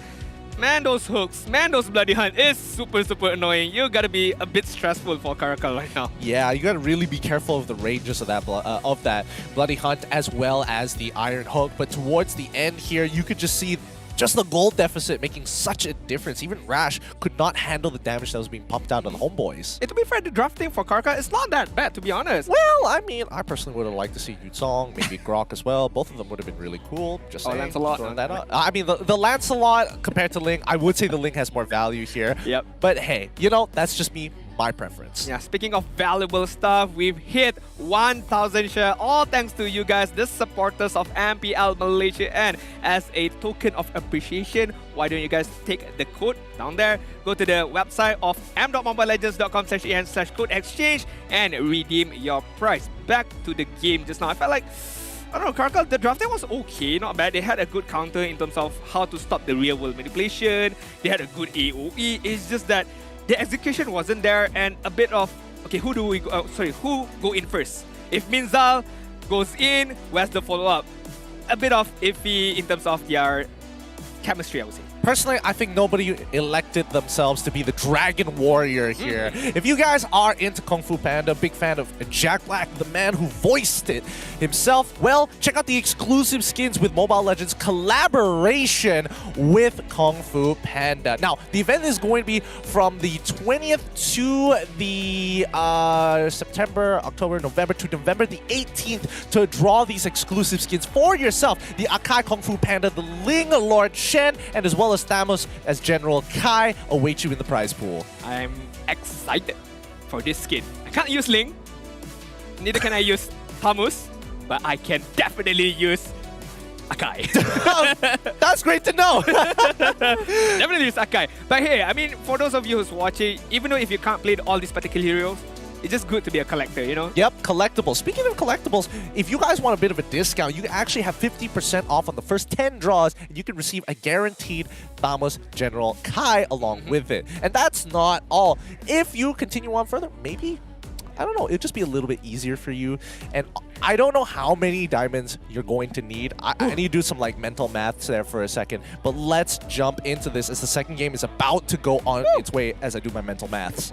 Man, those hooks, man, those bloody hunt is super, super annoying. You gotta be a bit stressful for CARACAL right now. Yeah, you gotta really be careful of the ranges of that bloody hunt as well as the iron hook. But towards the end here, you could just see just the gold deficit making such a difference. Even Rash could not handle the damage that was being pumped out of the Homebois. To be fair, the drafting for CARACAL is not that bad, to be honest. Well, I mean, I personally would have liked to see Yutsong, maybe Grok as well. Both of them would have been really cool. Just saying, Lancelot. throwing that out. I mean, the Lancelot compared to Ling, I would say the Ling has more value here. Yep. But hey, that's just me. My preference. Yeah, speaking of valuable stuff, we've hit 1,000 share, all thanks to you guys, the supporters of MPL Malaysia. And as a token of appreciation, why don't you guys take the code down there, go to the website of m.mobilelegends.com/en/code exchange and redeem your prize. Back to the game just now. I felt like, I don't know, CARACAL, the drafting was okay, not bad. They had a good counter in terms of how to stop the real world manipulation. They had a good AoE. It's just that the execution wasn't there, and a bit of, okay, who go in first? If Minzal goes in, where's the follow-up? A bit of iffy in terms of their chemistry, I would say. Personally, I think nobody elected themselves to be the Dragon Warrior here. If you guys are into Kung Fu Panda, big fan of Jack Black, the man who voiced it himself, well, check out the exclusive skins with Mobile Legends collaboration with Kung Fu Panda. Now, the event is going to be from the 20th to the September, October, November to November the 18th to draw these exclusive skins for yourself. The Akai Kung Fu Panda, the Ling Lord Shen, and as well as Thamos as General Kai await you in the prize pool. I'm excited for this skin. I can't use Ling, neither can I use Thamos, but I can definitely use Akai. That's great to know. Definitely use Akai. But hey, I mean, for those of you who's watching, even though if you can't play all these particular heroes, it's just good to be a collector, Yep, collectibles. Speaking of collectibles, if you guys want a bit of a discount, you actually have 50% off on the first 10 draws, and you can receive a guaranteed Thamos General Kai along with it. And that's not all. If you continue on further, maybe, I don't know, it'll just be a little bit easier for you. And I don't know how many diamonds you're going to need. I need to do some mental maths there for a second. But let's jump into this as the second game is about to go on its way as I do my mental maths.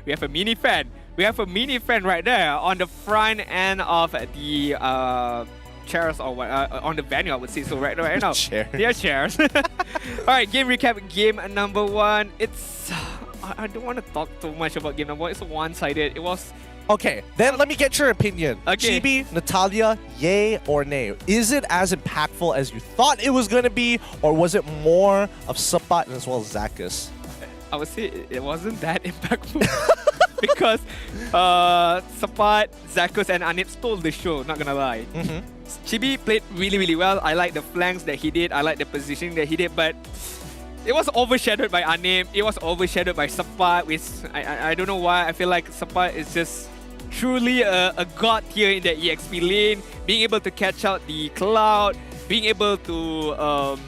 We have a mini fan. We have a mini fan right there on the front end of the chairs or what, on the venue, I would say. So right now, Chairs. They are chairs. All right, game recap. Game number 1. It's I don't want to talk too much about game number 1. It's one-sided. It was. Okay, then let me get your opinion. Okay. Chibi, Natalia, yay or nay? Is it as impactful as you thought it was going to be, or was it more of Sepat as well as Zakus? I would say it wasn't that impactful. Because Sepat, Zakus, and Anip stole the show, not gonna lie. Chibi played really, really well. I like the flanks that he did. I like the positioning that he did, but it was overshadowed by Anip. It was overshadowed by Sepat, which I don't know why. I feel like Sepat is just truly a god here in the EXP lane, being able to catch out the Cloud, being able to,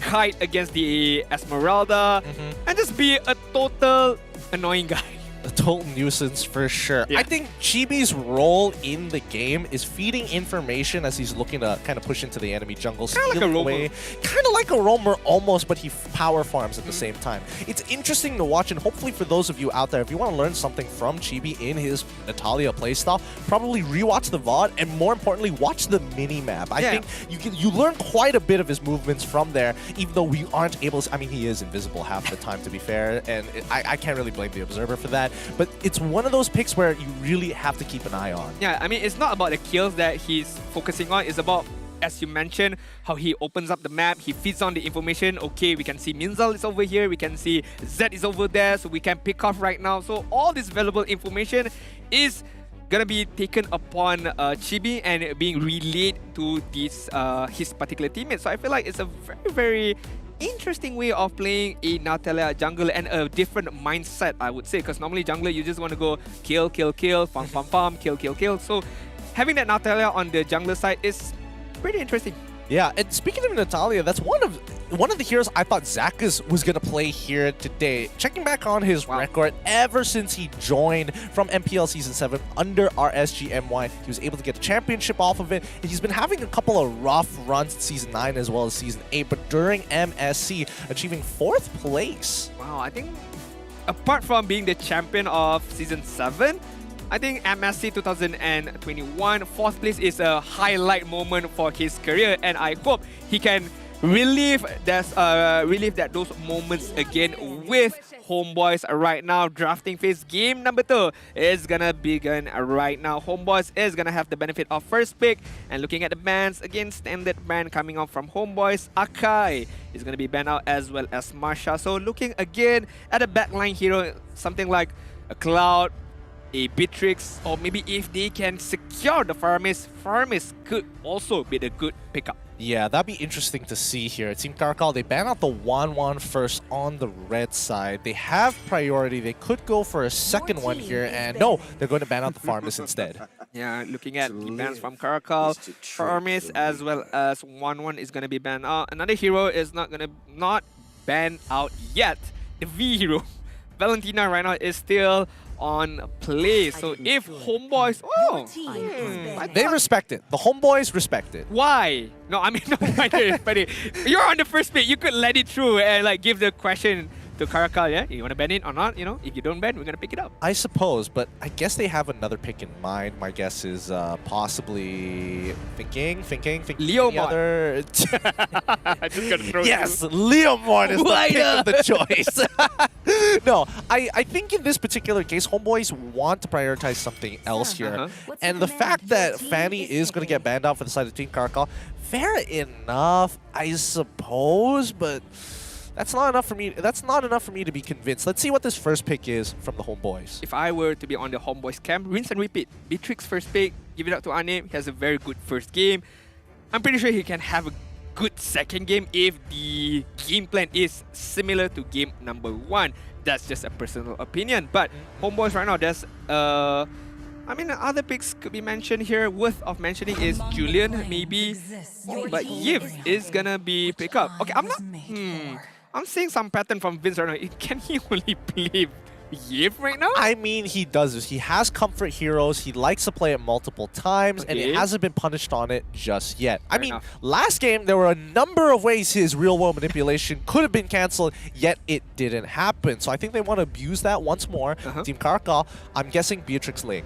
kite against the Esmeralda, and just be a total annoying guy. A total nuisance for sure. Yeah. I think Chibi's role in the game is feeding information as he's looking to kind of push into the enemy jungle, Kinda like a steal roamer. away. Kind of like a roamer almost, but he power farms at the same time. It's interesting to watch, and hopefully for those of you out there, if you want to learn something from Chibi in his Natalia playstyle, probably rewatch the VOD, and more importantly, watch the mini-map. I think you learn quite a bit of his movements from there, even though we aren't able to... I mean, he is invisible half the time, to be fair, and I can't really blame the observer for that, but it's one of those picks where you really have to keep an eye on. Yeah, I mean, it's not about the kills that he's focusing on. It's about, as you mentioned, how he opens up the map, he feeds on the information. Okay, we can see Minzal is over here, we can see Zed is over there, so we can pick off right now. So all this valuable information is gonna be taken upon Chibi and being relayed to this his particular teammates. So I feel like it's a very, very interesting way of playing a Natalia jungle and a different mindset, I would say, because normally jungler you just want to go kill, kill, kill, farm, farm, farm, kill, kill, kill. So having that Natalia on the jungler side is pretty interesting. Yeah, and speaking of Natalia, that's one of the heroes I thought Zakas was going to play here today. Checking back on his record, ever since he joined from MPL Season 7 under RSGMY, he was able to get a championship off of it, and he's been having a couple of rough runs in Season 9 as well as Season 8, but during MSC, achieving 4th place. Wow, I think apart from being the champion of Season 7, I think MSC 2021 4th place is a highlight moment for his career, and I hope he can relive those moments again with Homeboys right now. Drafting phase game number 2 is gonna begin right now. Homeboys is gonna have the benefit of first pick, and looking at the bans, again, standard ban coming out from Homeboys. Akai is gonna be banned out as well as Marsha. So looking again at a backline hero, something like a Cloud, a Beatrix, or maybe if they can secure the Farmis could also be a good pickup. Yeah, that'd be interesting to see here. Team CARACAL, they ban out the 1-1 first on the red side. They have priority. They could go for a second one here, and no, they're going to ban out the Farmis instead. Yeah, looking at the bans from CARACAL, Farmis as well as 1-1 is going to be banned out. Another hero is not banned out yet. The V hero, Valentina right now is still on play. So if Homeboys... They respect it. The Homeboys respect it. Why? No, I mean, no, but you're on the first pick. You could let it through and like give the question to CARACAL, yeah? You want to ban it or not? You know, if you don't ban, we're going to pick it up. I suppose, but I guess they have another pick in mind. My guess is possibly thinking. Leomon. Other... I just got to throw yes, Leomon is the pick of the choice. No, I think in this particular case, Homeboys want to prioritize something else here. And the fact that Fanny is going to get banned out for the side of Team CARACAL, fair enough, I suppose, but that's not enough for me. That's not enough for me to be convinced. Let's see what this first pick is from the Homeboys. If I were to be on the Homeboys camp, rinse and repeat. Beatrix first pick, give it up to Anip. He has a very good first game. I'm pretty sure he can have a good second game if the game plan is similar to game number 1. That's just a personal opinion. But Homeboys right now, there's I mean, other picks could be mentioned here. Worth of mentioning is Julian, maybe. But Yiv is gonna be picked up. Okay, I'm not... I'm seeing some pattern from Vince right now. Can he only play Yiv right now? I mean, he does this. He has comfort heroes. He likes to play it multiple times, and it hasn't been punished on it just yet. I mean, last game, there were a number of ways his real-world manipulation could have been cancelled, yet it didn't happen. So I think they want to abuse that once more. Team CARACAL, I'm guessing Beatrix Ling.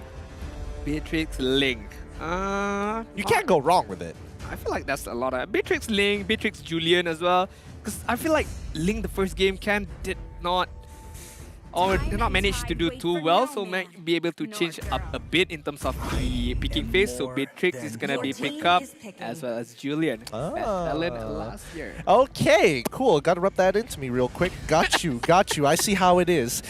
Beatrix Ling. You can't go wrong with it. I feel like that's a lot of... Beatrix Ling, Beatrix Julian as well. Because I feel like Ling, the first game, did not manage to do too well, so might be able to change up a bit in terms of the picking phase. So Beatrix is gonna be picked up as well as Julian. Best talent last year. Okay, cool. Gotta rub that into me real quick. Got you, got you. I see how it is.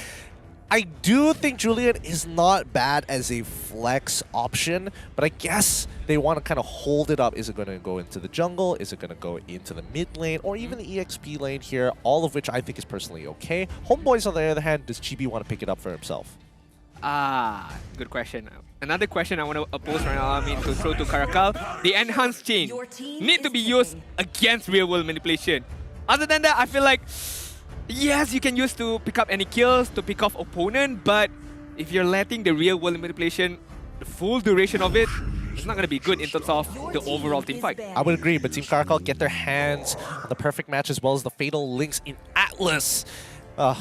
I do think Julian is not bad as a flex option, but I guess they want to kind of hold it up. Is it going to go into the jungle? Is it going to go into the mid lane? Or even the EXP lane here? All of which I think is personally okay. Homeboys, on the other hand, does Chibi want to pick it up for himself? Good question. Another question I want to pose right now, I mean, to throw to CARACAL. The enhanced chain need to be used against real-world manipulation. Other than that, I feel like yes, you can use to pick up any kills, to pick off opponent, but if you're letting the real world manipulation, the full duration of it, it's not going to be good in terms of the overall team fight. I would agree, but Team CARACAL get their hands on the perfect match as well as the fatal links in Atlas.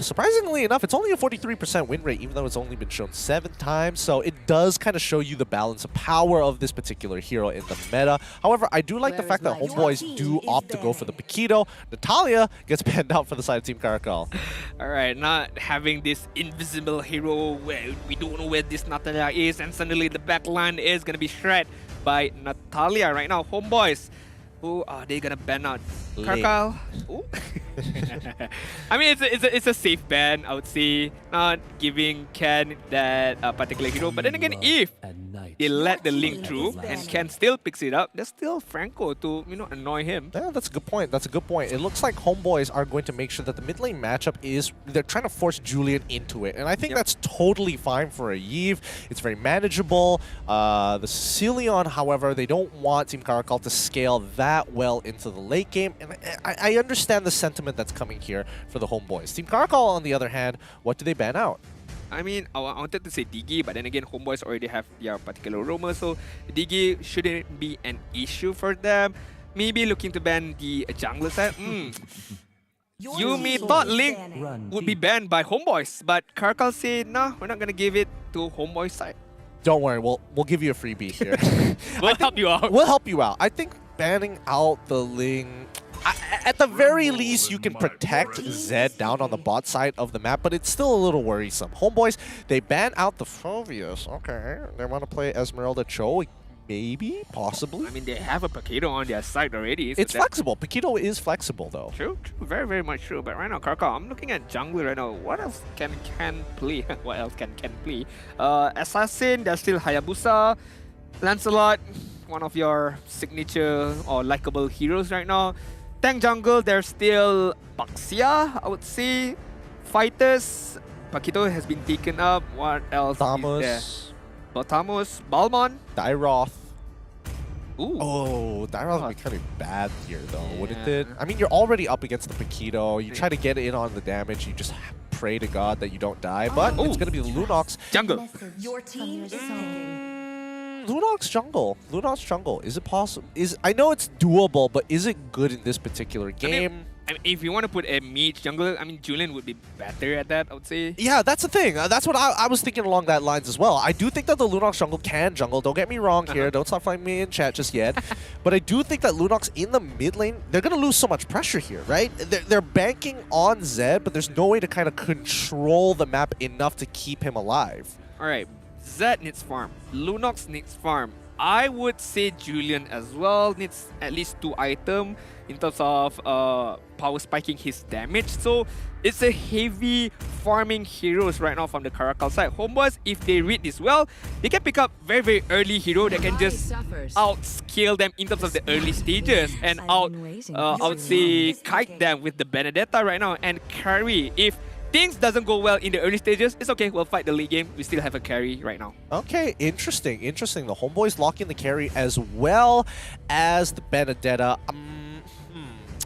Surprisingly enough, it's only a 43% win rate, even though it's only been shown 7 times. So it does kind of show you the balance of power of this particular hero in the meta. However, I do like the fact that Homeboys do opt to go for the Paquito. Natalia gets banned out for the side of Team CARACAL. Alright, not having this invisible hero where we don't know where this Natalia is, and suddenly the backline is going to be shred by Natalia right now. Homeboys, who are they going to ban out? CARACAL? I mean, it's a safe ban, I would say. Not giving Ken that particular hero. But then again, if they let the link through and Ken still picks it up, there's still Franco to, annoy him. Yeah, that's a good point. That's a good point. It looks like Homeboys are going to make sure that the mid lane matchup is, they're trying to force Julian into it. And I think that's totally fine for a Yve. It's very manageable. The Sicilian, however, they don't want Team CARACAL to scale that well into the late game. And I understand the sentiment that's coming here for the Homeboys. Team CARACAL, on the other hand, what do they ban out? I mean, I wanted to say Digi, but then again, Homeboys already have their particular roamer, so Digi shouldn't be an issue for them. Maybe looking to ban the jungler side. Yumi thought Link would be banned by Homeboys, but CARACAL said, no, we're not going to give it to Homeboys side. Don't worry, we'll give you a freebie here. We'll help you out. We'll help you out. I think banning out the Ling, at the very least, you can protect Zed down on the bot side of the map, but it's still a little worrisome. Homeboys, they ban out the Phobius. Okay, they want to play Esmeralda Cho. Maybe, possibly. I mean, they have a Paquito on their side already. So it's flexible. Paquito is flexible, though. True. Very, very much true. But right now, CARACAL, I'm looking at jungler right now. What else can play? What else can play? Assassin, there's still Hayabusa. Lancelot, one of your signature or likable heroes right now. Tank jungle, there's still Baxia, I would say. Fighters, Paquito has been taken up. What else is there? Botamus, Balmon. Dyroth. Ooh. Oh, Dyroth would be kind of bad here, though, wouldn't it? I mean, you're already up against the Paquito. You try to get in on the damage. You just pray to God that you don't die. But it's going to be the Lunox. Jungle. Your team is taking. Lunox jungle. Lunox jungle. Is it possible? I know it's doable, but is it good in this particular game? I mean, if you want to put a mage jungler, I mean, Julian would be better at that, I would say. Yeah, that's the thing. That's what I was thinking along that lines as well. I do think that the Lunox jungle can jungle. Don't get me wrong here. Don't stop fighting me in chat just yet. But I do think that Lunox in the mid lane, they're going to lose so much pressure here, right? They're banking on Zed, but there's no way to kind of control the map enough to keep him alive. All right. Zed needs farm. Lunox needs farm. I would say Julian as well needs at least 2 items in terms of power spiking his damage. So it's a heavy farming heroes right now from the CARACAL side. Homeboys, if they read this well, they can pick up very, very early hero that can just outscale them in terms of the early stages and I would say kite them with the Benedetta right now and carry. If things doesn't go well in the early stages, it's okay, we'll fight the late game. We still have a carry right now. Okay, interesting. The Homeboys locking the carry as well as the Benedetta.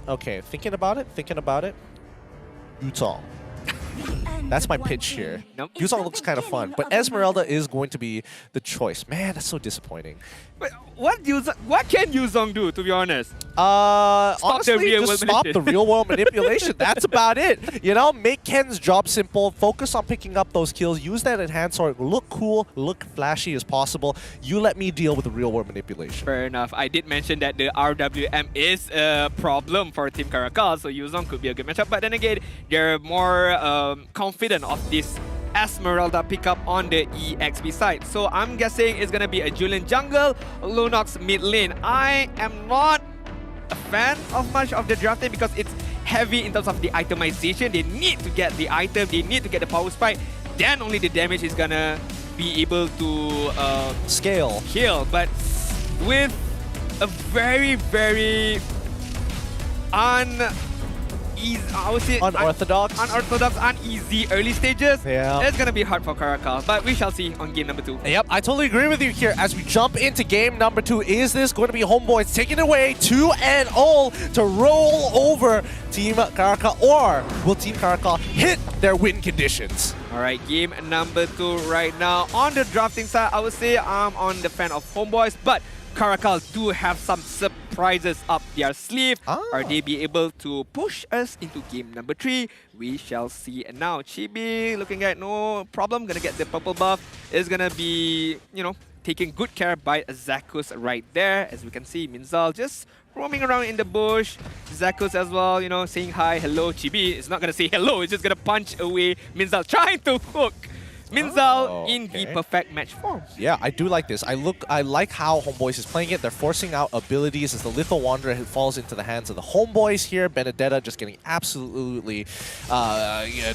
Okay, thinking about it. Yutong. That's my pitch here. Yuzong looks kind of fun, but Esmeralda is going to be the choice. Man, that's so disappointing. But what can Yuzong do, to be honest? Honestly, just stop the real world manipulation. That's about it. You know, make Ken's job simple. Focus on picking up those kills. Use that enhanced sword. Look cool, look flashy as possible. You let me deal with the real world manipulation. Fair enough. I did mention that the RWM is a problem for Team CARACAL, so Yuzong could be a good matchup. But then again, they're more confident of this Esmeralda pickup on the EXP side. So I'm guessing it's gonna be a Julian jungle, Lunox mid lane. I am not a fan of much of the drafting because it's heavy in terms of the itemization. They need to get the item, they need to get the power spike, then only the damage is gonna be able to scale. Kill. But with a very, very unorthodox, uneasy early stages. Yeah. It's gonna be hard for CARACAL, but we shall see on game number 2. Yep, I totally agree with you here. As we jump into game number 2, is this going to be Homeboys taking it away 2-0 to roll over Team CARACAL, or will Team CARACAL hit their win conditions? Alright, game number 2 right now. On the drafting side, I would say I'm on the fan of HOMEBOIS, but CARACAL do have some surprises up their sleeve. Are they be able to push us into game number 3? We shall see now. Chibi looking at no problem, gonna get the purple buff. Is gonna be, taken good care by Zakus right there. As we can see, Minzal just roaming around in the bush. Zakus as well, saying hi, hello. Chibi is not gonna say hello, it's just gonna punch away Minzal, trying to hook Minzal in the perfect match form. Yeah, I do like this. I like how HOMEBOIS is playing it. They're forcing out abilities as the Lethal Wanderer who falls into the hands of the HOMEBOIS here. Benedetta just getting absolutely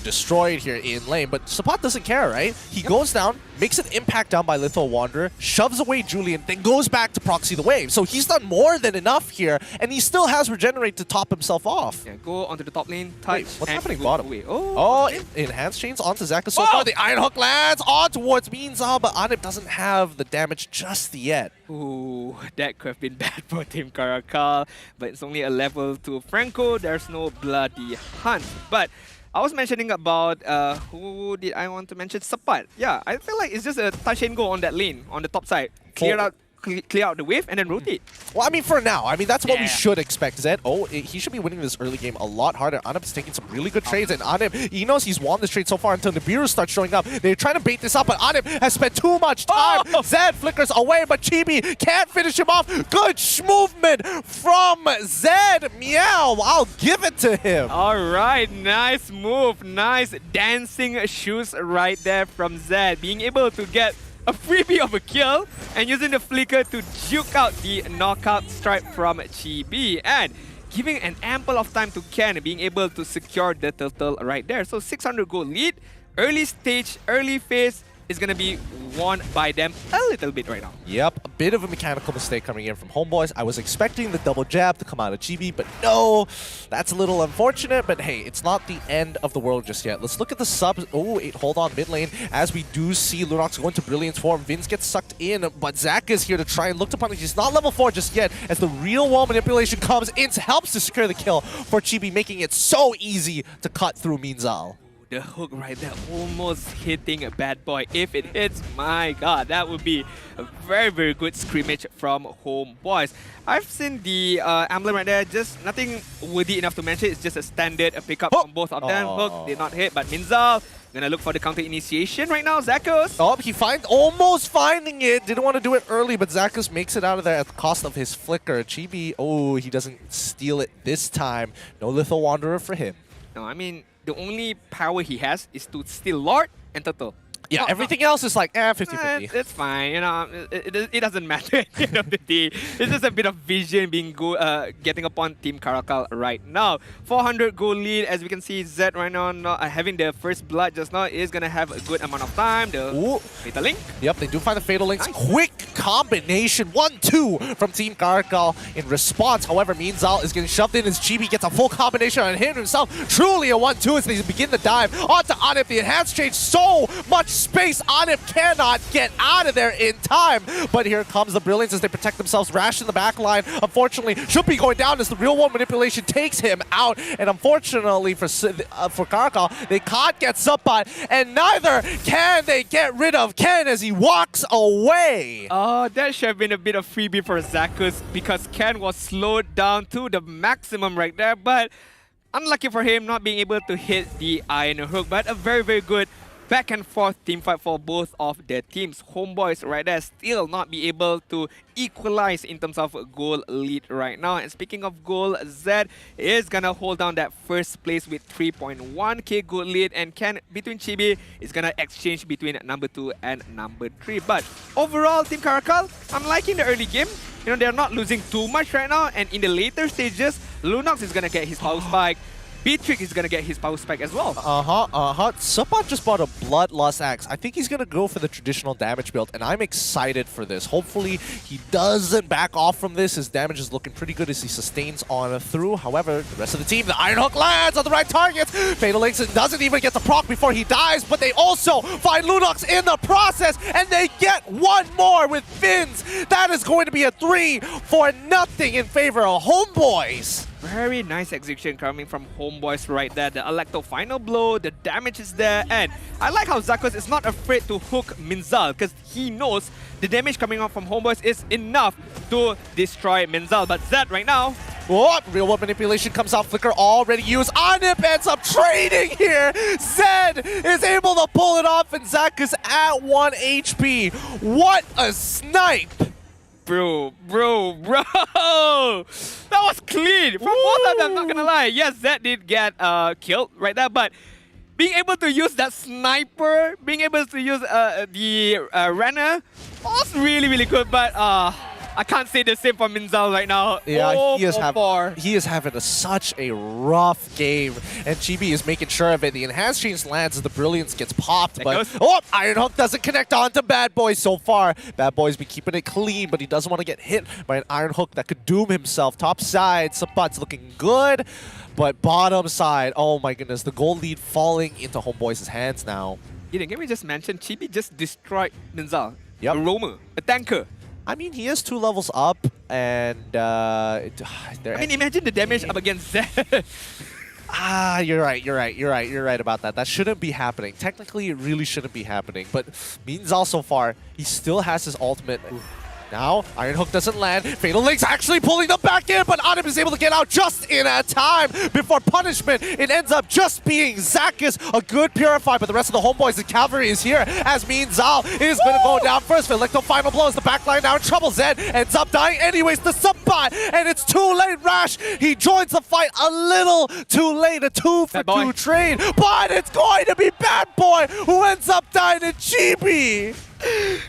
destroyed here in lane. But Sapat doesn't care, right? He goes down, makes an impact down by Lethal Wanderer, shoves away Julian, then goes back to proxy the wave. So he's done more than enough here, and he still has Regenerate to top himself off. Yeah, go onto the top lane, touch. Wait, what's happening bottom? Away. Enhanced chains onto Zakus so far. The Iron Hook lands on towards Minzal, but Anip doesn't have the damage just yet. Ooh, that could have been bad for Team CARACAL, but it's only a level 2 Franco. There's no bloody hunt. But I was mentioning about, who did I want to mention? Sapat. Yeah, I feel like it's just a touch and go on that lane, on the top side. Clear out the wave and then rotate. Well, I mean, for now. I mean, that's what we should expect. Zed, he should be winning this early game a lot harder. Anip's taking some really good trades, and Anip, he knows he's won this trade so far until Nibiru starts showing up. They're trying to bait this up, but Anip has spent too much time. Zed flickers away, but Chibi can't finish him off. Good movement from Zed. Meow, I'll give it to him. All right, nice move. Nice dancing shoes right there from Zed. Being able to get a freebie of a kill and using the flicker to juke out the knockout strike from Chibi and giving an ample of time to Ken being able to secure the turtle right there. So 600 gold lead, early stage, early phase is going to be won by them a little bit right now. Yep, a bit of a mechanical mistake coming in from HOMEBOIS. I was expecting the double jab to come out of Chibi, but no, that's a little unfortunate, but hey, it's not the end of the world just yet. Let's look at the subs. Oh, hold on mid lane, as we do see Lunox go into Brilliance form. Vince gets sucked in, but Zach is here to try and look to punish. He's not level 4 just yet, as the real wall manipulation comes in, helps to secure the kill for Chibi, making it so easy to cut through Minzal. The hook right there, almost hitting a bad boy. If it hits, my god, that would be a very, very good scrimmage from HOMEBOIS. I've seen the emblem right there, just nothing worthy enough to mention. It's just a standard pickup from both of them. Hook did not hit, but Minzal gonna look for the counter initiation right now. Zakus. Oh, he almost finding it. Didn't want to do it early, but Zakus makes it out of there at the cost of his flicker. Chibi, he doesn't steal it this time. No Lethal Wanderer for him. No, I mean, the only power he has is to steal Lord and Turtle. Yeah, everything else is like 50-50. It's fine, it doesn't matter at the end of the day. It's just a bit of vision being getting upon Team CARACAL right now. 400 gold lead, as we can see, Zed right now not having the first blood just now is gonna have a good amount of time. The Fatal Link. Yep, they do find the Fatal Links. Nice. Quick combination, 1-2 from Team CARACAL in response. However, Minzal is getting shoved in as Chibi gets a full combination on him himself. Truly a 1-2 as they begin the dive onto Anip. The enhanced change, so much space. Anip cannot get out of there in time, but here comes the Brilliance as they protect themselves. Rash in the back line, unfortunately, should be going down as the real world manipulation takes him out, and unfortunately for CARACAL, they can't get Sapat, and neither can they get rid of Ken as he walks away. That should have been a bit of freebie for Zakus because Ken was slowed down to the maximum right there, but unlucky for him not being able to hit the Iron Hook, but a very, very good back and forth team fight for both of their teams. HOMEBOIS right there still not be able to equalize in terms of goal lead right now. And speaking of goal, Zed is gonna hold down that first place with 3.1k goal lead, and Ken between Chibi is gonna exchange between number 2 and number 3. But overall, Team CARACAL, I'm liking the early game. They're not losing too much right now, and in the later stages, Lunox is gonna get his power spike. Beatrix is gonna get his power spike as well. Sapat just bought a Bloodlust Axe. I think he's gonna go for the traditional damage build, and I'm excited for this. Hopefully, he doesn't back off from this. His damage is looking pretty good as he sustains on through. However, the rest of the team, the Iron Hook lands on the right targets. Fatal Links doesn't even get the proc before he dies, but they also find Lunox in the process, and they get one more with Fins. That is going to be a 3-0 in favor of HOMEBOIS. Very nice execution coming from Homeboys right there. The Electo final blow, the damage is there, and I like how Zakos is not afraid to hook Minzal because he knows the damage coming out from Homeboys is enough to destroy Minzal. But Zed right now, oh, real world manipulation comes out. Flicker already used. Anip ends up trading here. Zed is able to pull it off, and Zach is at 1 HP. What a snipe! Bro. That was clean from both of them, not gonna lie. Yes, Zed did get killed right there, but being able to use that sniper, being able to use the runner was really good, but I can't say the same for Minzal right now. Yeah, he is having such a rough game, and GB is making sure of it. The enhanced change lands as the Brilliance gets popped, but Iron Hook doesn't connect onto Bad Boy so far. Bad Boy's been keeping it clean, but he doesn't want to get hit by an Iron Hook that could doom himself. Top side, Sapat's looking good, but bottom side, oh my goodness, the gold lead falling into Homeboys' hands now. Can we just mention Chibi just destroyed Minzal? Yep. A roamer, a tanker. I mean, he is 2 levels up, and imagine the damage up against Zed. You're right about that. That shouldn't be happening. Technically, it really shouldn't be happening. But Minzal so far, he still has his ultimate. Now, Iron Hook doesn't land. Fatal Link's actually pulling them back in, but Adam is able to get out just in time before punishment. It ends up just being Zakis, a good Purify, but the rest of the Homeboys, the Cavalry is here as Minzal is going to go down first. Electro final blows, the backline now in trouble. Zed ends up dying anyways, the Subot, and it's too late. Rash, he joins the fight a little too late, a 2-for-2 trade, but it's going to be Bad Boy who ends up dying in Chibi.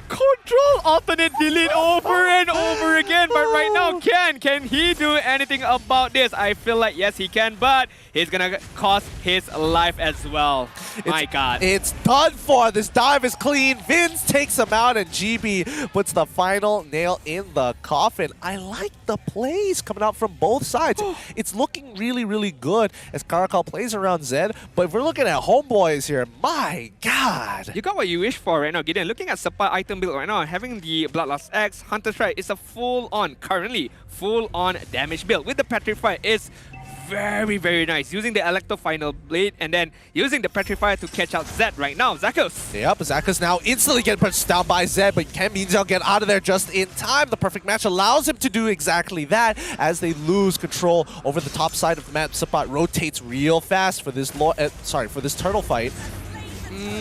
Control alternate delete over and over again, but right now can he do anything about this? I feel like yes he can, but he's gonna cost his life as well. My god. It's done for. This dive is clean. Vince takes him out, and GB puts the final nail in the coffin. I like the plays coming out from both sides. It's looking really good as CARACAL plays around Zed, but if we're looking at Homeboys here, my god. You got what you wish for right now, Gideon. Looking at Sapa item build right now, having the Bloodlust X, Hunter Strike is a full-on damage build. With the Petrify, it's very nice. Using the Electro Final Blade and then using the Petrify to catch out Zed right now. Zakos. Yep, Zakos now instantly get punched down by Zed, but can Minzal get out of there just in time? The perfect match allows him to do exactly that as they lose control over the top side of the map. Sapot rotates real fast for this for this turtle fight.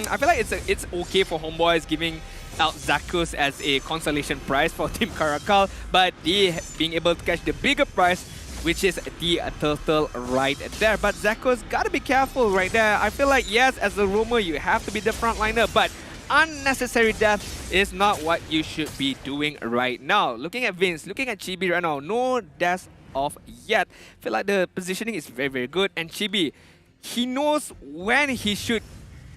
I feel like it's okay for Homeboys giving out Zakos as a consolation prize for Team CARACAL, but they being able to catch the bigger prize, which is the turtle right there. But Zakos gotta be careful right there. I feel like yes, as a roamer, you have to be the frontliner, but unnecessary death is not what you should be doing right now. Looking at Vince, looking at Chibi right now, no death off yet. Feel like the positioning is very good, and Chibi, he knows when he should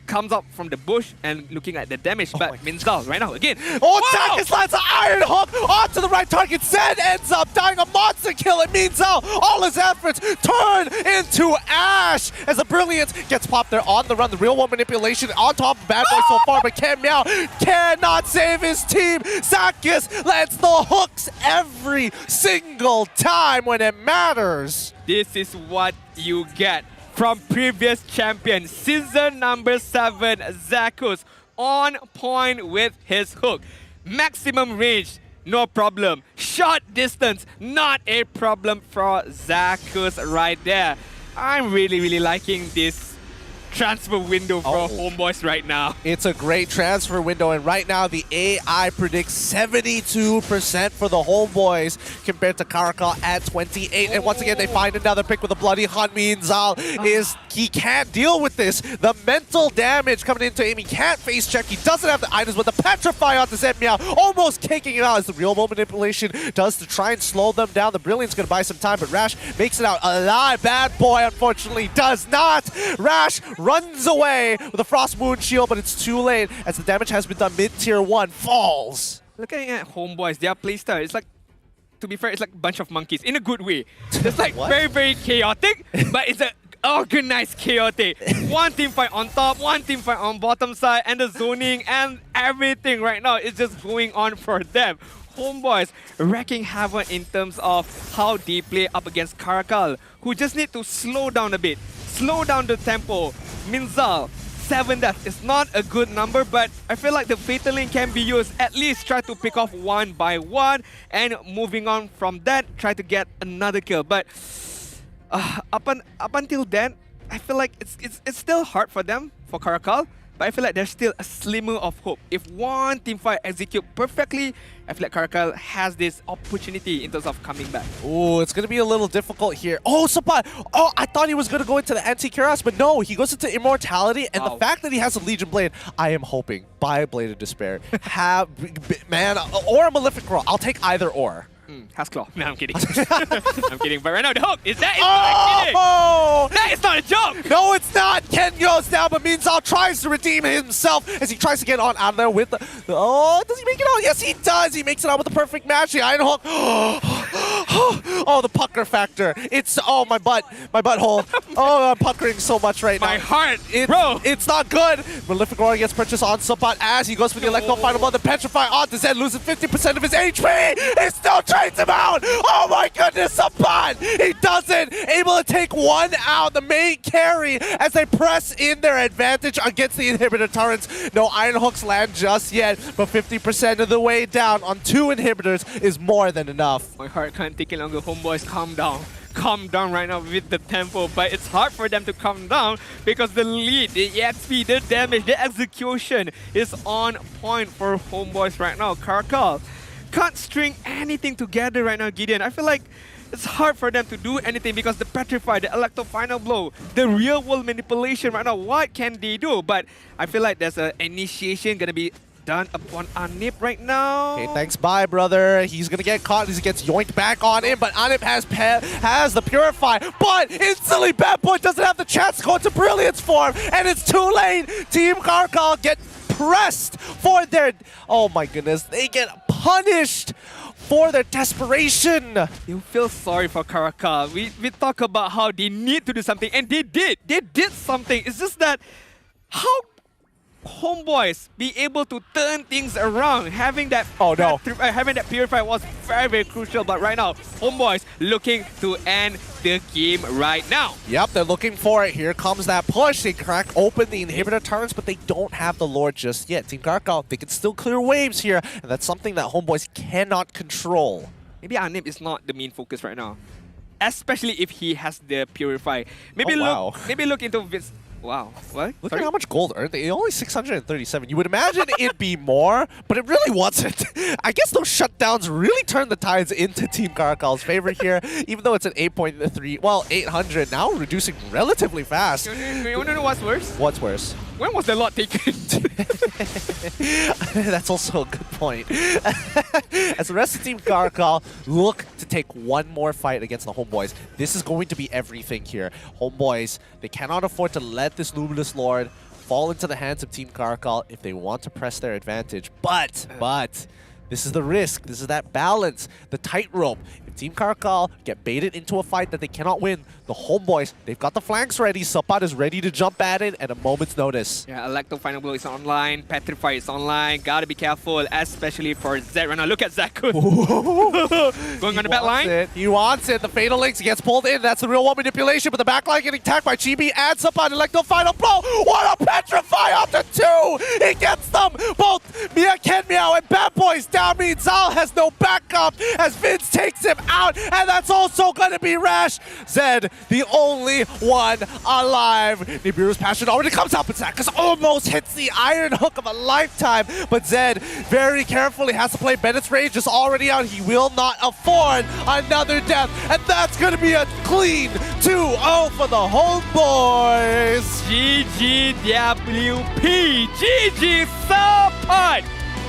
comes up from the bush and looking at the damage, but Minzal right now again. Zakis lands an Iron Hook onto the right target. Zed ends up dying a monster kill. It means all his efforts turn into ash as the Brilliance gets popped there on the run. The real world manipulation on top of Bad Boy so far, but Ken Meow cannot save his team. Zakis lands the hooks every single time when it matters. This is what you get from previous champion, season number 7, Zakos, on point with his hook. Maximum range, no problem. Short distance, not a problem for Zakos right there. I'm really liking this transfer window for Homeboys right now. It's a great transfer window, and right now the AI predicts 72% for the Homeboys compared to CARACAL at 28. And once again, they find another pick with a bloody Hunt. Minzal he can't deal with this. The mental damage coming into him. He can't face check. He doesn't have the items, but the Petrify onto Zed Meow, almost kicking it out as the real world manipulation does to try and slow them down. The Brilliant's gonna buy some time, but Rash makes it out alive. Bad Boy unfortunately does not. Rash runs away with a Frost Moon Shield, but it's too late as the damage has been done. Mid-tier 1 falls. Looking at Homeboys, their playstyle, it's like, to be fair, it's like a bunch of monkeys in a good way. It's like very chaotic, but it's a organized chaotic. One team fight on top, one team fight on bottom side, and the zoning and everything right now is just going on for them. HOMEBOIS wreaking havoc in terms of how they play up against CARACAL, who just need to slow down a bit, slow down the tempo. Minzal, 7 deaths is not a good number, but I feel like the Fatal Link can be used. At least try to pick off one by one, and moving on from that, try to get another kill. But up until then, I feel like it's still hard for them, for CARACAL, but I feel like there's still a slimmer of hope. If one teamfight execute perfectly, I feel like CARACAL has this opportunity in terms of coming back. Oh, it's going to be a little difficult here. Oh, Sapat! Oh, I thought he was going to go into the anti-Kuras, but no, he goes into Immortality, and the fact that he has a Legion Blade, I am hoping, by Blade of Despair, man, or a Malefic Roll. I'll take either or. Claw. No, I'm kidding. I'm kidding. But right now, the hook is that is not kidding. That is not a joke. No, it's not. Ken goes down, but Minzal tries to redeem himself as he tries to get on out of there with the... Oh, does he make it out? Yes, he does. He makes it out with the perfect match. The Iron Hook. Oh, the pucker factor. It's... Oh, my butt. My butthole. Oh, I'm puckering so much right now. My heart, bro. It's not good. Malefic Roar gets purchased on Sapat as he goes for the Electro Final Blow. The Petrify on to Zed, loses 50% of his HP. He still trades him out. Oh my goodness, Sapat! He doesn't! Able to take one out, the main carry, as they press in their advantage against the inhibitor turrets. No Iron Hooks land just yet, but 50% of the way down on 2 inhibitors is more than enough. My heart can't take it longer. HOMEBOIS, calm down. Calm down right now with the tempo, but it's hard for them to calm down because the lead, the EXP, the damage, the execution is on point for HOMEBOIS right now. CARACAL can't string anything together right now, Gideon. I feel like it's hard for them to do anything because the Petrify, the Electro Final Blow, the real world manipulation right now, what can they do? But I feel like there's an initiation gonna be done upon Anip right now. Okay, thanks, bye, brother. He's gonna get caught as he gets yoinked back on him, but Anip has the Purify, but instantly Bad Boy doesn't have the chance to go into Brilliance form, and it's too late. Team CARACAL get pressed for their... Oh my goodness, they get punished for their desperation. You feel sorry for CARACAL. We talk about how they need to do something, and they did. They did something. It's just that how HOMEBOIS be able to turn things around, having that having that Purify was very, very crucial. But right now, HOMEBOIS looking to end the game right now. Yep, they're looking for it. Here comes that push. They crack open the inhibitor turrets, but they don't have the Lord just yet. Team CARACAL, they can still clear waves here, and that's something that HOMEBOIS cannot control. Maybe Anip is not the main focus right now, especially if he has the Purify. Maybe look into Vince. Wow, what? Look at how much gold earned. They only 637. You would imagine it'd be more, but it really wasn't. I guess those shutdowns really turned the tides into Team CARACAL's favor here, even though it's an 8.3, well, 800, now reducing relatively fast. You want to know what's worse? What's worse? When was the lot taken? That's also a good point. As the rest of Team CARACAL look to take one more fight against the HOMEBOIS, this is going to be everything here. HOMEBOIS, they cannot afford to let this Luminous Lord fall into the hands of Team CARACAL if they want to press their advantage. But this is the risk. This is that balance, the tightrope. If Team CARACAL get baited into a fight that they cannot win, the HOMEBOIS, they've got the flanks ready. Sapat is ready to jump at it at a moment's notice. Yeah, Electro Final Blow is online. Petrify is online. Gotta be careful, especially for Zed right now. Look at Zakus. Going on the back line. He wants it. The Fatal Links gets pulled in. That's the real one manipulation, but the back line getting attacked by Chibi and Sapat. Electro Final Blow. What a Petrify up to 2. He gets them both. Mia Ken Meow and Bad Boys down. Means Zal has no backup as Vince takes him out, and that's also going to be Rash. Zed, the only one alive. Nibiru's passion already comes out, but Zakus almost hits the Iron Hook of a lifetime. But Zed very carefully has to play. Bennett's rage is already out. He will not afford another death, and that's going to be a clean 2-0 for the HOMEBOIS. GGWP. GG Sapat.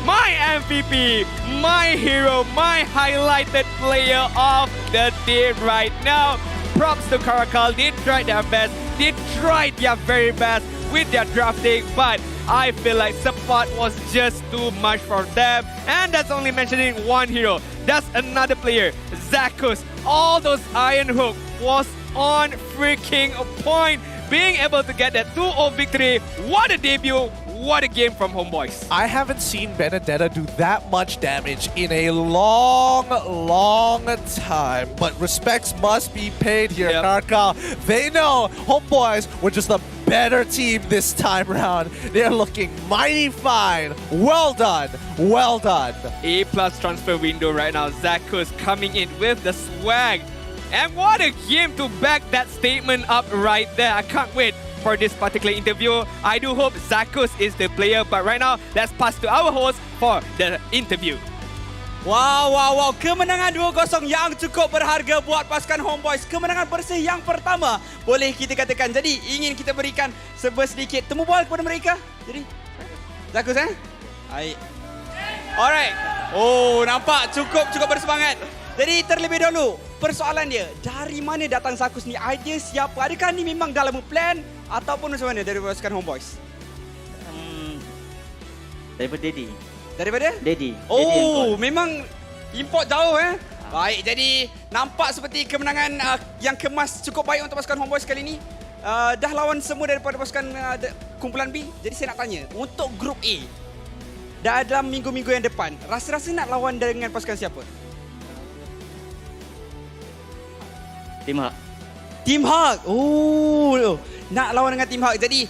My MVP, my hero, my highlighted player of the day right now. Props to CARACAL. They tried their best. They tried their very best with their drafting, but I feel like support was just too much for them. And that's only mentioning one hero. That's another player, Zakus. All those Iron Hook was on freaking point. Being able to get that 2-0 victory. What a debut. what a game from HOMEBOIS. I haven't seen Benedetta do that much damage in a long, long time. But respects must be paid here, CARACAL. They know HOMEBOIS were just a better team this time round. They're looking mighty fine. Well done. Well done. A+ transfer window right now. Zakus coming in with the swag. And what a game to back that statement up right there. I can't wait for this particular interview. I do hope Zakus is the player, but right now, let's pass to our host for the interview. Wow. Kemenangan 2-0 yang cukup berharga buat pasukan HOMEBOIS. Kemenangan bersih yang pertama, boleh kita katakan. Jadi, ingin kita berikan sedikit temu bola kepada mereka. Jadi, Zakus Baik. Alright. Oh, nampak cukup bersemangat. Jadi, terlebih dahulu, persoalan dia, dari mana datang Zakus ni? Idea siapa? Adakah ni memang dalam plan ataupun macam mana dari pasukan HOMEBOIS? Daripada Daddy. Daripada? Daddy. Oh, memang import jauh Baik, jadi nampak seperti kemenangan yang kemas cukup baik untuk pasukan HOMEBOIS kali ini. Dah lawan semua daripada pasukan kumpulan B. Jadi saya nak tanya, untuk grup A, dalam minggu-minggu yang depan, rasa-rasa nak lawan dengan pasukan siapa? Team HAQ. Team HAQ. Oh, nak lawan dengan Team HAQ. Jadi,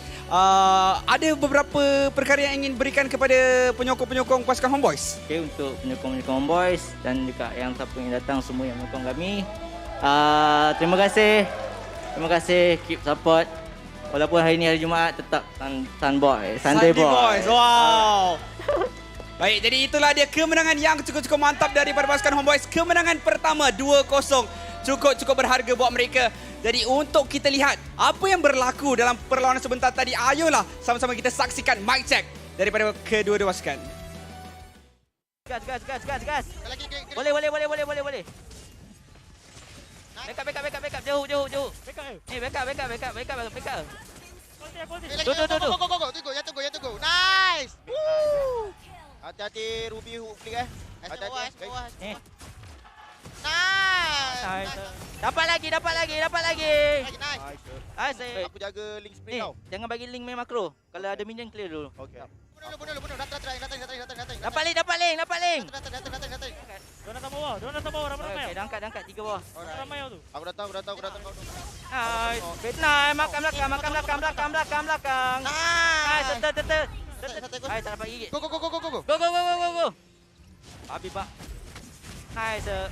ada beberapa perkara yang ingin berikan kepada penyokong-penyokong pasukan HOMEBOIS. Okay, untuk penyokong-penyokong HOMEBOIS dan juga yang siapa yang datang semua yang menyokong kami. Terima kasih. Keep support. Walaupun hari ini hari Jumaat, tetap Sunday boys. Wow. Baik, jadi itulah dia kemenangan yang cukup mantap daripada pasukan HOMEBOIS. Kemenangan pertama 2-0. Cukup berharga buat mereka. Jadi untuk kita lihat apa yang berlaku dalam perlawanan sebentar tadi, ayolah sama-sama kita saksikan mic check daripada kedua-dua pasukan. Gas. Boleh. Backup. Jauh. Ni backup. Tunggu. Nice. Hati-hati Ruby hook flick Hati-hati. Nice. Dapat lagi. Nice. Aku jaga link spring kau. Jangan bagi link main makro. Kalau ada minion clear dulu. Okey. Bunuh. Datang. Dapat link. Datang. Diorang datang bawah, ramai. Okey, angkat 3 bawah. Ramai tu. Aku datang. Nice. Nice. Makan belakang. Nice. Tetap. Hai, tak dapat gigit. Go. Habis, Pak. Nice.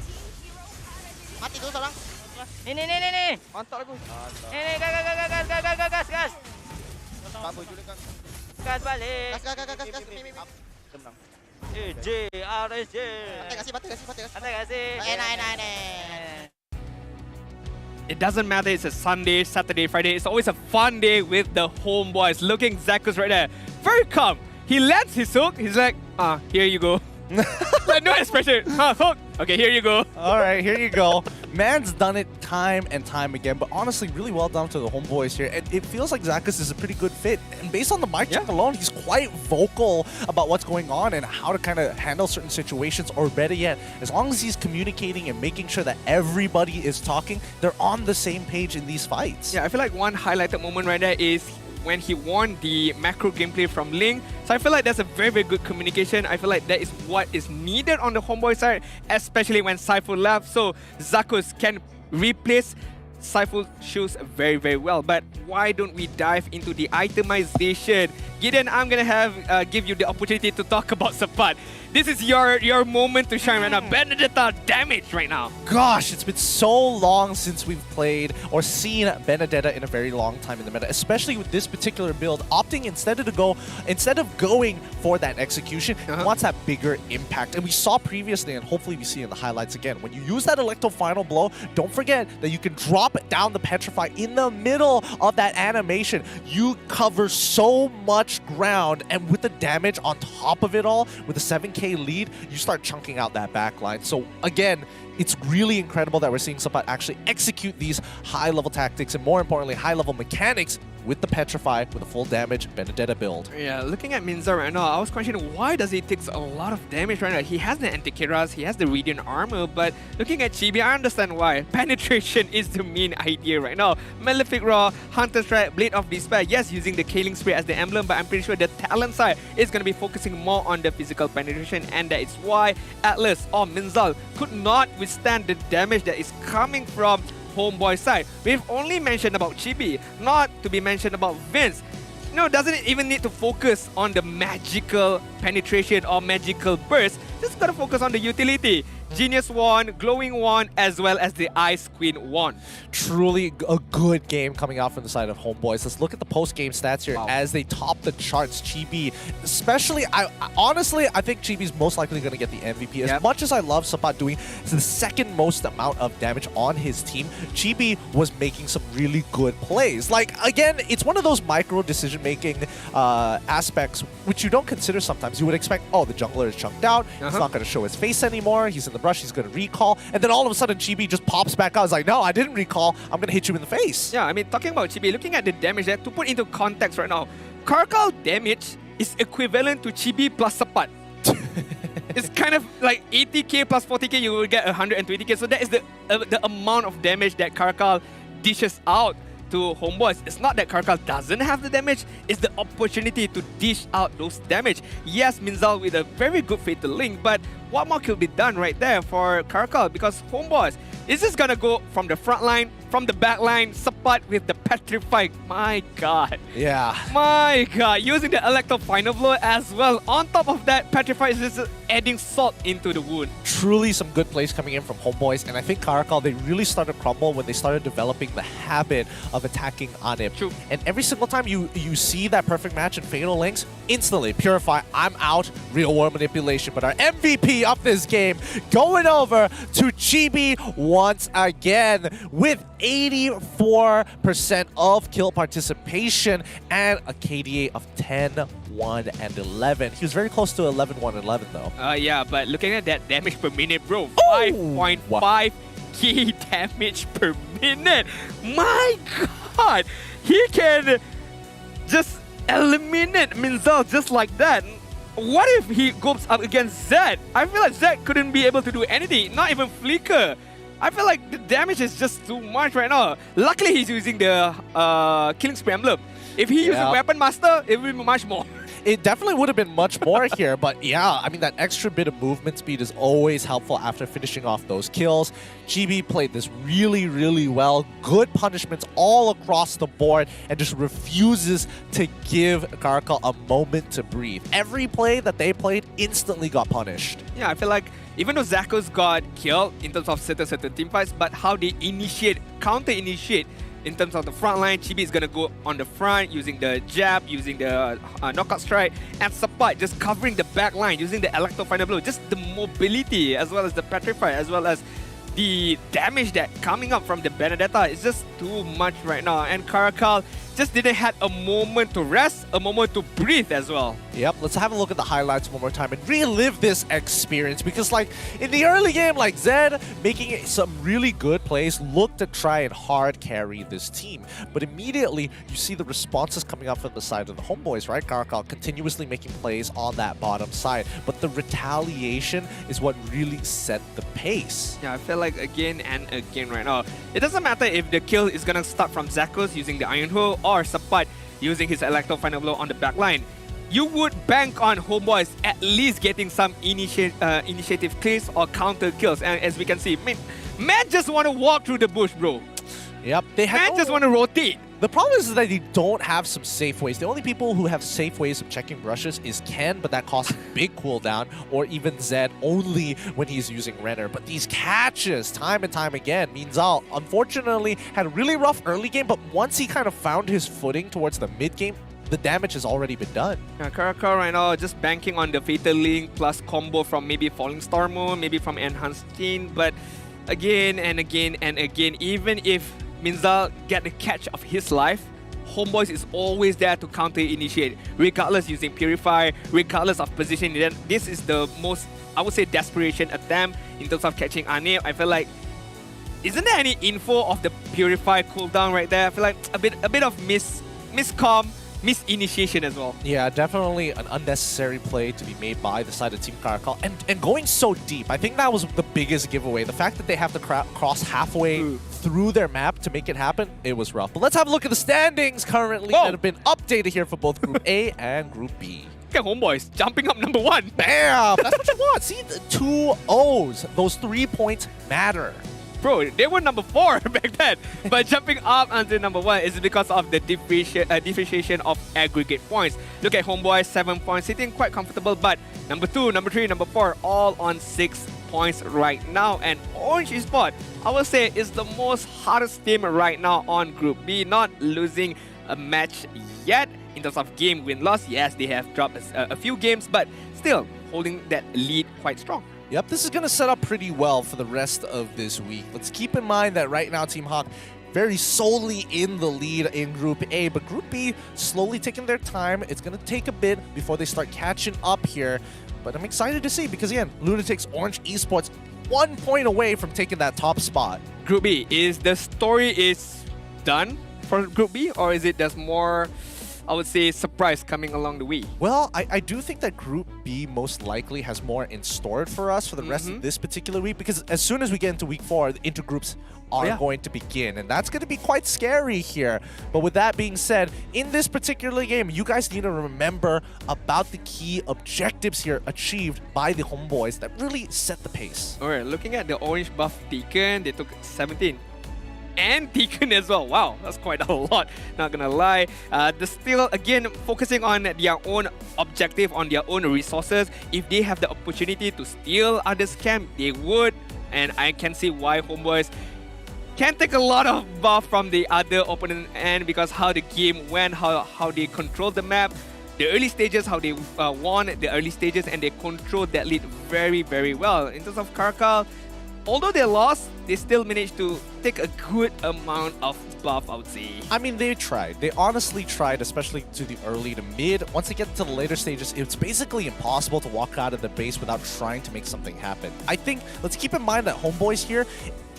Mati tu seorang. Ni. Mantap aku. Ni, gas. Tak apa, julikan. Gas balik. Gas. Tenang. RSJ. Kasih batu. Enak. It doesn't matter, it's a Sunday, Saturday, Friday. It's always a fun day with the HOMEBOIS. Looking Zakus right there. Very calm. He lets his hook. He's like, here you go. Like, no expression. Hook. Okay, here you go. All right, here you go. Man's done it time and time again, but honestly, really well done to the HOMEBOIS here. And it feels like Zakus is a pretty good fit. And based on the mic check alone, he's quite vocal about what's going on and how to kind of handle certain situations, or better yet, as long as he's communicating and making sure that everybody is talking, they're on the same page in these fights. Yeah, I feel like one highlighted moment right there is when he won the macro gameplay from Ling. So I feel like that's a very, very good communication. I feel like that is what is needed on the HOMEBOIS side, especially when Saiful left. So Zakus can replace Saiful's shoes very, very well. But why don't we dive into the itemization? Gideon, I'm going to give you the opportunity to talk about Sapat. This is your moment to shine right now. Benedetta damage right now. Gosh, it's been so long since we've played or seen Benedetta in a very long time in the meta, especially with this particular build. Opting instead of going for that execution, he wants that bigger impact. And we saw previously, and hopefully we see in the highlights again, when you use that Electro Final Blow, don't forget that you can drop down the Petrify in the middle of that animation. You cover so much ground, and with the damage on top of it all, with the 7k lead, you start chunking out that backline. So again, it's really incredible that we're seeing Sapat actually execute these high-level tactics and, more importantly, high-level mechanics with the Petrify, with a full damage Benedetta build. Yeah, looking at Minza right now, I was questioning why does he take a lot of damage right now? He has the Antikyras, he has the Radiant armor, but looking at Chibi, I understand why. Penetration is the main idea right now. Malefic Raw, Hunter Strike, Blade of Despair, yes, using the Killing Spray as the emblem, but I'm pretty sure the talent side is going to be focusing more on the physical penetration, and that is why Atlas or Minzal could not withstand the damage that is coming from Homeboy side. We've only mentioned about Chibi, not to be mentioned about Vince. No, doesn't it even need to focus on the magical penetration or magical burst? Just gotta focus on the utility. Genius Wand, Glowing Wand, as well as the Ice Queen Wand. Truly a good game coming out from the side of Homeboys. Let's look at the post-game stats here as they top the charts. Chibi, especially, honestly, I think Chibi's most likely going to get the MVP. As much as I love Sapat doing the second most amount of damage on his team, Chibi was making some really good plays. Like, again, it's one of those micro decision-making aspects which you don't consider sometimes. You would expect, oh, the jungler is chunked out. He's not going to show his face anymore. He's in the brush, he's going to recall, and then all of a sudden Chibi just pops back out. It's like, no, I didn't recall, I'm going to hit you in the face. Yeah, I mean, talking about Chibi, looking at the damage there, to put into context right now, CARACAL damage is equivalent to Chibi plus Sapat. It's kind of like 80k plus 40k, you will get 120k, so that is the amount of damage that CARACAL dishes out to Homeboys. It's not that CARACAL doesn't have the damage, it's the opportunity to dish out those damage. Yes, Minzal with a very good Fatal Link, but what more could be done right there for CARACAL? Because Homeboys is just gonna go from the front line, from the back line, Sapat with the Petrify. My god. Yeah. My god. Using the Electro Final Blow as well. On top of that, Petrify is just adding salt into the wound. Truly some good plays coming in from Homeboys, and I think CARACAL, they really started to crumble when they started developing the habit of attacking Anip. True. And every single time you see that perfect match in Fatal Links, instantly, Purify, I'm out, real world manipulation. But our MVP of this game going over to Chibi once again with 84% of kill participation and a KDA of 10, 1, and 11. He was very close to 11, 1, 11 though. Yeah, but looking at that damage per minute, bro, 5.5 key damage per minute. My god, he can just eliminate Minzal just like that. What if he goes up against Zed? I feel like Zed couldn't be able to do anything, not even flicker. I feel like the damage is just too much right now. Luckily, he's using the Killing Spree emblem. If he used a Weapon Master, it would be much more. It definitely would have been much more here, but yeah, I mean, that extra bit of movement speed is always helpful after finishing off those kills. Chibi played this really, really well. Good punishments all across the board and just refuses to give CARACAL a moment to breathe. Every play that they played instantly got punished. Yeah, I feel like even though Zakos got killed in terms of certain team fights, but how they counter-initiate in terms of the front line, Chibi is going to go on the front using the jab, using the knockout strike, and Sapat just covering the back line using the Electro Final Blow. Just the mobility as well as the Petrify as well as the damage that coming up from the Benedetta is just too much right now. And CARACAL just didn't have a moment to rest, a moment to breathe as well. Yep, let's have a look at the highlights one more time and relive this experience, because like in the early game, like Zed making some really good plays, looked to try and hard carry this team. But immediately you see the responses coming up from the side of the Homeboys, right? CARACAL continuously making plays on that bottom side, but the retaliation is what really set the pace. Yeah, I feel like again and again right now, it doesn't matter if the kill is gonna start from Zakos using the Iron Hole or Sapat using his Electro Final Blow on the back line. You would bank on Homeboys at least getting some initiative kills or counter kills. And as we can see, man just want to walk through the bush, bro. Yep, man just want to rotate. The problem is that they don't have some safe ways. The only people who have safe ways of checking brushes is Ken, but that costs big cooldown, or even Zed only when he's using Renner. But these catches, time and time again, Minzal unfortunately had a really rough early game, but once he kind of found his footing towards the mid game, the damage has already been done. Yeah, CARACAL right now just banking on the Fatal Link plus combo from maybe Falling Star Moon, maybe from Enhanced Chain, but again and again and again, even if Minzal get the catch of his life, Homeboys is always there to counter-initiate, regardless using Purify, regardless of position. Then this is the most, I would say, desperation attempt in terms of catching Anip. I feel like, isn't there any info of the Purify cooldown right there? I feel like a bit of misinitiation as well. Yeah, definitely an unnecessary play to be made by the side of Team CARACAL. And going so deep, I think that was the biggest giveaway. The fact that they have to cross halfway through their map to make it happen, it was rough. But let's have a look at the standings currently that have been updated here for both Group A and Group B. Look at HOMEBOIS jumping up number 1. Bam! That's what you want. See, the 2 O's. Those 3 points matter. Bro, they were number 4 back then. But jumping up until number 1 is because of the differentiation of aggregate points. Look at HOMEBOIS, 7 points, sitting quite comfortable. But number 2, number 3, number 4, all on 6 points right now. And Orange Esports, I will say, is the most hardest team right now on Group B. Not losing a match yet. In terms of game win-loss, yes, they have dropped a few games, but still holding that lead quite strong. Yep, this is going to set up pretty well for the rest of this week. Let's keep in mind that right now Team HAQ very solely in the lead in Group A, but Group B slowly taking their time. It's going to take a bit before they start catching up here, but I'm excited to see because, again, Lunatics Orange Esports 1 point away from taking that top spot. Group B, is the story is done for Group B, or is it there's more, I would say, surprise coming along the way? Well, I do think that Group B most likely has more in store for us for the rest of this particular week, because as soon as we get into week 4, the intergroups are going to begin, and that's going to be quite scary here. But with that being said, in this particular game, you guys need to remember about the key objectives here achieved by the HOMEBOIS that really set the pace. Alright, looking at the orange buff taken, they took 17. And taken as well. Wow, that's quite a lot, not gonna lie. They're still, again, focusing on their own objective, on their own resources. If they have the opportunity to steal others' camp, they would. And I can see why HOMEBOIS can take a lot of buff from the other opponent end, because how the game went, how they controlled the map, the early stages, how they won the early stages, and they controlled that lead very, very well. In terms of CARACAL, although they lost, they still managed to take a good amount of buff, I would say. I mean, they tried. They honestly tried, especially to the early to mid. Once they get to the later stages, it's basically impossible to walk out of the base without trying to make something happen. I think, let's keep in mind that HOMEBOIS here,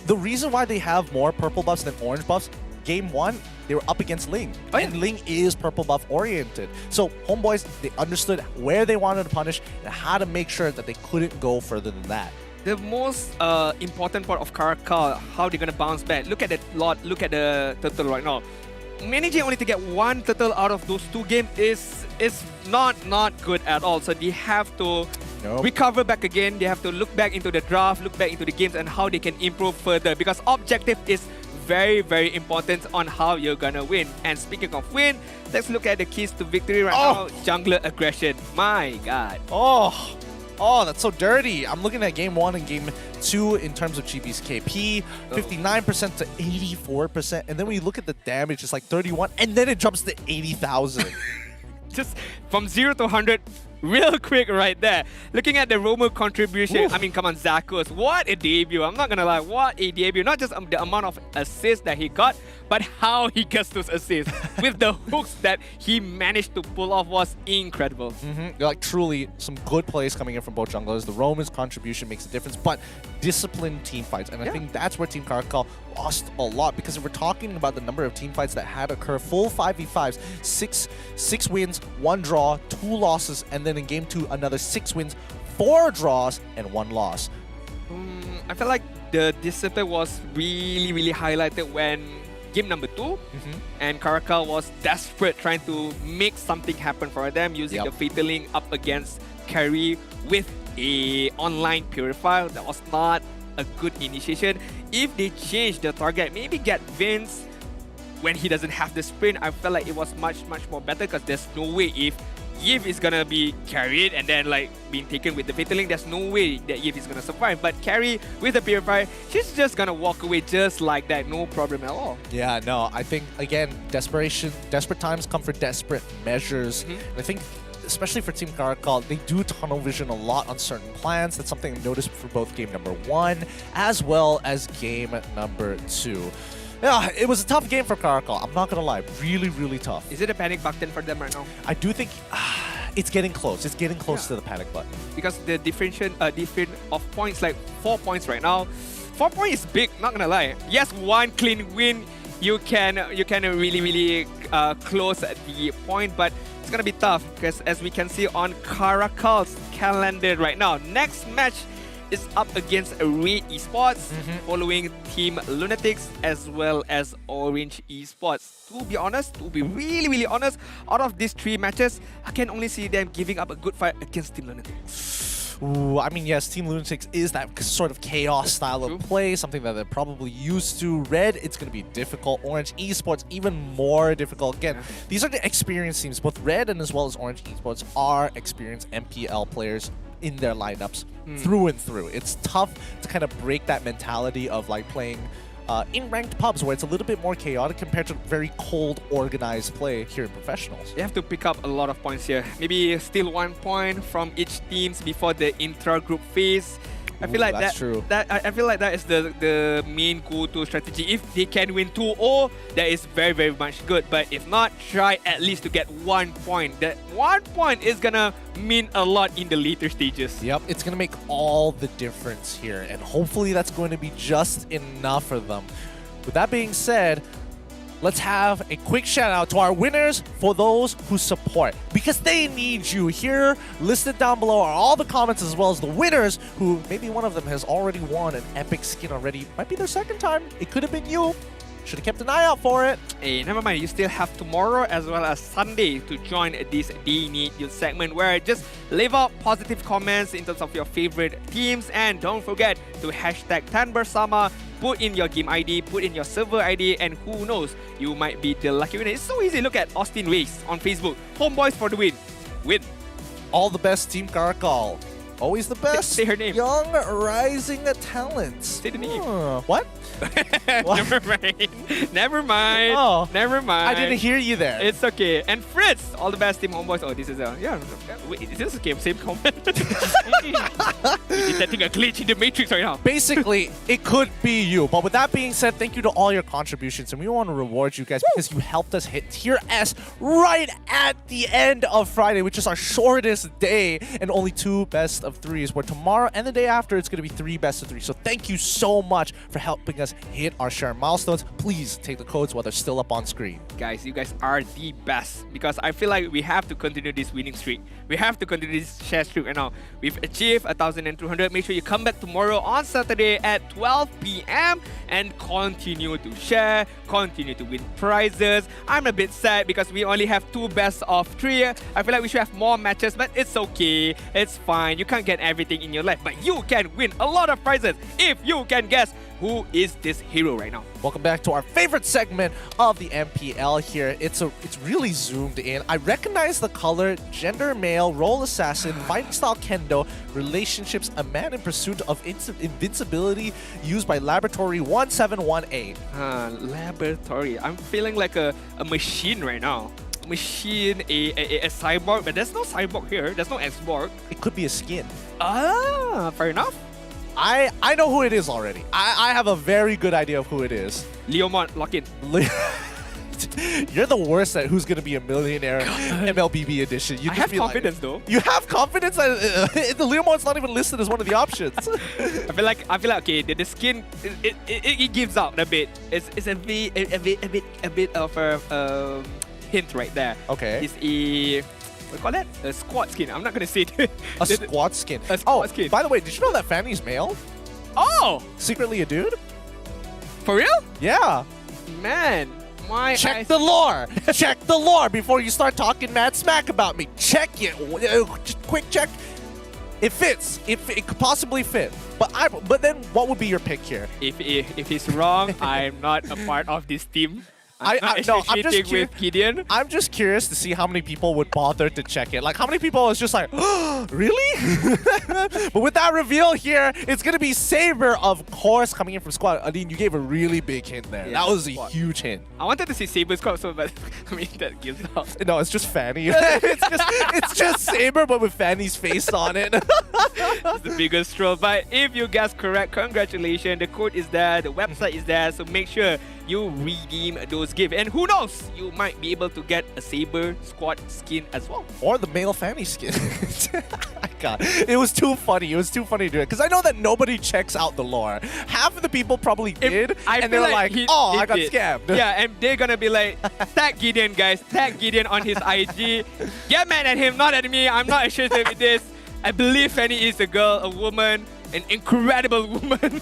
the reason why they have more purple buffs than orange buffs, Game 1, they were up against Ling. And Ling is purple buff oriented. So HOMEBOIS, they understood where they wanted to punish and how to make sure that they couldn't go further than that. The most important part of CARACAL, how they're gonna bounce back. Look at the lot, look at the turtle right now. Managing only to get 1 turtle out of those 2 games is not good at all. So they have to recover back again. They have to look back into the draft, look back into the games, and how they can improve further. Because objective is very, very important on how you're gonna win. And speaking of win, let's look at the keys to victory right now. Jungler aggression. My God. Oh, that's so dirty. I'm looking at Game 1 and Game 2 in terms of GB's KP, 59% to 84%. And then when you look at the damage, it's like 31, and then it jumps to 80,000. Just from 0 to 100 real quick right there. Looking at the Romo contribution, I mean, come on, Zakos, what a debut. I'm not gonna lie, what a debut. Not just the amount of assists that he got, but how he gets those assists. With the hooks that he managed to pull off was incredible. Like, truly, some good plays coming in from both junglers. The Roman's contribution makes a difference, but disciplined team fights. And I think that's where Team CARACAL lost a lot, because if we're talking about the number of team fights that had occurred, full 5v5s, 6 wins, 1 draw, 2 losses, and then in Game 2, another 6 wins, 4 draws, and 1 loss. I felt like the discipline was really, really highlighted when Game number 2, and CARACAL was desperate trying to make something happen for them, using the Fataling up against Carry with a online Purifier. That was not a good initiation. If they change the target, maybe get Vince when he doesn't have the sprint, I felt like it was much more better, because there's no way if Yiv is gonna be carried and then like being taken with the Fataling, there's no way that Yiv is gonna survive. But Carry with the Purifier, she's just gonna walk away just like that, no problem at all. Yeah, no, I think, again, desperate times come for desperate measures. And I think, especially for Team CARACAL, they do tunnel vision a lot on certain plans. That's something I noticed for both Game number 1 as well as Game number 2. Yeah, it was a tough game for CARACAL. I'm not gonna lie, really, really tough. Is it a panic button for them right now? I do think it's getting close. It's getting close to the panic button. Because the difference of points, like 4 points right now. 4 points is big, not gonna lie. Yes, 1 clean win you can really close the point, but it's gonna be tough because as we can see on CARACAL's calendar right now, next match is up against Red Esports, following Team Lunatics as well as Orange Esports. To be honest, to be really honest, out of these 3 matches, I can only see them giving up a good fight against Team Lunatics. Ooh, I mean, yes, Team Lunatics is that sort of chaos style of play, something that they're probably used to. Red, it's going to be difficult. Orange Esports, even more difficult. Again, these are the experienced teams. Both Red and as well as Orange Esports are experienced MPL players in their lineups through and through. It's tough to kind of break that mentality of like playing in ranked pubs where it's a little bit more chaotic compared to very cold, organized play here in professionals. You have to pick up a lot of points here. Maybe steal 1 point from each teams before the intra-group phase. I feel like that's true. I feel like that is the main go-to strategy. If they can win 2-0, that is very much good. But if not, try at least to get 1 point. That 1 point is gonna mean a lot in the later stages. Yep, it's gonna make all the difference here, and hopefully that's going to be just enough for them. With that being said, let's have a quick shout out to our winners for those who support, because they need you. Here, listed down below are all the comments as well as the winners who maybe one of them has already won an epic skin already. Might be their second time. It could have been you. Should have kept an eye out for it. Hey, never mind. You still have tomorrow as well as Sunday to join this They Need You segment where just leave out positive comments in terms of your favorite teams, and don't forget to hashtag Tan Bersama. Put in your game ID, put in your server ID, and who knows, you might be the lucky winner. It's so easy. Look at Austin Race on Facebook. Homeboys for the win. Win. All the best, Team CARACAL. Always the best. Say her name. Young rising talents. Say the name. What? Never mind. Never mind. Oh, never mind. I didn't hear you there. It's okay. And Fritz, all the best, Team Homeboys. Oh, this is wait, is this the same comment? We're detecting a glitch in the matrix right now. Basically, it could be you. But with that being said, thank you to all your contributions, and we want to reward you guys because you helped us hit Tier S right at the end of Friday, which is our shortest day, and only 2 best of 3s. Where tomorrow and the day after, it's going to be 3 best of 3. So thank you so much for helping us hit our share milestones. Please take the codes while they're still up on screen. Guys, you guys are the best because I feel like we have to continue this winning streak. We have to continue this share streak right now. We've achieved 1,200. Make sure you come back tomorrow on Saturday at 12 p.m. and continue to share, continue to win prizes. I'm a bit sad because we only have 2 best of 3. I feel like we should have more matches, but it's okay. It's fine. You can't get everything in your life, but you can win a lot of prizes if you can guess who is this hero right now. Welcome back to our favorite segment of the MPL here. It's really zoomed in. I recognize the color, gender male, role assassin, fighting style kendo, relationships, a man in pursuit of invincibility used by Laboratory 1718. Laboratory. I'm feeling like a machine right now. Machine, a cyborg, but there's no cyborg here. There's no Xborg. It could be a skin. Ah, fair enough. I know who it is already. I have a very good idea of who it is. Leomont, lock in. You're the worst at who's going to be a millionaire MLBB edition. I have confidence though. You have confidence that the Leomont's not even listed as one of the options. I feel like okay, the skin it gives out a bit. It's a bit of a hint right there. Okay. It's a what do you call that? A squad skin. I'm not gonna say it. A squad skin. A squad skin. By the way, did you know that Fanny's male? Oh! Secretly a dude? For real? Yeah. Man, my check the lore. Check the lore before you start talking mad smack about me. Check it. Just quick check. It fits. It could possibly fit. But then what would be your pick here? If he's wrong, I'm not a part of this team. I'm just with Gideon. I'm just curious to see how many people would bother to check it. Like, how many people is just like, oh, really? But with that reveal here, it's going to be Saber, of course, coming in from squad. Adine, you gave a really big hint there. Yeah, that was a huge hint. I wanted to see Saber squad, but I mean, that gives up. No, it's just Fanny. it's just Saber, but with Fanny's face on it. It's the biggest troll. But if you guess correct, congratulations. The code is there, the website is there, so make sure you redeem those gifts. And who knows, you might be able to get a Saber squad skin as well. Or the male Fanny skin. God, it was too funny. It was too funny to do it. Because I know that nobody checks out the lore. Half of the people probably did. And they were like, oh, I got scammed. Yeah, and they're going to be like, tag Gideon, guys. Tag Gideon on his IG. Get mad at him, not at me. I'm not associated with this. I believe Fanny is a girl, a woman, an incredible woman.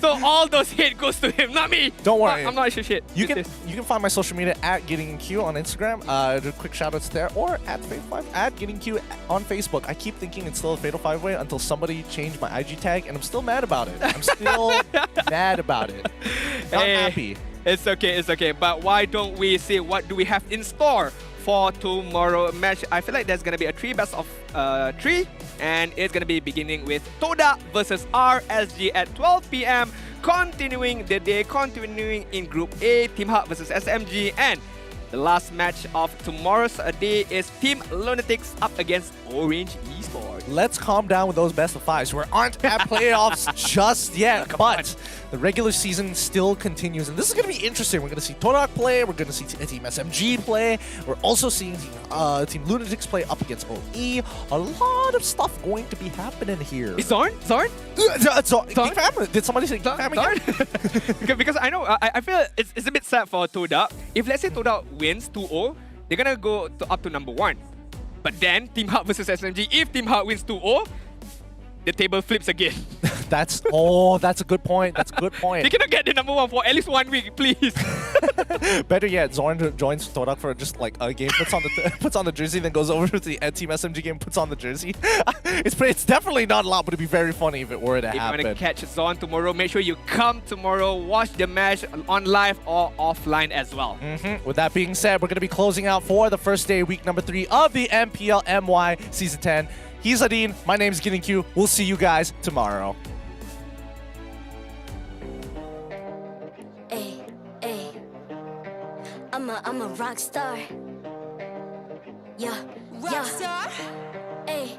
So all those hate goes to him, not me. Don't worry. I'm not associated. You can find my social media at GettingQ on Instagram. Do quick shoutouts there, or at Fatal5 at GettingQ on Facebook. I keep thinking it's still a Fatal 5 way until somebody changed my IG tag, and I'm still mad about it. I'm still mad about it. Not happy. It's okay, it's okay. But why don't we see what do we have in store for tomorrow match? I feel like there's gonna be a 3 best of 3, and it's gonna be beginning with Toda versus RSG at 12 PM. Continuing the day, continuing in Group A, Team HAQ versus SMG, and the last match of tomorrow's day is Team Lunatics up against Orange Esports. Let's calm down with those best of 5s. We aren't at playoffs just yet, but the regular season still continues, and this is going to be interesting. We're going to see Todak play, we're going to see Team SMG play, we're also seeing Team Lunatics play up against OE. A lot of stuff going to be happening here. Is Zorn? Zorn? Zorn? Did somebody say Zorn again? Because I know, I feel it's a bit sad for Todak. If let's say Todak wins 2-0, they're going to go up to number 1. But then, Team HAQ versus SMG, if Team HAQ wins 2-0, the table flips again. That's a good point. That's a good point. They cannot get the number 1 for at least 1 week, please. Better yet, Zorn joins Todak for just like a game, puts on the jersey, then goes over to the Team SMG game, puts on the jersey. It's definitely not a lot, but it'd be very funny if it were to happen. If you want to catch Zorn tomorrow, make sure you come tomorrow, watch the match on live or offline as well. With that being said, we're going to be closing out for the first day, week number 3 of the MPL MY Season 10. He's Adine, my name's GettingQ. We'll see you guys tomorrow. I'm a rock star. Yeah, rock star. Ay.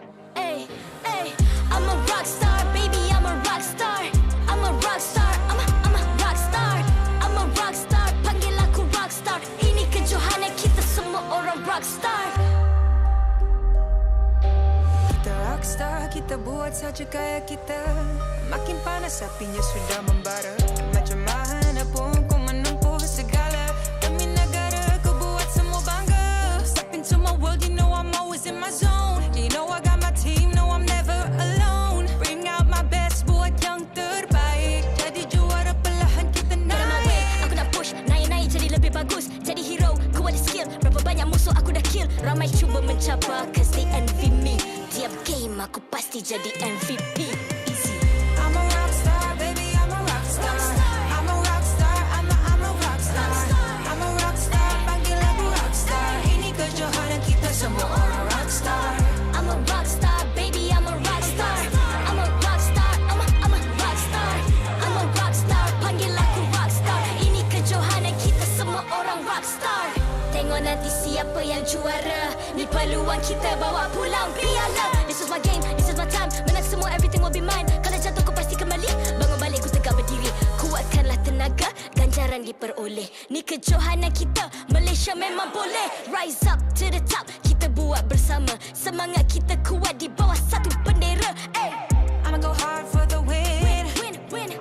I'm a rock star, baby. I'm a rock star. I'm a rock star. I'm a rock star. I'm a rock star. Panggil aku rock star. Ini kejohanan kita semua orang rock star. Kita rock star, kita buat saja gaya kita. Makin panas apinya sudah membara. Macam mana pun kau menempuh segala. Demi negara kau buat semua bangga. Step into my world, you know I'm always in my zone. You know I got my team, no I'm never alone. Bring out my best, buat yang terbaik. Jadi juara perlahan kita naik. Aku nak push, naik jadi lebih bagus. Jadi hero, ku ada skill. Berapa banyak musuh aku dah kill. Ramai cuba mencapai, cause they envy me. Tiap game aku pasti jadi MVP. I'm a rock star, baby, I'm a rock star. I'm a rock star, I'm a rock star. I'm a rock star, panggil aku rock star. Ini kejohanan kita semua orang rock star. I'm a rock star, baby, I'm a rock star. I'm a rock star, I'm a rock star. I'm a rock star, panggil aku rock star. Ini kejohanan kita semua orang rock star. Tengok nanti siapa yang juara. Ni peluang kita bawa pulang piala. This is my game, this is my time. Menang semua, everything will be mine. Kalau jatuh kau pasti kembali. Bangun balik ku tegak berdiri. Kuatkanlah tenaga, ganjaran diperoleh. Ni kejohanan kita, Malaysia memang boleh. Rise up to the top, kita buat bersama. Semangat kita kuat di bawah satu bendera. I'ma go hard for the win. Win.